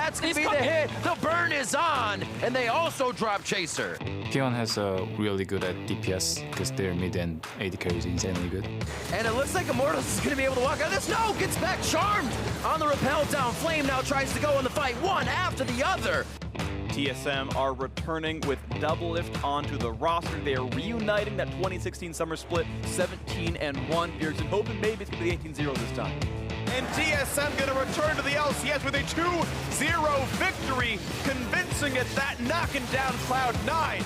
That's going to be the hit. The burn is on, and they also drop Chaser. P1 has really good at DPS because their mid and AD carry is insanely good. And it looks like Immortals is going to be able to walk out of this. No, gets back charmed on the rappel down. Flame now tries to go in the fight, one after the other. TSM are returning with Doublelift onto the roster. They are reuniting that 2016 summer split, 17-1. Bjergsen hoping maybe it's going to be 18-0 this time. And TSM going to return to the LCS with a 2-0 victory, convincing at that, knocking down Cloud9.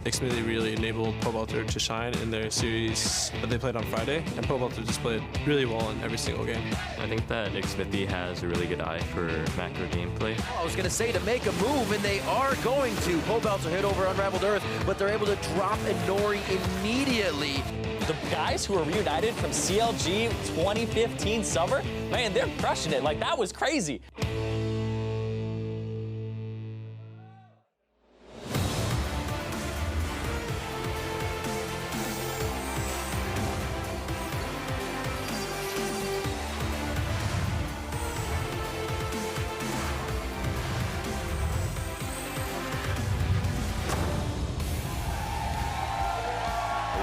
Xmithie really enabled Pobelter to shine in their series that they played on Friday, and Pobelter just played really well in every single game. I think that Xmithie has a really good eye for macro gameplay. I was going to say to make a move, and they are going to. Pobelter hit over Unraveled Earth, but they're able to drop Nori immediately. The guys who are reunited from CLG 2015 summer, man, they're crushing it. Like, that was crazy.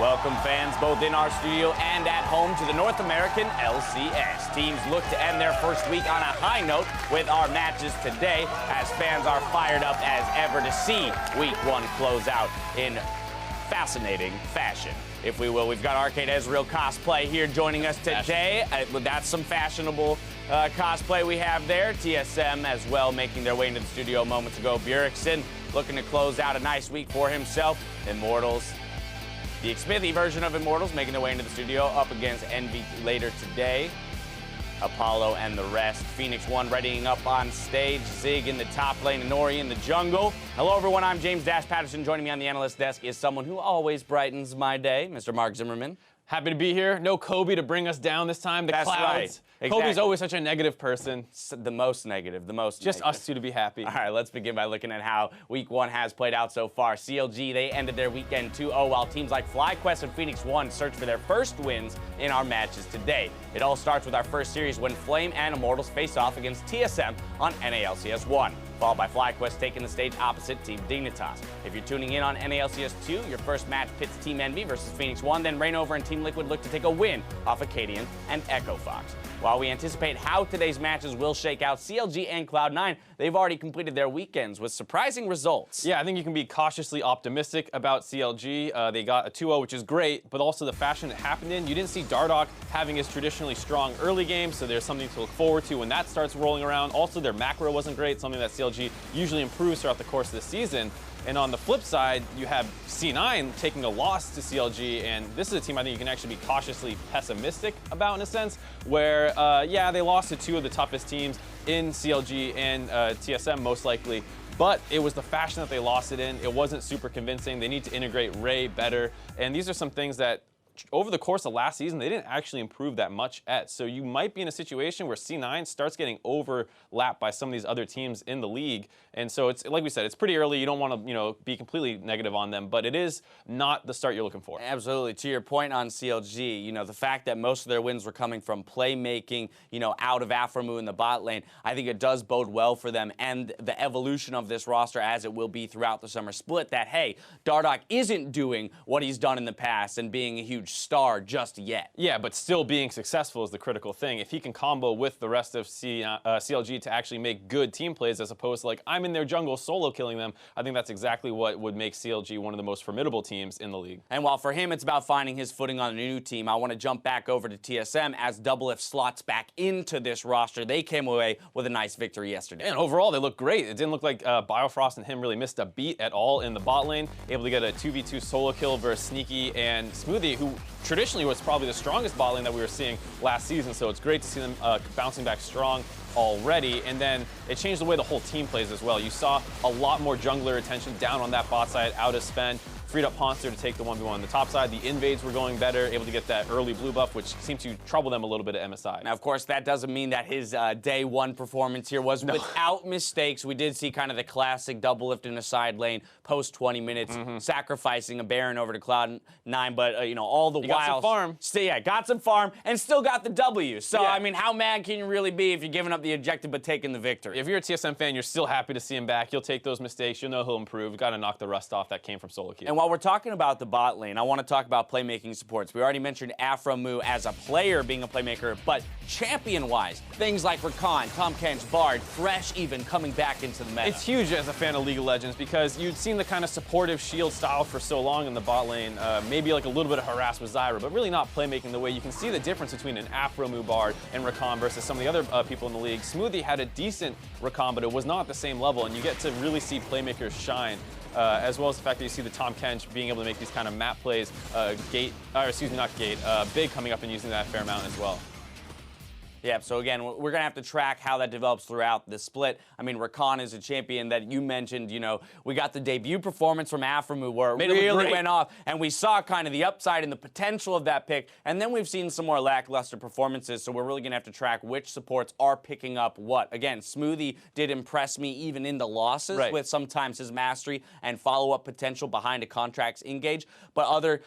Welcome fans both in our studio and at home to the North American LCS. Teams look to end their first week on a high note with our matches today, as fans are fired up as ever to see week one close out in fascinating fashion, if we will. We've got Arcade Ezreal cosplay here joining us today. That's some fashionable cosplay we have there. TSM as well making their way into the studio moments ago. Bjergsen looking to close out a nice week for himself. Immortals, the Xmithie version of Immortals, making their way into the studio up against Envy later today. Apollo and the rest. Phoenix One readying up on stage. Zig in the top lane, and Nori in the jungle. Hello, everyone. I'm James Dash Patterson. Joining me on the analyst desk is someone who always brightens my day, Mr. Mark Zimmerman. Happy to be here. No Kobe to bring us down this time. That's clouds. Right. Exactly. Kobe's always such a negative person. The most negative, the most Just negative. us two to be happy. All right, let's begin by looking at how week one has played out so far. CLG, they ended their weekend 2-0, while teams like FlyQuest and Phoenix One search for their first wins in our matches today. It all starts with our first series when Flame and Immortals face off against TSM on NALCS 1. Followed by FlyQuest taking the stage opposite Team Dignitas. If you're tuning in on NALCS 2, your first match pits Team Envy versus Phoenix One, then Rainover and Team Liquid look to take a win off Acadian and Echo Fox. While we anticipate how today's matches will shake out, CLG and Cloud9, they've already completed their weekends with surprising results. Yeah, I think you can be cautiously optimistic about CLG. They got a 2-0, which is great, but also the fashion it happened in. You didn't see Dardoch having his traditionally strong early game, so there's something to look forward to when that starts rolling around. Also, their macro wasn't great, something that CLG usually improves throughout the course of the season. And on the flip side, you have C9 taking a loss to CLG, and this is a team I think you can actually be cautiously pessimistic about in a sense, where, yeah, they lost to two of the toughest teams in CLG and TSM most likely, but it was the fashion that they lost it in. It wasn't super convincing. They need to integrate Ray better, and these are some things that over the course of last season, they didn't actually improve that much at. So you might be in a situation where C9 starts getting overlapped by some of these other teams in the league. And so it's, like we said, it's pretty early. You don't want to, be completely negative on them, but it is not the start you're looking for. Absolutely. To your point on CLG, the fact that most of their wins were coming from playmaking, out of Aframu in the bot lane, I think it does bode well for them and the evolution of this roster as it will be throughout the summer split, that, hey, Dardoch isn't doing what he's done in the past and being a huge star just yet. Yeah, but still being successful is the critical thing. If he can combo with the rest of CLG to actually make good team plays as opposed to like, I'm in their jungle solo killing them, I think that's exactly what would make CLG one of the most formidable teams in the league. And while for him it's about finding his footing on a new team, I want to jump back over to TSM as Doublelift slots back into this roster. They came away with a nice victory yesterday. And overall, they look great. It didn't look like Biofrost and him really missed a beat at all in the bot lane. Able to get a 2v2 solo kill versus Sneaky and Smoothie, who traditionally was probably the strongest bot lane that we were seeing last season, so it's great to see them bouncing back strong already. And then it changed the way the whole team plays as well. You saw a lot more jungler attention down on that bot side, out of spend freed up Ponster to take the 1v1 on the top side. The invades were going better, able to get that early blue buff, which seemed to trouble them a little bit at MSI. Now, of course, that doesn't mean that his day one performance here was without mistakes. We did see kind of the classic double lift in the side lane post 20 minutes, sacrificing a Baron over to Cloud9, but you know, all the while, got some farm. Still, yeah, got some farm and still got the W. So I mean, how mad can you really be if you're giving up the objective but taking the victory? If you're a TSM fan, you're still happy to see him back. You'll take those mistakes. You'll know he'll improve. Got to knock the rust off that came from solo queue. And while we're talking about the bot lane, I want to talk about playmaking supports. We already mentioned Afromu as a player being a playmaker, but champion-wise, things like Rakan, Tom Kench, Bard, Thresh even coming back into the meta. It's huge as a fan of League of Legends because you'd seen the kind of supportive shield style for so long in the bot lane, maybe like a little bit of harass with Zyra, but really not playmaking the way. You can see the difference between an Afromu Bard and Rakan versus some of the other people in the league. Smoothie had a decent Rakan, but it was not at the same level, and you get to really see playmakers shine. As well as the fact that you see the Tom Kench being able to make these kind of map plays, Big coming up and using that a fair amount as well. Yeah, so again, we're going to have to track how that develops throughout the split. I mean, Rakan is a champion that you mentioned, you know, we got the debut performance from Afromu where it really went off, and we saw kind of the upside and the potential of that pick, and then we've seen some more lackluster performances, so we're really going to have to track which supports are picking up what. Again, Smoothie did impress me even in the losses with sometimes his mastery and follow-up potential behind a contracts engage, but other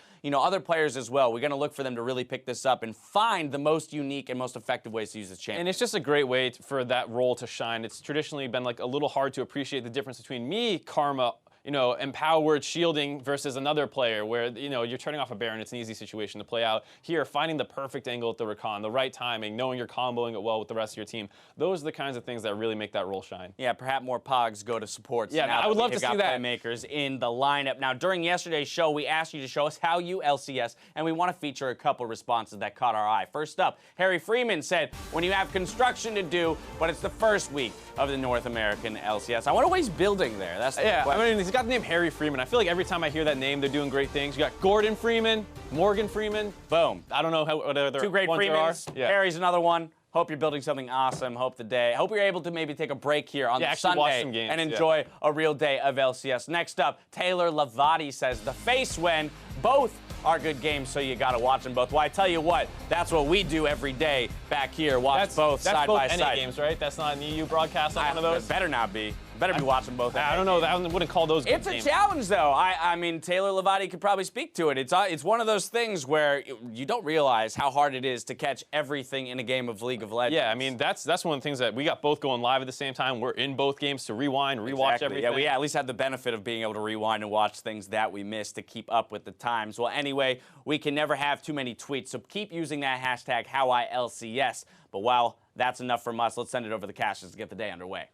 players as well. We're going to look for them to really pick this up and find the most unique and most effective ways to use this champion. And it's just a great way for that role to shine. It's traditionally been like a little hard to appreciate the difference between me, Karma, you know, empowered shielding versus another player where, you know, you're turning off a Baron, it's an easy situation to play out. Here, finding the perfect angle at the Rakan, the right timing, knowing you're comboing it well with the rest of your team, those are the kinds of things that really make that role shine. Yeah, perhaps more Pogs go to supports. Yeah, I would love to see that. Playmakers in the lineup. Now, during yesterday's show, we asked you to show us how you LCS, and we want to feature a couple responses that caught our eye. First up, Harry Freeman said, when you have construction to do, but it's the first week of the North American LCS. I wonder what he's building there. That's the question. I mean, he's got the name Harry Freeman. I feel like every time I hear that name, they're doing great things. You got Gordon Freeman, Morgan Freeman. Boom. I don't know what other two great ones Freemans. there are. Yeah. Harry's another one. Hope you're building something awesome. Hope you're able to maybe take a break here on the Sunday and enjoy a real day of LCS. Next up, Taylor Lavati says, the face when both are good games, so you got to watch them both. Well, I tell you what, that's what we do every day back here. Watch both side by side. That's both NA games, right? That's not an EU broadcast on one of those? It better not be. Better be watching both. I don't know. I wouldn't call those good games. It's a challenge, though. I mean, Taylor Lavati could probably speak to it. It's one of those things where you don't realize how hard it is to catch everything in a game of League of Legends. Yeah, I mean, that's one of the things that we got both going live at the same time. We're in both games to rewind, rewatch everything. Yeah, we at least have the benefit of being able to rewind and watch things that we missed to keep up with the times. Well, anyway, we can never have too many tweets, so keep using that hashtag HowILCS. But while that's enough from us, let's send it over the casters to get the day underway.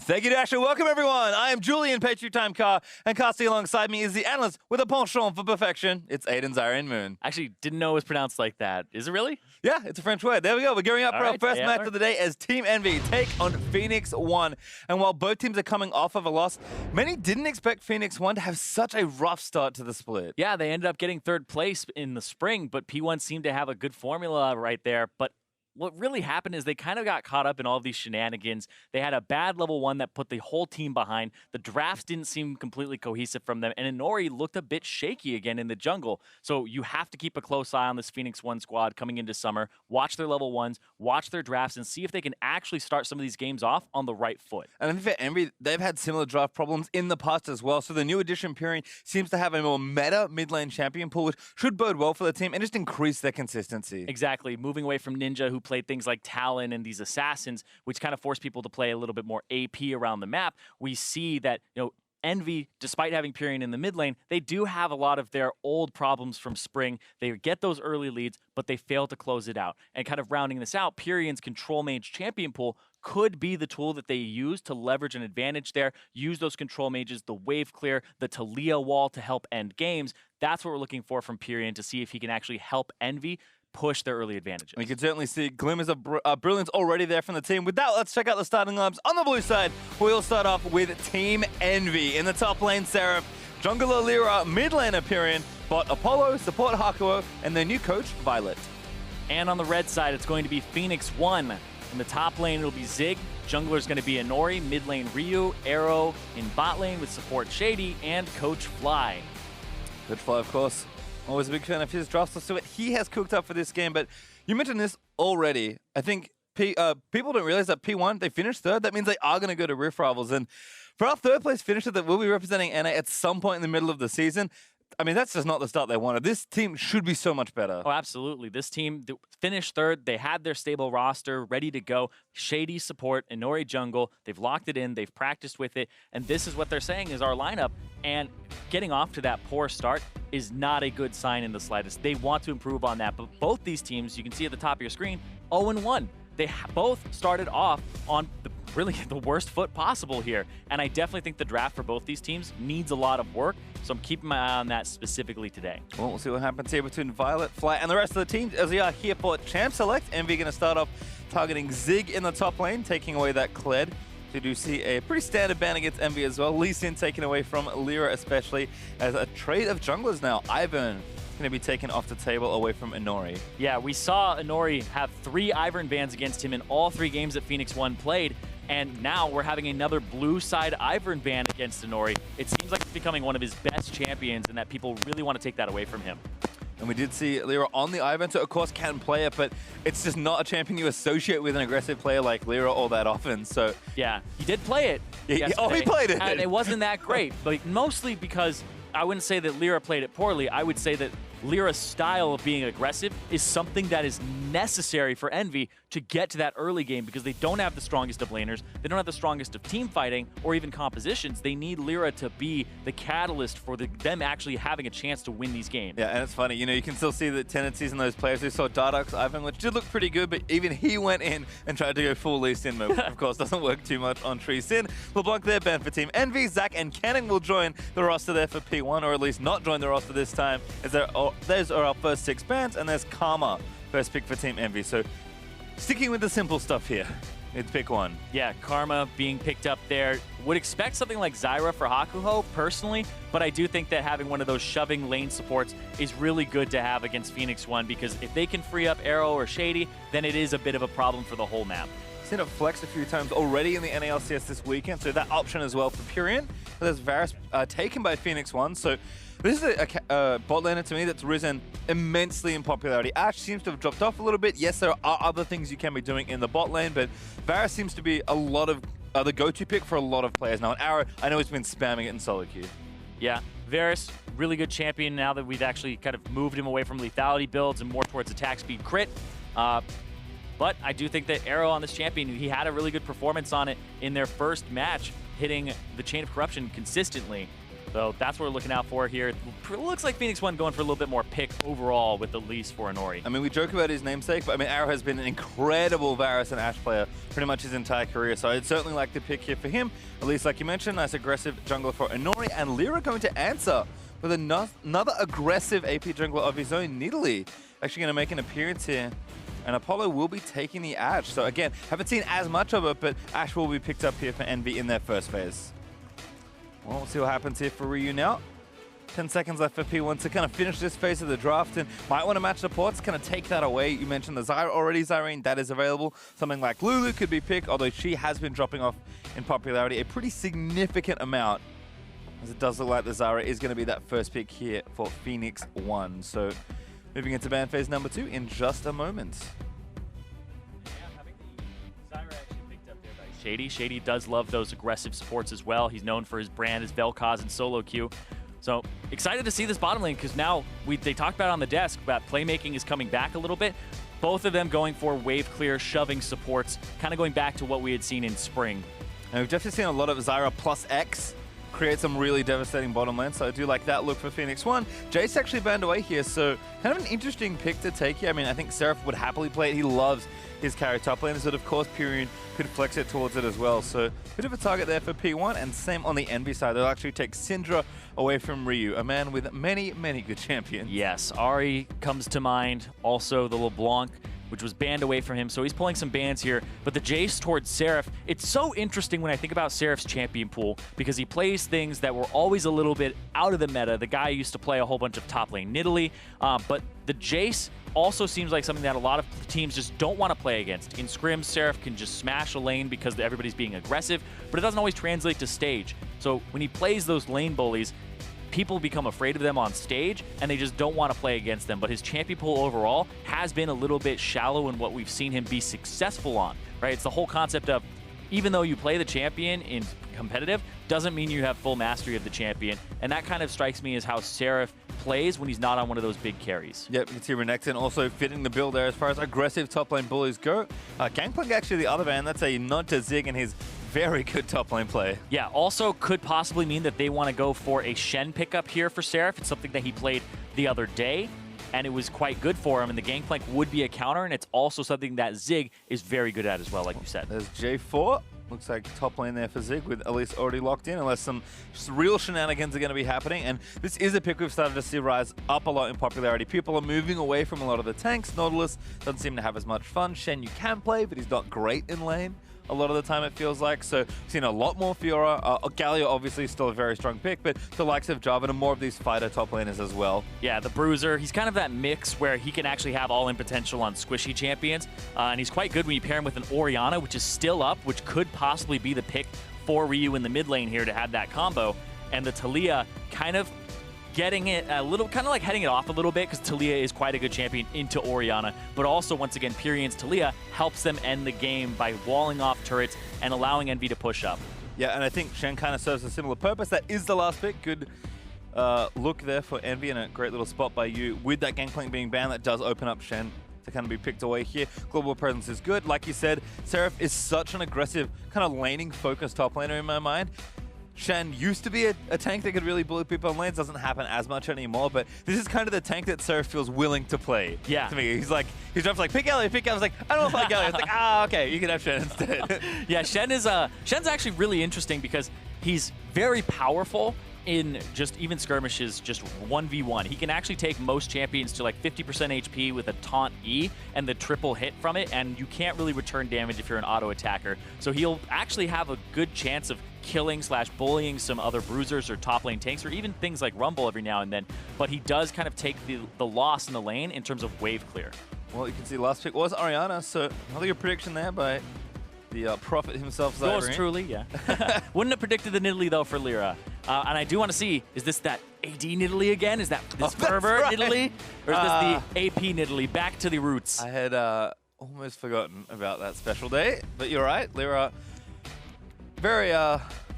Thank you, Dasher. Welcome, everyone. I am Julian Patriot Time Car, and casting alongside me is the analyst with a penchant for perfection. It's Aiden Zyrian Moon. Actually, didn't know it was pronounced like that. Is it really? Yeah, it's a French word. There we go. We're gearing up for our first match of the day as Team Envy take on Phoenix 1. And while both teams are coming off of a loss, many didn't expect Phoenix 1 to have such a rough start to the split. Yeah, they ended up getting third place in the spring, but P1 seemed to have a good formula right there. But what really happened is they kind of got caught up in all of these shenanigans. They had a bad level 1 that put the whole team behind. The drafts didn't seem completely cohesive from them, and Inori looked a bit shaky again in the jungle. So you have to keep a close eye on this Phoenix 1 squad coming into summer. Watch their level 1s, watch their drafts, and see if they can actually start some of these games off on the right foot. And I think for Envy, they've had similar draft problems in the past as well. So the new addition, Pyrian, seems to have a more meta mid-lane champion pool, which should bode well for the team and just increase their consistency. Exactly. Moving away from Ninja, who played things like Talon and these assassins, which kind of force people to play a little bit more AP around the map, we see that, Envy, despite having Pyrian in the mid lane, they do have a lot of their old problems from spring. They get those early leads, but they fail to close it out. And kind of rounding this out, Pyrian's control mage champion pool could be the tool that they use to leverage an advantage there, use those control mages, the wave clear, the Talia wall to help end games. That's what we're looking for from Pyrian to see if he can actually help Envy push their early advantages. We can certainly see glimmers of brilliance already there from the team. With that, let's check out the starting lineups. On the blue side, we'll start off with Team Envy. In the top lane, Seraph, jungler Lyra, mid laner Pyrian, bot Apollo, support Hakuo, and their new coach, Violet. And on the red side, it's going to be Phoenix 1. In the top lane, it'll be Zig. Jungler's going to be Inori. Mid lane, Ryu. Arrow in bot lane with support Shady and Coach Fly. Coach Fly, of course. Always a big fan of his drafts. Let's see what he has cooked up for this game. But you mentioned this already. I think people don't realize that P1, they finished third. That means they are going to go to Rift Rivals. And for our third place finisher that will be representing NA at some point in the middle of the season, I mean, that's just not the start they wanted. This team should be so much better. Oh, absolutely. This team finished third. They had their stable roster ready to go. Shady support, Inori jungle. They've locked it in. They've practiced with it. And this is what they're saying is our lineup. And getting off to that poor start is not a good sign in the slightest. They want to improve on that. But both these teams, you can see at the top of your screen, 0-1. They both started off on really the worst foot possible here. And I definitely think the draft for both these teams needs a lot of work. So I'm keeping my eye on that specifically today. Well, we'll see what happens here between Violet, Fly, and the rest of the team as we are here for Champ Select. Envy going to start off targeting Zig in the top lane, taking away that Kled. We do see a pretty standard ban against Envy as well. Lee Sin taken away from Lyra, especially as a trade of junglers now. Ivern going to be taken off the table away from Inori. Yeah, we saw Inori have 3 Ivern bans against him in all 3 games that Phoenix One played. And now we're having another blue side Ivern ban against Inori. It seems like it's becoming one of his best champions and that people really want to take that away from him. And we did see Lyra on the Ivern, so of course can play it, but it's just not a champion you associate with an aggressive player like Lyra all that often. So yeah, he did play it. Oh, he played it. And it wasn't that great, but mostly because I wouldn't say that Lyra played it poorly. I would say that Lyra's style of being aggressive is something that is necessary for Envy to get to that early game because they don't have the strongest of laners, they don't have the strongest of team fighting or even compositions. They need Lyra to be the catalyst for them actually having a chance to win these games. Yeah, and it's funny, you know, you can still see the tendencies in those players. We saw Dardock's Ivan, which did look pretty good, but even he went in and tried to go full Lee Sin mode, which of course doesn't work too much on Tree Sin. LeBlanc there, banned for Team Envy. Zach and Canning will join the roster there for P1, or at least not join the roster this time, as those are our first 6 bans, and there's Karma, first pick for Team Envy. So sticking with the simple stuff here, it's pick 1. Yeah, Karma being picked up there. Would expect something like Zyra for Hakuho, personally, but I do think that having one of those shoving lane supports is really good to have against Phoenix One, because if they can free up Arrow or Shady, then it is a bit of a problem for the whole map. Seen it flex a few times already in the NALCS this weekend, so that option as well for Purian. There's Varus taken by Phoenix One, so this is a bot laner to me that's risen immensely in popularity. Ashe seems to have dropped off a little bit. Yes, there are other things you can be doing in the bot lane, but Varus seems to be a lot of the go-to pick for a lot of players now. And Arrow, I know he's been spamming it in solo queue. Yeah, Varus, really good champion now that we've actually kind of moved him away from lethality builds and more towards attack speed crit. But I do think that Arrow on this champion, he had a really good performance on it in their first match, hitting the Chain of Corruption consistently. So that's what we're looking out for here. It looks like Phoenix One going for a little bit more pick overall with the lease for Inori. I mean, we joke about his namesake, but I mean, Arrow has been an incredible Varus and Ashe player pretty much his entire career. So I'd certainly like to pick here for him. At least, like you mentioned, nice aggressive jungler for Inori, and Lyra going to answer with another aggressive AP jungler of his own, Nidalee. Actually going to make an appearance here. And Apollo will be taking the Ashe. So again, haven't seen as much of it, but Ashe will be picked up here for Envy in their first phase. Well, we'll see what happens here for Ryu now. 10 seconds left for P1 to kind of finish this phase of the draft, and might want to match the ports, kind of take that away. You mentioned the Zyra already, Zyrene, that is available. Something like Lulu could be picked, although she has been dropping off in popularity a pretty significant amount, as it does look like the Zyra is going to be that first pick here for Phoenix One. So moving into ban phase number 2 in just a moment. Shady does love those aggressive supports as well. He's known for his brand as Vel'Koz and solo queue. So excited to see this bottom lane, because now they talked about it on the desk that playmaking is coming back a little bit. Both of them going for wave clear, shoving supports, kind of going back to what we had seen in spring. And we've definitely seen a lot of Zyra plus X create some really devastating bottom lane, so I do like that look for Phoenix One. Jace actually banned away here, so kind of an interesting pick to take here. I mean, I think Seraph would happily play it. He loves his carry top laners, but of course Purian could flex it towards it as well. So bit of a target there for P1, and same on the Envy side. They'll actually take Syndra away from Ryu, a man with many, many good champions. Yes, Ahri comes to mind, also the LeBlanc. which was banned away from him, so he's pulling some bans here. But the Jace towards Seraph, it's so interesting when I think about Seraph's champion pool, because he plays things that were always a little bit out of the meta. The guy used to play a whole bunch of top lane Nidalee, but the Jace also seems like something that a lot of teams just don't want to play against. In scrims, Seraph can just smash a lane because everybody's being aggressive, but it doesn't always translate to stage. So when he plays those lane bullies, people become afraid of them on stage, and they just don't want to play against them. But his champion pool overall has been a little bit shallow in what we've seen him be successful on, right? It's the whole concept of, even though you play the champion in competitive, doesn't mean you have full mastery of the champion. And that kind of strikes me as how Seraph plays when he's not on one of those big carries. Yep, you can see Renekton also fitting the bill there as far as aggressive top lane bullies go. Gangplank actually the other van, that's a nod to Zig and his very good top lane play. Yeah, also could possibly mean that they want to go for a Shen pickup here for Seraph. It's something that he played the other day, and it was quite good for him, and the Gangplank would be a counter, and it's also something that Zig is very good at as well, like you said. There's J4. Looks like top lane there for Zig with Elise already locked in, unless some real shenanigans are going to be happening. And this is a pick we've started to see rise up a lot in popularity. People are moving away from a lot of the tanks. Nautilus doesn't seem to have as much fun. Shen you can play, but he's not great in lane a lot of the time, it feels like. So we've seen a lot more Fiora. Galio obviously is still a very strong pick, but the likes of Jarvan and more of these fighter top laners as well. Yeah, the Bruiser, he's kind of that mix where he can actually have all-in potential on squishy champions, and he's quite good when you pair him with an Orianna, which is still up, which could possibly be the pick for Ryu in the mid lane here to have that combo. And the Talia kind of getting it a little, kind of like heading it off a little bit, because Talia is quite a good champion into Orianna, but also, once again, Pyrian's Talia helps them end the game by walling off turrets and allowing Envy to push up. Yeah, and I think Shen kind of serves a similar purpose. That is the last pick. Good look there for Envy, and a great little spot by you. With that Gangplank being banned, that does open up Shen to kind of be picked away here. Global presence is good. Like you said, Seraph is such an aggressive, kind of laning-focused top laner in my mind. Shen used to be a tank that could really bully people in lanes. Doesn't happen as much anymore, but this is kind of the tank that Seraph feels willing to play. Yeah. To me, he's just like, pick Galio, pick Galio. I was like, I don't want to play Galio. It's like, okay, you can have Shen instead. Yeah, Shen's actually really interesting because he's very powerful in just even skirmishes, just 1v1. He can actually take most champions to like 50% HP with a taunt E and the triple hit from it, and you can't really return damage if you're an auto attacker. So he'll actually have a good chance of killing / bullying some other bruisers or top lane tanks, or even things like Rumble every now and then. But he does kind of take the loss in the lane in terms of wave clear. Well, you can see last pick was Orianna, so another good prediction there by the prophet himself. Yours truly, yeah. Wouldn't have predicted the Nidalee though for Lyra. And I do want to see, is this that AD Nidalee again? Is that this pervert Nidalee? Or is this the AP Nidalee? Back to the roots. I had almost forgotten about that special day, but you're right. Lyra, very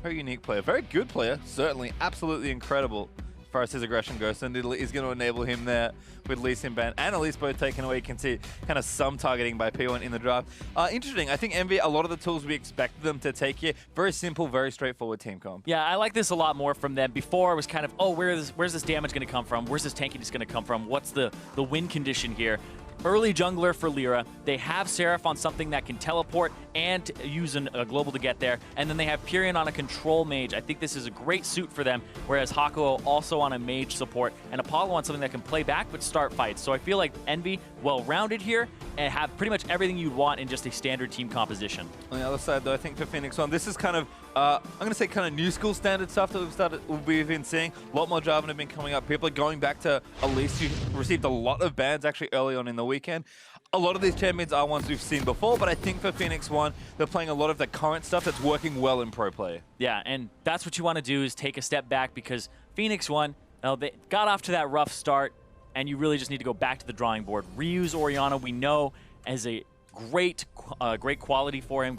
unique player. Very good player, certainly. Absolutely incredible as far as his aggression goes. So Nidalee is going to enable him there with Lee Sin ban and Elise both taken away. You can see kind of some targeting by P1 in the draft. Interesting. I think Envy, a lot of the tools we expected them to take here, very simple, very straightforward team comp. Yeah, I like this a lot more from them. Before it was kind of, oh, where's this damage going to come from? Where's this tankiness going to come from? What's the win condition here? Early jungler for Lyra. They have Seraph on something that can teleport and use a global to get there. And then they have Pyrian on a control mage. I think this is a great suit for them, whereas Hakuo also on a mage support, and Apollo on something that can play back but start fights. So I feel like Envy, well-rounded here, and have pretty much everything you'd want in just a standard team composition. On the other side, though, I think for Phoenix One, this is kind of, I'm going to say kind of new school standard stuff that we've been seeing. A lot more Jarvan have been coming up. People are going back to Elise, who received a lot of bans actually early on in the weekend. A lot of these champions are ones we've seen before, but I think for Phoenix One, they're playing a lot of the current stuff that's working well in pro play. Yeah, and that's what you want to do, is take a step back, because Phoenix One, they got off to that rough start, and you really just need to go back to the drawing board. Reuse Orianna, we know, as a great quality for him,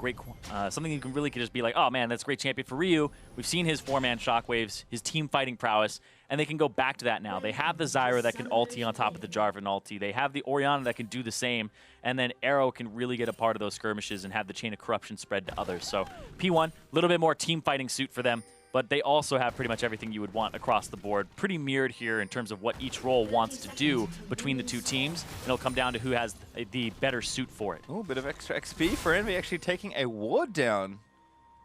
something you can really just be like, oh man, that's a great champion for Ryu. We've seen his 4-man shockwaves, his team fighting prowess, and they can go back to that now. They have the Zyra that can ulti on top of the Jarvan ulti. They have the Orianna that can do the same, and then Arrow can really get a part of those skirmishes and have the chain of corruption spread to others. So P1, a little bit more team fighting suit for them, but they also have pretty much everything you would want across the board. Pretty mirrored here in terms of what each role wants to do between the two teams, and it'll come down to who has the better suit for it. Oh, bit of extra XP for Envy, actually taking a ward down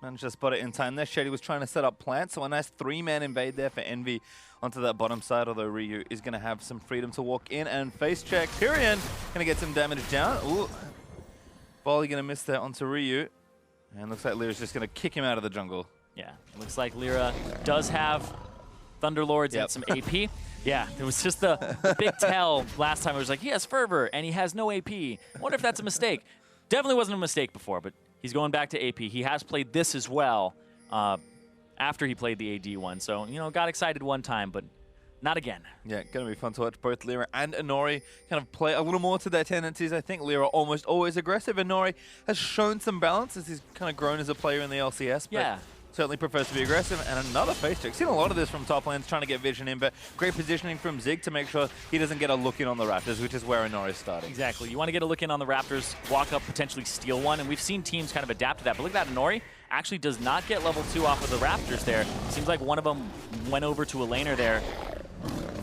Managed to spot it in time there. Shady was trying to set up plant, so a nice 3-man invade there for Envy onto that bottom side, although Ryu is going to have some freedom to walk in and face check. Pyrian going to get some damage down. Ooh. Volley going to miss there onto Ryu. And looks like Lyra's just going to kick him out of the jungle. Yeah, it looks like Lyra does have Thunderlords and some AP. Yeah, there was just the big tell last time. It was like, he has Fervor and he has no AP. I wonder if that's a mistake. Definitely wasn't a mistake before, but he's going back to AP. He has played this as well after he played the AD one. So, you know, got excited one time, but not again. Yeah, going to be fun to watch both Lyra and Inori kind of play a little more to their tendencies. I think Lyra almost always aggressive. Inori has shown some balance as he's kind of grown as a player in the LCS. But yeah. Certainly prefers to be aggressive. And another face check. Seen a lot of this from top lanes trying to get vision in, but great positioning from Zig to make sure he doesn't get a look in on the Raptors, which is where Inori's starting. Exactly. You want to get a look in on the Raptors, walk up, potentially steal one, and we've seen teams kind of adapt to that. But look at that, Inori actually does not get level 2 off of the Raptors there. Seems like one of them went over to a laner there.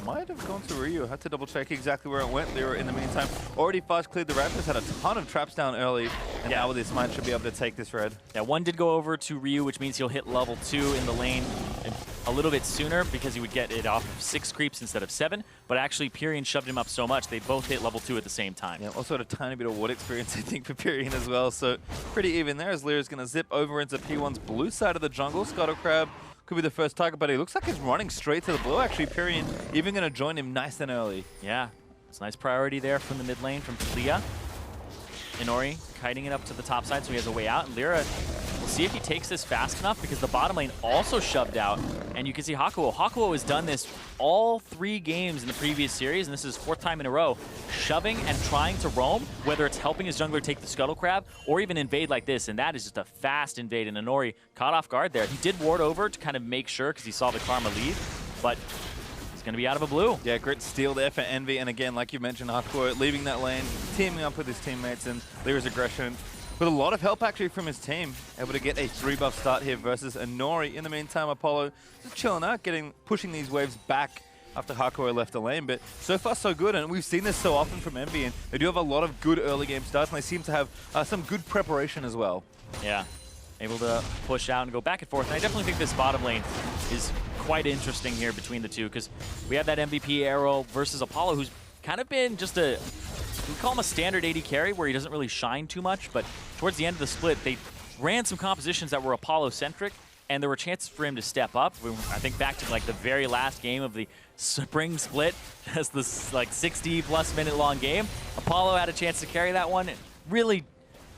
Might have gone to Ryu. Had to double check exactly where it went. Lyra, in the meantime, already fast cleared the Raptors, had a ton of traps down early, and now with this Smite should be able to take this red. Yeah, one did go over to Ryu, which means he'll hit level 2 in the lane a little bit sooner because he would get it off of 6 creeps instead of 7. But actually, Pyrian shoved him up so much, they both hit level 2 at the same time. Yeah, also had a tiny bit of ward experience, I think, for Pyrian as well. So pretty even there as Lyra's going to zip over into P1's blue side of the jungle. Scuttle Crab could be the first target, but he looks like he's running straight to the blue. Actually, Pyrian even going to join him nice and early. Yeah, it's a nice priority there from the mid lane from Clea. Inori kiting it up to the top side so he has a way out. And Lyra, we'll see if he takes this fast enough because the bottom lane also shoved out. And you can see Hakuo. Hakuo has done this all 3 games in the previous series, and this is his 4th time in a row, shoving and trying to roam, whether it's helping his jungler take the Scuttle Crab or even invade like this. And that is just a fast invade, and Inori caught off guard there. He did ward over to kind of make sure because he saw the Karma leave, but going to be out of a blue. Yeah, great steal there for Envy. And again, like you mentioned, Hakuo leaving that lane, teaming up with his teammates, and Lyra's aggression with a lot of help actually from his team. Able to get a 3-buff start here versus Inori. In the meantime, Apollo just chilling out, pushing these waves back after Hakuo left the lane. But so far, so good. And we've seen this so often from Envy. And they do have a lot of good early game starts, and they seem to have some good preparation as well. Yeah, able to push out and go back and forth. And I definitely think this bottom lane is quite interesting here between the two because we have that MVP Arrow versus Apollo, who's kind of been just we call him a standard AD carry where he doesn't really shine too much, but towards the end of the split, they ran some compositions that were Apollo-centric, and there were chances for him to step up. I think back to like the very last game of the spring split, as this like 60+ minute long game. Apollo had a chance to carry that one. Really,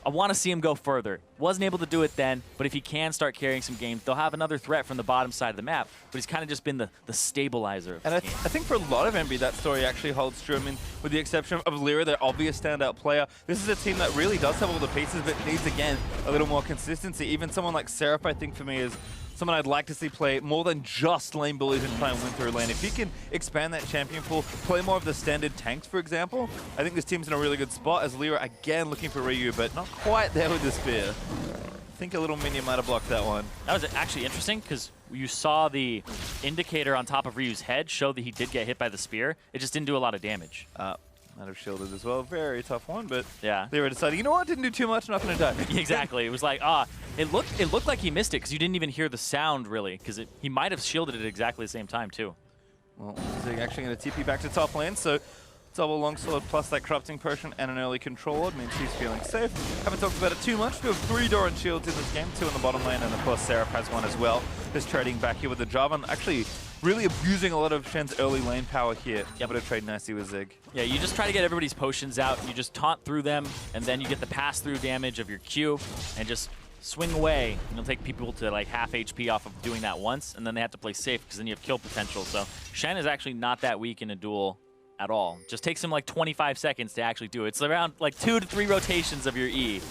I want to see him go further. Wasn't able to do it then, but if he can start carrying some games, they'll have another threat from the bottom side of the map. But he's kind of just been the stabilizer of the game. I think for a lot of Envy, that story actually holds true. I mean, with the exception of Lyra, their obvious standout player, this is a team that really does have all the pieces, but needs, again, a little more consistency. Even someone like Seraph, I think, for me, is someone I'd like to see play more than just lane bullies and try and win through lane. If he can expand that champion pool, play more of the standard tanks, for example, I think this team's in a really good spot as Lyra, again, looking for Ryu, but not quite there with the spear. I think a little minion might have blocked that one. That was actually interesting because you saw the indicator on top of Ryu's head show that he did get hit by the spear. It just didn't do a lot of damage. Might have shielded as well. Very tough one, but yeah, Lyra decided, you know what, didn't do too much, not going to die. Exactly. It was like, it looked like he missed it because you didn't even hear the sound really, because he might have shielded it at exactly the same time too. Well, Zig actually going to TP back to top lane, so double longsword plus that corrupting potion and an early control means he's feeling safe. Haven't talked about it too much. We have 3 Doran shields in this game, 2 in the bottom lane, and of course Seraph has one as well. Just trading back here with the Jarvan. Actually, really abusing a lot of Shen's early lane power here. Able to trade nicely with Zig. Yeah, you just try to get everybody's potions out. You just taunt through them, and then you get the pass-through damage of your Q, and just swing away. And you'll take people to like half HP off of doing that once, and then they have to play safe because then you have kill potential. So Shen is actually not that weak in a duel at all. Just takes him like 25 seconds to actually do it. It's around like 2 to 3 rotations of your E.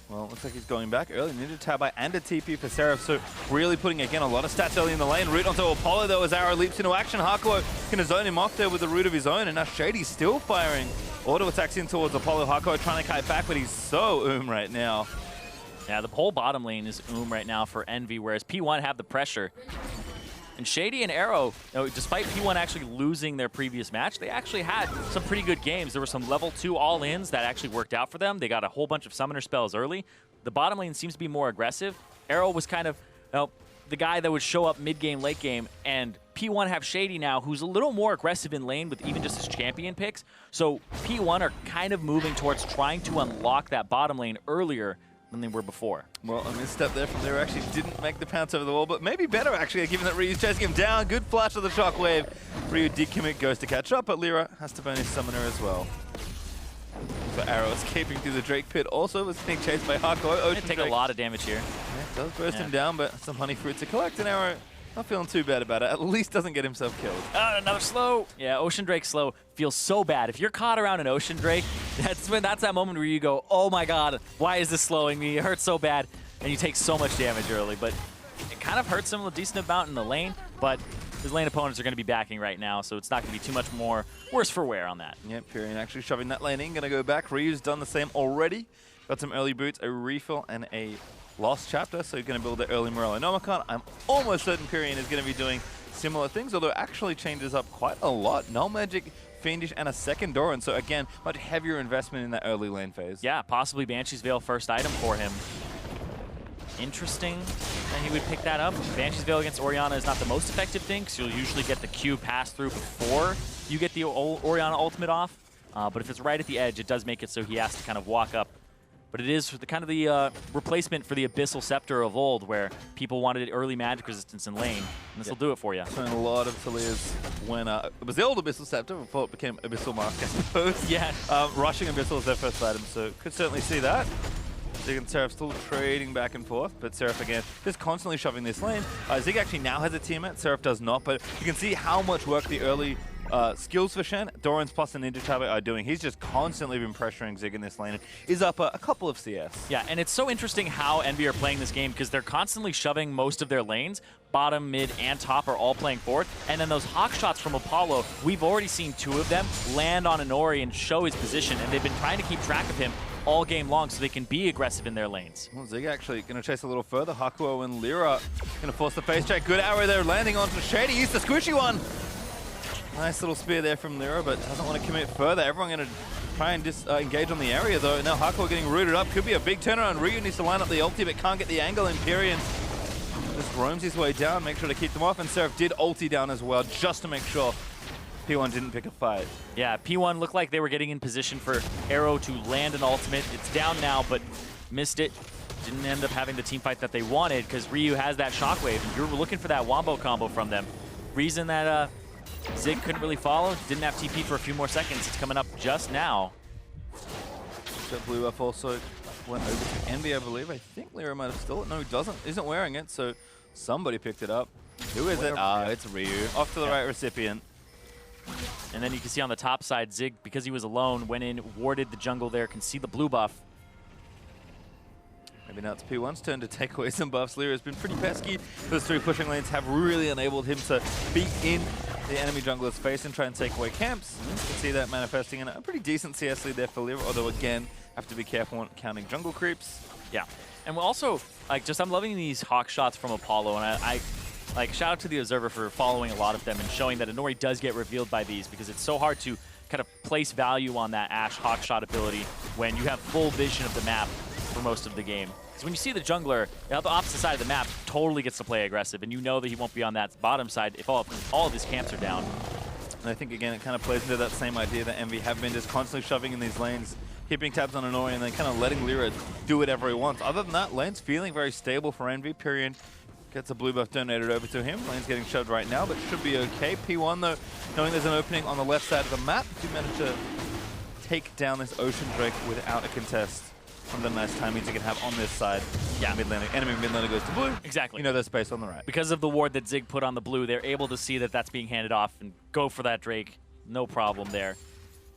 Well, looks like he's going back early. Ninja Tabi and a TP for Seraph, so really putting, again, a lot of stats early in the lane. Root onto Apollo, though, as Arrow leaps into action. Hakuo can zone him off there with a root of his own, and now Shady's still firing. Auto attacks in towards Apollo. Hakuo trying to kite back, but he's so right now. Yeah, the whole bottom lane is right now for Envy, whereas P1 have the pressure. And Shady and Arrow, despite P1 actually losing their previous match, they actually had some pretty good games. There were some level 2 all-ins that actually worked out for them. They got a whole bunch of summoner spells early. The bottom lane seems to be more aggressive. Arrow was kind of the guy that would show up mid-game, late game, and P1 have Shady now, who's a little more aggressive in lane with even just his champion picks. So P1 are kind of moving towards trying to unlock that bottom lane earlier than they were before. Well, a misstep there from there. Actually didn't make the pounce over the wall, but maybe better actually, given that Ryu's chasing him down. Good flash of the shockwave. Ryu did commit, goes to catch up, but Lyra has to burn his summoner as well. So Arrow escaping through the Drake pit also was being chased by Hardcore. Ocean take Drake. A lot of damage here. Yeah, does burst him down, but some honey fruit to collect, and Arrow not feeling too bad about it. At least doesn't get himself killed. Another slow. Yeah, Ocean Drake slow feels so bad. If you're caught around an Ocean Drake, that's that moment where you go, oh my god, why is this slowing me? It hurts so bad, and you take so much damage early. But it kind of hurts him a decent amount in the lane, but his lane opponents are going to be backing right now, so it's not going to be too much more worse for wear on that. Yep, Pyrian actually shoving that lane in. Going to go back. Ryu's done the same already. Got some early boots, a refill, and a lost chapter, so you're going to build the early Morellonomicon. I'm almost certain Pyrian is going to be doing similar things, although it actually changes up quite a lot. Null Magic, Fiendish, and a second Doran, so again, much heavier investment in that early lane phase. Yeah, possibly Banshee's Veil first item for him. Interesting that he would pick that up. Banshee's Veil against Orianna is not the most effective thing, because you'll usually get the Q pass through before you get the Orianna ultimate off. But if it's right at the edge, it does make it so he has to kind of walk up. But it is kind of the replacement for the Abyssal Scepter of old, where people wanted early magic resistance in lane, and this will do it for you. So in a lot of Talia's when it was the old Abyssal Scepter before it became Abyssal Mask, I suppose. Yeah. Rushing Abyssal is their first item, so could certainly see that. Zig and Seraph still trading back and forth, but Seraph again just constantly shoving this lane. Zig actually now has a teammate, Seraph does not, but you can see how much work the early skills for Shen, Doran's plus the Ninja Tablet are doing. He's just constantly been pressuring Zig in this lane and is up a couple of CS. Yeah, and it's so interesting how Envy are playing this game because they're constantly shoving most of their lanes. Bottom, mid, and top are all playing forward. And then those hawk shots from Apollo, we've already seen 2 of them land on Inori and show his position, and they've been trying to keep track of him all game long so they can be aggressive in their lanes. Well, Zig actually going to chase a little further. Hakuo and Lyra going to force the face check. Good arrow there landing onto Shady. Used the squishy one. Nice little spear there from Lyra, but doesn't want to commit further. Everyone going to try and engage on the area, though. Now Hakuo getting rooted up. Could be a big turnaround. Ryu needs to line up the ulti, but can't get the angle. Empyrean just roams his way down, make sure to keep them off. And Seraph did ulti down as well, just to make sure P1 didn't pick a fight. Yeah, P1 looked like they were getting in position for Arrow to land an ultimate. It's down now, but missed it. Didn't end up having the team fight that they wanted because Ryu has that shockwave, and you're looking for that wombo combo from them. Reason that Zig couldn't really follow, didn't have TP for a few more seconds. It's coming up just now. So blue buff also went over to Envy, I believe. I think Lyra might have stole it. No, he doesn't. Isn't wearing it, so somebody picked it up. Who is it? It's Ryu. Off to the right recipient. And then you can see on the top side, Zig, because he was alone, went in, warded the jungle there, can see the blue buff. Maybe now it's P1's turn to take away some buffs. Lyra's been pretty pesky. Those 3 pushing lanes have really enabled him to be in the enemy jungler's face and try and take away camps. You can see that manifesting in a pretty decent CS lead there for Lyra, although again, have to be careful when counting jungle creeps. Yeah, and we're also, I'm loving these hawk shots from Apollo, and I shout out to the Observer for following a lot of them and showing that Inori does get revealed by these because it's so hard to kind of place value on that Ashe hawk shot ability when you have full vision of the map for most of the game. Because when you see the jungler, the opposite side of the map totally gets to play aggressive, and you know that he won't be on that bottom side if all of his camps are down. And I think, again, it kind of plays into that same idea that Envy have been just constantly shoving in these lanes, keeping tabs on Inori, and then kind of letting Lyra do whatever he wants. Other than that, lane's feeling very stable for Envy. Pyrian gets a blue buff donated over to him. Lane's getting shoved right now, but should be okay. P1, though, knowing there's an opening on the left side of the map, do manage to take down this Ocean Drake without a contest. Some of the nice timings you can have on this side. Yeah. Enemy mid laner goes to blue. Exactly. You know there's space on the right. Because of the ward that Zig put on the blue, they're able to see that that's being handed off and go for that Drake. No problem there.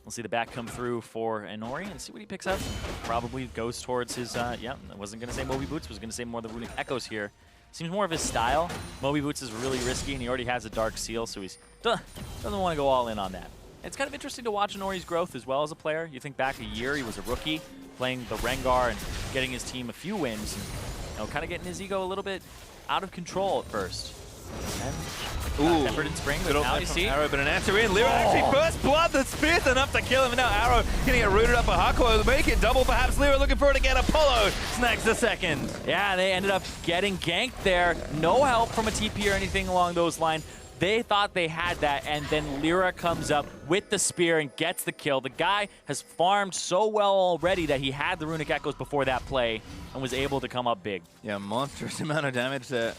We'll see the back come through for Inori and see what he picks up. Probably goes towards his, I wasn't going to say Moby Boots, was going to say more of the Runic Echoes here. Seems more of his style. Moby Boots is really risky, and he already has a Dark Seal, so he doesn't want to go all in on that. It's kind of interesting to watch Inori's growth as well as a player. You think back a year, he was a rookie, playing the Rengar and getting his team a few wins, and kind of getting his ego a little bit out of control at first. Ooh, Tempered in Spring, but good now off you from see. Arrow, but an answer in. Lyra actually first blood, the spear's enough to kill him, and now Arrow gonna get rooted up by Hakuo, make it double perhaps. Lyra looking for it again, Apollo snags the second. Yeah, they ended up getting ganked there. No help from a TP or anything along those lines. They thought they had that, and then Lyra comes up with the spear and gets the kill. The guy has farmed so well already that he had the Runic Echoes before that play and was able to come up big. Yeah, monstrous amount of damage there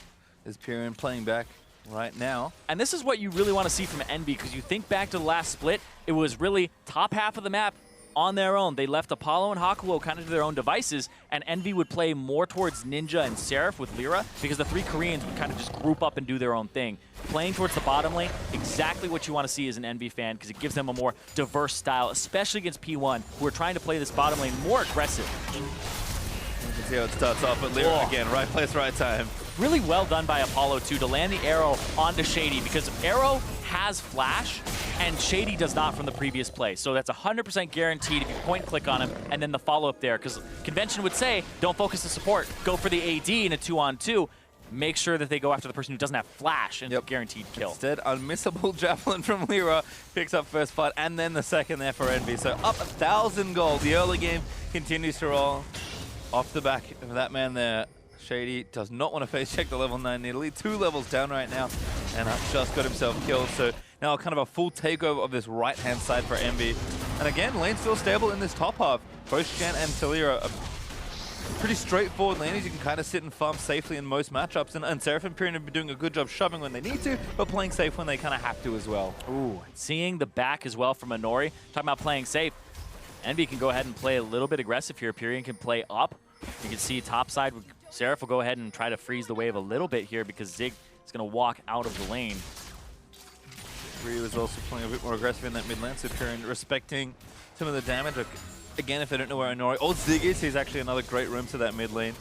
is Pyrion playing back right now. And this is what you really want to see from Envy, because you think back to the last split, it was really top half of the map on their own. They left Apollo and Hakuo kind of to their own devices, and Envy would play more towards Ninja and Seraph with Lyra, because the three Koreans would kind of just group up and do their own thing. Playing towards the bottom lane, exactly what you want to see as an Envy fan, because it gives them a more diverse style, especially against P1, who are trying to play this bottom lane more aggressive. You can see how it starts off, but Lyra again, right place, right time. Really well done by Apollo, too, to land the arrow onto Shady, because Arrow has flash, and Shady does not from the previous play. So that's 100% guaranteed if you point and click on him, and then the follow-up there, because convention would say, don't focus the support, go for the AD in a 2-on-2, make sure that they go after the person who doesn't have flash and guaranteed kill. Instead, unmissable Javelin from Lyra picks up first fight, and then the second there for Envy. So up 1,000 gold. The early game continues to roll off the back of that man there. Shady does not want to face check the level 9 Nidalee. 2 levels down right now, and just got himself killed. So now kind of a full takeover of this right-hand side for Envy. And again, lane's still stable in this top half. Both Shan and Taliyah are pretty straightforward lanes. You can kind of sit and farm safely in most matchups. And Seraph and Pyrion have been doing a good job shoving when they need to, but playing safe when they kind of have to as well. Ooh, seeing the back as well from Inori. Talking about playing safe. Envy can go ahead and play a little bit aggressive here. Pyrion can play up. You can see top side, Seraph will go ahead and try to freeze the wave a little bit here because Zig is going to walk out of the lane. Ryu is also playing a bit more aggressive in that mid lane, so Pyrion respecting some of the damage. Again, if they don't know where Inori or Zig is, he's actually another great room to that mid lane.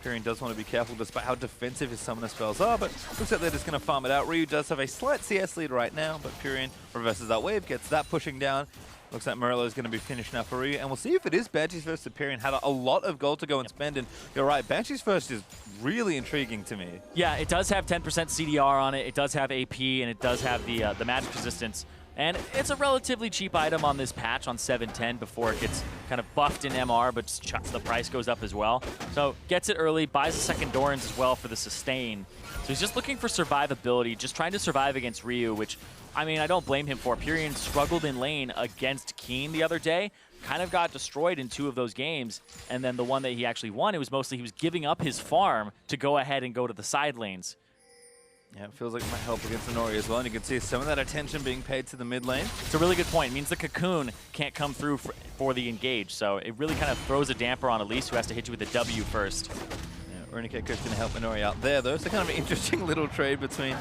Pyrion does want to be careful despite how defensive his summoner spells are, but looks like they're just going to farm it out. Ryu does have a slight CS lead right now, but Pyrion reverses that wave, gets that pushing down. Looks like Morello is going to be finished now for Ryu, and we'll see if it is Banshee's first to Pyrion. Had a lot of gold to go and spend, and you're right, Banshee's first is really intriguing to me. Yeah, it does have 10% CDR on it, it does have AP, and it does have the magic resistance. And it's a relatively cheap item on this patch on 710 before it gets kind of buffed in MR, but the price goes up as well. So gets it early, buys a second Dorans as well for the sustain. So he's just looking for survivability, just trying to survive against Ryu, which, I mean, I don't blame him for. Pyrion struggled in lane against Keen the other day, kind of got destroyed in 2 of those games, and then the one that he actually won, it was mostly he was giving up his farm to go ahead and go to the side lanes. Yeah, it feels like it might help against Inori as well, and you can see some of that attention being paid to the mid lane. It's a really good point. It means the Cocoon can't come through for the engage, so it really kind of throws a damper on Elise, who has to hit you with a W first. Yeah, Runic Echo's going to help Inori out there, though, so kind of an interesting little trade between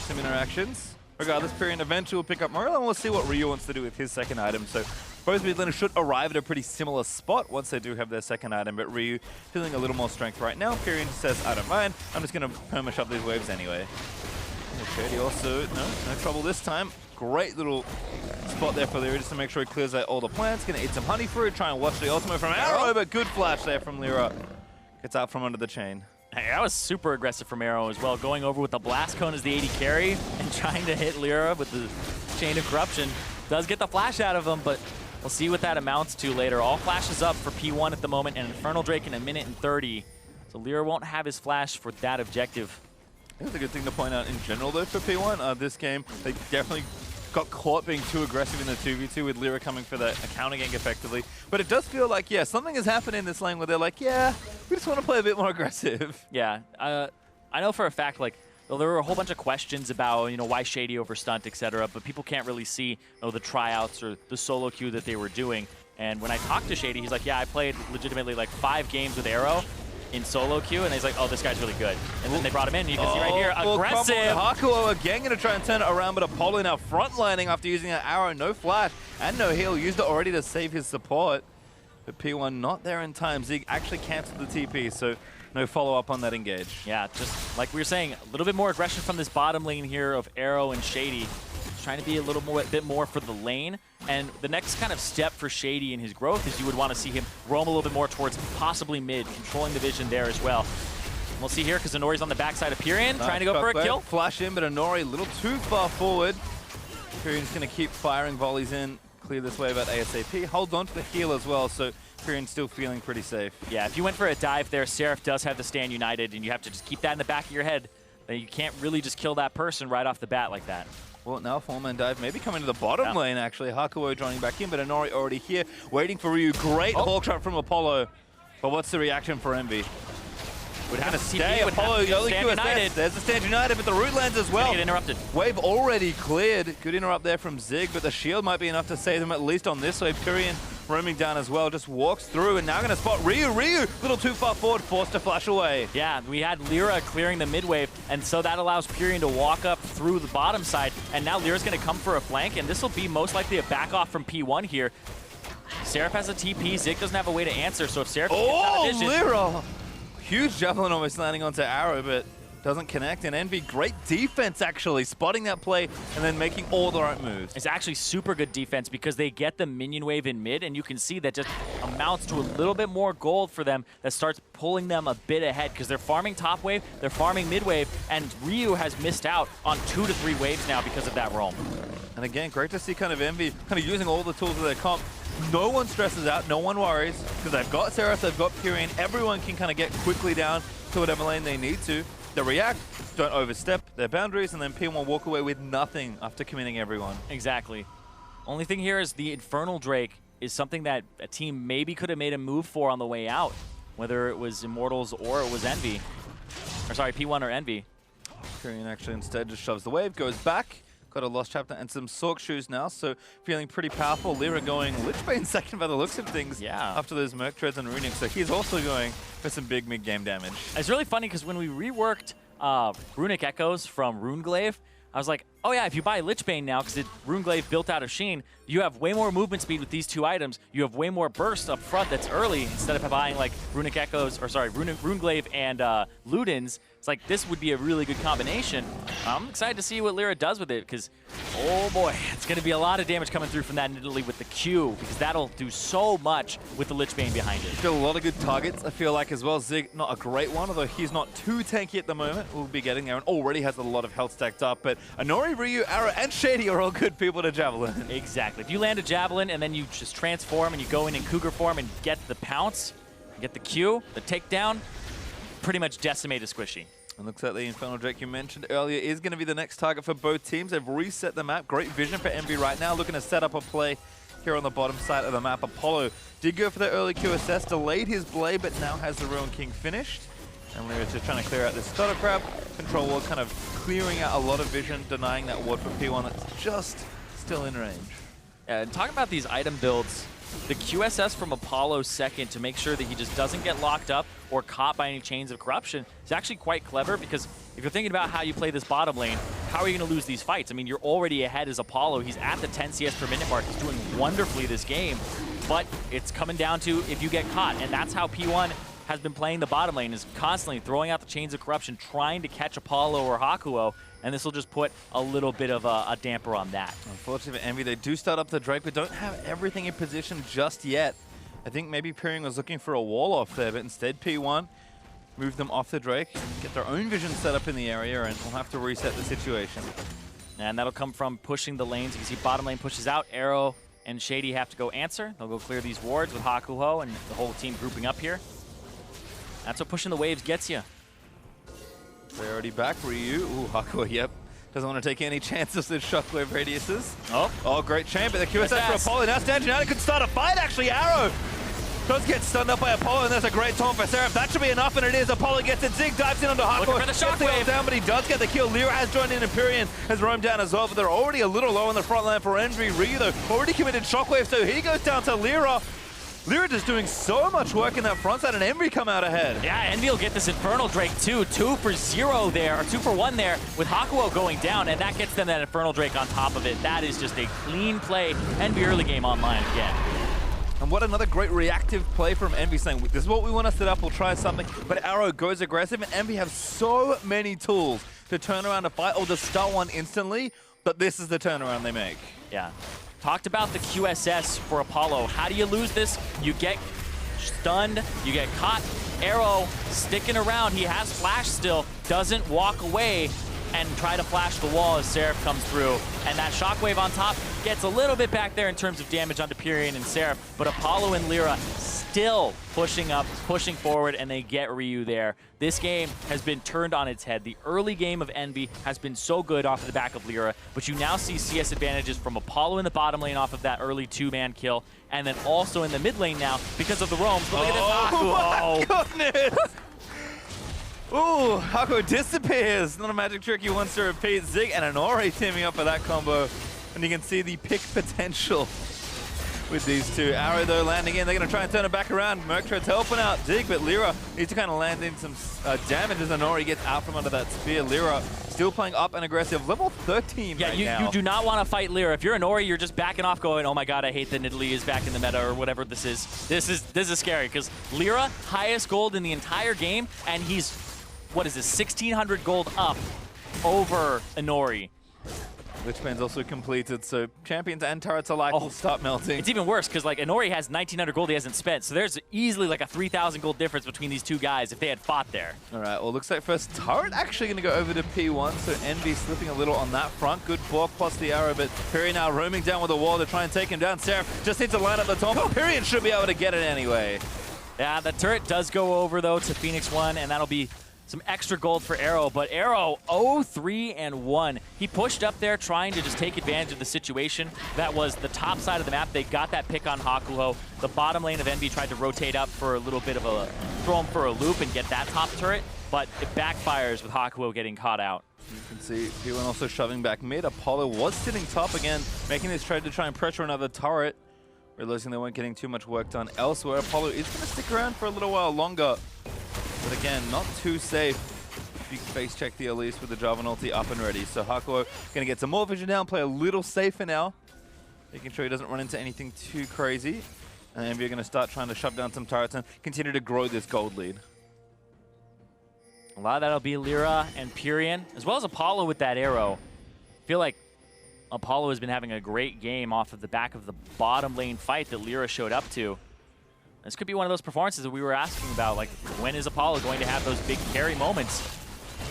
some interactions. Regardless, Pyrion eventually will pick up Morello, and we'll see what Ryu wants to do with his second item. So both mid laners should arrive at a pretty similar spot once they do have their second item, but Ryu feeling a little more strength right now. Pyrion says, I don't mind, I'm just going to perma-shove these waves anyway. Shady also, no trouble this time. Great little spot there for Lyra just to make sure he clears out all the plants. Going to eat some honey fruit, try and watch the ultimate from Arrow, but good flash there from Lyra. Gets out from under the chain. Hey, that was super aggressive from Arrow as well, going over with the Blast Cone as the AD carry and trying to hit Lyra with the Chain of Corruption. Does get the flash out of him, but we'll see what that amounts to later. All flashes up for P1 at the moment, and Infernal Drake in 1 minute and 30. So Lyra won't have his flash for that objective. I think it's a good thing to point out in general, though, for P1. This game, they definitely got caught being too aggressive in the 2v2 with Lyra coming for the counter gank effectively. But it does feel like, yeah, something has happened in this lane where they're like, yeah, we just want to play a bit more aggressive. Yeah, I know for a fact, like, well, there were a whole bunch of questions about, you know, why Shady over stunt, etc., but people can't really see, you know, the tryouts or the solo queue that they were doing. And when I talked to Shady, he's like, yeah, I played legitimately like 5 games with Arrow in solo queue, and he's like, oh, this guy's really good. And then they brought him in, you can see right here, aggressive. Hakuo again going to try and turn it around, but Apollo now frontlining after using that arrow. No flash and no heal. Used it already to save his support. But P1 not there in time. Zig actually canceled the TP, so no follow-up on that engage. Yeah, just like we were saying, a little bit more aggression from this bottom lane here of Arrow and Shady. Trying to be a bit more for the lane. And the next kind of step for Shady in his growth is you would want to see him roam a little bit more towards possibly mid, controlling the vision there as well. We'll see here because Inori's on the backside of Pyrion, trying to go for a kill. Flash in, but Inori a little too far forward. Pyrion's going to keep firing volleys in, clear this wave at ASAP. Hold on to the heal as well, so Pyrion's still feeling pretty safe. Yeah, if you went for a dive there, Seraph does have the stand united, and you have to just keep that in the back of your head. That you can't really just kill that person right off the bat like that. Well, now four-man dive, maybe coming to the bottom lane, actually. Hakuo joining back in, but Inori already here, waiting for Ryu. Great hawk trap from Apollo. But what's the reaction for Envy? Would have to stay. Apollo, early QSS. There's the stand united, but the root lands as well. Get interrupted. Wave already cleared. Good interrupt there from Zig, but the shield might be enough to save them at least on this wave. Pyrion roaming down as well, just walks through, and now going to spot Ryu. Ryu, a little too far forward, forced to flash away. Yeah, we had Lyra clearing the mid wave, and so that allows Pyrion to walk up through the bottom side, and now Lyra's going to come for a flank, and this will be most likely a back off from P1 here. Seraph has a TP, Zig doesn't have a way to answer, so if Seraph gets out of vision... Lyra! Huge javelin almost landing onto Arrow, but doesn't connect. And Envy, great defense actually, spotting that play and then making all the right moves. It's actually super good defense because they get the minion wave in mid, and you can see that just amounts to a little bit more gold for them that starts pulling them a bit ahead because they're farming top wave, they're farming mid wave, and Ryu has missed out on 2 to 3 waves now because of that roam. And again, great to see kind of Envy kind of using all the tools of their comp. No one stresses out, no one worries, because they've got Seraph, they've got Pyrion, everyone can kind of get quickly down to whatever lane they need to. They react, don't overstep their boundaries, and then P1 walk away with nothing after committing everyone. Exactly. Only thing here is the Infernal Drake is something that a team maybe could have made a move for on the way out, whether it was Immortals or it was Envy. Or sorry, P1 or Envy. Pyrion actually instead just shoves the wave, goes back. Got a Lost Chapter and some Sork shoes now, so feeling pretty powerful. Lyra going Lichbane second by the looks of things after those Merc Treads and Runic, so he's also going for some big mid-game damage. It's really funny because when we reworked Runic Echoes from Runeglaive, I was like, oh yeah, if you buy Lichbane now, because Runeglaive built out of Sheen, you have way more movement speed with these 2 items. You have way more burst up front that's early instead of buying like Runic Echoes, or sorry, Runeglaive and Ludens. It's like this would be a really good combination. I'm excited to see what Lyra does with it because, oh boy, it's going to be a lot of damage coming through from that Nidalee with the Q because that'll do so much with the Lichbane behind it. Still a lot of good targets, I feel like, as well. Zig, not a great one, although he's not too tanky at the moment. We'll be getting there and already has a lot of health stacked up. But Inori, Ryu, Arrow, and Shady are all good people to Javelin. Exactly. If you land a Javelin and then you just transform and you go in Cougar form and get the pounce, get the Q, the takedown, pretty much decimate a Squishy. It looks like the Infernal Drake you mentioned earlier is going to be the next target for both teams. They've reset the map. Great vision for Envy right now, looking to set up a play here on the bottom side of the map. Apollo did go for the early QSS, delayed his blade, but now has the Ruin King finished. And Lyra's just trying to clear out this Stutter Crab. Control Ward kind of clearing out a lot of vision, denying that ward for P1 that's just still in range. Yeah, and talking about these item builds, the QSS from Apollo second to make sure that he just doesn't get locked up or caught by any chains of corruption is actually quite clever because if you're thinking about how you play this bottom lane, how are you going to lose these fights? I mean, you're already ahead as Apollo. He's at the 10 CS per minute mark. He's doing wonderfully this game, but it's coming down to if you get caught, and that's how P1 has been playing the bottom lane, is constantly throwing out the chains of corruption, trying to catch Apollo or Hakuo, and this will just put a little bit of a damper on that. Unfortunately for Envy, they do start up the Drake, but don't have everything in position just yet. I think maybe Pyrion was looking for a wall off there, but instead P1 moved them off the Drake, get their own vision set up in the area, and we'll have to reset the situation. And that'll come from pushing the lanes. You can see bottom lane pushes out, Arrow and Shady have to go answer. They'll go clear these wards with Hakuho and the whole team grouping up here. That's what pushing the waves gets you. They're already back. Ryu. Ooh, Hakuo, yep. Doesn't want to take any chances with shockwave radiuses. Oh, great chain, but the QSS for Apollo. Now Stand United could start a fight, actually. Arrow does get stunned up by Apollo, and there's a great taunt for Seraph. That should be enough, and it is. Apollo gets it. Zig dives in onto Hakuo. Looking for the shockwave. Down, but he does get the kill. Lyra has joined in, and Pyrion has roamed down as well, but they're already a little low on the front line for Envy. Ryu, though, already committed shockwave, so he goes down to Lyra. Lyra just doing so much work in that front side, and Envy come out ahead. Yeah, Envy will get this Infernal Drake too. 2 for 0 there, or 2 for 1 there, with Hakuo going down, and that gets them that Infernal Drake on top of it. That is just a clean play. Envy early game online again. And what another great reactive play from Envy, saying, this is what we want to set up, we'll try something. But Arrow goes aggressive, and Envy have so many tools to turn around a fight or to start one instantly, but this is the turnaround they make. Yeah. Talked about the QSS for Apollo. How do you lose this? You get stunned, you get caught, Arrow sticking around. He has flash still, doesn't walk away and try to flash the wall as Seraph comes through. And that shockwave on top gets a little bit back there in terms of damage onto Pyrion and Seraph, but Apollo and Lyra still pushing up, pushing forward, and they get Ryu there. This game has been turned on its head. The early game of Envy has been so good off of the back of Lyra, but you now see CS advantages from Apollo in the bottom lane off of that early 2-man kill, and then also in the mid lane now because of the roams. But look at this. Oh my goodness! Ooh, Haku disappears. Not a magic trick he wants to repeat. Zig and Anori teaming up for that combo. And you can see the pick potential with these two. Arrow, though, landing in. They're going to try and turn it back around. Murktred's helping out Zig, but Lyra needs to kind of land in some damage as Anori gets out from under that spear. Lyra still playing up and aggressive. Level 13 right now. You do not want to fight Lyra. If you're Anori, you're just backing off going, oh my god, I hate that Nidalee is back in the meta or whatever this is. This is scary because Lyra, highest gold in the entire game, and he's, what is this, 1,600 gold up over Anori. Lichbane's also completed, so champions and turrets alike will start melting. It's even worse because like Anori has 1,900 gold he hasn't spent, so there's easily like a 3,000 gold difference between these two guys if they had fought there. All right, well, looks like first turret actually going to go over to P1, so Envy slipping a little on that front. Good block plus the arrow, but Pyrion now roaming down with the wall to try and take him down. Seraph just needs to line up the top, but Pyrion should be able to get it anyway. Yeah, the turret does go over though to Phoenix 1, and that'll be some extra gold for Arrow, but Arrow 0-3-1. He pushed up there trying to just take advantage of the situation. That was the top side of the map. They got that pick on Hakuho. The bottom lane of Envy tried to rotate up for a little bit of a, throw him for a loop and get that top turret, but it backfires with Hakuho getting caught out. You can see P1 also shoving back mid. Apollo was sitting top again, making this trade to try and pressure another turret. Realizing they weren't getting too much work done elsewhere. Apollo is going to stick around for a little while longer. But again, not too safe. You can face check the Elise with the Jarvan ulti up and ready. So Hakuho going to get some more vision down, play a little safer now. Making sure he doesn't run into anything too crazy. And Envy are going to start trying to shove down some turrets and continue to grow this gold lead. A lot of that'll be Lyra and Pyrion, as well as Apollo with that arrow. I feel like Apollo has been having a great game off of the back of the bottom lane fight that Lyra showed up to. This could be one of those performances that we were asking about, like when is Apollo going to have those big carry moments?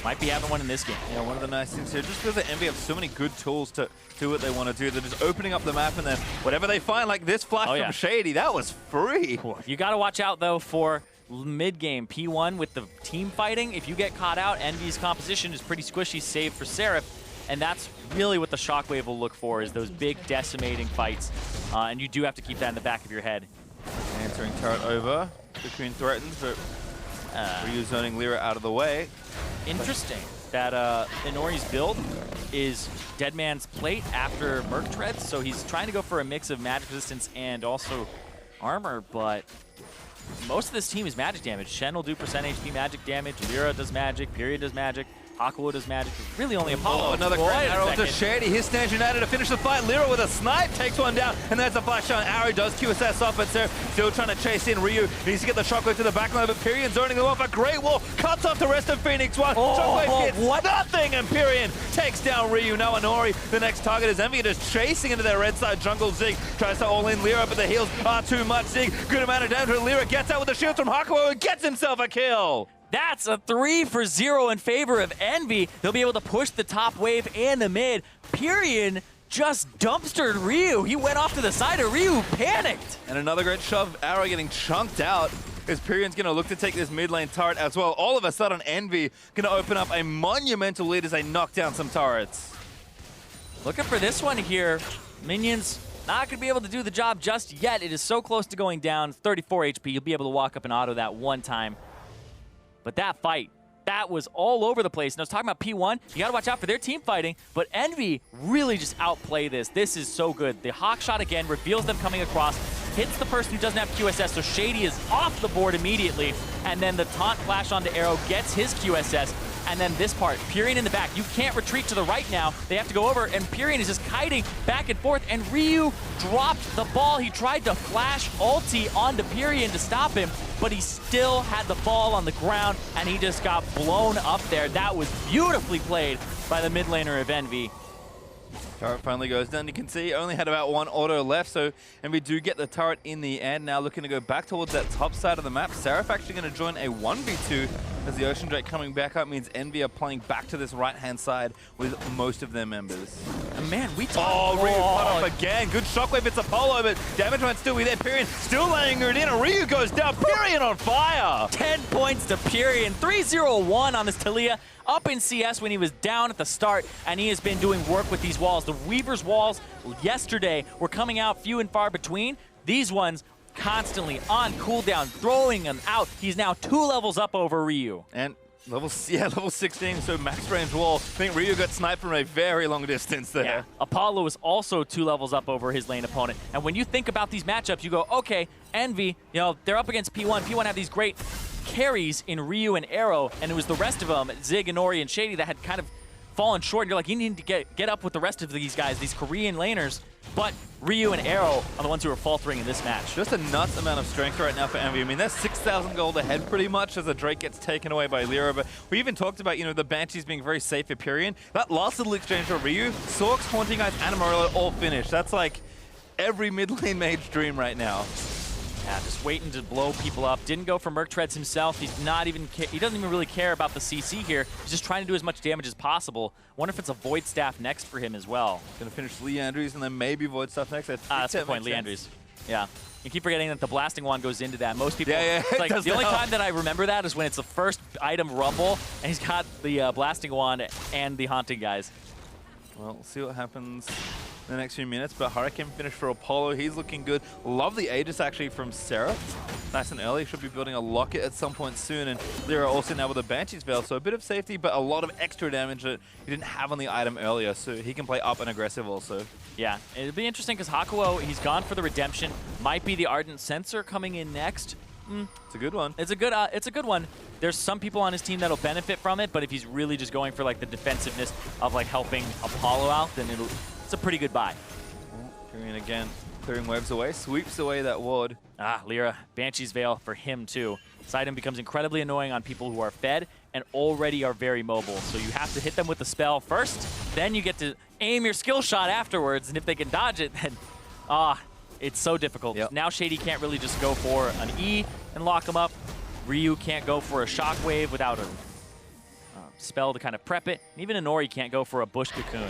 Might be having one in this game. Yeah, one of the nice things here, just because the Envy have so many good tools to do what they want to do, they're just opening up the map and then whatever they find, like this flash from Shady, that was free. You got to watch out though for mid-game P1 with the team fighting. If you get caught out, Envy's composition is pretty squishy, save for Seraph. And that's really what the Shockwave will look for, is those big decimating fights. And you do have to keep that in the back of your head. Answering turret over. Cocoon threatens, but Ryu zoning Lyra out of the way. Interesting that Inori's build is Dead Man's Plate after Murktred, so he's trying to go for a mix of magic resistance and also armor, but most of this team is magic damage. Shen will do percent HP magic damage, Lyra does magic, Period does magic, Hakuho does magic. It's really only Apollo. Oh, another great arrow to Shady. His Stand United to finish the fight. Lyra with a snipe takes one down, and there's a flash shot. Arrow does QSS off, but still trying to chase in. Ryu needs to get the Shockwave to the back line, but Pyrion zoning them off. A great wall cuts off the rest of Phoenix 1. Shockwave gets nothing, and Pyrion takes down Ryu. Now Anori, the next target is Envy, just chasing into their red side jungle. Zig tries to all in Lyra, but the heals are too much. Zig, good amount of damage. Lyra gets out with the shield from Hakuho and gets himself a kill. That's a 3-for-0 in favor of Envy. They'll be able to push the top wave and the mid. Pyrion just dumpstered Ryu. He went off to the side of Ryu, panicked. And another great shove. Arrow getting chunked out as Pyrion's going to look to take this mid lane turret as well. All of a sudden, Envy going to open up a monumental lead as they knock down some turrets. Looking for this one here. Minions not going to be able to do the job just yet. It is so close to going down. 34 HP. You'll be able to walk up and auto that one time. But that fight, that was all over the place. And I was talking about P1, you got to watch out for their team fighting, but Envy really just outplay this. This is so good. The Hawk shot again reveals them coming across, hits the person who doesn't have QSS, so Shady is off the board immediately, and then the taunt flash onto Arrow gets his QSS, and then this part, Pyrion in the back. You can't retreat to the right now. They have to go over, and Pyrion is just kiting back and forth, and Ryu dropped the ball. He tried to flash ulti onto Pyrion to stop him, but he still had the ball on the ground, and he just got blown up there. That was beautifully played by the mid laner of Envy. Turret finally goes down. You can see only had about one auto left, so and we do get the turret in the end. Now looking to go back towards that top side of the map. Seraph actually going to join a 1v2 as the Ocean Drake coming back up means Envy are playing back to this right-hand side with most of their members. And man, we Oh, Ryu cut off again. Good shockwave. It's Apollo, but damage might still be there. Pyrian still laying it in. Ryu goes down. Pyrian on fire. 10 points to Pyrian. 3-0-1 on this Talia. Up in CS when he was down at the start, and he has been doing work with these walls. The Weaver's walls yesterday were coming out few and far between. These ones constantly on cooldown, throwing them out. He's now 2 levels up over Ryu. And level 16, so max range wall. I think Ryu got sniped from a very long distance there. Yeah. Apollo is also 2 levels up over his lane opponent. And when you think about these matchups, you go, okay, Envy, you know, they're up against P1. P1 have these great carries in Ryu and Arrow, and it was the rest of them, Zig and Nori and Shady, that had kind of fallen short. And you're like, you need to get up with the rest of these guys, these Korean laners. But Ryu and Arrow are the ones who are faltering in this match. Just a nuts amount of strength right now for Envy. I mean, they're 6,000 gold ahead pretty much as the Drake gets taken away by Lyra. But we even talked about, you know, the Banshees being very safe for Pyrian. That last little exchange for Ryu, Sorks, Haunting Eyes, and Morello all finished. That's like every mid lane mage dream right now. Yeah, just waiting to blow people up. Didn't go for Merc Treads himself. He's not even he doesn't even really care about the CC here. He's just trying to do as much damage as possible. Wonder if it's a Void Staff next for him as well. Gonna finish Lee Andrews and then maybe Void Staff next. That's the point, Lee Andrews. Yeah. You keep forgetting that the blasting wand goes into that. Most people, it's like the only time that I remember that is when it's the first item Rumble, and he's got the blasting wand and the haunting guys. Well, we'll see what happens in the next few minutes, but Hurricane finished for Apollo. He's looking good. Love the Aegis actually from Seraph. Nice and early. Should be building a Locket at some point soon, and Lyra also now with a Banshee's Veil, so a bit of safety, but a lot of extra damage that he didn't have on the item earlier, so he can play up and aggressive also. Yeah, it'll be interesting because Hakuo, he's gone for the Redemption. Might be the Ardent Sensor coming in next. It's a good one. It's a good one. There's some people on his team that'll benefit from it, but if he's really just going for like the defensiveness of like helping Apollo out, then it's a pretty good buy. Pyrian again, clearing waves away, sweeps away that ward. Lyra, Banshee's Veil for him too. This item becomes incredibly annoying on people who are fed and already are very mobile. So you have to hit them with the spell first, then you get to aim your skill shot afterwards, and if they can dodge it, then it's so difficult. Yep. Now Shady can't really just go for an E and lock him up. Ryu can't go for a shockwave without a spell to kind of prep it. And even Inori can't go for a bush cocoon.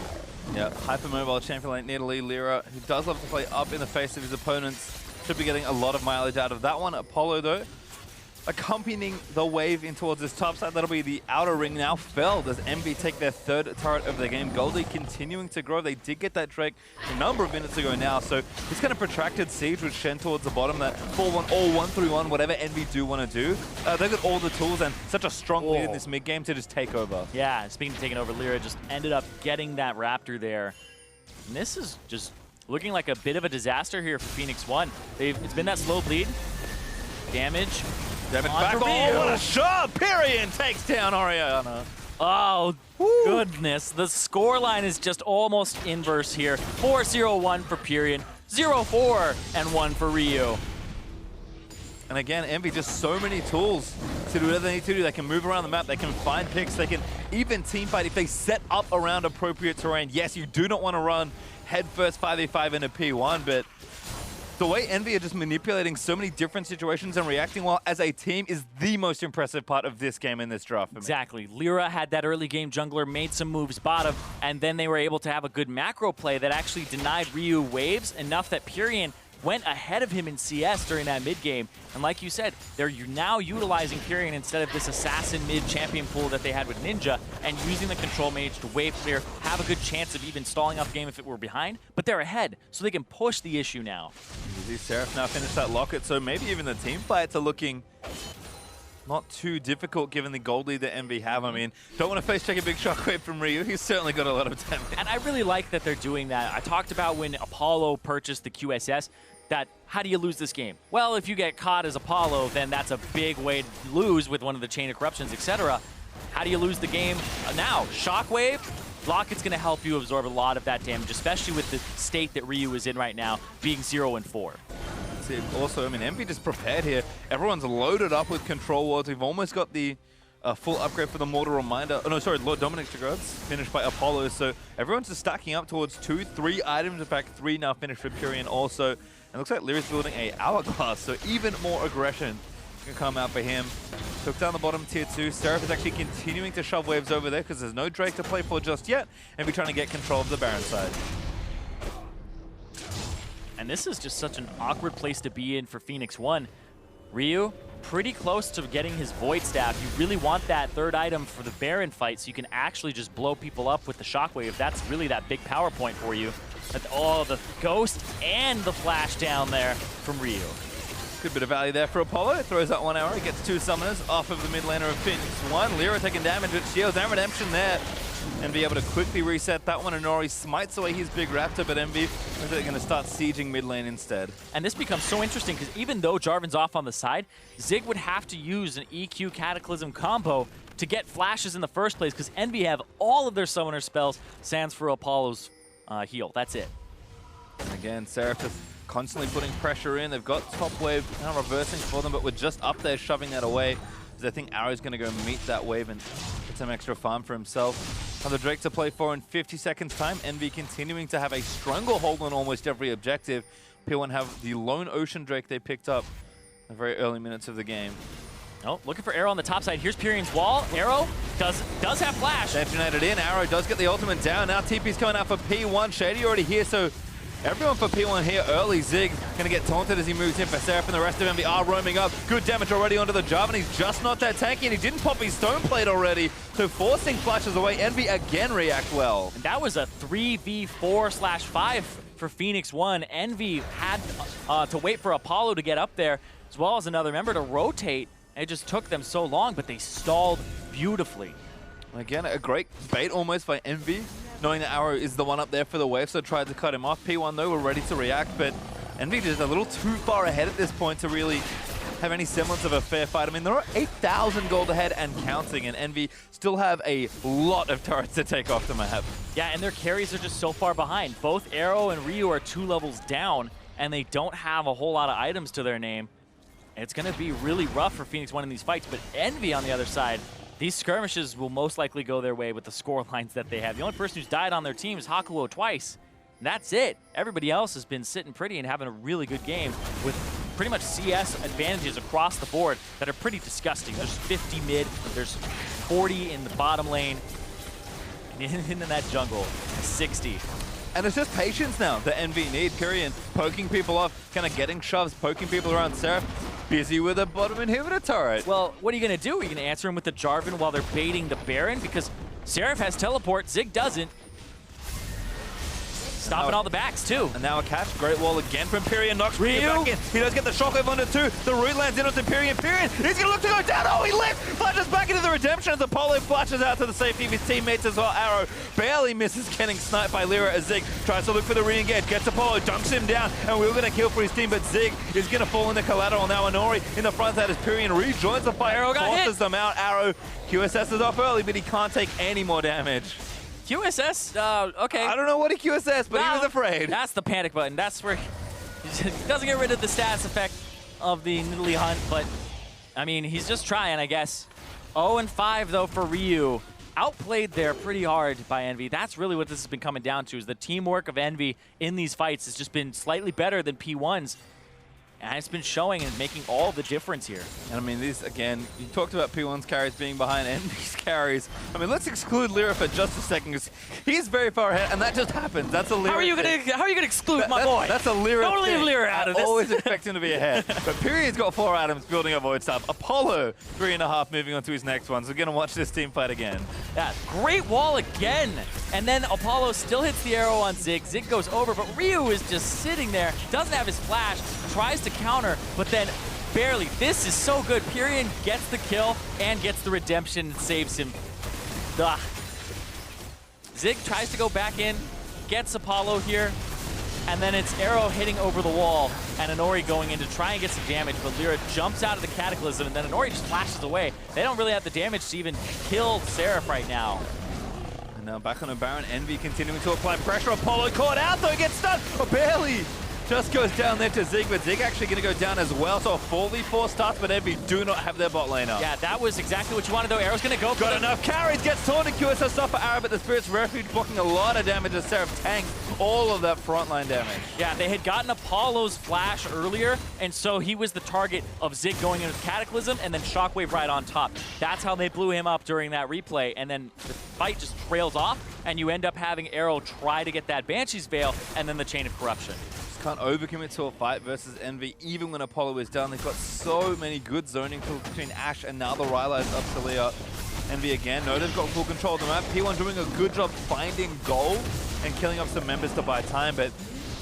Yeah, hypermobile champion like Nidalee Lyra, who does love to play up in the face of his opponents. Should be getting a lot of mileage out of that one. Apollo, though, accompanying the wave in towards this top side. That'll be the outer ring now. Felled as Envy take their 3rd turret of the game. Goldie continuing to grow. They did get that Drake a number of minutes ago now, so it's kind of protracted siege with Shen towards the bottom. That 4-1 or 1-3-1, whatever Envy do want to do. They've got all the tools and such a strong lead in this mid game to just take over. Yeah, speaking of taking over, Lyra just ended up getting that Raptor there. And this is just looking like a bit of a disaster here for Phoenix 1. It's been that slow bleed. Damage. Back. Oh, what a shot! Pyrian takes down Oriana. Oh, goodness. The scoreline is just almost inverse here. 4-0-1 for Pyrian, 0-4 and 1 for Ryu. And again, Envy just so many tools to do whatever they need to do. They can move around the map, they can find picks, they can even teamfight if they set up around appropriate terrain. Yes, you do not want to run headfirst 5v5 into P1, but the way Envy are just manipulating so many different situations and reacting well as a team is the most impressive part of this game in this draft for me. Exactly. Lyra had that early game jungler, made some moves bottom, and then they were able to have a good macro play that actually denied Ryu waves enough that Pyrian went ahead of him in CS during that mid game. And like you said, they're now utilizing Pyrian instead of this assassin mid champion pool that they had with Ninja, and using the control mage to wave clear, have a good chance of even stalling off game if it were behind, but they're ahead, so they can push the issue now. Easy. Seraph now finished that Locket, so maybe even the team fights are looking not too difficult given the gold lead that Envy have. I mean, don't want to face check a big shockwave from Ryu. He's certainly got a lot of damage. And I really like that they're doing that. I talked about when Apollo purchased the QSS, that how do you lose this game? Well, if you get caught as Apollo, then that's a big way to lose with one of the Chain of Corruptions, etc. How do you lose the game now? Shockwave? Locket's going to help you absorb a lot of that damage, especially with the state that Ryu is in right now, being 0-4. Also, I mean, Envy just prepared here. Everyone's loaded up with control wards. We've almost got the a full upgrade for the Mortal Reminder. Oh no, sorry, Lord Dominic's regards, finished by Apollo. So everyone's just stacking up towards 2-3 items. In fact, 3 now finished for Pyrian also. And it looks like Lyra's building a Hourglass, so even more aggression can come out for him. Took down the bottom tier 2. Seraph is actually continuing to shove waves over there because there's no Drake to play for just yet, and we're trying to get control of the Baron side. And this is just such an awkward place to be in for Phoenix 1. Ryu, pretty close to getting his Void Staff. You really want that third item for the Baron fight so you can actually just blow people up with the Shockwave. That's really that big power point for you. Oh, the Ghost and the Flash down there from Ryu. Good bit of value there for Apollo. Throws out 1 arrow, gets 2 summoners off of the mid laner of Phoenix 1. Lyra taking damage with shields and redemption there. And be able to quickly reset that one. Inori smites away his big Raptor, but Envy is going to start sieging mid lane instead. And this becomes so interesting because even though Jarvan's off on the side, Zig would have to use an EQ Cataclysm combo to get flashes in the first place because Envy have all of their summoner spells, sans for Apollo's heal. That's it. And again, Seraph is constantly putting pressure in. They've got top wave kind of reversing for them, but we're just up there shoving that away. Because I think Arrow's going to go meet that wave and get some extra farm for himself. Another Drake to play for in 50 seconds time. Envy continuing to have a stranglehold on almost every objective. P1 have the lone Ocean Drake they picked up in the very early minutes of the game. Oh, looking for Arrow on the top side. Here's Pyrian's wall. Arrow does have flash. Detonated in. Arrow does get the ultimate down. Now TP's coming out for P1. Shady already here, so everyone for P1 here early. Zig going to get taunted as he moves in for Seraph, and the rest of Envy are roaming up. Good damage already onto the Jarvan. He's just not that tanky, and he didn't pop his Stone Plate already. So forcing flashes away. Envy again react well. And that was a 3v4/5 for Phoenix 1. Envy had to wait for Apollo to get up there, as well as another member to rotate. It just took them so long, but they stalled beautifully. Again, a great bait almost by Envy, knowing that Arrow is the one up there for the wave, so tried to cut him off. P1 though, we're ready to react, but Envy just a little too far ahead at this point to really have any semblance of a fair fight. I mean, there are 8,000 gold ahead and counting, and Envy still have a lot of turrets to take off the map. Yeah, and their carries are just so far behind. Both Arrow and Ryu are 2 levels down, and they don't have a whole lot of items to their name. It's going to be really rough for Phoenix 1 in these fights, but Envy on the other side, these skirmishes will most likely go their way with the score lines that they have. The only person who's died on their team is Hakuo twice. And that's it. Everybody else has been sitting pretty and having a really good game with pretty much CS advantages across the board that are pretty disgusting. There's 50 mid, there's 40 in the bottom lane, and in that jungle, 60. And it's just patience now that Envy need. Pyrian poking people off, kind of getting shoves, poking people around. Seraph busy with a bottom inhibitor turret. Well, what are you going to do? Are you going to answer him with the Jarvan while they're baiting the Baron? Because Seraph has teleport, Zig doesn't. Stopping all the backs, too. And now a catch. Great wall again from Pyrian. Knocks Ryu back in. He does get the shockwave onto 2. The root lands in onto Pyrian. Pyrian, he's going to look to go down. Oh, he lives! Flashes back into the redemption as Apollo flashes out to the safety of his teammates as well. Arrow barely misses getting sniped by Lyra as Zig tries to look for the re-engage. Gets Apollo, dunks him down, and we're going to kill for his team, but Zig is going to fall into collateral. Now Inori in the front side as Pyrian rejoins the fight. Arrow got forces them out. Arrow QSS is off early, but he can't take any more damage. QSS? Okay. I don't know what he QSS, but he was afraid. That's the panic button. That's where he doesn't get rid of the status effect of the Nidalee Hunt, but I mean, he's just trying, I guess. 0-5 though for Ryu. Outplayed there pretty hard by Envy. That's really what this has been coming down to, is the teamwork of Envy in these fights has just been slightly better than P1's. And it's been showing and making all the difference here. And I mean, these, again, you talked about P1's carries being behind Envy's carries. I mean, let's exclude Lyra for just a second, because he's very far ahead, and that just happens. That's a Lyra How are you gonna exclude my boy? That's a Lyra Don't leave thing. Lyra out of this. I always expect him to be ahead. But Pyrian's got 4 items building up Void Staff. Apollo, 3.5 moving on to his next one. So we're going to watch this team fight again. Yeah, great wall again. And then Apollo still hits the arrow on Zig. Zig goes over, but Ryu is just sitting there, doesn't have his flash, tries to counter, but then barely. This is so good. Pyrian gets the kill and gets the redemption and saves him. Ugh. Zig tries to go back in, gets Apollo here, and then it's Arrow hitting over the wall and Inori going in to try and get some damage, but Lyra jumps out of the Cataclysm and then Inori just flashes away. They don't really have the damage to even kill Seraph right now. And now back on a Baron. Envy continuing to apply pressure. Apollo caught out though, gets stunned. Oh, barely. just goes down there to Zig, but Zig actually going to go down as well. So a 4v4 starts, but Envy do not have their bot lane up. Yeah, that was exactly what you wanted, though. Arrow's going to go. Got enough carries, gets taunted, QSS off for Arrow, but the Spirit's Refuge blocking a lot of damage as Seraph tanks all of that frontline damage. Yeah, they had gotten Apollo's flash earlier, and so he was the target of Zig going into Cataclysm and then Shockwave right on top. That's how they blew him up during that replay, and then the fight just trails off, and you end up having Arrow try to get that Banshee's Veil, and then the Chain of Corruption. Just can't overcommit to a fight versus Envy, even when Apollo is down. They've got so many good zoning tools between Ashe and now the Rylai's up to Leah. Envy again, no, they've got full control of the map. P1 doing a good job finding gold and killing off some members to buy time, but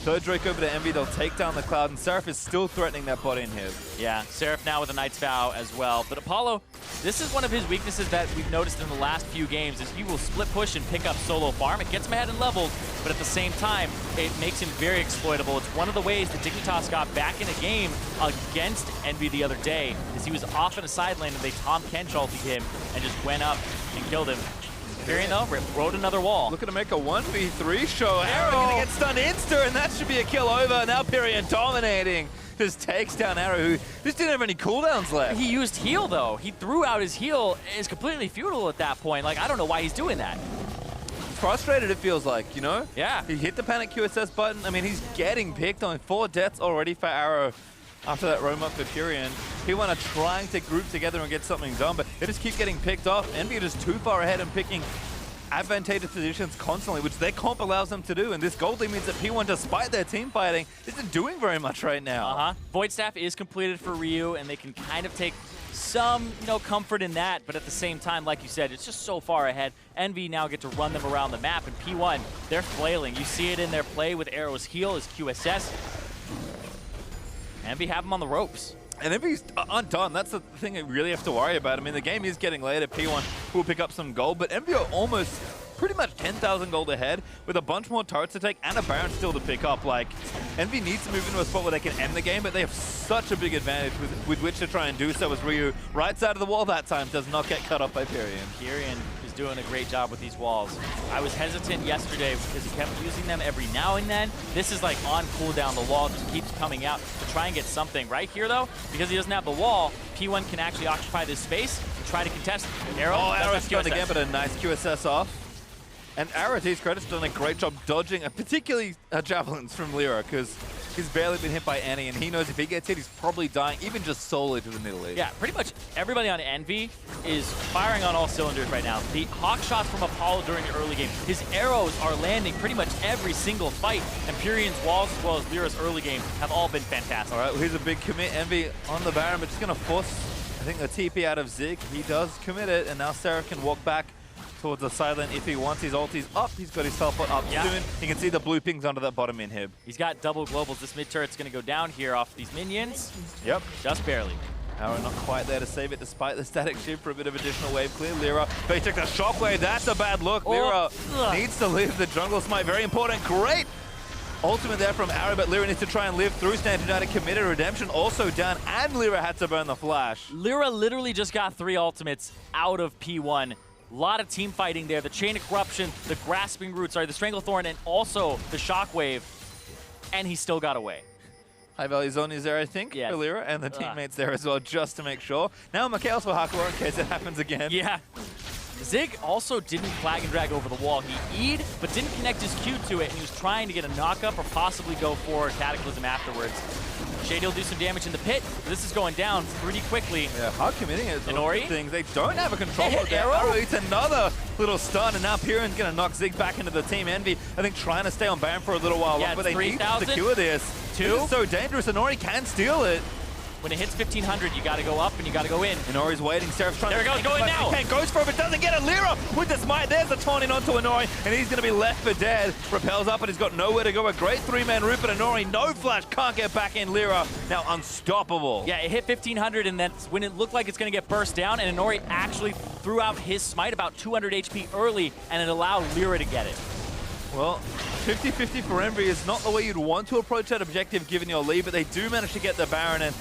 third Drake over to Envy, they'll take down the Cloud, and Seraph is still threatening that bot in here. Yeah, Seraph now with a Knight's Vow as well. But Apollo, this is one of his weaknesses that we've noticed in the last few games, is he will split push and pick up solo farm. It gets him ahead in levels, but at the same time, it makes him very exploitable. It's one of the ways that Dignitas got back in a game against Envy the other day, is he was off in a side lane and they Tom Kench ulted him and just went up and killed him. Varian though, rode another wall. Looking to make a 1v3 show. Arrow gonna get stunned insta, and that should be a kill over. Now Varian dominating. Just takes down Arrow, who just didn't have any cooldowns left. He used heal though. He threw out his heal. It's completely futile at that point. Like, I don't know why he's doing that. Frustrated, it feels like, you know? Yeah. He hit the panic QSS button. I mean, he's getting picked on. 4 deaths already for Arrow after that roam up for Furion. P1 are trying to group together and get something done, but they just keep getting picked off. Envy are just too far ahead and picking advantageous positions constantly, which their comp allows them to do. And this gold lead means that P1, despite their team fighting, isn't doing very much right now. Void Staff is completed for Ryu, and they can kind of take some, comfort in that, but at the same time, like you said, it's just so far ahead. Envy now get to run them around the map, and P1, they're flailing. You see it in their play with Arrow's heal, his QSS. Envy have him on the ropes. And Envy's undone. That's the thing you really have to worry about. I mean, the game is getting later. P1 will pick up some gold, but Envy are almost pretty much 10,000 gold ahead with a bunch more turrets to take and a Baron still to pick up. Like, Envy needs to move into a spot where they can end the game, but they have such a big advantage with which to try and do so, as Ryu, right side of the wall that time, does not get cut off by Pyrian. Pyrian is doing a great job with these walls. I was hesitant yesterday because he kept using them every now and then. This is like on cooldown. The wall just keeps coming out to try and get something. Right here, though, because he doesn't have the wall, P1 can actually occupy this space and try to contest. Arrow, Arrow's stunned again, but a nice QSS off. And Arrow, to his credit's done a great job dodging, particularly javelins from Lyra, because he's barely been hit by any, and he knows if he gets hit, he's probably dying, even just solely to the middle age. Yeah, pretty much everybody on Envy is firing on all cylinders right now. The hawk shots from Apollo during the early game, his arrows are landing pretty much every single fight, and Pyrian's walls as well as Lyra's early game have all been fantastic. All right, well, here's a big commit. Envy on the Baron, but just going to force, I think, the TP out of Zig. He does commit it, and now Seraph can walk back towards the side lane if he wants. His ulti's up. He's got his teleport up soon. You can see the blue pings under that bottom inhib. He's got double globals. This mid turret's going to go down here off these minions. Yep. Just barely. Arrow not quite there to save it despite the static shift for a bit of additional wave clear. Lyra, they took the shockwave. That's a bad look. Lyra needs to live the jungle smite. Very important. Great ultimate there from Arrow, but Lyra needs to try and live through. Stand United committed. Redemption also down, and Lyra had to burn the flash. Lyra literally just got 3 ultimates out of P1. A lot of team fighting there. The Chain of Corruption, the Grasping Root, the Stranglethorn, and also the Shockwave. And he still got away. High value zone is there, I think, for Lyra, and the teammates there as well, just to make sure. Now Mikhail's for Hakor in case it happens again. Yeah. Zig also didn't flag and drag over the wall. He E'd, but didn't connect his Q to it, and he was trying to get a knock-up or possibly go for Cataclysm afterwards. Shady will do some damage in the pit. This is going down pretty quickly. Yeah, hard committing it. Inori? Things. They don't have a control of there. Arrow eats another little stun, and now Pyrian's going to knock Zig back into the team. Envy, I think, trying to stay on Baron for a little while longer, but they need to secure this. This is so dangerous. Inori can steal it. When it hits 1,500, you got to go up and you got to go in. Inori's waiting. Seraph's trying to go in now. Goes for it, but doesn't get it. Lyra with the smite. There's the taunt in onto Inori, and he's going to be left for dead. Repels up, and he's got nowhere to go. A great 3-man root, but Inori, no flash, can't get back in. Lyra now unstoppable. Yeah, it hit 1,500, and that's when it looked like it's going to get burst down, and Inori actually threw out his smite about 200 HP early, and it allowed Lyra to get it. Well, 50-50 for Envy is not the way you'd want to approach that objective given your lead, but they do manage to get the Baron, and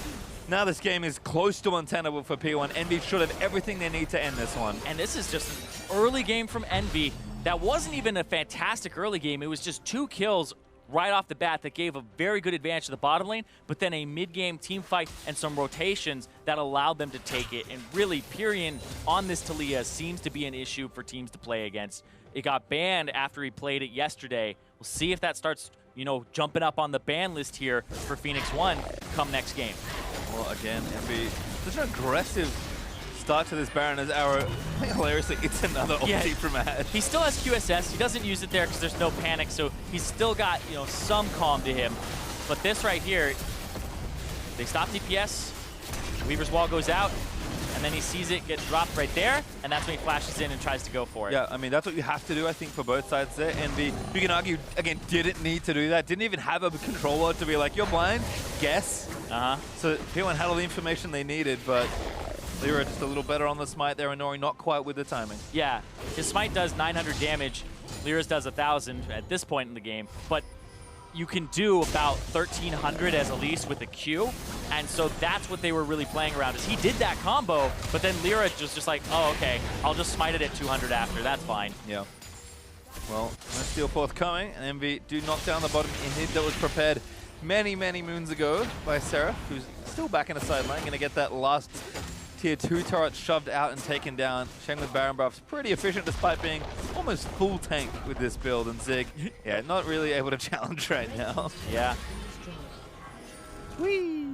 now this game is close to untenable for P1. Envy should have everything they need to end this one. And this is just an early game from Envy. That wasn't even a fantastic early game. It was just 2 kills right off the bat that gave a very good advantage to the bottom lane, but then a mid-game team fight and some rotations that allowed them to take it. And really, Pyrion on this Taliyah seems to be an issue for teams to play against. It got banned after he played it yesterday. We'll see if that starts, you know, jumping up on the ban list here for Phoenix 1 come next game. Well, again, Envy, such an aggressive start to this Baron as Arrow. Hilariously, it's another ulti from Ash. He still has QSS. He doesn't use it there because there's no panic, so he's still got, you know, some calm to him. But this right here, they stop DPS. Weaver's Wall goes out, and then he sees it get dropped right there, and that's when he flashes in and tries to go for it. Yeah, I mean, that's what you have to do, I think, for both sides there. Envy, you can argue, again, didn't need to do that. Didn't even have a controller to be like, you're blind, guess. So P1 had all the information they needed, but Lyra just a little better on the smite there, and Nori not quite with the timing. Yeah, his smite does 900 damage. Lyra's does 1,000 at this point in the game, but you can do about 1,300 as a least with a Q, and so that's what they were really playing around. Is he did that combo, but then Lyra just like, oh, okay, I'll just smite it at 200 after. That's fine. Yeah. Well, no steal forthcoming, and Envy do knock down the bottom inhib that was prepared many, many moons ago by Seraph, who's still back in the sideline, going to get that last Tier 2 turret shoved out and taken down. Shen with Baron buffs, pretty efficient despite being almost full tank with this build. And Zig, yeah, not really able to challenge right now. Yeah. Whee!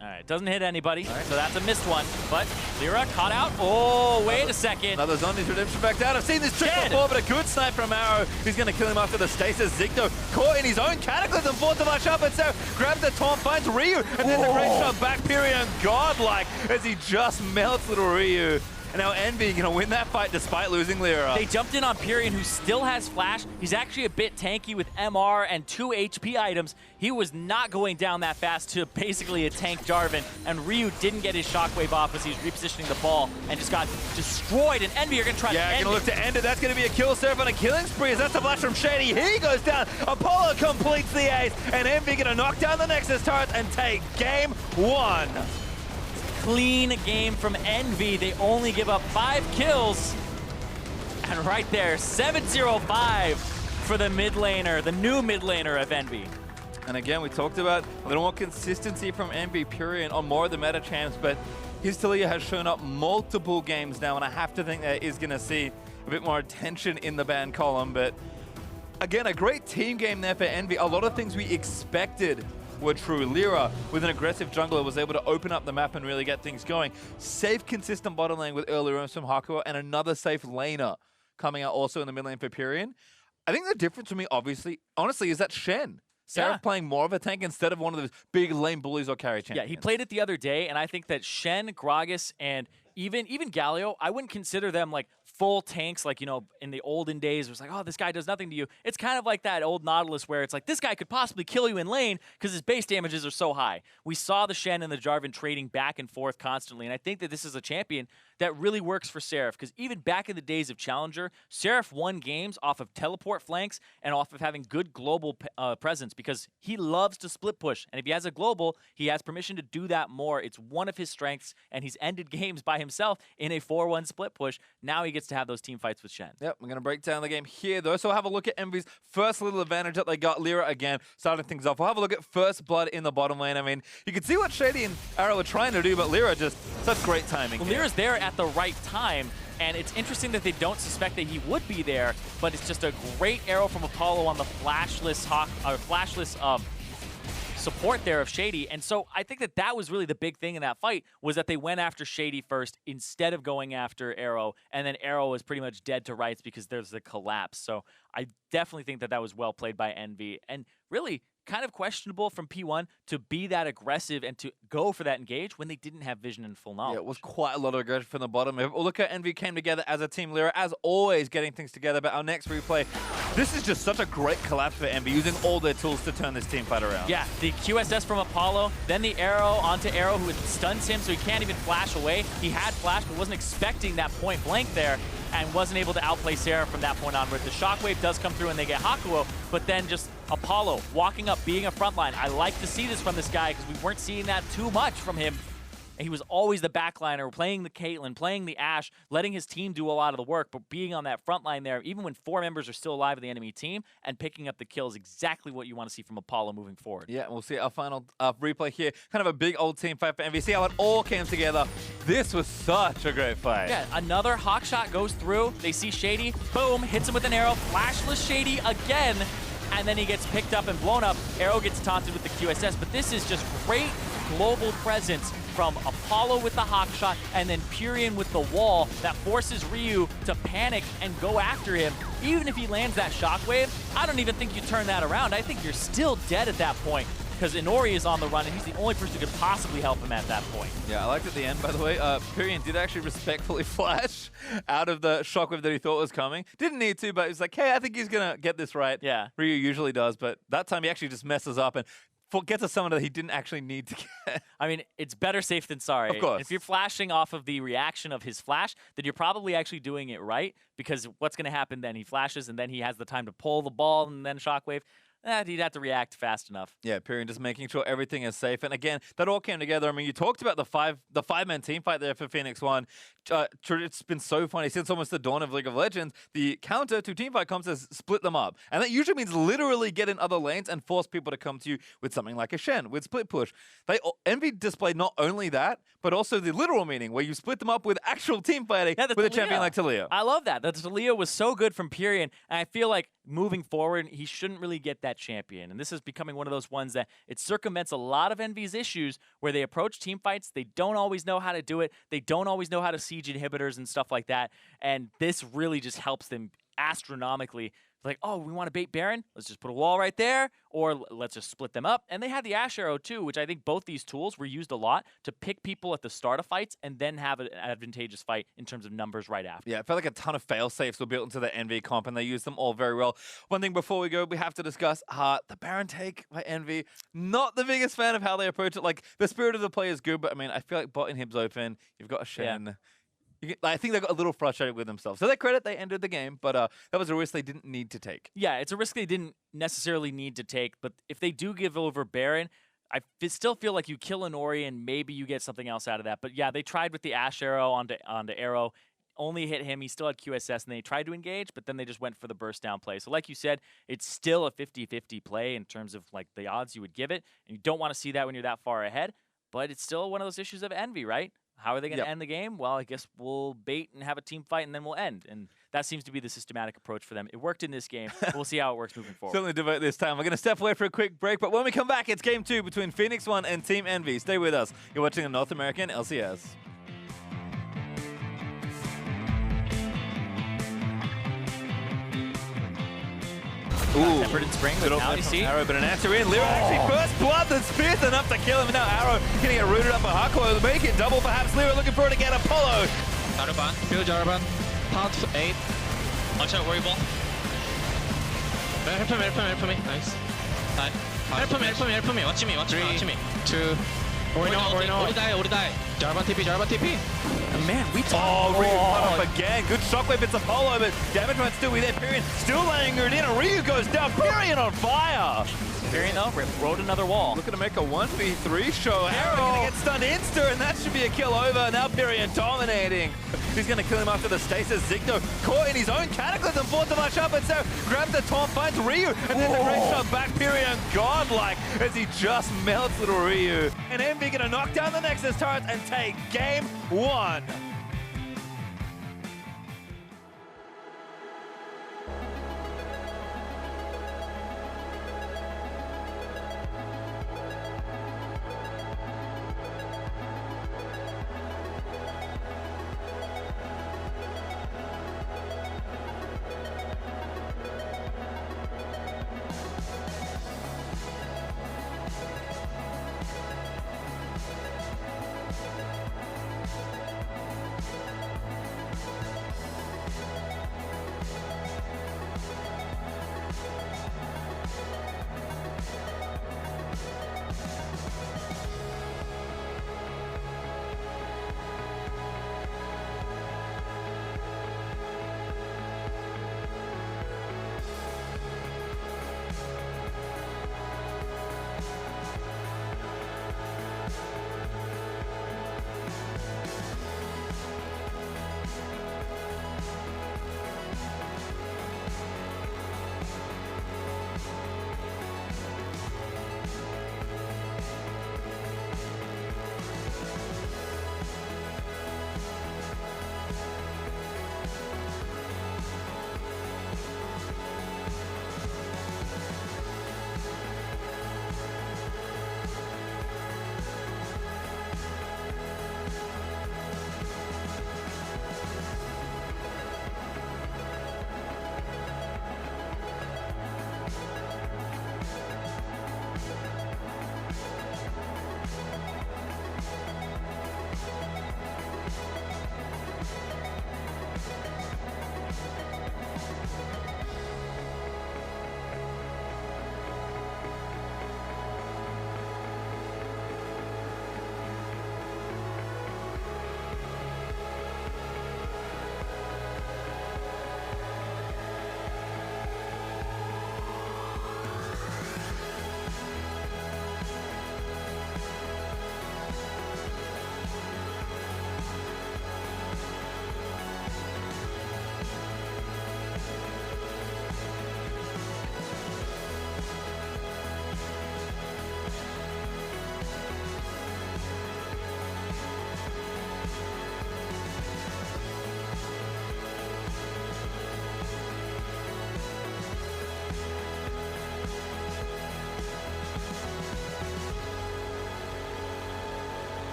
All right, doesn't hit anybody, so that's a missed one. But Lyra caught out. Oh, wait a second. Another Zondi's redemption back down. I've seen this trick before, but a good snipe from Arrow. He's going to kill him after the stasis. Zigdo caught in his own cataclysm, forced to much up, and so grabs the taunt, finds Ryu, and then a great shot back. Pyrion godlike as he just melts little Ryu. And now Envy going to win that fight despite losing Lyra. They jumped in on Pyrion, who still has Flash. He's actually a bit tanky with MR and 2 HP items. He was not going down that fast to basically a tank Jarvan, and Ryu didn't get his shockwave off as he was repositioning the ball and just got destroyed. And Envy are going to try to end it. Yeah, going to look to end it. That's going to be a kill serve on a killing spree as that's a flash from Shady. He goes down. Apollo completes the ace, and Envy going to knock down the Nexus turret and take game 1. Clean game from Envy. They only give up 5 kills. And right there, 7-0-5 for the mid laner, the new mid laner of Envy. And again, we talked about a little more consistency from Envy Pyrion on more of the meta champs, but his Taliyah has shown up multiple games now, and I have to think that is going to see a bit more attention in the ban column. But again, a great team game there for Envy. A lot of things we expected were true. Lyra, with an aggressive jungler, was able to open up the map and really get things going. Safe, consistent bottom lane with early roams from Hakuo, and another safe laner coming out also in the mid lane for Pyrion. I think the difference for me, honestly, is that Shen. Seraph playing more of a tank instead of one of those big lane bullies or carry champions. Yeah, he played it the other day, and I think that Shen, Gragas, and even Galio, I wouldn't consider them like full tanks like, you know, in the olden days. It was like, oh, this guy does nothing to you. It's kind of like that old Nautilus where it's like, this guy could possibly kill you in lane because his base damages are so high. We saw the Shen and the Jarvan trading back and forth constantly, and I think that this is a champion that really works for Seraph, because even back in the days of Challenger, Seraph won games off of teleport flanks and off of having good global presence, because he loves to split push, and if he has a global, he has permission to do that more. It's one of his strengths, and he's ended games by himself in a 4-1 split push. Now he gets to have those team fights with Shen. Yep, we're going to break down the game here, though. So we'll have a look at Envy's first little advantage that they got. Lyra, again, starting things off. We'll have a look at first blood in the bottom lane. I mean, you can see what Shady and Arrow are trying to do, but Lyra just such great timing. Well, Lyra's there at the right time, and it's interesting that they don't suspect that he would be there, but it's just a great arrow from Apollo on the flashless support there of Shady. And so I think that that was really the big thing in that fight, was that they went after Shady first instead of going after Arrow, and then Arrow was pretty much dead to rights because there's the collapse. So I definitely think that that was well played by Envy, and really kind of questionable from P1 to be that aggressive and to go for that engage when they didn't have vision and full knowledge. Yeah, it was quite a lot of aggression from the bottom. Look at Envy came together as a team. Lyra, as always, getting things together. But our next replay, this is just such a great collapse for Envy, using all their tools to turn this team fight around. Yeah, the QSS from Apollo, then the arrow onto Arrow, who stuns him so he can't even flash away. He had flash, but wasn't expecting that point blank there, and wasn't able to outplay Sarah from that point onward. The shockwave does come through and they get Hakuo, but then just Apollo walking up, being a frontline. I like to see this from this guy because we weren't seeing that too much from him. and he was always the backliner, playing the Caitlyn, playing the Ashe, letting his team do a lot of the work, but being on that front line there, even when 4 members are still alive of the enemy team, and picking up the kills, exactly what you want to see from Apollo moving forward. Yeah, we'll see our final replay here. Kind of a big old team fight for Envy. See how it all came together. This was such a great fight. Yeah, another hawk shot goes through. They see Shady, boom, hits him with an arrow, flashless Shady again, and then he gets picked up and blown up. Arrow gets taunted with the QSS, but this is just great global presence from Apollo with the hawk shot, and then Purion with the wall that forces Ryu to panic and go after him. Even if he lands that shockwave, I don't even think you turn that around. I think you're still dead at that point, because Inori is on the run, and he's the only person who could possibly help him at that point. Yeah, I liked at the end, by the way, Purion did actually respectfully flash out of the shockwave that he thought was coming. Didn't need to, but he was like, hey, I think he's going to get this right. Yeah. Ryu usually does, but that time he actually just messes up and gets a summoner that he didn't actually need to get. I mean, it's better safe than sorry. Of course. If you're flashing off of the reaction of his flash, then you're probably actually doing it right, because what's going to happen then? He flashes, and then he has the time to pull the ball and then shockwave. He'd have to react fast enough. Yeah, Purion just making sure everything is safe. And again, that all came together. I mean, you talked about the five-man team fight there for Phoenix One. It's been so funny since almost the dawn of League of Legends. The counter to teamfight comps has split them up. And that usually means literally get in other lanes and force people to come to you with something like a Shen, with split push. Envy displayed not only that, but also the literal meaning, where you split them up with actual team fighting with a champion like Taliyah. I love that. That Taliyah was so good from Purion, and I feel like moving forward, he shouldn't really get that champion. And this is becoming one of those ones that it circumvents a lot of Envy's issues, where they approach team fights, they don't always know how to do it, they don't always know how to siege inhibitors and stuff like that, and this really just helps them astronomically. Like, oh, we want to bait Baron? Let's just put a wall right there, or let's just split them up. And they had the Ashe Arrow too, which I think both these tools were used a lot to pick people at the start of fights and then have an advantageous fight in terms of numbers right after. Yeah, I felt like a ton of fail-safes were built into the Envy comp, and they used them all very well. One thing before we go, we have to discuss the Baron take by Envy. Not the biggest fan of how they approach it. Like, the spirit of the play is good, but I mean, I feel like bot inhib's open. You've got a Shen. Yeah. I think they got a little frustrated with themselves. So their credit, they ended the game, but that was a risk they didn't need to take. Yeah, it's a risk they didn't necessarily need to take, but if they do give over Baron, I still feel like you kill Inori and maybe you get something else out of that. But yeah, they tried with the Ashe Arrow onto Arrow, only hit him. He still had QSS, and they tried to engage, but then they just went for the burst down play. So like you said, it's still a 50-50 play in terms of like the odds you would give it, and you don't want to see that when you're that far ahead, but it's still one of those issues of Envy, right? How are they going to end the game? Well, I guess we'll bait and have a team fight, and then we'll end. And that seems to be the systematic approach for them. It worked in this game. We'll see how it works moving forward. Certainly did it this time. We're going to step away for a quick break, but when we come back, it's Game 2 between Phoenix One and Team Envy. Stay with us. You're watching the North American LCS. Tempered in Spring with Vitality. Arrow, but an answer in. Lyra actually first blood that's fierce enough to kill him. Now Arrow going to get rooted up by Hakuo. Make it double perhaps. Lyra looking for it again. Apollo. Jaraban. Feel Jaraban. Pound 8. Watch out, worry ball. Help me. Nice. Help me. Watch me. 3, 2. Ori die. Jaraban TP. Man, we Ryu cut off again. Good shockwave. It's Apollo, but damage might still be there. Purion still laying it in. Ryu goes down. Purion on fire. Purion though rode another wall. Looking to make a 1v3 show. Arrow gonna get stunned insta, and that should be a kill over. Now Purion dominating. He's gonna kill him after the stasis. Zigno caught in his own cataclysm. Fought to much up, and so grabs the taunt, finds Ryu, and then the great shot back. Purion godlike as he just melts little Ryu. And Envy gonna knock down the Nexus turrets and take game 1.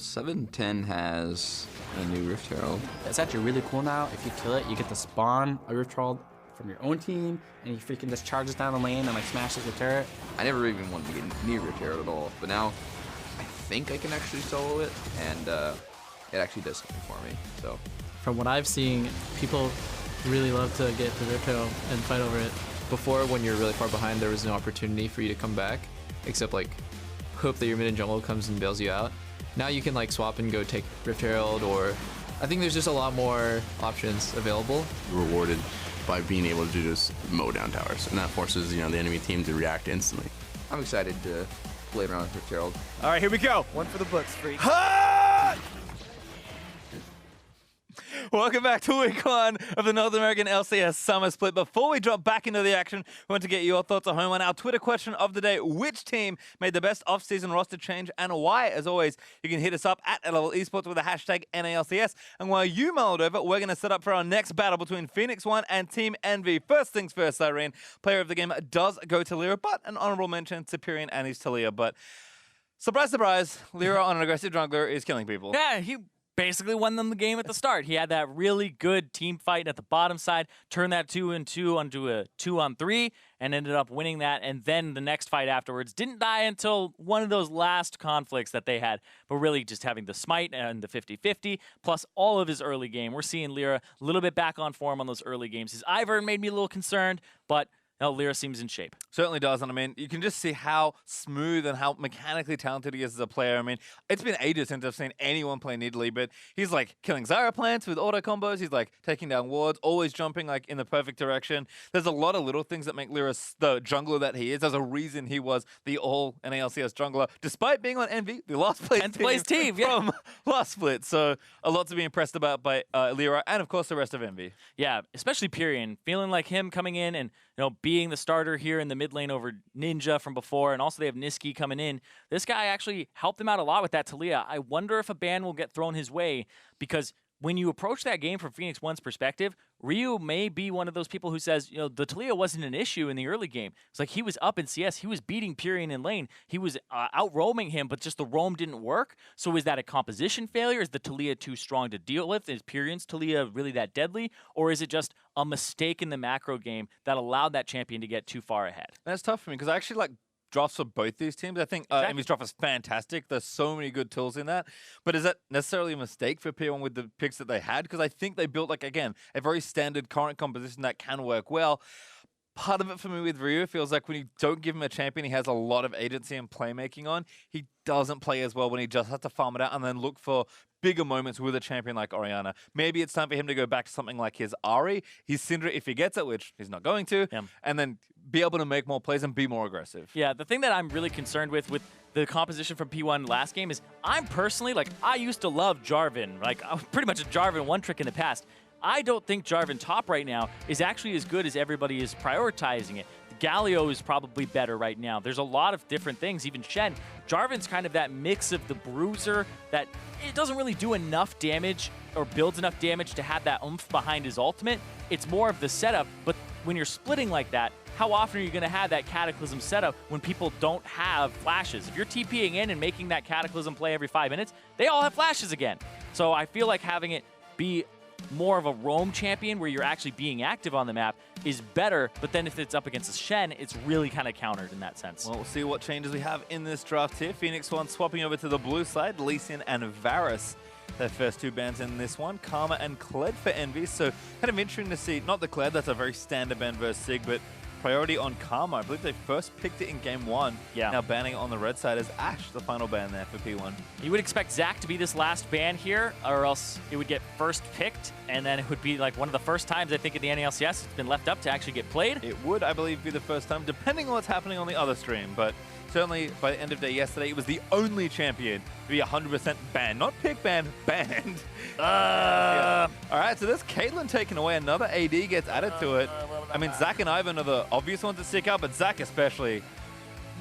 710 has a new Rift Herald. It's actually really cool now. If you kill it, you get to spawn a Rift Herald from your own team, and he freaking just charges down the lane and like smashes the turret. I never even wanted to get near Rift Herald at all, but now I think I can actually solo it, and it actually does something for me. So, from what I've seen, people really love to get the Rift Herald and fight over it. Before, when you're really far behind, there was no opportunity for you to come back, except like hope that your mid and jungle comes and bails you out. Now you can like swap and go take Rift Herald, or I think there's just a lot more options available. Rewarded by being able to just mow down towers, and that forces the enemy team to react instantly. I'm excited to play around with Rift Herald. All right, here we go. One for the books, freak. Welcome back to week 1 of the North American LCS Summer Split. Before we drop back into the action, we want to get your thoughts at home on our Twitter question of the day. Which team made the best off-season roster change and why? As always, you can hit us up at LL Esports with the hashtag NALCS. And while you mull it over, we're going to set up for our next battle between Phoenix One and Team Envy. First things first, Irene. Player of the game does go to Lyra, but an honorable mention to Pyrian and his Talia. But surprise, surprise, Lyra on an aggressive jungler is killing people. Yeah, he basically won them the game at the start. He had that really good team fight at the bottom side, turned that 2-2 onto a 2-on-3, and ended up winning that. And then the next fight afterwards didn't die until one of those last conflicts that they had, but really just having the smite and the 50-50, plus all of his early game. We're seeing Lyra a little bit back on form on those early games. His Ivern made me a little concerned, but no, Lyra seems in shape. Certainly does, and I mean, you can just see how smooth and how mechanically talented he is as a player. I mean, it's been ages since I've seen anyone play Nidalee, but he's like killing Zyra plants with auto combos. He's like taking down wards, always jumping like in the perfect direction. There's a lot of little things that make Lyra the jungler that he is. There's a reason he was the all NALCS jungler, despite being on Envy, the last place team from last split. So a lot to be impressed about by Lyra, and of course the rest of Envy. Yeah, especially Pyrian, feeling like him coming in and being the starter here in the mid lane over Ninja from before, and also they have Niski coming in. This guy actually helped them out a lot with that Talia. I wonder if a ban will get thrown his way, because when you approach that game from Phoenix One's perspective, Ryu may be one of those people who says, the Talia wasn't an issue in the early game. It's like he was up in CS. He was beating Pyrian in lane. He was out-roaming him, but just the roam didn't work. So is that a composition failure? Is the Talia too strong to deal with? Is Pyrian's Talia really that deadly? Or is it just a mistake in the macro game that allowed that champion to get too far ahead? That's tough for me, because I actually like drafts for both these teams. I think Envy's draft is fantastic. There's so many good tools in that. But is that necessarily a mistake for P1 with the picks that they had? Because I think they built, like, again, a very standard current composition that can work well. Part of it for me with Ryu feels like when you don't give him a champion he has a lot of agency and playmaking on, he doesn't play as well when he just has to farm it out and then look for bigger moments with a champion like Orianna. Maybe it's time for him to go back to something like his Ahri, his Syndra if he gets it, which he's not going to, and then be able to make more plays and be more aggressive. Yeah, the thing that I'm really concerned with the composition from P1 last game is I'm personally, I used to love Jarvan. I was pretty much a Jarvan one trick in the past. I don't think Jarvan top right now is actually as good as everybody is prioritizing it. Galio is probably better right now. There's a lot of different things, even Shen. Jarvan's kind of that mix of the bruiser that it doesn't really do enough damage or builds enough damage to have that oomph behind his ultimate. It's more of the setup, but when you're splitting like that, how often are you going to have that Cataclysm setup when people don't have flashes? If you're TPing in and making that Cataclysm play every 5 minutes, they all have flashes again. So I feel like having it be more of a roam champion where you're actually being active on the map is better, but then if it's up against a Shen, it's really kind of countered in that sense. Well, we'll see what changes we have in this draft here. Phoenix One swapping over to the blue side, Lee Sin and Varus. Their first two bans in this one, Karma and Kled for Envy. So kind of interesting to see, not the Kled, that's a very standard ban versus Sig, but priority on Karma. I believe they first picked it in game 1. Yeah. Now banning it on the red side as Ashe, the final ban there for P1. You would expect Zac to be this last ban here, or else it would get first picked, and then it would be like one of the first times I think in the NALCS it's been left up to actually get played. It would, I believe, be the first time, depending on what's happening on the other stream, but certainly by the end of day yesterday, it was the only champion to be 100% banned. Not pick banned, banned. Yeah. All right, so there's Caitlyn taken away. Another AD gets added to it. I mean, Zac and Ivan are the obvious ones to stick out, but Zac especially,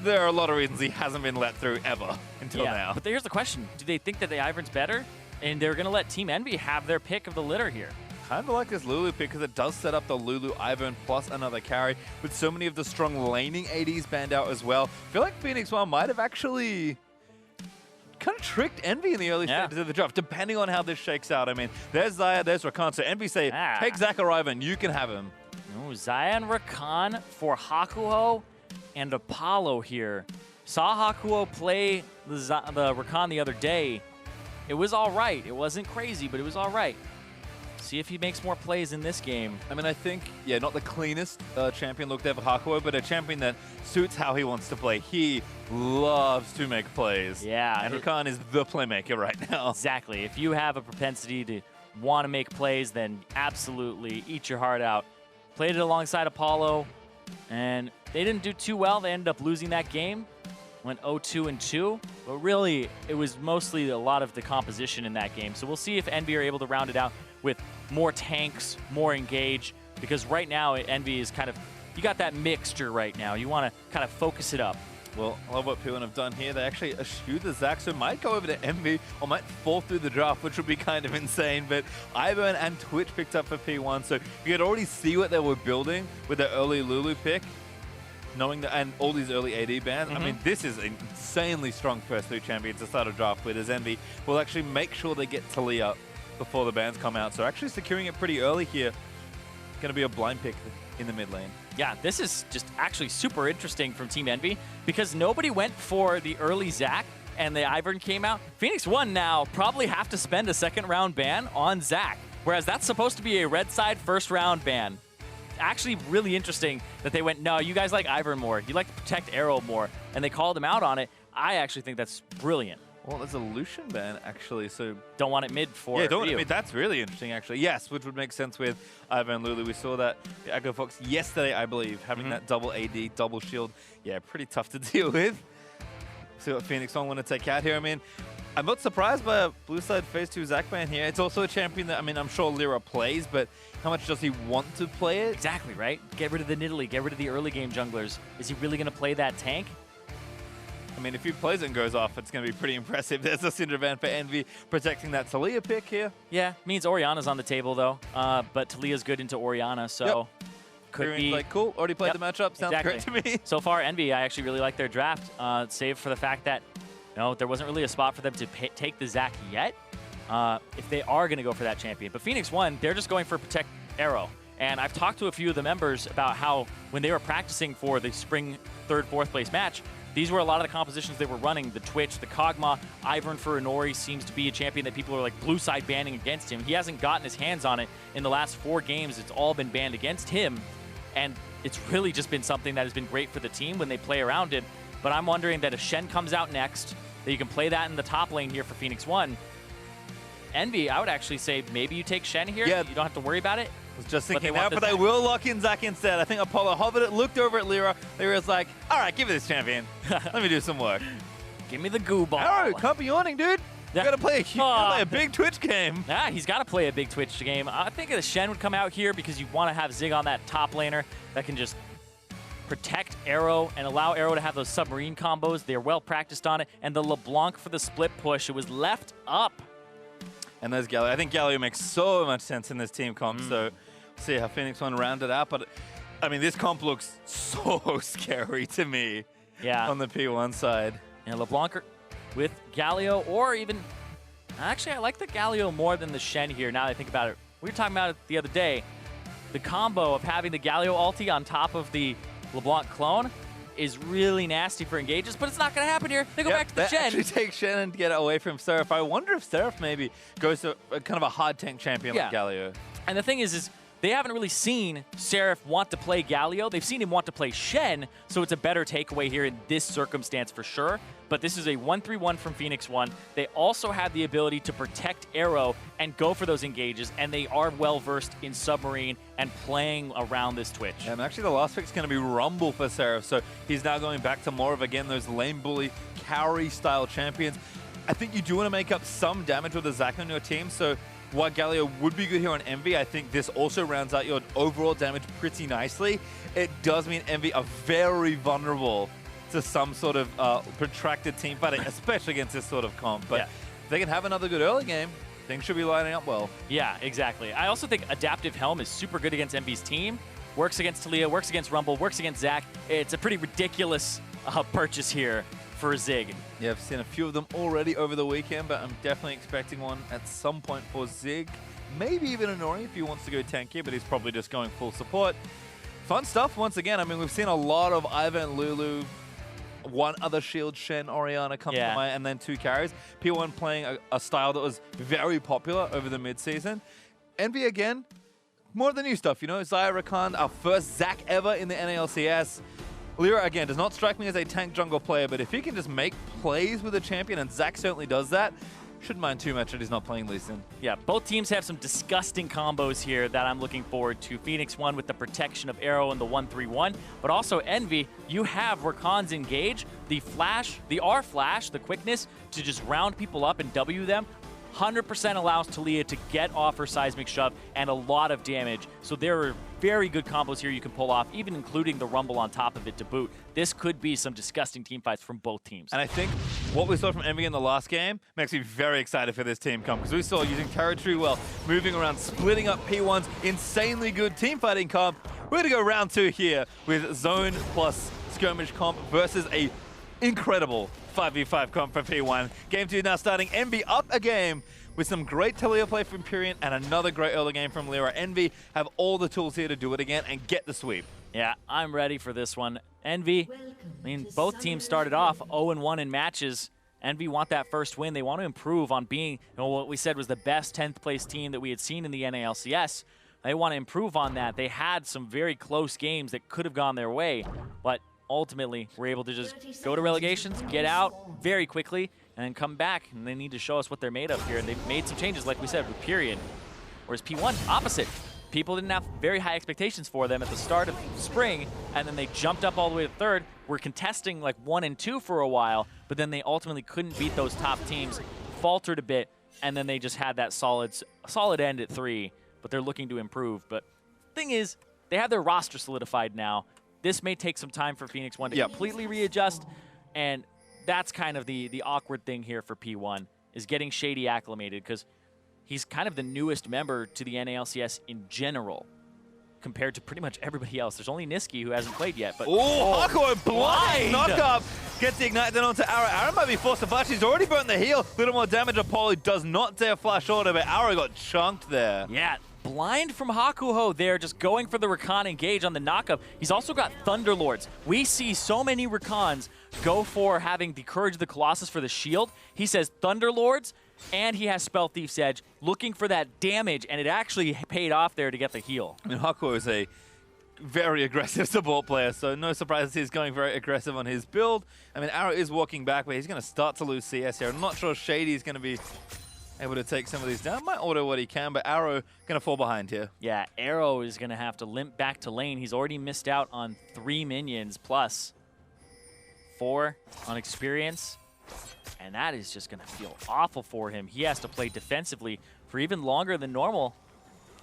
there are a lot of reasons he hasn't been let through ever until now. But here's the question. Do they think that the Ivern's better? And they're going to let Team Envy have their pick of the litter here. Kind of like this Lulu pick because it does set up the Lulu Ivern plus another carry with so many of the strong laning ADs banned out as well. I feel like Phoenix One might have actually kind of tricked Envy in the early stages of the draft, depending on how this shakes out. I mean, there's Zaya, there's Rakan. So Envy say, take Zach or Ivan, you can have him. Ooh, Zaya and Rakan for Hakuho and Apollo here. Saw Hakuho play the Rakan the other day. It was all right. It wasn't crazy, but it was all right. See if he makes more plays in this game. I mean, I think, yeah, not the cleanest champion looked ever Hakuho, but a champion that suits how he wants to play. He loves to make plays. Yeah. And Rakan is the playmaker right now. Exactly. If you have a propensity to want to make plays, then absolutely eat your heart out. Played it alongside Apollo, and they didn't do too well. They ended up losing that game. Went 0-2-2, but really it was mostly a lot of the composition in that game. So we'll see if Envy are able to round it out with more tanks, more engage, because right now Envy is kind of, you got that mixture right now. You want to kind of focus it up. Well, I love what P1 have done here. They actually eschew the Zac, so might go over to Envy or might fall through the draft, which would be kind of insane. But Ivan and Twitch picked up for P1, so you could already see what they were building with their early Lulu pick. Knowing that, and all these early AD bans, I mean, this is an insanely strong first 3 champion to start a draft with, as Envy will actually make sure they get Talia before the bans come out. So actually securing it pretty early here. Going to be a blind pick in the mid lane. Yeah, this is just actually super interesting from Team Envy because nobody went for the early Zac and the Ivern came out. Phoenix One now probably have to spend a second round ban on Zac, whereas that's supposed to be a red side first round ban. Actually really interesting that they went, no, you guys like Ivern more. You like to protect Arrow more. And they called him out on it. I actually think that's brilliant. Well, there's a Lucian ban, actually, so... Don't want it mid for Yeah, don't want Ryu. it mid. That's really interesting, actually. Yes, which would make sense with Ivan and Lulu. We saw that Echo Fox yesterday, I believe, having that double AD, double shield. Yeah, pretty tough to deal with. See what Phoenix One want to take out here. I mean, I'm not surprised by a blue side phase 2 Zac ban here. It's also a champion that, I mean, I'm sure Lyra plays, but how much does he want to play it? Exactly, right? Get rid of the Nidalee, get rid of the early game junglers. Is he really going to play that tank? I mean, if he plays it and goes off, it's going to be pretty impressive. There's a Syndra ban for Envy protecting that Talia pick here. Yeah, means Orianna's on the table, though. But Talia's good into Orianna, so could be... like, cool, already played the matchup. Sounds great to me. So far, Envy, I actually really like their draft, save for the fact that there wasn't really a spot for them to take the Zac yet, if they are going to go for that champion. But Phoenix One, they're just going for Protect Arrow. And I've talked to a few of the members about how when they were practicing for the spring 3rd, 4th place match, these were a lot of the compositions they were running. The Twitch, the Kog'Maw, Ivern for Inori seems to be a champion that people are like blue side banning against him. He hasn't gotten his hands on it in the last 4 games. It's all been banned against him. And it's really just been something that has been great for the team when they play around it. But I'm wondering that if Shen comes out next, that you can play that in the top lane here for Phoenix One. Envy, I would actually say maybe you take Shen here. Yeah. You don't have to worry about it. I was just thinking that, but I will lock in Zac instead. I think Apollo hovered it, looked over at Lyra. Lyra's like, all right, give me this champion. Let me do some work. Give me the goo ball. Arrow, can't be yawning, dude. You gotta play a big Twitch game. Yeah, he's got to play a big Twitch game. I think the Shen would come out here because you want to have Zig on that top laner that can just protect Arrow and allow Arrow to have those submarine combos. They're well practiced on it. And the LeBlanc for the split push, it was left up. And there's Galio. I think Galio makes so much sense in this team comp, so see how Phoenix One rounded out. But, I mean, this comp looks so scary to me on the P1 side. And LeBlanc with Galio, or even... Actually, I like the Galio more than the Shen here, now that I think about it. We were talking about it the other day. The combo of having the Galio ulti on top of the LeBlanc clone is really nasty for engages, but it's not going to happen here. They go back to the Shen. Actually take Shen and get away from Seraph. I wonder if Seraph maybe goes to kind of a hard tank champion like Galio. And the thing is they haven't really seen Seraph want to play Galio. They've seen him want to play Shen, so it's a better takeaway here in this circumstance for sure. But this is a 1-3-1 from Phoenix One. They also have the ability to protect Arrow and go for those engages, and they are well-versed in Submarine and playing around this Twitch. And actually the last pick's going to be Rumble for Seraph, so he's now going back to more of, again, those lane bully, carry-style champions. I think you do want to make up some damage with a Zac on your team, so while Galio would be good here on Envy, I think this also rounds out your overall damage pretty nicely. It does mean Envy are very vulnerable to some sort of protracted team fighting, especially against this sort of comp. But if they can have another good early game, things should be lining up well. Yeah, exactly. I also think Adaptive Helm is super good against Envy's team. Works against Talia, works against Rumble, works against Zac. It's a pretty ridiculous purchase here for a Zig. Yeah, I've seen a few of them already over the weekend, but I'm definitely expecting one at some point for Zig. Maybe even Inori if he wants to go tanky, but he's probably just going full support. Fun stuff once again. I mean, we've seen a lot of Ivan, Lulu, one other shield, Shen, Orianna come to mind, and then 2 carries. P1 playing a style that was very popular over the mid-season. Envy again, more of the new stuff, you know. Zaya Rakan, our first Zac ever in the NALCS. Lyra, again, does not strike me as a tank jungle player, but if he can just make plays with a champion, and Zac certainly does that, shouldn't mind too much that he's not playing Lee Sin. Yeah, both teams have some disgusting combos here that I'm looking forward to. Phoenix 1 with the protection of Arrow and the 1-3-1, but also Envy, you have Rakan's Engage, the flash, the R flash, the quickness to just round people up and W them. 100% allows Talia to get off her seismic shove and a lot of damage. So there are very good combos here you can pull off, even including the Rumble on top of it to boot. This could be some disgusting team fights from both teams. And I think what we saw from Envy in the last game makes me very excited for this team comp, because we saw using territory well, moving around, splitting up P1's insanely good team fighting comp. We're going to go round 2 here with zone plus skirmish comp versus a incredible 5v5 comp for P1. Game 2 now starting. Envy up a game with some great Talia play from Empyrean and another great early game from Lyra. Envy have all the tools here to do it again and get the sweep. Yeah, I'm ready for this one. Envy, I mean, both teams started off 0-1 in matches. Envy want that first win. They want to improve on being, you know, what we said was the best 10th place team that we had seen in the NALCS. They want to improve on that. They had some very close games that could have gone their way, but ultimately we're able to just go to relegations, get out very quickly, and then come back, and they need to show us what they're made of here. And they've made some changes, like we said, with Period. Whereas P1, opposite. People didn't have very high expectations for them at the start of spring, and then they jumped up all the way to 3rd. We're contesting like 1 and 2 for a while, but then they ultimately couldn't beat those top teams, faltered a bit, and then they just had that solid end at 3, but they're looking to improve. But thing is, they have their roster solidified now. This may take some time for Phoenix 1 to completely readjust, and that's kind of the awkward thing here for P1, is getting Shady acclimated, because he's kind of the newest member to the NALCS in general, compared to pretty much everybody else. There's only Niski who hasn't played yet. But Hakuho blind knock-up. Gets the Ignite then onto Arrow. Arrow might be forced to flash. He's already burnt the heal. Little more damage. Apollo does not dare flash order, but Arrow got chunked there. Yeah, blind from Hakuho there, just going for the Rakan engage on the knockup. He's also got Thunderlords. We see so many Rakans go for having the Courage of the Colossus for the shield. He says Thunderlords, and he has Spell Thief's Edge, looking for that damage, and it actually paid off there to get the heal. I mean, Hakuho is a very aggressive support player, so no surprise he's going very aggressive on his build. I mean, Arrow is walking back, but he's going to start to lose CS here. I'm not sure Shady is going to be able to take some of these down. Might auto what he can, but Arrow going to fall behind here. Yeah, Arrow is going to have to limp back to lane. He's already missed out on 3 minions plus 4 on experience, and that is just going to feel awful for him. He has to play defensively for even longer than normal.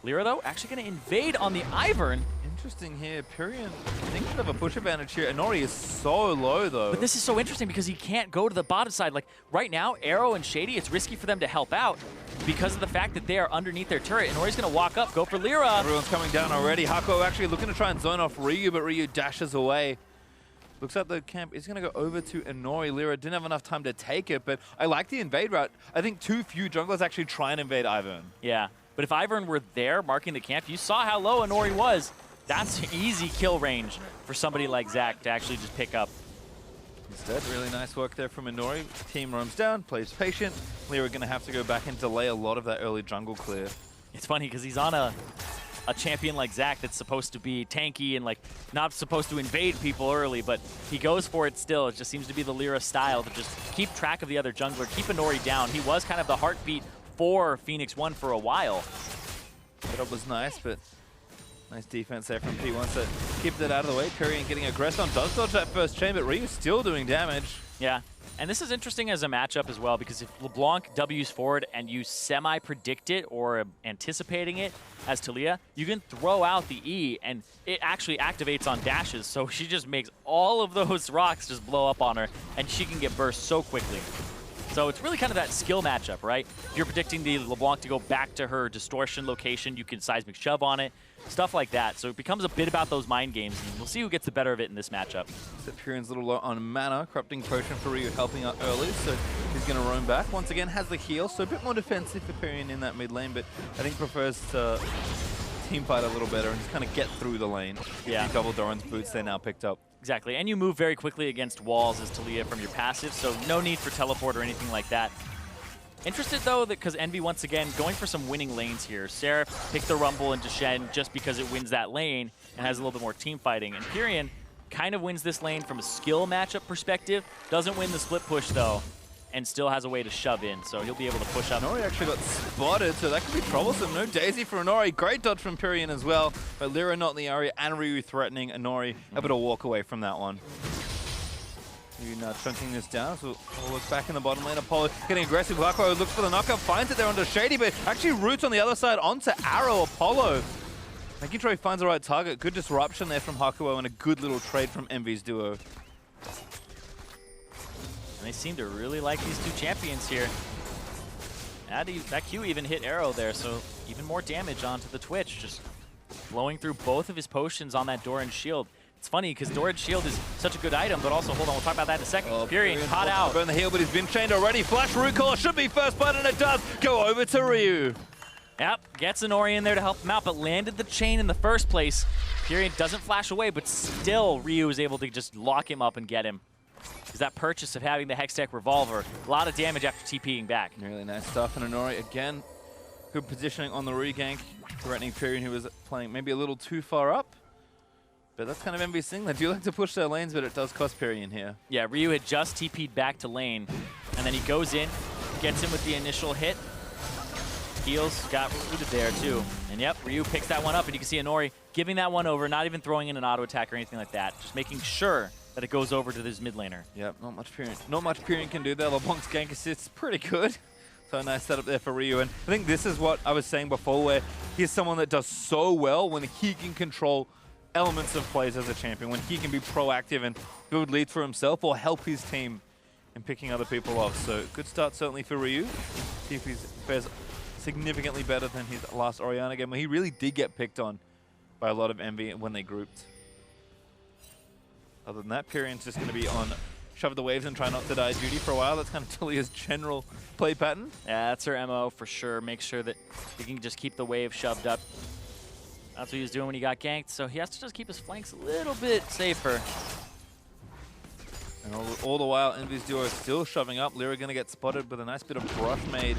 Lyra, though, actually going to invade on the Ivern. Interesting here. Pyrian, I think, should have a push advantage here. Inori is so low, though. But this is so interesting because he can't go to the bottom side. Like, right now, Arrow and Shady, it's risky for them to help out because of the fact that they are underneath their turret. Inori's going to walk up, go for Lyra. Everyone's coming down already. Hakuho actually looking to try and zone off Ryu, but Ryu dashes away. Looks like the camp is going to go over to Inori. Lyra didn't have enough time to take it, but I like the invade route. I think too few junglers actually try and invade Ivern. Yeah, but if Ivern were there marking the camp, you saw how low Inori was. That's easy kill range for somebody like Zac to actually just pick up. Instead, really nice work there from Inori. Team roams down, plays patient. Lyra going to have to go back and delay a lot of that early jungle clear. It's funny because he's on a champion like Zac that's supposed to be tanky and like not supposed to invade people early, but he goes for it still. It just seems to be the Lyra style to just keep track of the other jungler, keep Inori down. He was kind of the heartbeat for Phoenix 1 for a while. That was nice, but nice defense there from P1, so keep that out of the way. Pyrian getting aggressed on, does dodge that first chain, but Ryu's still doing damage. Yeah, and this is interesting as a matchup as well, because if LeBlanc W's forward and you semi-predict it or anticipating it as Talia, you can throw out the E, and it actually activates on dashes, so she just makes all of those rocks just blow up on her, and she can get burst so quickly. So it's really kind of that skill matchup, right? If you're predicting the LeBlanc to go back to her distortion location, you can seismic shove on it, stuff like that. So it becomes a bit about those mind games, and we'll see who gets the better of it in this matchup. So Pyrian's a little low on mana. Corrupting Potion for Ryu helping out early, so he's going to roam back. Once again, has the heal, so a bit more defensive for Pyrian in that mid lane, but I think prefers to team fight a little better and just kind of get through the lane. Yeah. The double Doran's boots they now picked up. Exactly, and you move very quickly against walls as Talia from your passive, so no need for teleport or anything like that. Interested though, that because Envy once again going for some winning lanes here. Seraph picked the Rumble into Shen just because it wins that lane and has a little bit more team fighting. And Pyrian kind of wins this lane from a skill matchup perspective. Doesn't win the split push though, and still has a way to shove in, so he'll be able to push up. Nori actually got spotted, so that could be troublesome. No Daisy for Nori. Great dodge from Pyrian as well, but Lyra not in the area and Ryu threatening Nori able to walk away from that one. Ryu now chunking this down, so we'll look back in the bottom lane. Apollo getting aggressive. Hakuo looks for the knockup, finds it there under Shady, but actually roots on the other side onto Arrow. Apollo making sure he finds the right target. Good disruption there from Hakuo and a good little trade from Envy's duo. And they seem to really like these two champions here. That Q even hit Arrow there, so even more damage onto the Twitch, just blowing through both of his potions on that Doran's shield. It's funny because Doran's shield is such a good item, but also, hold on, we'll talk about that in a second. Pyrian caught out. Burn the heal, but he's been chained already. Flash Rukor should be first blood, and it does go over to Ryu. Yep, gets an Ori in there to help him out, but landed the chain in the first place. Pyrian doesn't flash away, but still Ryu is able to just lock him up and get him. Because that purchase of having the Hextech Revolver, a lot of damage after TPing back. Really nice stuff, and Nori again, good positioning on the regank, threatening Pyrian, who was playing maybe a little too far up. But that's kind of Envy's thing. They do like to push their lanes, but it does cost Pyrian here. Yeah, Ryu had just TP'd back to lane, and then he goes in, gets him with the initial hit. Heals, got rooted there too. And yep, Ryu picks that one up, and you can see Nori giving that one over, not even throwing in an auto attack or anything like that. Just making sure that it goes over to this mid laner. Yep, not much Pyrian can do there. LeBlanc's gank assist's pretty good. So a nice setup there for Ryu. And I think this is what I was saying before, where he's someone that does so well when he can control elements of plays as a champion, when he can be proactive and build leads for himself or help his team in picking other people off. So good start certainly for Ryu. See if he fares significantly better than his last Orianna game, where he really did get picked on by a lot of Envy when they grouped. Other than that, Pyrian's just going to be on shove the waves and try not to die duty for a while. That's kind of Talia's general play pattern. Yeah, that's her MO for sure. Make sure that he can just keep the wave shoved up. That's what he was doing when he got ganked, so he has to just keep his flanks a little bit safer. And all the while, Envy's duo is still shoving up. Lyra going to get spotted with a nice bit of brush made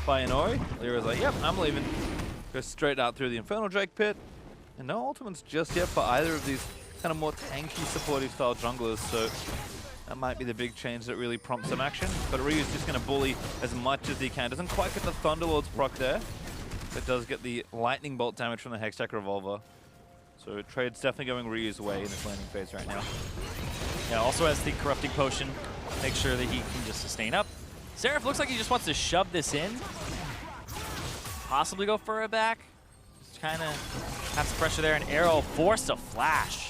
by Inori. Lyra's like, yep, I'm leaving. Goes straight out through the Infernal Drake pit. And no ultimates just yet for either of these kind of more tanky supportive style junglers, so that might be the big change that really prompts some action. But Ryu's just going to bully as much as he can. Doesn't quite get the Thunderlord's proc there. It does get the lightning bolt damage from the Hextech Revolver. So trade's definitely going Ryu's way in this landing phase right now. Yeah, also has the Corrupting Potion. Make sure that he can just sustain up. Seraph looks like he just wants to shove this in. Possibly go for a back. Just kind of have some pressure there. And Arrow forced a flash.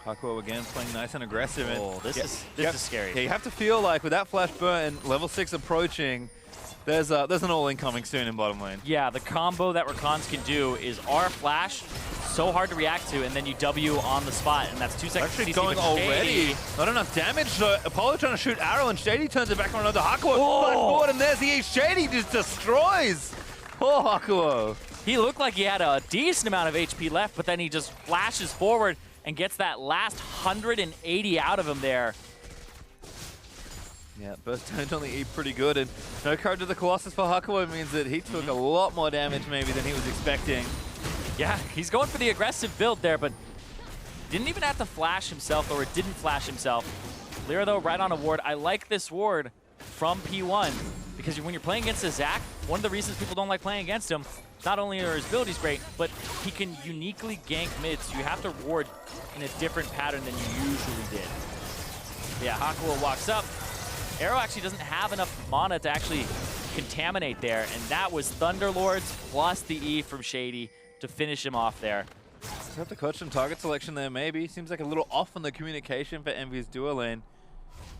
Hakuo again playing nice and aggressive. Oh, this is scary. Yeah, you have to feel like with that flash burn, level 6 approaching, there's an all-in coming soon in bottom lane. Yeah, the combo that Rakans can do is R flash, so hard to react to, and then you W on the spot, and that's 2 seconds. Actually going already. Not enough damage, so Apollo trying to shoot Arrow, and Shady turns it back around to Hakuo. Flash forward, and there's the Shady just destroys. Poor Hakuo. He looked like he had a decent amount of HP left, but then he just flashes forward and gets that last 180 out of him there. Yeah, burst damage on the E pretty good, and no card to the Colossus for Hakuo means that he took a lot more damage maybe than he was expecting. Yeah, he's going for the aggressive build there, but didn't even have to flash himself, or didn't flash himself. Lyra, though, right on a ward. I like this ward from P1, because when you're playing against a Zac, one of the reasons people don't like playing against him, not only are his abilities great, but he can uniquely gank mid, so you have to ward in a different pattern than you usually did. Yeah, Hakuo walks up. Arrow actually doesn't have enough mana to actually contaminate there, and that was Thunderlords plus the E from Shady to finish him off there. Just have to coach some target selection there maybe. Seems like a little off on the communication for Envy's duo lane.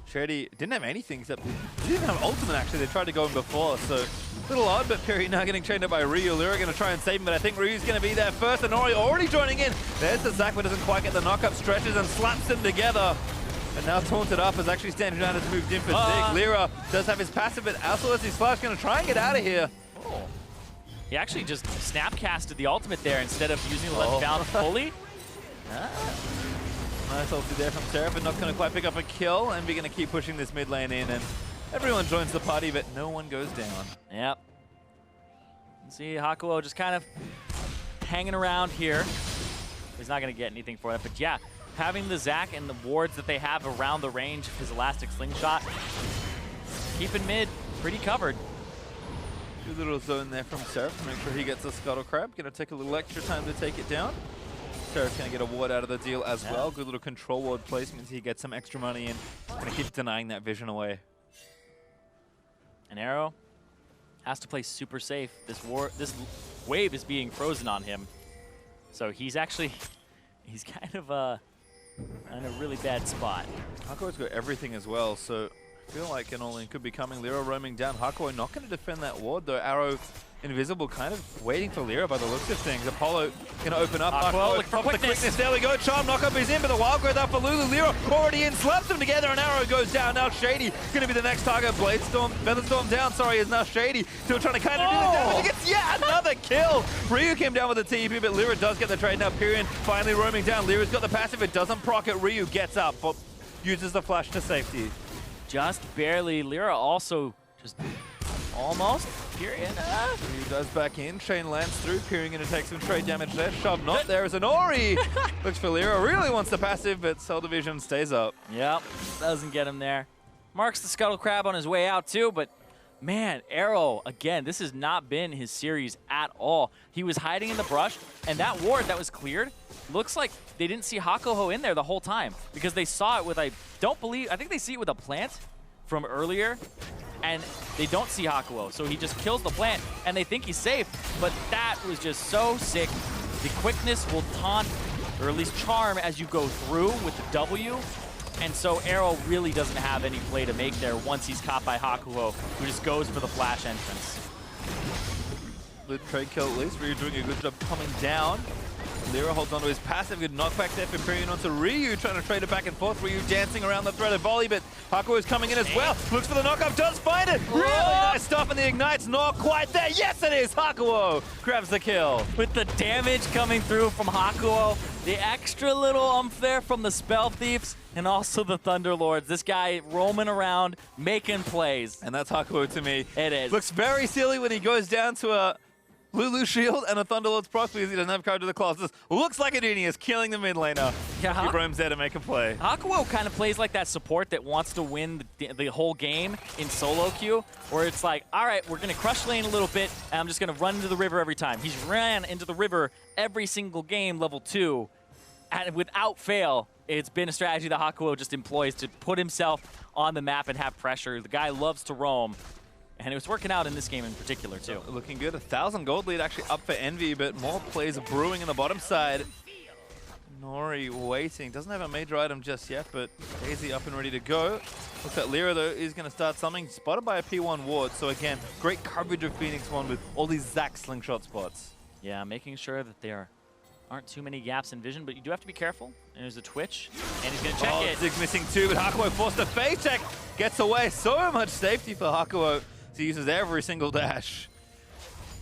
Shady didn't have anything except he didn't have ultimate actually. They tried to go in before, so a little odd, but Piri now getting chained up by Ryu. Lyra going to try and save him, but I think Ryu's going to be there first, and Ori already joining in. There's the Zac, but doesn't quite get the knock-up, stretches and slaps them together. And now taunted up as actually standing down has moved in for Zig. Lyra does have his passive, but also as his flash going to try and get out of here. Oh. He actually just snapcasted the ultimate there instead of using the left down fully. Nice ulti there from Seraph, but not going to quite pick up a kill, and we're going to keep pushing this mid lane in, and everyone joins the party, but no one goes down. Yep. See Hakuo just kind of hanging around here. He's not going to get anything for that, but yeah, having the Zac and the wards that they have around the range of his elastic slingshot, keeping mid pretty covered. Good little zone there from Seraph to make sure he gets the Scuttle Crab. Going to take a little extra time to take it down. Seraph's going to get a ward out of the deal as well. Good little control ward placement so he gets some extra money in. Going to keep denying that vision away. And Arrow has to play super safe. This wave is being frozen on him. So he's kind of in a really bad spot. Hakuo's got everything as well, so I feel like an all-in could be coming. Lyra roaming down. Hakuo not going to defend that ward though. Arrow invisible, kind of waiting for Lyra by the looks of things. Apollo going to open up. Hakuo looking for quickness. There we go. Charm knockup is in, but the wild growth up for Lulu. Lyra already in, slaps them together, and Arrow goes down. Now Shady going to be the next target. Featherstorm down, sorry, is now Shady. Still trying to kind of do the damage. He gets yet another kill. Ryu came down with the TP, but Lyra does get the trade. Now Pyrian finally roaming down. Lyra's got the passive. It doesn't proc it. Ryu gets up, but uses the flash to safety. Just barely. Lyra also just almost. Pyrian. Ryu does back in. Chain lands through. Pyrian going to take some trade damage there. Shove not there as an Ori. Looks for Lyra. Really wants the passive, but Cell Division stays up. Yep. Doesn't get him there. Marks the Scuttle Crab on his way out too, but man, Arrow, again, this has not been his series at all. He was hiding in the brush, and that ward that was cleared, looks like they didn't see Hakuho in there the whole time because they saw it with, I think they see it with a plant from earlier, and they don't see Hakuo, so he just kills the plant, and they think he's safe, but that was just so sick. The quickness will taunt, or at least charm, as you go through with the W, and so Arrow really doesn't have any play to make there once he's caught by Hakuho, who just goes for the flash entrance. The trade kill at least. Ryu doing a good job coming down. Lyra holds onto his passive. Good knockback there for Pyrian onto Ryu, trying to trade it back and forth. Ryu dancing around the threaded volley, but Hakuo is coming in as well. Looks for the knockup, does find it. Really nice stuff, and the Ignite's not quite there. Yes, it is. Hakuo grabs the kill. With the damage coming through from Hakuo, the extra little umph there from the Spell Thieves, and also the Thunderlords. This guy roaming around, making plays. And that's Hakuo to me. It is. Looks very silly when he goes down to a Lulu shield and a Thunderlord's proc because he doesn't have courage to the claws. This looks like a genius killing the mid laner. Yeah, he roams there to make a play. Hakuo kind of plays like that support that wants to win the whole game in solo queue, where it's like, all right, we're going to crush lane a little bit, and I'm just going to run into the river every time. He's ran into the river every single game, level 2, and without fail, it's been a strategy that Hakuo just employs to put himself on the map and have pressure. The guy loves to roam. And it was working out in this game in particular, too. Looking good. 1,000 gold lead actually up for Envy, but more plays are brewing in the bottom side. Nori waiting. Doesn't have a major item just yet, but Daisy up and ready to go. Looks like Lyra, though, is going to start something. Spotted by a P1 ward. So, again, great coverage of Phoenix 1 with all these Zac slingshot spots. Yeah, making sure that there aren't too many gaps in vision, but you do have to be careful. And there's a twitch, and he's going to check it. Zig missing 2, but Hakuo forced a phase check. Gets away. So much safety for Hakuo. So he uses every single dash.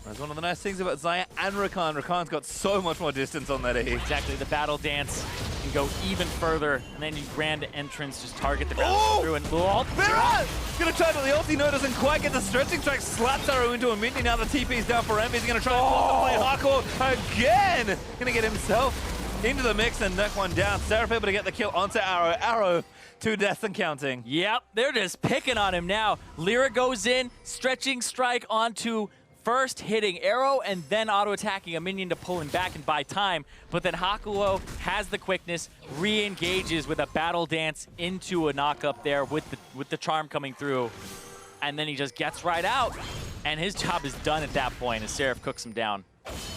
That's one of the nice things about Xayah and Rakan. Rakan's got so much more distance on that E. Exactly, the battle dance can go even further, and then you grand entrance, just target the ground through and ult. Gonna try, but the ulti no doesn't quite get the stretching track. Slaps arrow into a minion. Now the TP's down for Envy. He's gonna try and play Hakuo again. Gonna get himself into the mix and knock one down. Seraph able to get the kill onto Arrow. Arrow, 2 deaths and counting. Yep, they're just picking on him now. Lyra goes in, stretching strike onto first hitting Arrow and then auto-attacking a minion to pull him back and buy time. But then Hakuo has the quickness, re-engages with a battle dance into a knock-up there with the charm coming through. And then he just gets right out. And his job is done at that point as Seraph cooks him down.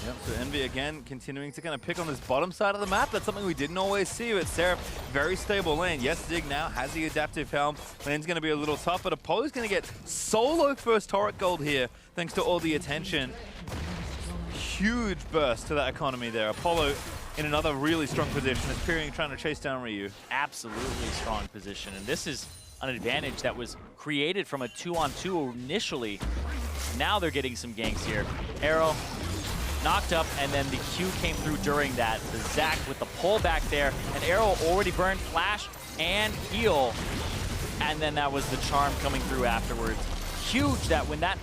Yep, so Envy again continuing to kind of pick on this bottom side of the map. That's something we didn't always see with Seraph. Very stable lane. Yes, Zig now has the adaptive helm. Lane's going to be a little tough, but Apollo's going to get solo first turret gold here thanks to all the attention. Huge burst to that economy there. Apollo in another really strong position. It's Pyrion trying to chase down Ryu. Absolutely strong position, and this is an advantage that was created from a 2-on-2 initially. Now they're getting some ganks here. Arrow knocked up, and then the Q came through during that. The Zac with the pull back there, and Arrow already burned flash and heal, and then that was the charm coming through afterwards. Huge that when that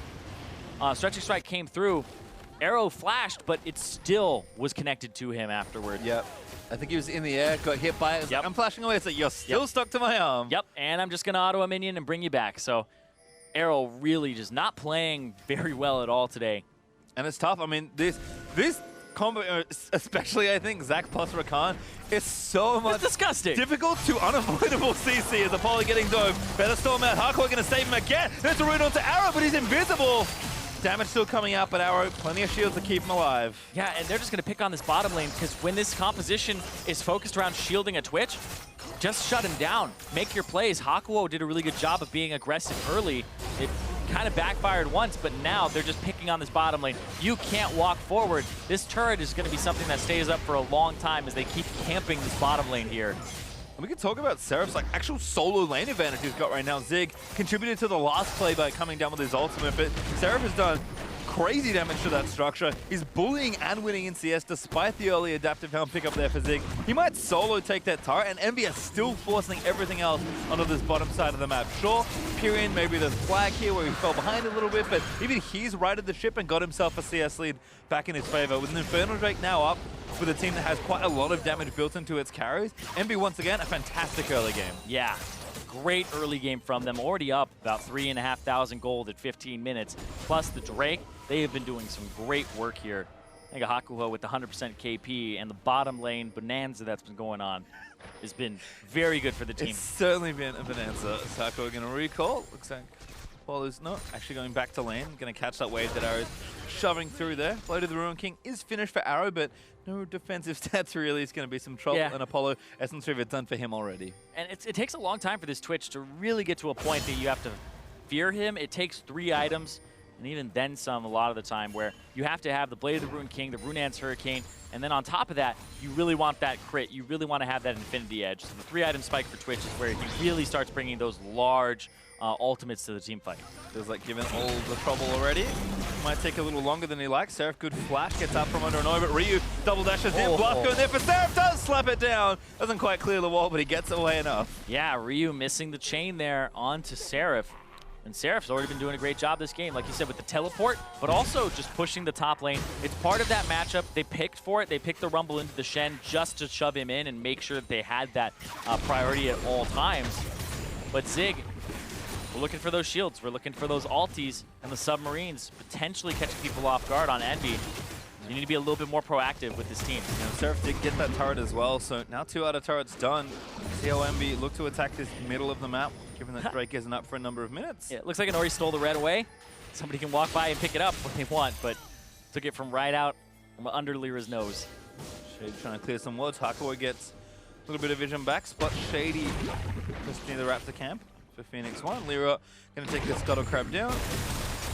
stretching strike came through, Arrow flashed, but it still was connected to him afterwards. Yep. I think he was in the air, got hit by it. Like, I'm flashing away. It's like, you're still stuck to my arm. Yep, and I'm just going to auto a minion and bring you back. So Arrow really just not playing very well at all today. And it's tough. I mean, this combo, especially I think Zac plus Rakan, is so much disgusting. Difficult to unavoidable CC as Apollo getting dove. Better storm out. Hardcore going to save him again. There's a root onto Arrow, but he's invisible. Damage still coming out, but Arrow, plenty of shields to keep him alive. Yeah, and they're just going to pick on this bottom lane because when this composition is focused around shielding a Twitch, just shut him down. Make your plays. Hakuo did a really good job of being aggressive early. It kind of backfired once, but now they're just picking on this bottom lane. You can't walk forward. This turret is going to be something that stays up for a long time as they keep camping this bottom lane here. We can talk about Seraph's like actual solo lane advantage he's got right now. Zig contributed to the last play by coming down with his ultimate, but Seraph has done crazy damage to that structure. He's bullying and winning in CS despite the early adaptive helm pickup there for Zig. He might solo take that turret, and Envy is still forcing everything else onto this bottom side of the map. Sure, Pyrion, maybe there's flag here where he fell behind a little bit, but even he's righted the ship and got himself a CS lead back in his favor. With an Infernal Drake now up, with a team that has quite a lot of damage built into its carries, Envy once again, a fantastic early game. Yeah, great early game from them. Already up about 3,500 gold at 15 minutes. Plus the Drake, they have been doing some great work here. I think Hakuho with the 100% KP and the bottom lane bonanza that's been going on has been very good for the team. It's certainly been a bonanza. Hakuho going to recall. Looks like Apollo's not actually going back to lane. Going to catch that wave that Arrow's shoving through there. Blow to the Ruin King is finished for Arrow, but no defensive stats really. It's going to be some trouble. Yeah. And Apollo, Essence River done for him already. And it takes a long time for this Twitch to really get to a point that you have to fear him. It takes 3 items, and even then some a lot of the time, where you have to have the Blade of the Ruin King, the Runaan's Hurricane, and then on top of that, you really want that crit. You really want to have that Infinity Edge. So the 3-item spike for Twitch is where he really starts bringing those large ultimates to the team fight. Feels like given all the trouble already. Might take a little longer than he likes. Seraph, good flash, gets up from under an orbit. Ryu double dashes in, bluff going there for Seraph, does slap it down. Doesn't quite clear the wall, but he gets away enough. Yeah, Ryu missing the chain there onto Seraph. And Seraph's already been doing a great job this game, like you said, with the teleport, but also just pushing the top lane. It's part of that matchup. They picked for it. They picked the Rumble into the Shen just to shove him in and make sure that they had that priority at all times. But Zig, we're looking for those shields. We're looking for those ultis and the submarines, potentially catching people off guard on Envy. You need to be a little bit more proactive with this team. You know, Seraph did get that turret as well, so now 2 out of turrets done. See how Envy look to attack this middle of the map, given that Drake isn't up for a number of minutes. Yeah, it looks like Nori stole the red away. Somebody can walk by and pick it up when they want, but took it from right out from under Lyra's nose. Shady trying to clear some wards. Hakuo gets a little bit of vision back. Spot Shady just near the Raptor camp for Phoenix 1. Lyra going to take the Scuttle Crab down.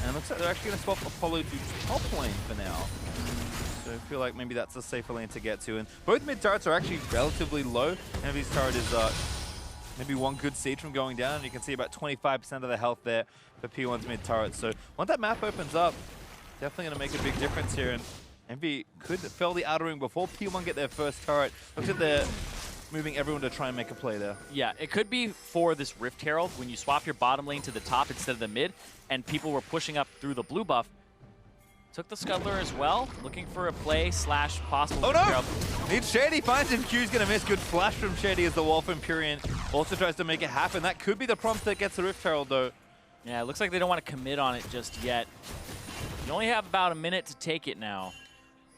And looks like they're actually going to swap Apollo to top lane for now. So I feel like maybe that's a safer lane to get to. And both mid turrets are actually relatively low. Envy's turret is maybe 1 good siege from going down. And you can see about 25% of the health there for P1's mid turret. So once that map opens up, definitely going to make a big difference here. And Envy could fill the outer ring before P1 get their first turret. Looks like they're moving everyone to try and make a play there. Yeah, it could be for this Rift Herald when you swap your bottom lane to the top instead of the mid, and people were pushing up through the blue buff. Took the Scuttler as well, looking for a play slash possible. Oh no! Needs Shady, finds him. Q's gonna miss. Good flash from Shady as the wall from Pyrion also tries to make it happen. That could be the prompt that gets the Rift Herald though. Yeah, it looks like they don't want to commit on it just yet. You only have about a minute to take it now.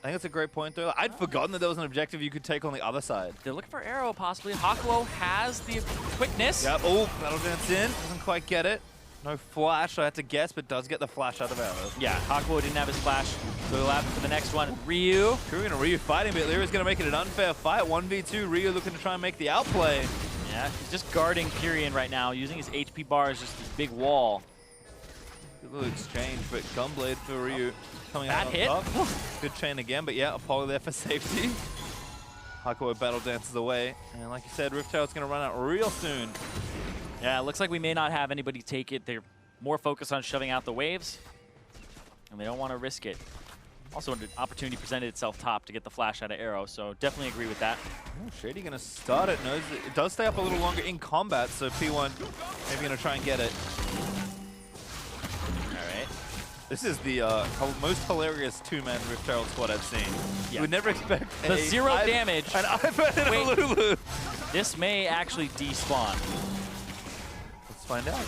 I think that's a great point, though. I'd forgotten that there was an objective you could take on the other side. They're looking for Arrow, possibly. Hakuo has the quickness. Yep. Oh, Battle Dance in. Doesn't quite get it. No flash, I had to guess, but does get the flash out of Arrow. Yeah, Hakuo didn't have his flash, so he'll have it for the next one. Ryu. Kurian and Ryu fighting, but Lyra's going to make it an unfair fight. 1v2, Ryu looking to try and make the outplay. Yeah, he's just guarding Pyrian right now, using his HP bar as just this big wall. Good little exchange, but Gunblade for Ryu coming out on hit. top. Good chain again, but yeah, Apollo there for safety. Hakuo battle dances away, and like you said, Riftail's going to run out real soon. Yeah, it looks like we may not have anybody take it. They're more focused on shoving out the waves, and they don't want to risk it. Also, an opportunity presented itself top to get the flash out of Arrow, so definitely agree with that. Oh, Shady going to start it. Knows it does stay up a little longer in combat, so P1 maybe going to try and get it. All right. This is the most hilarious two-man Riftail squad I've seen. Yeah. You would never expect The zero damage. An iPad and a Lulu. This may actually despawn. Let's find out.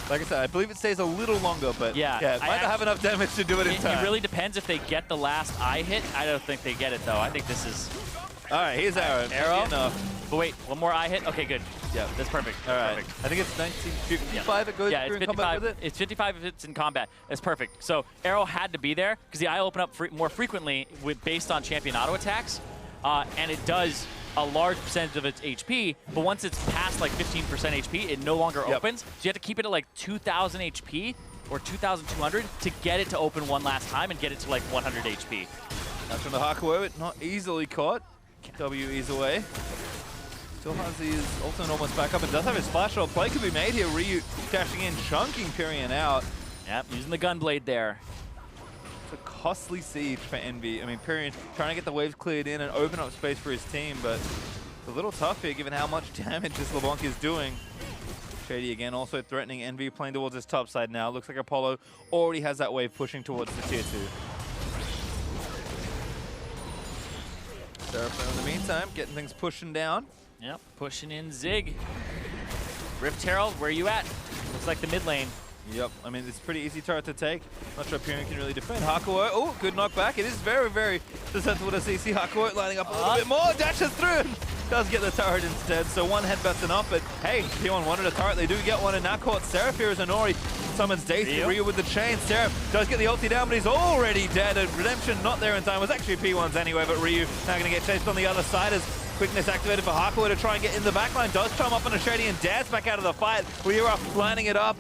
Like I said, I believe it stays a little longer, but yeah, it might not have enough damage to do it in time. It really depends if they get the last eye hit. I don't think they get it, though. I think this is... All right, here's Arrow. Arrow. But wait, one more eye hit? Okay, good. Yeah. That's perfect. All right. Perfect. I think it's 1955 it goes yeah, through it's in combat 55. with it. It's 55 if it's in combat. That's perfect. So Arrow had to be there because the eye open up more frequently based on champion auto attacks, and it does a large percentage of its HP, but once it's past like 15% HP, it no longer opens. So you have to keep it at like 2,000 HP or 2,200 to get it to open one last time and get it to like 100 HP. That's from the Hakuo, it not easily caught. W ease away. Still has his ultimate almost back up and does have his flash. A play could be made here. Ryu cashing in, chunking Pyrian out. Yep, using the Gunblade there. It's a costly siege for Envy. I mean, Pyrian trying to get the waves cleared in and open up space for his team, but it's a little tough here given how much damage this LeBlanc is doing. Shady again also threatening Envy, playing towards his top side now. Looks like Apollo already has that wave pushing towards the tier 2. Seraphim in the meantime, getting things pushing down. Yep, pushing in Zig. Rift Herald, where are you at? Looks like the mid lane. Yep, I mean, it's a pretty easy turret to take. Not sure Pyrian can really defend. Hakuo, oh, good knockback. It is very, very susceptible to CC. Hakuo lining up a little bit more. Dashes through and does get the turret instead. So one headbutt's enough, but hey, P1 wanted a turret. They do get one, and now caught Seraph here as Inori summons Daisy. Ryu with the chain. Seraph does get the ulti down, but he's already dead. And Redemption not there in time. Was actually P1's anyway, but Ryu now going to get chased on the other side as quickness activated for Hakuo to try and get in the backline. Does come up on a Shady and dance back out of the fight. Ryu lining it up.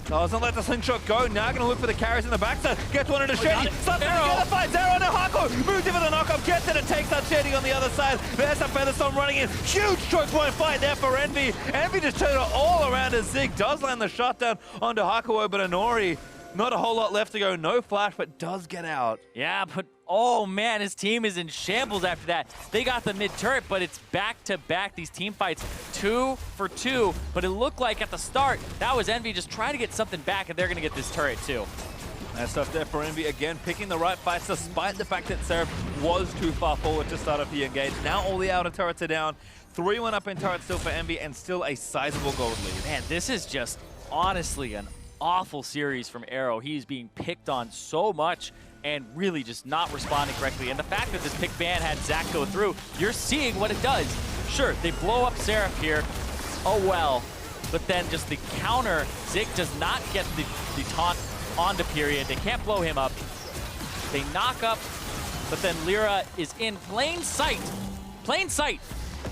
Doesn't let the slingshot go. Now going to look for the carries in the backside. Gets one into Shady. Starts together, finds Arrow. Now Hakuo moves in for the knockup. Gets it and takes out Shady on the other side. There's some Featherstorm running in. Huge choke point fight there for Envy. Envy just turned it all around as Zig does land the shutdown onto Hakuo, but Inori, not a whole lot left to go. No flash, but does get out. Yeah, but oh man, his team is in shambles after that. They got the mid turret, but it's back-to-back these team fights, 2 for 2. But it looked like at the start, that was Envy just trying to get something back, and they're going to get this turret too. That stuff there for Envy, again, picking the right fights despite the fact that Seraph was too far forward to start off the engage. Now all the outer turrets are down. 3-1 up in turret still for Envy, and still a sizable gold lead. Man, this is just honestly an awful series from Arrow. He's being picked on so much and really just not responding correctly. And the fact that this pick ban had Zach go through, you're seeing what it does. Sure, they blow up Seraph here. Oh well. But then just the counter, Zig does not get the taunt onto Period. They can't blow him up. They knock up, but then Lyra is in plain sight. Plain sight.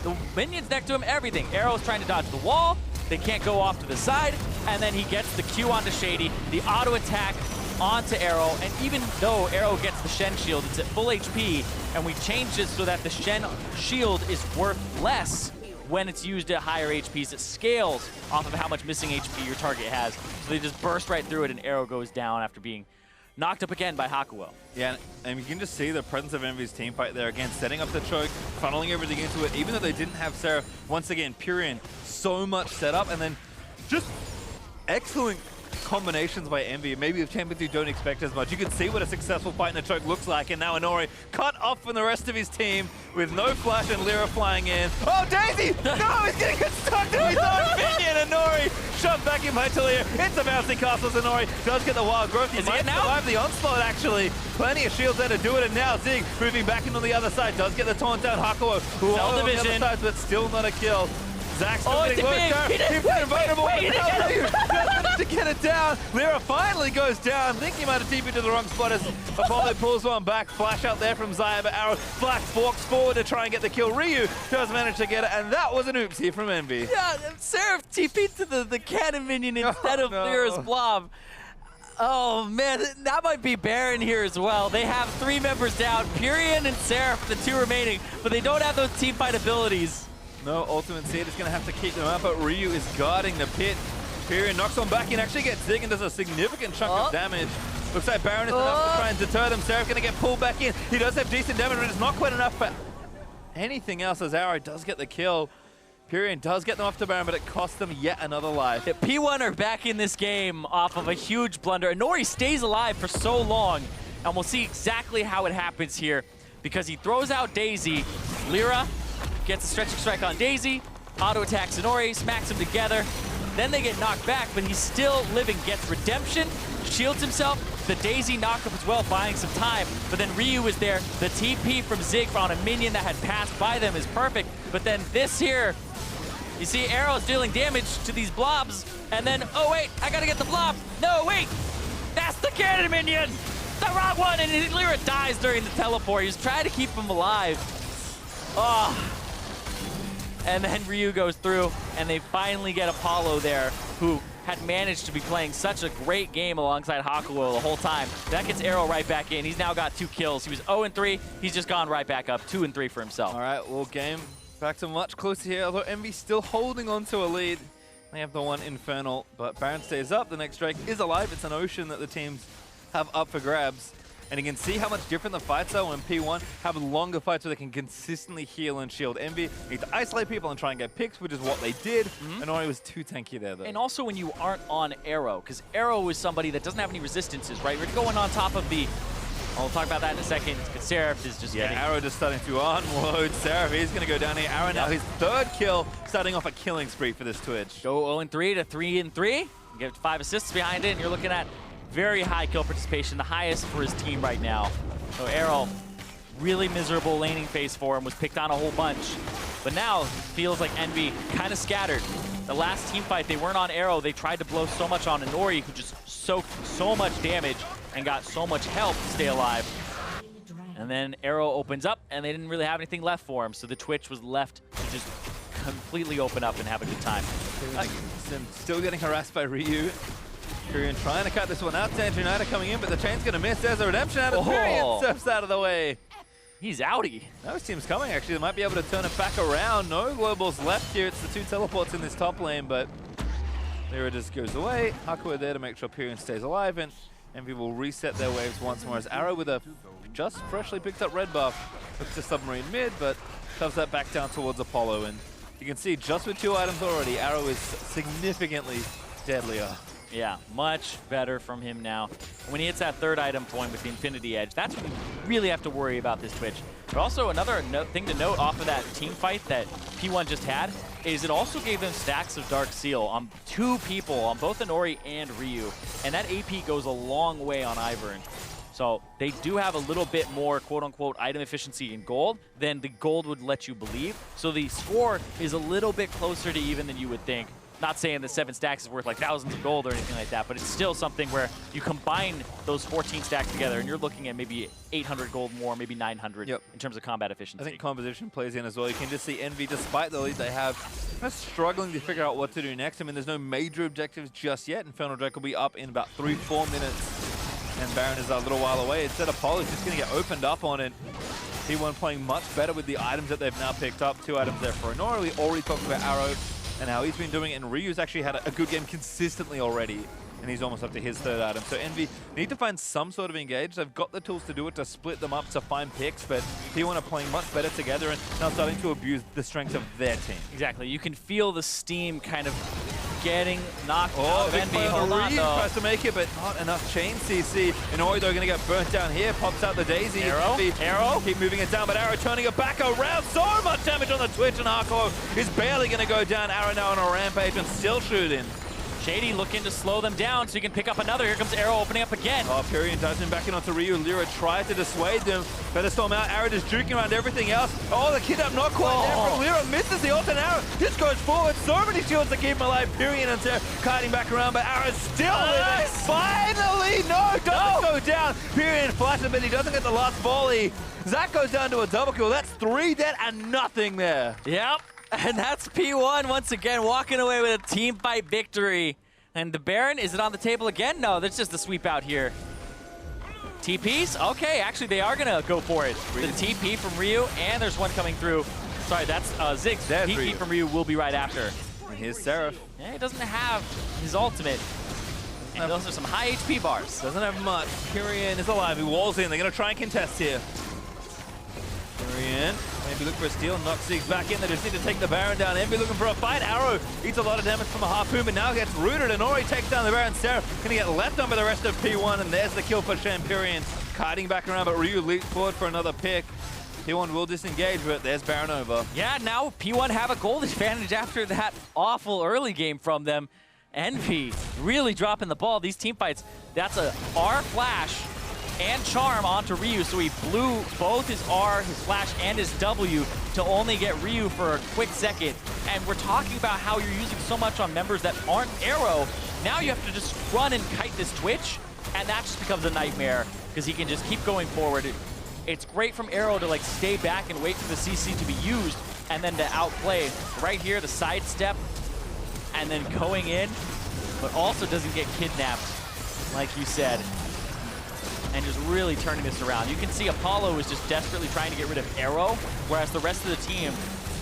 The minions next to him, everything. Arrow's trying to dodge the wall. They can't go off to the side. And then he gets the Q onto Shady, the auto attack onto Arrow. And even though Arrow gets the Shen shield, it's at full HP. And we changed it so that the Shen shield is worth less when it's used at higher HPs. It scales off of how much missing HP your target has. So they just burst right through it, and Arrow goes down after being knocked up again by Hakuo. Yeah, and you can just see the presence of Envy's team fight there again, setting up the choke, funneling everything into it, even though they didn't have Seraph. Once again, Pyrian, so much setup, and then just excellent combinations by Envy. Maybe if champions you don't expect as much. You can see what a successful fight in a choke looks like, and now Inori cut off from the rest of his team with no flash and Lyra flying in. Oh, Daisy! No, he's getting stuck to his own minion! Inori shoved back in by Talia. It's a bouncy castle. Inori does get the wild growth. He might survive the onslaught, actually. Plenty of shields there to do it, and now Zig moving back into the other side. Does get the taunt down. Hakuo, who are on the other side, but still not a kill. Zach's still Oh, getting it's close. big. He did- He's wait, invulnerable. wait, he didn't get him. To get it down. Lyra finally goes down. Think he might have TP'd to the wrong spot as Apollo pulls one back. Flash out there from Zaya, but Arrow forks forward to try and get the kill. Ryu does manage to get it, and that was an oopsie from Envy. Yeah, Seraph TP'd to the cannon minion instead of no. Lyra's blob. Oh man, that might be Baron here as well. They have 3 members down, Pyrian and Seraph, the 2 remaining, but they don't have those team fight abilities. No, Ultimate Seed is going to have to keep them up, but Ryu is guarding the pit. Pyrian knocks one back and actually gets Zig and does a significant chunk of damage. Looks like Baron is enough to try and deter them. Seraph going to get pulled back in. He does have decent damage, but it's not quite enough for anything else as Arrow does get the kill. Pyrian does get them off to Baron, but it costs them yet another life. Yeah, P1 are back in this game off of a huge blunder. Nori stays alive for so long, and we'll see exactly how it happens here because he throws out Daisy. Lyra gets a stretching strike on Daisy, auto attacks Nori, smacks them together. Then they get knocked back, but he's still living, gets redemption, shields himself, the Daisy knockup as well, buying some time. But then Ryu is there. The TP from Zig on a minion that had passed by them is perfect. But then this here, you see Arrow's dealing damage to these blobs, and then, oh wait, I gotta get the blob. No, wait, that's the cannon minion. The wrong one, and Lyra dies during the teleport. He's trying to keep him alive. Oh. And then Ryu goes through, and they finally get Apollo there, who had managed to be playing such a great game alongside Hakuo the whole time. That gets Arrow right back in. He's now got 2 kills. He was 0-3. He's just gone right back up, 2-3 for himself. All right, well, game back to much closer here, although Envy still holding on to a lead. They have the one Infernal, but Baron stays up. The next Drake is alive. It's an ocean that the teams have up for grabs. And you can see how much different the fights are when P1 have longer fights where they can consistently heal and shield. Envy need to isolate people and try and get picks, which is what they did. And Ori was too tanky there, though. And also when you aren't on Arrow, because Arrow is somebody that doesn't have any resistances, right? We're going on top of the... We'll talk about that in a second, because Seraph is just getting... Arrow just starting to unload. Seraph is going to go down here. Arrow now his 3rd kill, starting off a killing spree for this Twitch. Go 0-3 to 3-3. Get 5 assists behind it, and you're looking at very high kill participation, the highest for his team right now. So Arrow, really miserable laning phase for him, was picked on a whole bunch. But now, feels like Envy kind of scattered. The last team fight, they weren't on Arrow. They tried to blow so much on Inori, who just soaked so much damage and got so much help to stay alive. And then Arrow opens up, and they didn't really have anything left for him. So the Twitch was left to just completely open up and have a good time. Still getting harassed by Ryu. Pyrian trying to cut this one out. Sand United coming in, but the chain's going to miss. There's a redemption out of Pyrian. Surfs out of the way. He's outie. No, his team's coming, actually. They might be able to turn it back around. No globals left here. It's the 2 teleports in this top lane, but Lyra just goes away. Hakuo there to make sure Pyrian stays alive, and Envy will reset their waves once more as Arrow with a just freshly picked up red buff. Looks to submarine mid, but shoves that back down towards Apollo, and you can see just with 2 items already, Arrow is significantly deadlier. Yeah, much better from him now. When he hits that 3rd item point with the Infinity Edge, that's when you really have to worry about this Twitch. But also another thing to note off of that team fight that P1 just had is it also gave them stacks of Dark Seal on 2 people, on both Inori and Ryu. And that AP goes a long way on Ivern. So they do have a little bit more quote-unquote item efficiency in gold than the gold would let you believe. So the score is a little bit closer to even than you would think. Not saying that 7 stacks is worth like thousands of gold or anything like that, but it's still something where you combine those 14 stacks together and you're looking at maybe 800 gold more, maybe 900 in terms of combat efficiency. I think composition plays in as well. You can just see Envy, despite the lead they have, kind of struggling to figure out what to do next. I mean, there's no major objectives just yet. Infernal Drake will be up in about 3-4 minutes, and Baron is a little while away. Instead, Apollo's just going to get opened up on it. P1 playing much better with the items that they've now picked up. 2 items there for Inori. We already talked about Arrow and how he's been doing it, and Ryu's actually had a good game consistently already, and he's almost up to his 3rd item. So Envy need to find some sort of engage. They've got the tools to do it, to split them up, to find picks, but P1 are playing much better together and now starting to abuse the strength of their team. Exactly. You can feel the steam kind of getting knocked out of Envy. Hold on, Ryu tries to make it, but not enough chain CC. Inori, though, going to get burnt down here. Pops out the Daisy. Arrow. Keep moving it down, but Arrow turning it back around. So much damage on the Twitch, and Hakuo is barely going to go down. Arrow now on a rampage and still shooting. Shady looking to slow them down so he can pick up another. Here comes Arrow opening up again. Oh, Pyrian does him back in onto Ryu. Lyra tries to dissuade them. Better storm out. Arrow just juking around everything else. Oh, the kid up not quite there from Lyra. Misses the ult, and Arrow just goes forward. So many shields to keep him alive. Pyrian and Sarah kiting back around, but Arrow's still with it. Finally! No, doesn't go down. Pyrian flashes, but he doesn't get the last volley. Zach goes down to a double kill. That's 3 dead and nothing there. Yep. And that's P1 once again walking away with a team fight victory. And the Baron, is it on the table again? No, that's just a sweep out here. TPs? Okay, actually they are gonna go for it. The TP from Ryu, and there's one coming through. Sorry, that's Ziggs. TP from Ryu will be right after. And here's Seraph. Yeah, he doesn't have his ultimate. And those are some high HP bars. Doesn't have much. Pyrian is alive. He walls in. They're gonna try and contest here. Pyrian, maybe look for a steal, knock Ziggs back in. They just need to take the Baron down. Envy looking for a fight. Arrow eats a lot of damage from a harpoon, but now gets rooted, and Ori takes down the Baron. Sarah gonna get left on by the rest of P1, and there's the kill for Pyrian. Kiting back around, but Ryu leaps forward for another pick. P1 will disengage, but there's Baron over. Yeah, now P1 have a gold advantage after that awful early game from them. Envy really dropping the ball. These team fights, that's a R flash and charm onto Ryu, so he blew both his R, his flash, and his W to only get Ryu for a quick second. And we're talking about how you're using so much on members that aren't Arrow. Now you have to just run and kite this Twitch, and that just becomes a nightmare because he can just keep going forward. It's great from Arrow to like stay back and wait for the CC to be used and then to outplay. Right here, the sidestep, and then going in, but also doesn't get kidnapped, like you said. And just really turning this around. You can see Apollo is just desperately trying to get rid of Arrow, whereas the rest of the team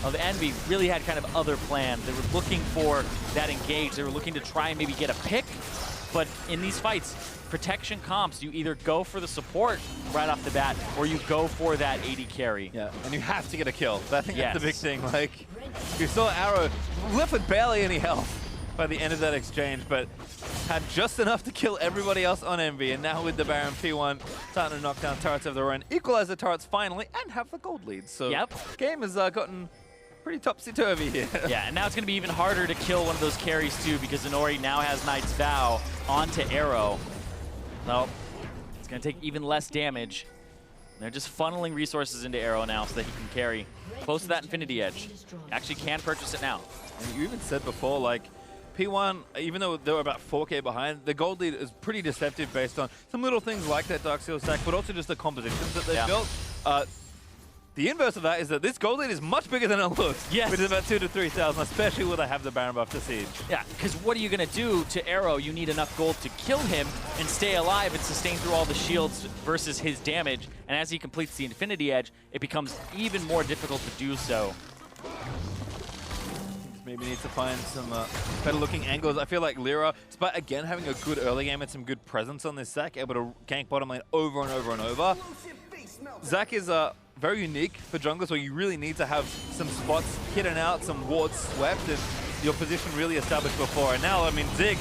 of Envy really had kind of other plans. They were looking for that engage. They were looking to try and maybe get a pick. But in these fights, protection comps, you either go for the support right off the bat, or you go for that AD carry. Yeah, and you have to get a kill. I think that's the big thing. Like, you saw Arrow left with barely any health by the end of that exchange, but had just enough to kill everybody else on Envy. And now with the Baron, P1 starting to knock down turrets of their own, equalize the turrets finally, and have the gold lead. So game has gotten pretty topsy-turvy here. Yeah, and now it's going to be even harder to kill one of those carries too, because Inori now has Knight's Vow onto Arrow. So it's going to take even less damage. They're just funneling resources into Arrow now so that he can carry close to that Infinity Edge. You actually can purchase it now. And you even said before, like, P1, even though they were about 4K behind, the gold lead is pretty deceptive based on some little things like that Dark Seal stack, but also just the compositions that they built. The inverse of that is that this gold lead is much bigger than it looks, which is about 2,000 to 3,000, especially when they have the Baron buff to Siege. Yeah, because what are you going to do to Arrow? You need enough gold to kill him and stay alive and sustain through all the shields versus his damage. And as he completes the Infinity Edge, it becomes even more difficult to do so. Maybe need to find some better looking angles. I feel like Lyra, despite again having a good early game and some good presence on this Zac, able to gank bottom lane over and over and over. Zac is very unique for junglers where you really need to have some spots hidden out, some wards swept, and your position really established before. And now, I mean, Zig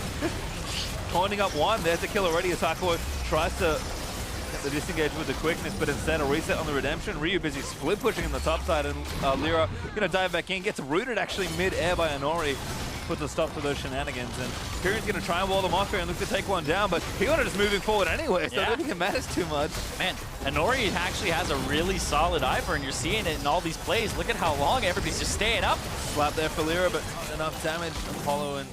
holding up one. There's the kill already as Hakuo tries to get the disengage with the quickness, but instead a reset on the redemption. Ryu busy split pushing on the top side, and Lyra gonna dive back in, gets rooted actually mid-air by Inori. Puts a stop to those shenanigans, and Pyrian's gonna try and wall them off here and look to take one down, but Fiona just moving forward anyway, so I don't think it matters too much. Man, Inori actually has a really solid Ivor, and you're seeing it in all these plays. Look at how long everybody's just staying up. Slap there for Lyra, but not enough damage. Apollo and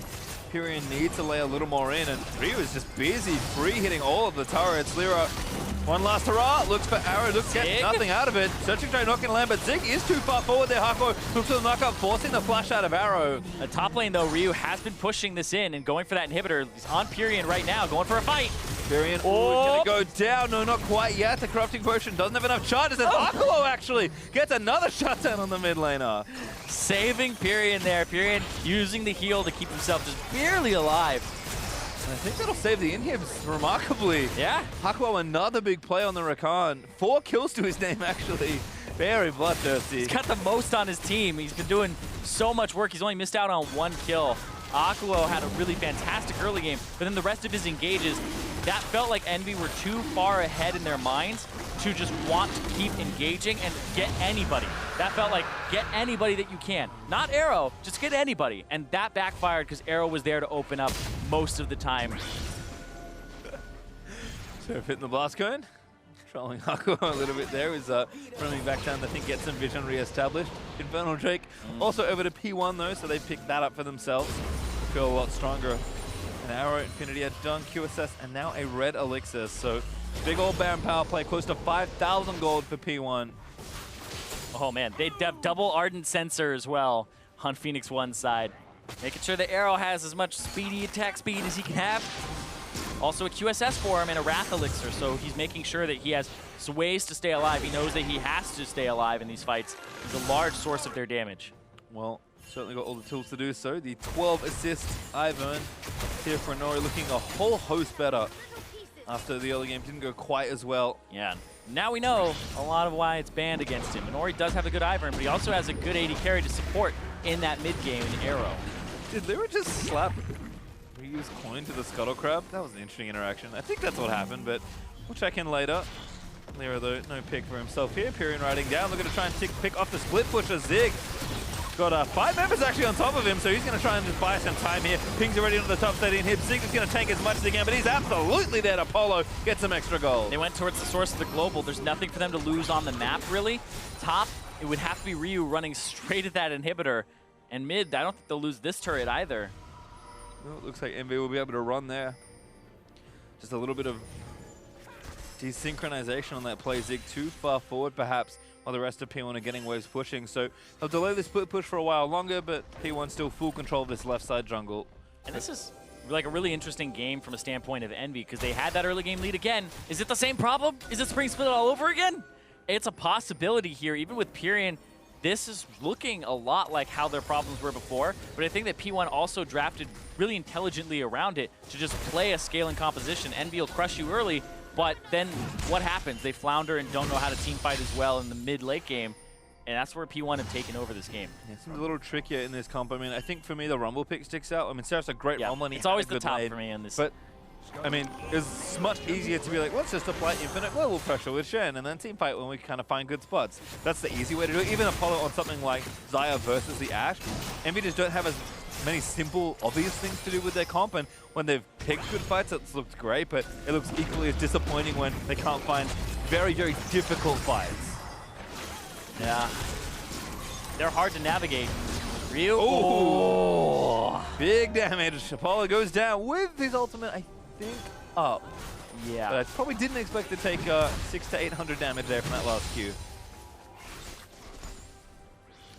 Pyrian need to lay a little more in, and Ryu is just busy free-hitting all of the turrets. Lyra, one last hurrah, looks for Arrow, looks to get nothing out of it. Searching try knocking land, but Zig is too far forward there. Hakuo looks for the knockup, forcing the flash out of Arrow. The top lane though, Ryu has been pushing this in and going for that inhibitor. He's on Pyrian right now, going for a fight. Pyrian, gonna go down. No, not quite yet. The corrupting potion doesn't have enough charges, and Hakuo actually gets another shutdown on the mid laner. Saving Pyrian there. Pyrian using the heal to keep himself just barely alive. I think that'll save the inhibs remarkably. Yeah. Hakuo, another big play on the Rakan. 4 kills to his name, actually. Very bloodthirsty. He's got the most on his team. He's been doing so much work. He's only missed out on 1 kill. Hakuo had a really fantastic early game, but then the rest of his engages, that felt like Envy were too far ahead in their minds to just want to keep engaging and get anybody. That felt like, get anybody that you can. Not Arrow, just get anybody. And that backfired because Arrow was there to open up most of the time. So hitting the blast cone. Trolling Haku a little bit there. Is running back down, I think, get some vision re-established. Infernal Drake also over to P1 though, so they picked that up for themselves. Feel a lot stronger. An Arrow, Infinity Edge done, QSS, and now a red Elixir. So big old Baron power play, close to 5,000 gold for P1. Oh man, they have double Ardent Sensor as well on Phoenix 1's side. Making sure the Arrow has as much speedy attack speed as he can have. Also a QSS for him and a Wrath Elixir, so he's making sure that he has some ways to stay alive. He knows that he has to stay alive in these fights. He's a large source of their damage. Well, certainly got all the tools to do so. The 12 assists I've earned here for Nori, looking a whole host better after the early game didn't go quite as well. Yeah, now we know a lot of why it's banned against him. Nori does have a good Ivern, but he also has a good AD carry to support in that mid game in Arrow. Did Lyra just slap Ryu's coin to the Scuttle Crab? That was an interesting interaction. I think that's what happened, but we'll check in later. Lyra, though, no pick for himself here. Pyrion riding down, looking to try and pick off the split pusher. Zig got 5 members actually on top of him, so he's going to try and just buy some time here. Ping's already into the top 13 hit. Zig is going to tank as much as he can, but he's absolutely there to Polo get some extra gold. They went towards the source of the global. There's nothing for them to lose on the map, really. Top, it would have to be Ryu running straight at that inhibitor. And mid, I don't think they'll lose this turret either. Well, it looks like MV will be able to run there. Just a little bit of desynchronization on that play. Zig too far forward, perhaps, while the rest of P1 are getting waves pushing. So they'll delay the split push for a while longer, but P1 still full control of this left side jungle. And this is like a really interesting game from a standpoint of Envy, because they had that early game lead again. Is it the same problem? Is it Spring Split all over again? It's a possibility here, even with Pyrion. This is looking a lot like how their problems were before, but I think that P1 also drafted really intelligently around it to just play a scaling composition. Envy will crush you early, but then what happens? They flounder and don't know how to team fight as well in the mid-late game, and that's where P1 have taken over this game. Yeah, it seems a little trickier in this comp. I mean, I think for me the Rumble pick sticks out. I mean, Seraph's a great Rumble, and it's always the top for me in this. But I mean, it's much easier to be like, let's just apply infinite global pressure with Shen and then team fight when we kind of find good spots. That's the easy way to do it. Even Apollo on something like Xayah versus the Ashe, Envy just don't have as many simple, obvious things to do with their comp, and when they've picked good fights, it's looked great, but it looks equally as disappointing when they can't find very, very difficult fights. Yeah. They're hard to navigate. Ryu. Oh, big damage. Apollo goes down with his ultimate, I think, up. Yeah. But I probably didn't expect to take 600 to 800 damage there from that last Q.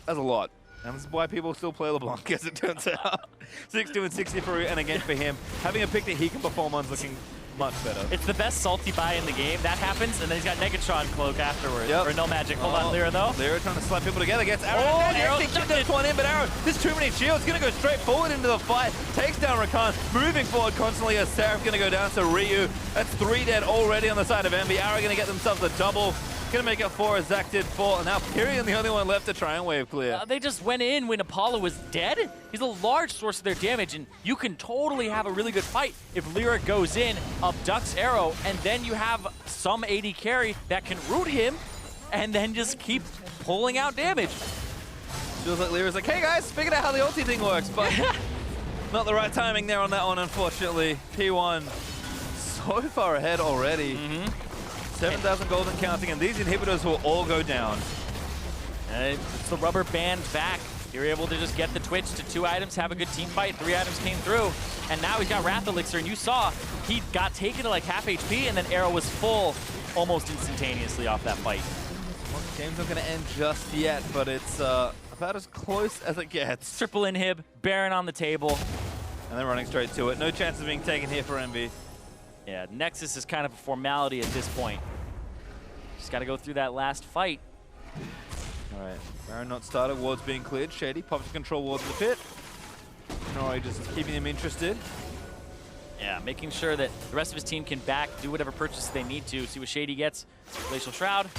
That's a lot. And this is why people still play LeBlanc, as it turns out. 6-2 and 60 for Ryu, and again for him, having a pick that he can perform on is looking much better. It's the best salty buy in the game. That happens, and then he's got Negatron cloak afterwards. Yep. Or no magic. Hold on, Lyra, though. Lyra trying to slap people together. Gets Arrow. Oh, and Arrow actually this one in, but Arrow, there's too many shields. Going to go straight forward into the fight. Takes down Rakan. Moving forward constantly as Seraph going to go down to Ryu. That's 3 dead already on the side of Envy. Arrow going to get themselves a double. Going to make it 4 as Zach did 4. And now Pyrion the only one left to try and wave clear. They just went in when Apollo was dead. He's a large source of their damage, and you can totally have a really good fight if Lyra goes in, abducts Arrow, and then you have some AD carry that can root him and then just keep pulling out damage. Feels like Lyra's like, hey guys, figured out how the ulti thing works, but not the right timing there on that one, unfortunately. P1 so far ahead already. 7,000 gold and counting, and these inhibitors will all go down. It's the rubber band back. You're able to just get the Twitch to 2 items, have a good team fight. 3 items came through, and now he's got Wrath Elixir, and you saw he got taken to like half HP, and then Arrow was full almost instantaneously off that fight. Well, the game's not going to end just yet, but it's about as close as it gets. Triple inhib, Baron on the table. And then running straight to it. No chance of being taken here for Envy. Yeah, Nexus is kind of a formality at this point. Just got to go through that last fight. All right, Baron not started, wards being cleared. Shady pops to control wards in the pit. Nori just keeping him interested. Yeah, making sure that the rest of his team can back, do whatever purchases they need to. See what Shady gets. Glacial Shroud.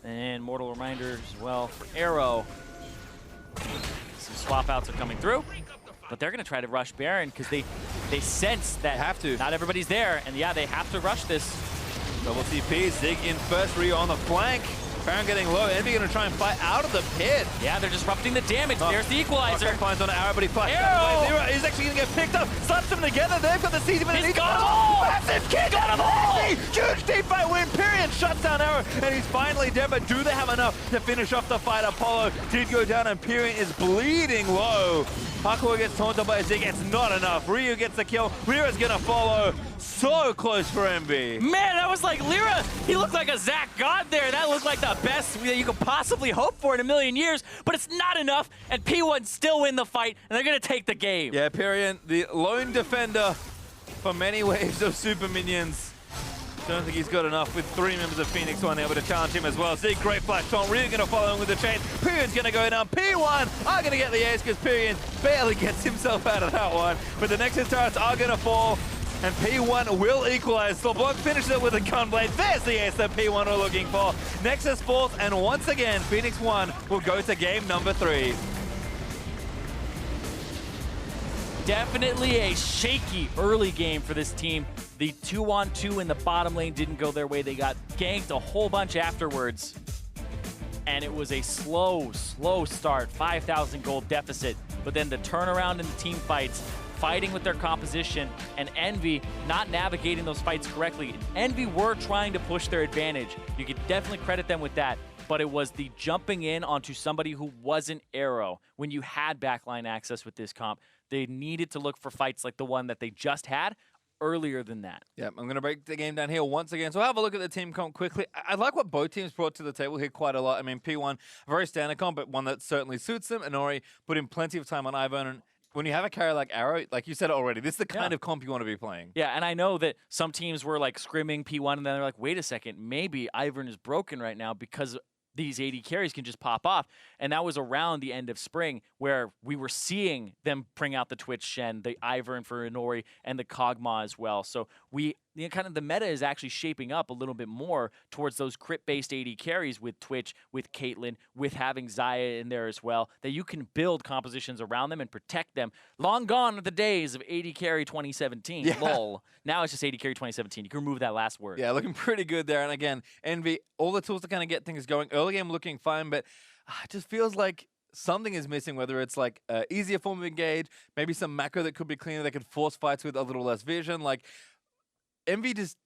And Mortal Reminder as well for Arrow. Some swap outs are coming through. But they're going to try to rush Baron because they sense that not everybody's there. And yeah, they have to rush this. Double TP, Zig in first, Ryu on the flank. Baron getting low. Envy going to try and fight out of the pit. Yeah, they're disrupting the damage. There's the equalizer. Okay, finds on Arrow, but he flashes out of the way. Lira is actually going to get picked up. Slaps them together. They've got the CZ, but He's got them all! Massive kick out of all! Huge team fight win. Pyrion shuts down Arrow, and he's finally dead, but do they have enough to finish off the fight? Apollo did go down, and Pyrion is bleeding low. Hakuo gets taunted by Zig. It's not enough. Ryu gets the kill. Lyra's going to follow. So close for Envy. Man, that was like Lyra. He looked like a Zach God there. That looked like the best that you could possibly hope for in a million years, but it's not enough, and P1 still win the fight, and they're going to take the game. Yeah, Pyrion, the lone defender for many waves of super minions. Don't think he's got enough with 3 members of Phoenix One able to challenge him as well. Zeke, great flash taunt. Ryu going to follow him with the chain. Pyrion's going to go down. P1 are going to get the ace because Pyrion barely gets himself out of that one. But the Nexus turrets are going to fall, and P1 will equalize. LeBlanc finishes it with a gunblade. There's the ace that P1 are looking for. Nexus falls, and once again, Phoenix One will go to game number 3. Definitely a shaky early game for this team. The 2-on-2 in the bottom lane didn't go their way. They got ganked a whole bunch afterwards. And it was a slow start, 5,000 gold deficit. But then the turnaround in the team fights, fighting with their composition, and Envy not navigating those fights correctly. Envy were trying to push their advantage. You could definitely credit them with that. But it was the jumping in onto somebody who wasn't Arrow. When you had backline access with this comp, they needed to look for fights like the one that they just had earlier than that. Yeah, I'm going to break the game down here once again. So have a look at the team comp quickly. I like what both teams brought to the table here quite a lot. I mean, P1, a very standard comp, but one that certainly suits them. Inori put in plenty of time on Ivern. And when you have a carry like Arrow, like you said already, this is the kind of comp you want to be playing. Yeah, and I know that some teams were like scrimming P1, and then they're like, wait a second, maybe Ivern is broken right now because these AD carries can just pop off. And that was around the end of spring where we were seeing them bring out the Twitch Shen, the Ivern for Inori, and the Kog'Maw as well. So kind of the meta is actually shaping up a little bit more towards those crit-based AD carries with Twitch, with Caitlyn, with having Xayah in there as well, that you can build compositions around them and protect them. Long gone are the days of AD carry 2017. Yeah. Lol. Now it's just AD carry 2017. You can remove that last word. Yeah, looking pretty good there. And again, Envy, all the tools to kind of get things going. Early game looking fine, but it just feels like something is missing, whether it's like easier form of engage, maybe some macro that could be cleaner, that could force fights with a little less vision. Like, Envy just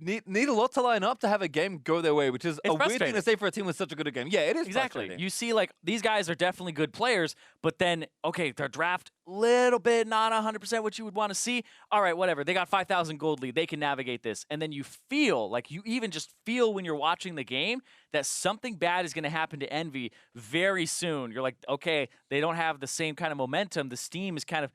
need a lot to line up to have a game go their way, which is a weird thing to say for a team with such a good game. Yeah, it is exactly. You see, like, these guys are definitely good players, but then, okay, their draft, little bit not 100% what you would want to see. All right, whatever. They got 5,000 gold lead. They can navigate this. And then you feel, like you even just feel when you're watching the game that something bad is going to happen to Envy very soon. You're like, okay, they don't have the same kind of momentum. The steam is kind of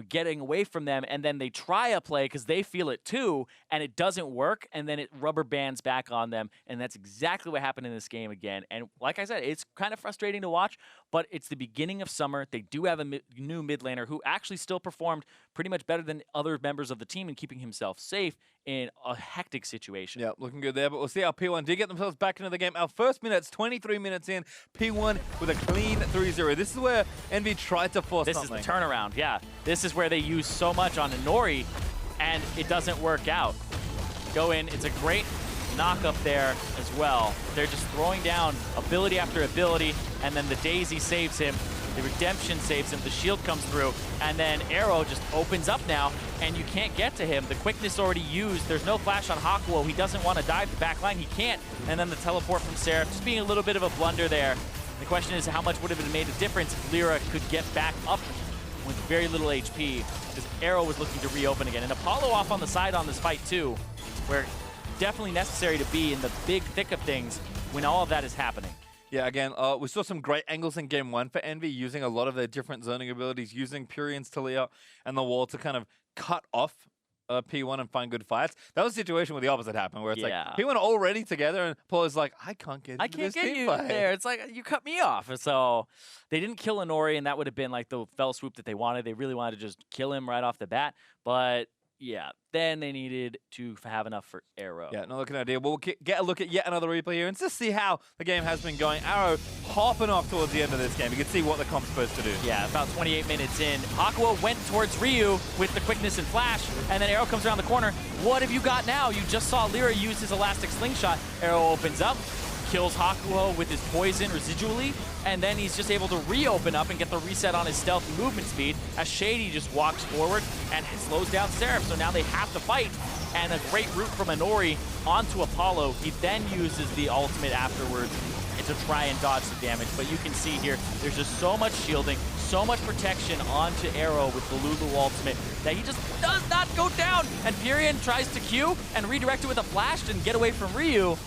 getting away from them, and then they try a play because they feel it too, and it doesn't work, and then it rubber bands back on them, and that's exactly what happened in this game again. And like I said, it's kind of frustrating to watch, but it's the beginning of summer. They do have a new mid laner who actually still performed pretty much better than other members of the team in keeping himself safe in a hectic situation. Yeah, looking good there, but we'll see how P1 did get themselves back into the game. Our first minute's 23 minutes in, P1 with a clean 3-0. This is where Envy tried to force something. This is the turnaround, yeah. This is where they use so much on Inori, and it doesn't work out. Go in, it's a great knock up there as well. They're just throwing down ability after ability, and then the Daisy saves him. The Redemption saves him, the shield comes through, and then Arrow just opens up now, and you can't get to him. The quickness already used. There's no flash on Hakuo. He doesn't want to dive the back line. He can't. And then the teleport from Seraph, just being a little bit of a blunder there. The question is, how much would have made a difference if Lyra could get back up with very little HP, because Arrow was looking to reopen again. And Apollo off on the side on this fight too, where definitely necessary to be in the big thick of things when all of that is happening. Yeah, again, we saw some great angles in Game 1 for Envy, using a lot of their different zoning abilities, using Pyrion's Talia and the wall to kind of cut off P1 and find good fights. That was a situation where the opposite happened, where it's like, P1 are already together, and Apollo's like, I can't get you fight. there. It's like, you cut me off. So they didn't kill Inori, and that would have been like the fell swoop that they wanted. They really wanted to just kill him right off the bat, but yeah, then they needed to have enough for Arrow. Yeah, not looking ideal. We'll get a look at yet another replay here and just see how the game has been going. Arrow hopping off towards the end of this game. You can see what the comp's supposed to do. Yeah, about 28 minutes in. Hakuo went towards Ryu with the quickness and flash, and then Arrow comes around the corner. What have you got now? You just saw Lyra use his elastic slingshot. Arrow opens up, kills Hakuho with his poison residually, and then he's just able to reopen up and get the reset on his stealthy movement speed as Shady just walks forward and slows down Seraph. So now they have to fight, and a great route from Inori onto Apollo. He then uses the ultimate afterwards to try and dodge the damage, but you can see here, there's just so much shielding, so much protection onto Arrow with the Lulu ultimate that he just does not go down, and Pyrion tries to Q and redirect it with a flash and get away from Ryu.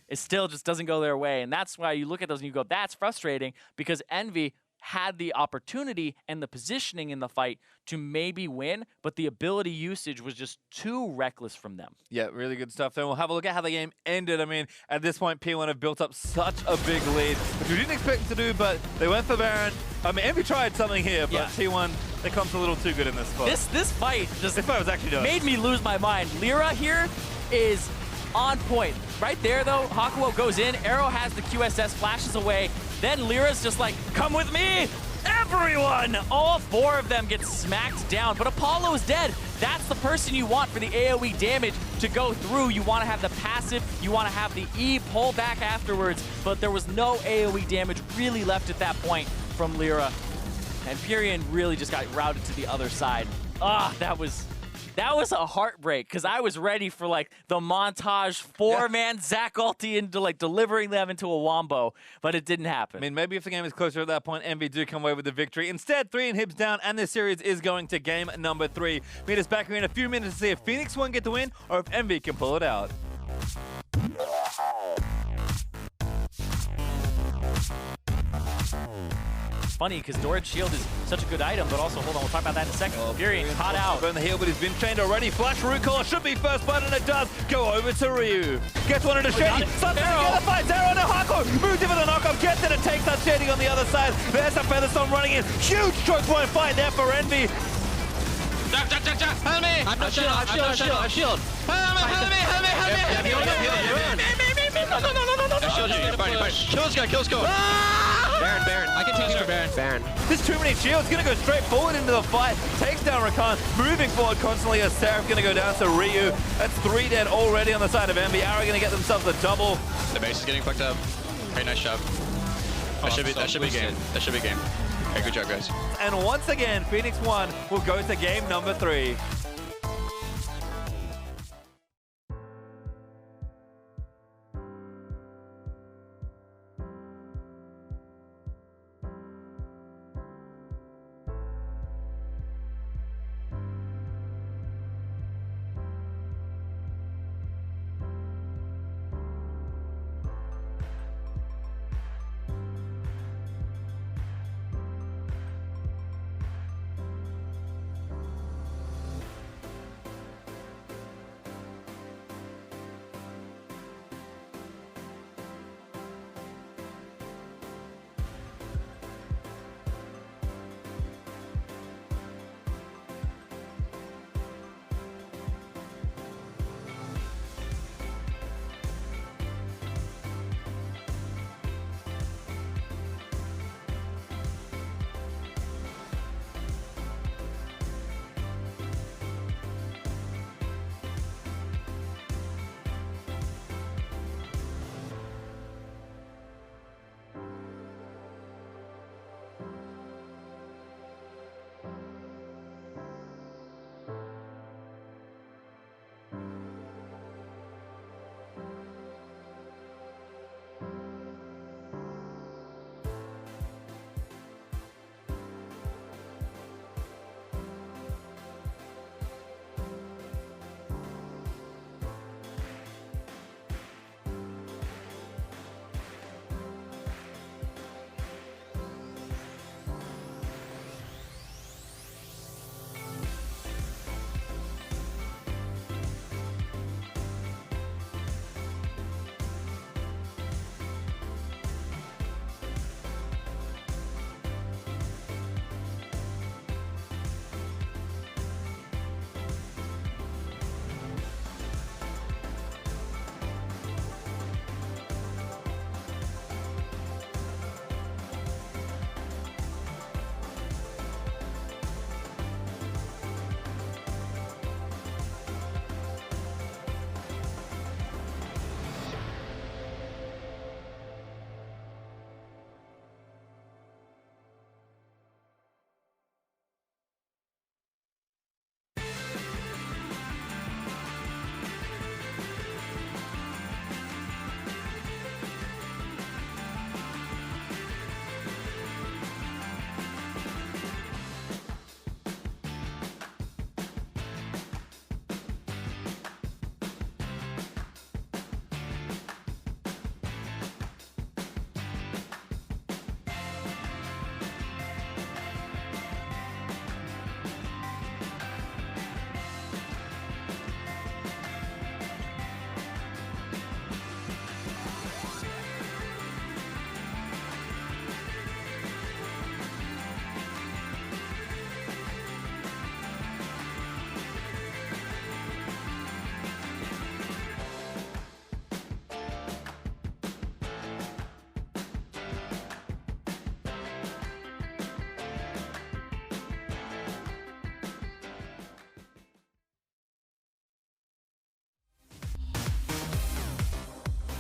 It still just doesn't go their way, and that's why you look at those and you go, that's frustrating, because Envy had the opportunity and the positioning in the fight to maybe win, but the ability usage was just too reckless from them. Yeah, really good stuff. Then we'll have a look at how the game ended. I mean, at this point, P1 have built up such a big lead, which we didn't expect them to do, but they went for Baron. I mean, Envy tried something here, but T1, they come a little too good in this spot. This fight just was actually made me lose my mind. Lyra here is on point. Right there, though, Hakuho goes in, Arrow has the QSS, flashes away, then Lyra's just like, come with me, everyone! All four of them get smacked down, but Apollo's dead. That's the person you want for the AoE damage to go through. You want to have the passive, you want to have the E pull back afterwards, but there was no AoE damage really left at that point from Lyra. And Pyrion really just got routed to the other side. That was a heartbreak, because I was ready for like the montage four-man Zac ulti into like delivering them into a wombo, but it didn't happen. I mean, maybe if the game is closer at that point, Envy do come away with the victory. Instead, 3 inhibs down, and this series is going to game number 3. Meet us back here in a few minutes to see if Phoenix won't get the win or if Envy can pull it out. Funny, because Doran's shield is such a good item, but also, hold on, we'll talk about that in a second. Pyrion caught out. Burn the heal, but he's been chained already. Flash root caller should be first blood, and it does go over to Ryu. Gets one into Shady. Starts together, fights Arrow, no Hako. Moves in with a knockoff, gets it, and takes out Shady on the other side. There's a Featherstorm running in. Huge choke point fight there for Envy. Jack, help me! I've shield. Help me! No. Kills go. Baron. I can take Baron. There's too many shields. Gonna go straight forward into the fight. Takes down Rakan. Moving forward constantly as Seraph gonna go down to Ryu. That's 3 dead already on the side of Envy. Arrow gonna get themselves a double. The base is getting fucked up. Very nice job. That should be game. That should be game. Hey, good job, guys. And once again, Phoenix 1 will go to game number 3.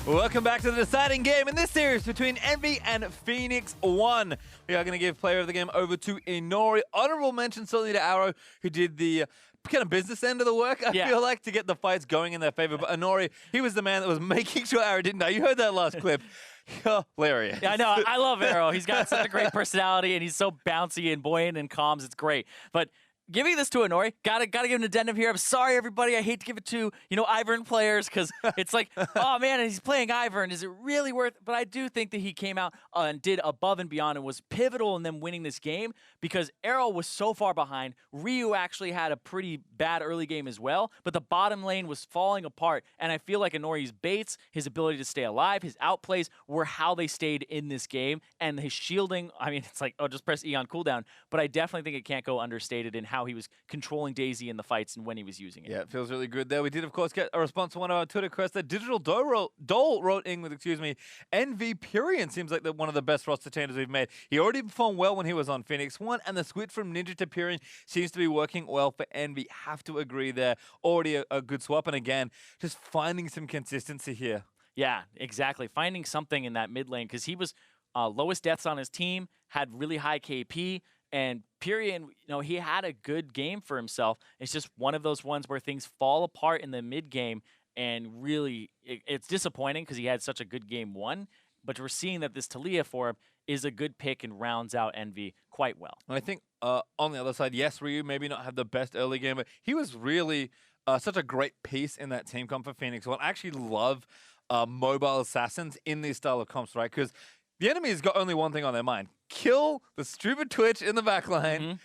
Welcome back to the deciding game in this series between Envy and Phoenix One. We are going to give player of the game over to Inori. Honorable mention certainly to Arrow, who did the kind of business end of the work, I feel like, to get the fights going in their favor. But Inori, he was the man that was making sure Arrow didn't die. You heard that last clip. Hilarious. Yeah, I know. I love Arrow. He's got such a great personality, and he's so bouncy and buoyant and calms. It's great. But giving this to Inori, gotta give an addendum here. I'm sorry, everybody. I hate to give it to, Ivern players because it's like, oh, man, he's playing Ivern. Is it really worth it? But I do think that he came out and did above and beyond and was pivotal in them winning this game because Arrow was so far behind. Ryu actually had a pretty bad early game as well, but the bottom lane was falling apart. And I feel like Inori's baits, his ability to stay alive, his outplays were how they stayed in this game. And his shielding, I mean, it's like, oh, just press E on cooldown. But I definitely think it can't go understated in how he was controlling Daisy in the fights and when he was using it. Yeah, it feels really good there. We did, of course, get a response to one of our Twitter requests that Digital Dole wrote in with, Envy Pyrian seems like one of the best roster changes we've made. He already performed well when he was on Phoenix One, and the switch from Ninja to Pyrian seems to be working well for Envy. Have to agree there. Already a good swap, and again, just finding some consistency here. Yeah, exactly. Finding something in that mid lane because he was lowest deaths on his team, had really high KP, and Pyrian, he had a good game for himself. It's just one of those ones where things fall apart in the mid game, and really, it's disappointing because he had such a good game one. But we're seeing that this Talia for him is a good pick and rounds out Envy quite well. And I think on the other side, yes, Ryu maybe not had the best early game, but he was really such a great piece in that team comp for Phoenix. Well, I actually love mobile assassins in these style of comps, right? Because the enemy's got only one thing on their mind. Kill the stupid Twitch in the backline.